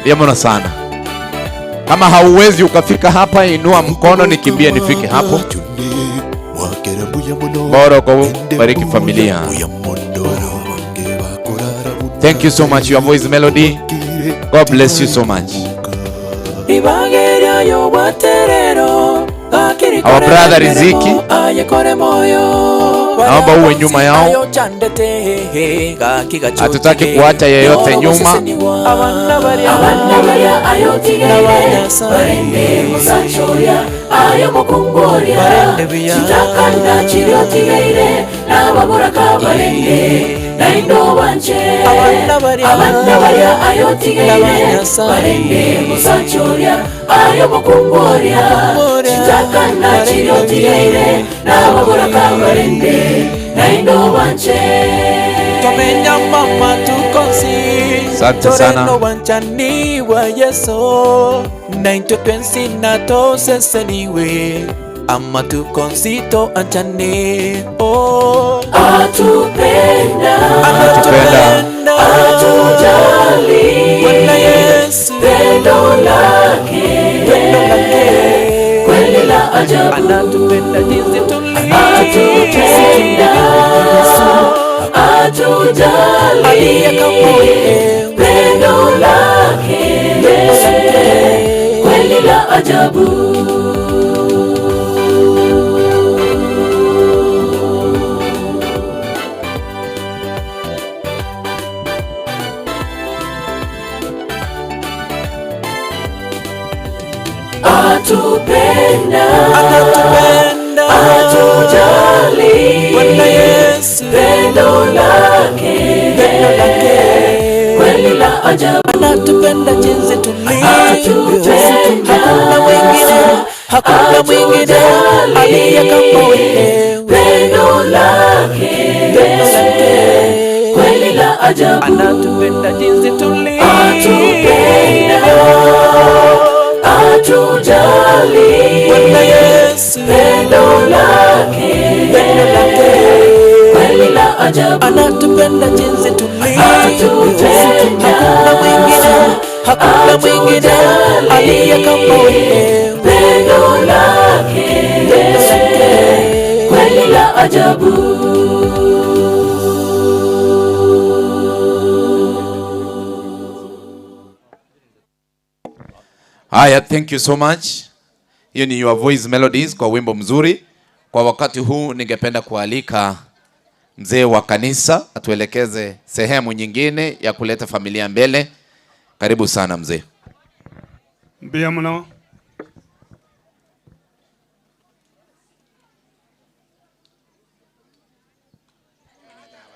Iyamona sana. Kama hauwezi ukafika hapa, inua mkono nikimbie nifike hapo. Bora kwa bariki familia. Thank you so much, your voice melody. God bless you so much. Our brother Riziki, naomba uwe nyuma yao. Hatutaki kuacha yeyote nyuma. Asante sana. Ama tukonsito anchane, oh atupenda, atujali, Bwana Yesu pendo lake kweli la ajabu, anatupenda jinsi tulivyo, atupenda atujali, aliye kama wewe, pendo lake kweli la ajabu. Atupenda, atujali, Bwana Yesu pendo lake kweli la ajabu, anatupenda jinsi tulivyo, hakuna mwingine aliye kama wewe, pendo lake kweli la ajabu, anatupenda jinsi tulivyo, atujali, Bwana Yesu pendo lake kweli la ajabu, anatupenda jinsi tulivyo, hakuna mwingine aliye kama wewe, pendo lake kweli la ajabu. Haya, thank you so much. Hiyo ni Your Voice Melodies kwa wimbo mzuri. Kwa wakati huu ningependa kualika mzee wa kanisa atuelekeze sehemu nyingine ya kuleta familia mbele. Karibu sana mzee. Mbia mno.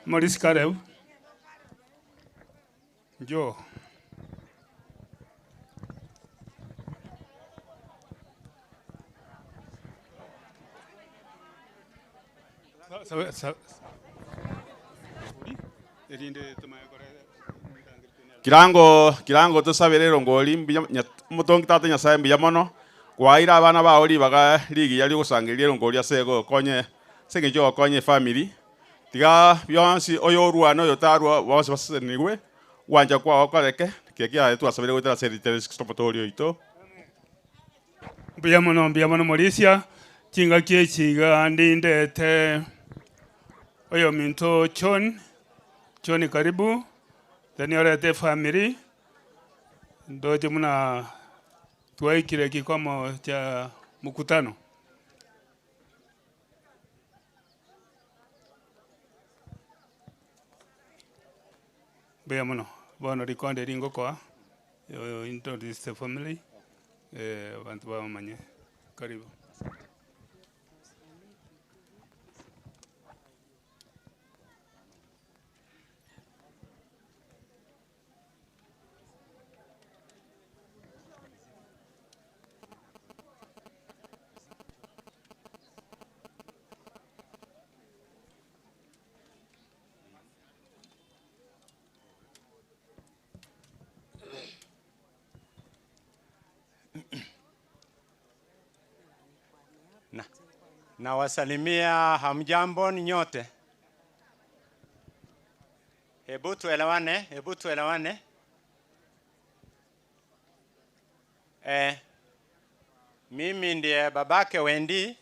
Maurice karibu. Njoo. kirango tusabire rongoli mutongi tata nyasaye mbiya mono kwaira abana baori baga ligi yali gusangiria rongoli asego konye segejo konye family tiga byonsi oyo ruano oyo tarwa bose basenigwe wanja kwa okoreke kekia twasabire gutera secretary stopotorio ito mbiya mono Mauricia kinga kiechiga ndindete oyo minto John karibu Dani orete family ndoje muna tuwaikire kikomo cha mkutano. Bea mno bono rikonde ringo kwa introduce the family Bantu bamanye. Karibu. Na wasalimia hamjambo nyote. Hebu tuelewane. Mimi ndiye babake Wendy,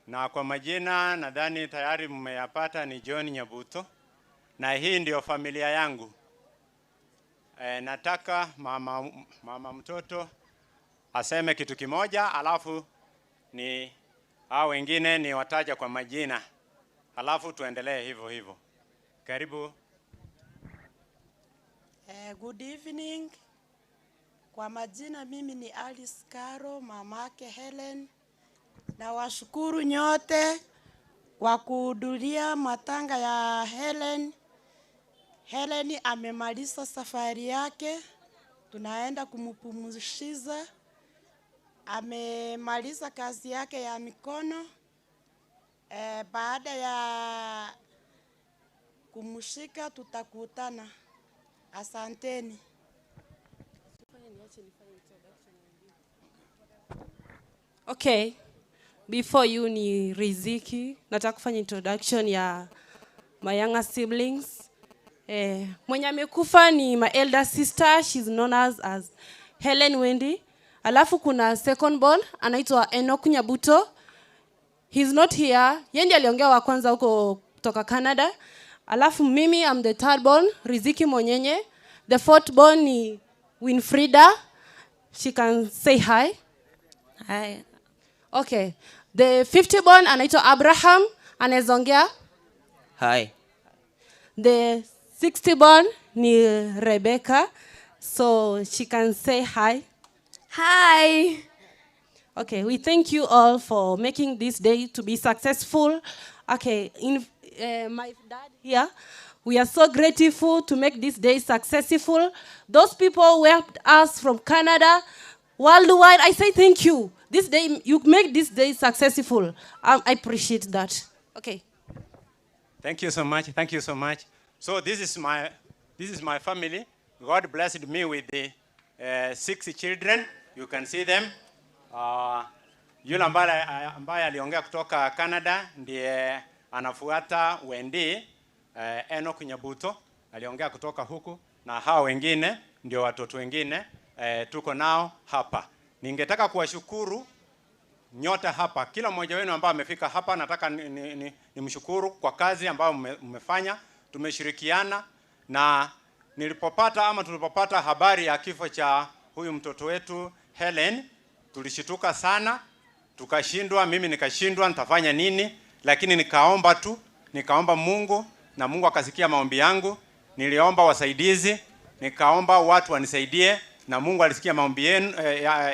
na kwa majina nadhani tayari mmeyapata, ni John Nyabuto, na hii ndio familia yangu. Nataka mama mtoto aseme kitu kimoja, alafu ni hao wengine ni wataja kwa majina, alafu tuendelee hivyo. Karibu. Good evening. Kwa majina mimi ni Alice Karo, mamake Helen. Na washukuru nyote kwa kuhudhuria matanga ya Helen. Helen amemaliza safari yake, tunaenda kumpumzisha. Amemaliza kazi yake ya mikono. Baada ya kumshika tutakutana. Asanteni. Okay. Before you ni Riziki, nataka kufanya introduction ya my younger siblings. Mwenye amekufa ni my elder sister, she's known as Helen Wendy. Alafu kuna second born anaitwa Enoch Nyabuto. He's not here. Yeye ndiye aliongea wa kwanza huko kutoka Canada. Alafu mimi I'm the third born, Riziki Monyenye. The fourth born ni Winfrida. She can say hi. Hi. Okay. The 50 born anaitwa Abraham, anezongea. Hi. The 60 born ni Rebecca, so she can say hi. Hi. Okay, we thank you all for making this day to be successful. Okay, my dad here, we are so grateful to make this day successful. Those people who helped us from Canada, worldwide, I say thank you. This day, you make this day successful. I appreciate that. Okay. Thank you so much. So this is my family. God blessed me with the 6 children. You can see them. Yule ambaye aliongea kutoka Canada ndiye anafuata Wendy. Enoch Nyabuto aliongea kutoka huku, na hao wengine ndio watoto wengine tuko nao hapa. Ningetaka kuwashukuru nyote hapa, kila mmoja wenu ambaye amefika hapa. Nataka nimshukuru kwa kazi ambayo mmefanya. Tumeshirikiana, na tulipopata habari ya kifo cha huyu mtoto wetu Helen, tulishituka sana, tukashindwa, mimi nikashindwa nitafanya nini, lakini nikaomba Mungu, na Mungu akasikia maombi yangu. Niliomba wasaidizi, nikaomba watu wanisaidie, na Mungu alisikia maombi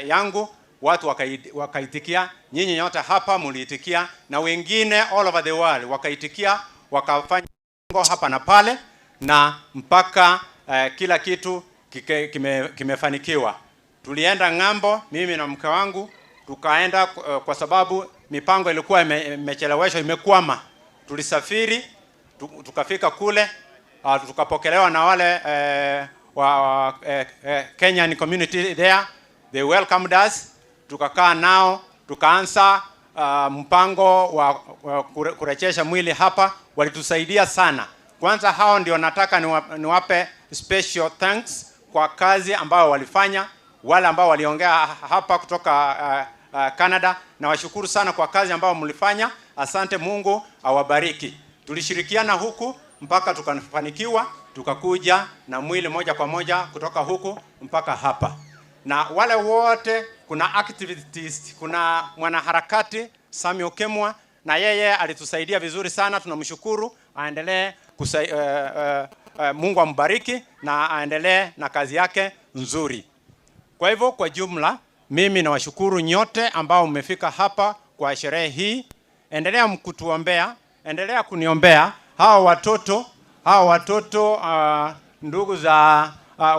yangu, watu wakaitikia. Nyinyi nyote hapa mliitikia, na wengine all over the world wakaitikia, wakafanya hapa na pale, na mpaka kila kitu kimefanikiwa. Tulienda ng'ambo, mimi na mke wangu, tukaenda kwa sababu mipango ilikuwa imecheleweshwa, imekwama. Tulisafiri, tukafika kule, tukapokelewa na wale Kenyan community there. They welcomed us. Tukakaa nao, tukaanza mpango wa kurejesha mwili hapa. Walitusaidia sana. Kwanza hao ndio nataka niwape special thanks kwa kazi ambayo walifanya, wale ambao waliongea hapa kutoka Canada, na washukuru sana kwa kazi ambayo mlifanya. Asante, Mungu awabariki. Tulishirikiana huku mpaka tukafanikiwa, tukakuja na mwili moja kwa moja kutoka huku mpaka hapa. Na wale wote, kuna activities, kuna mwanaharakati Sami Okemwa, na yeye alitusaidia vizuri sana. Tunamshukuru, aendelee Mungu ambariki na aendelee na kazi yake nzuri. Kwa hivyo kwa jumla mimi nawashukuru nyote ambao mmefika hapa kwa sherehe hii. Endelea mkutuombea, endelea kuniombea hawa watoto ndugu za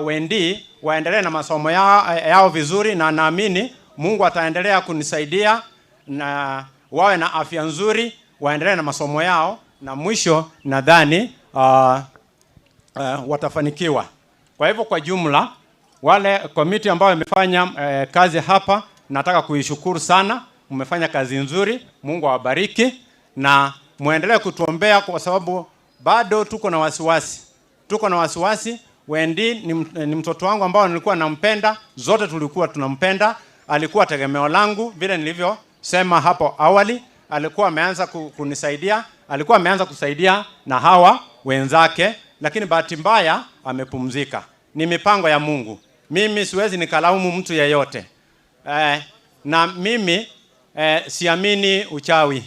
Wendy waendelee na masomo yao vizuri, na naamini Mungu ataendelea kunisaidia na wawe na afya nzuri, waendelee na masomo yao, na mwisho nadhani watafanikiwa. Kwa hivyo kwa jumla wale komiti ambao wamefanya kazi hapa, nataka kuishukuru sana. Mmefanya kazi nzuri, Mungu awabariki, na muendelee kutuombea kwa sababu bado tuko na wasiwasi. Wendy ni mtoto wangu ambao nilikuwa nampenda, zote tulikuwa tunampenda. Alikuwa tegemeo langu vile nilivyosema hapo awali. Alikuwa ameanza kunisaidia, alikuwa ameanza kusaidia na hawa wenzake, lakini bahati mbaya amepumzika. Ni mipango ya Mungu. Mimi siwezi nikalaumu mtu yeyote. Na mimi siamini uchawi.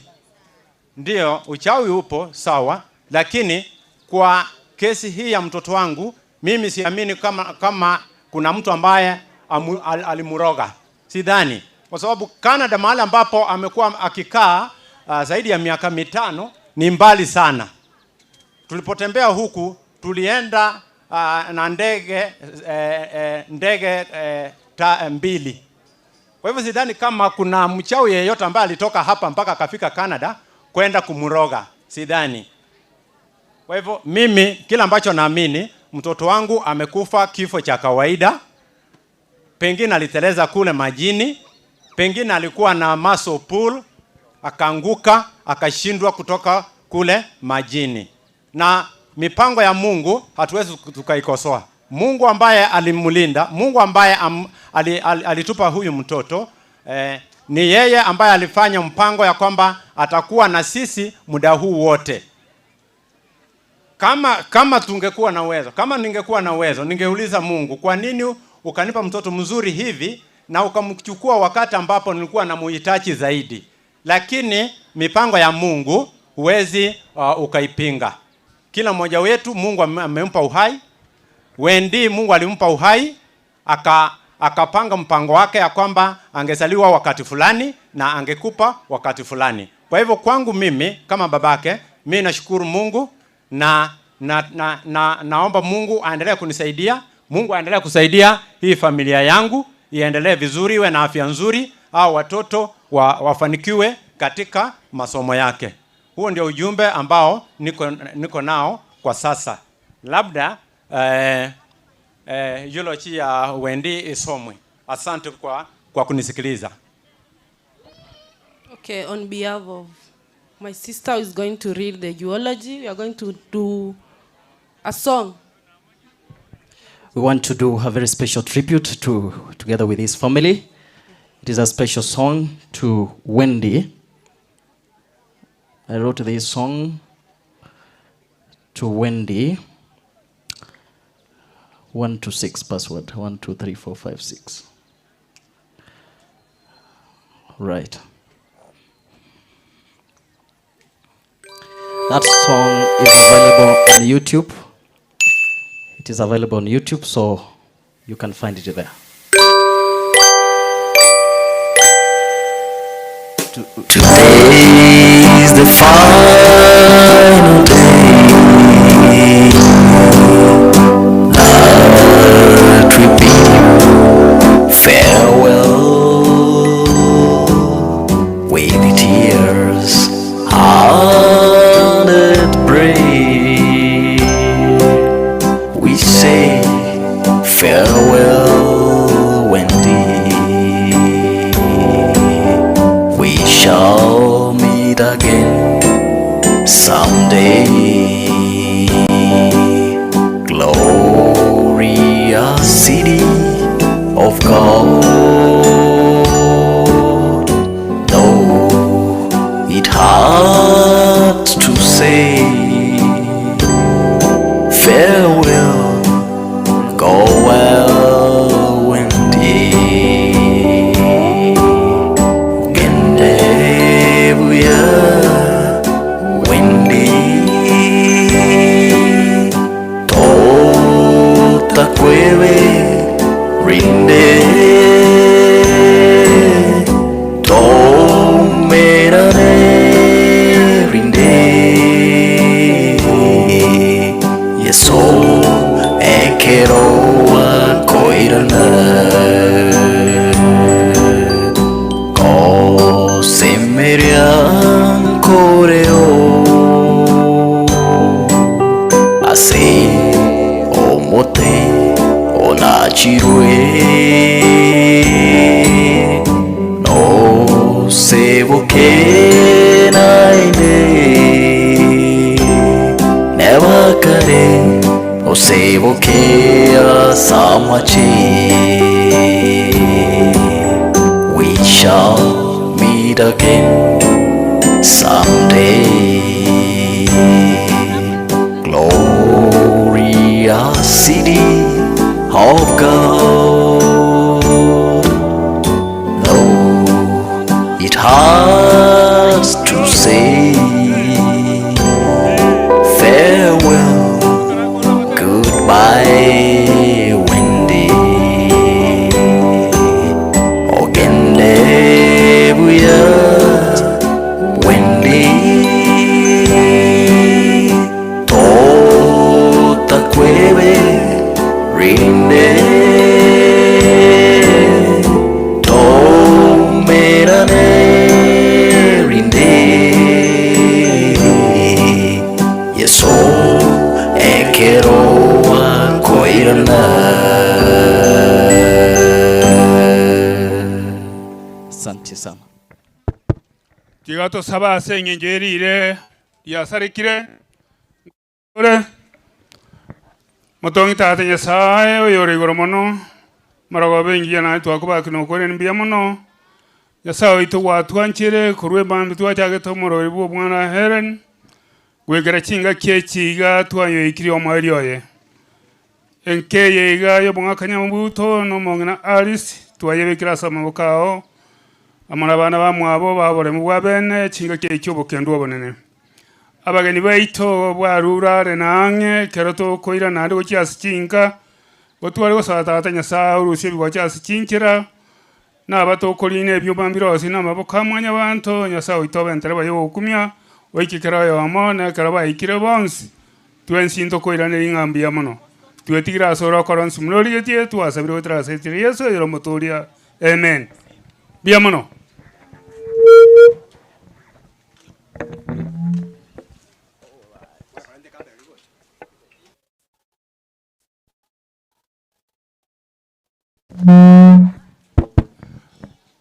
Ndio, uchawi upo sawa, lakini kwa kesi hii ya mtoto wangu mimi siamini kama kuna mtu ambaye alimuroga. Sidhani. Kwa sababu Canada, mahali ambapo amekuwa akikaa zaidi ya miaka 5, ni mbali sana. Tulipotembea huku tulienda na ndege 2. Kwa hivyo sidhani kama kuna mchawi yeyote ambaye alitoka hapa mpaka akafika Canada kwenda kumuroga. Sidhani. Kwa hivyo mimi kila ambacho naamini, mtoto wangu amekufa kifo cha kawaida. Pengine aliteleza kule majini, pengine alikuwa na muscle pull, akaanguka, akashindwa kutoka kule majini. Na mipango ya Mungu hatuwezi tukaikosoa. Mungu ambaye alimlinda, Mungu ambaye alitupa huyu mtoto, ni yeye ambaye alifanya mpango ya kwamba atakuwa na sisi muda huu wote. Kama tungekuwa na uwezo, kama ningekuwa na uwezo, ningeuliza Mungu, kwa nini ukanipa mtoto mzuri hivi na ukamchukua wakati ambapo nilikuwa namuhitaji zaidi? Lakini mipango ya Mungu huwezi ukaipinga. Kila mmoja wetu Mungu amempa uhai. Wendy Mungu alimpa uhai, akapanga mpango wake ya kwamba angezaliwa wakati fulani na angekupa wakati fulani. Kwa hivyo kwangu mimi kama babake, mimi nashukuru Mungu na naomba Mungu aendelee kunisaidia. Mungu aendelee kusaidia hii familia yangu iendelee vizuri, iwe na afya nzuri, au watoto wafanikiwe katika masomo yake. Huo ndio ujumbe ambao niko nao kwa sasa. Labda eulogy ya Wendy isomwe. Asante kwa kunisikiliza. Okay, on behalf of my sister who is going to read the eulogy, we are going to do a song. We want to do a very special tribute together with his family. It is a special song to Wendy. I wrote this song to Wendy. 1 to 6 password. 1, 2, 3, 4, 5, 6. Right. That song is available on YouTube. It is available on YouTube, so you can find it there. Today is the final day that we bid farewell with the tears hearted pray. We say farewell, Wendy. We shall meet again someday. Glorious city of God. Though it hurts to say farewell, go well, Wendy. Gendebuya, Wendy. Tota kwewe, rinde. merian koreo ase omote onachirue no sevoke naine nevakare no sevoke asamachi we shall meet again someday. Glorious city of God, though it hurts to say farewell, goodbye, Wendy. Ogende buya, Wendy. Tota kwebe rinde, tomerane rinde. Yeso ekero akoirana. Asante sana. Tiga tusaba asenge njerire yasarikire ore mutongi tate nyasaye oyore igoro mono marogo bengi na twakubaka no kore mbia mono nyasaye itu watwanchire kurwe bambi twachage tomoro ibu mwana Helen gwegera chinga kyechiga twanyo ikiri omwari oye enke yega yo bonga kanyambuto no mongena Alice twayebekira samabukao amara bana bamwabo babore mu bwabene chinga kyekyo bokendo obonene abageni baito bwarura renange keroto koira nari go cyasi chinga gotwari go satata nyasa urusi bwo cyasi chinkira na bato koline byo bambirosi na maboka mwanya banto nyasa uito bentere bayo okumya oikikera yo amone karaba ikire bonsi twensinto koira ne ingambi ya mono twetigira soro koronsi mlori yetie twasabiro trase yeso yoro motoria amen bia mono.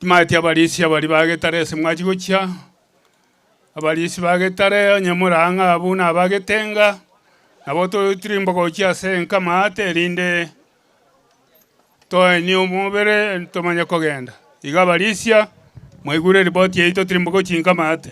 Mati abalisi abali bagetare semwaji gocha abalisi bagetare nyamuranga abuna bagetenga naboto trimbo gocha senka mate rinde to ni umubere tomanya kogenda iga balisia mwigure ripoti yeito trimbo gochinka mate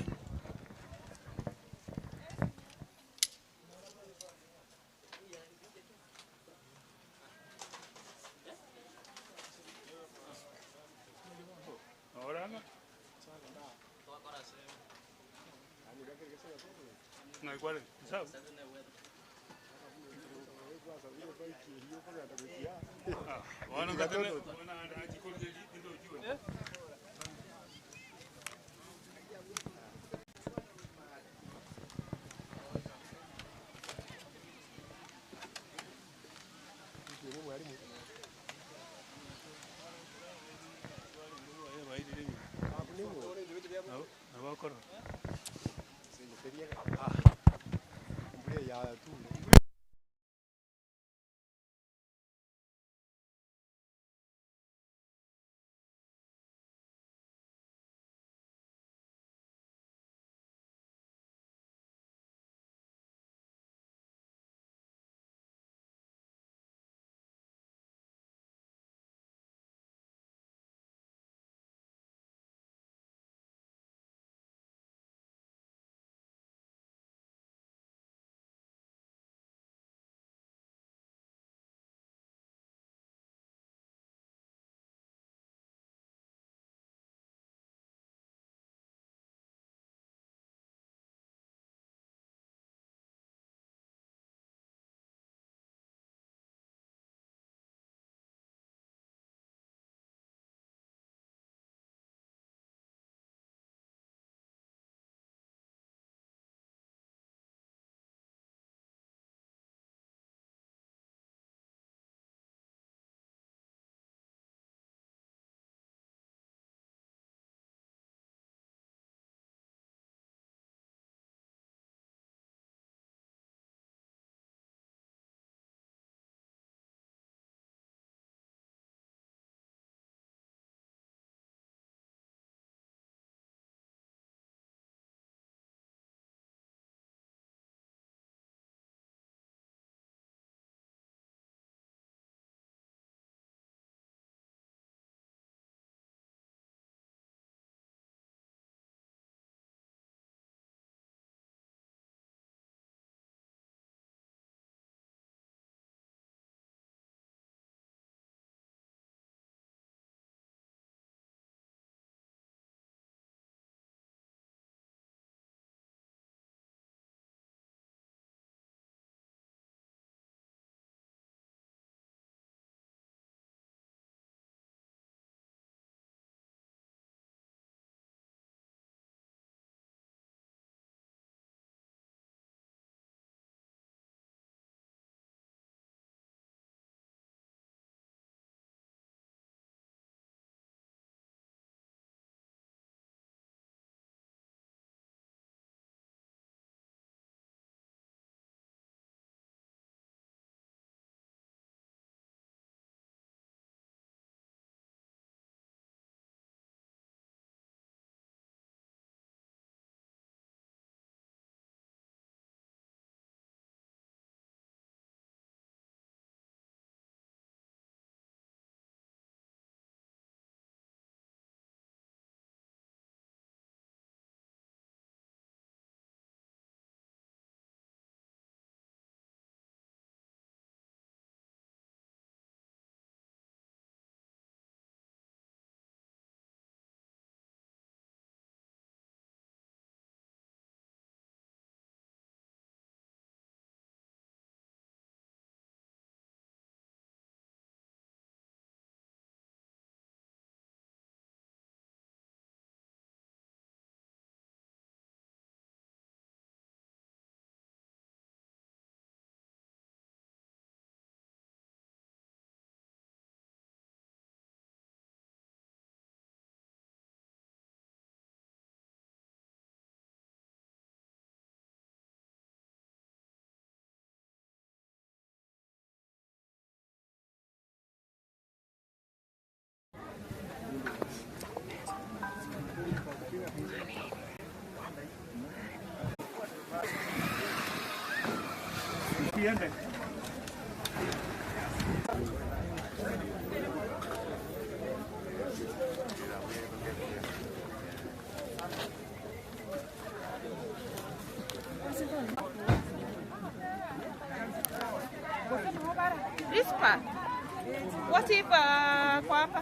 iende. Rispa. What if kwa hapa?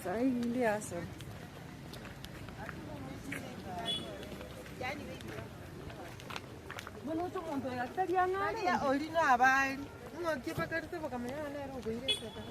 Sai ndio hasa. Bueno, tu mundo ya estaría ngari. Ya olina abali. Ngo kipa kartu bakamenya na ro boire seta.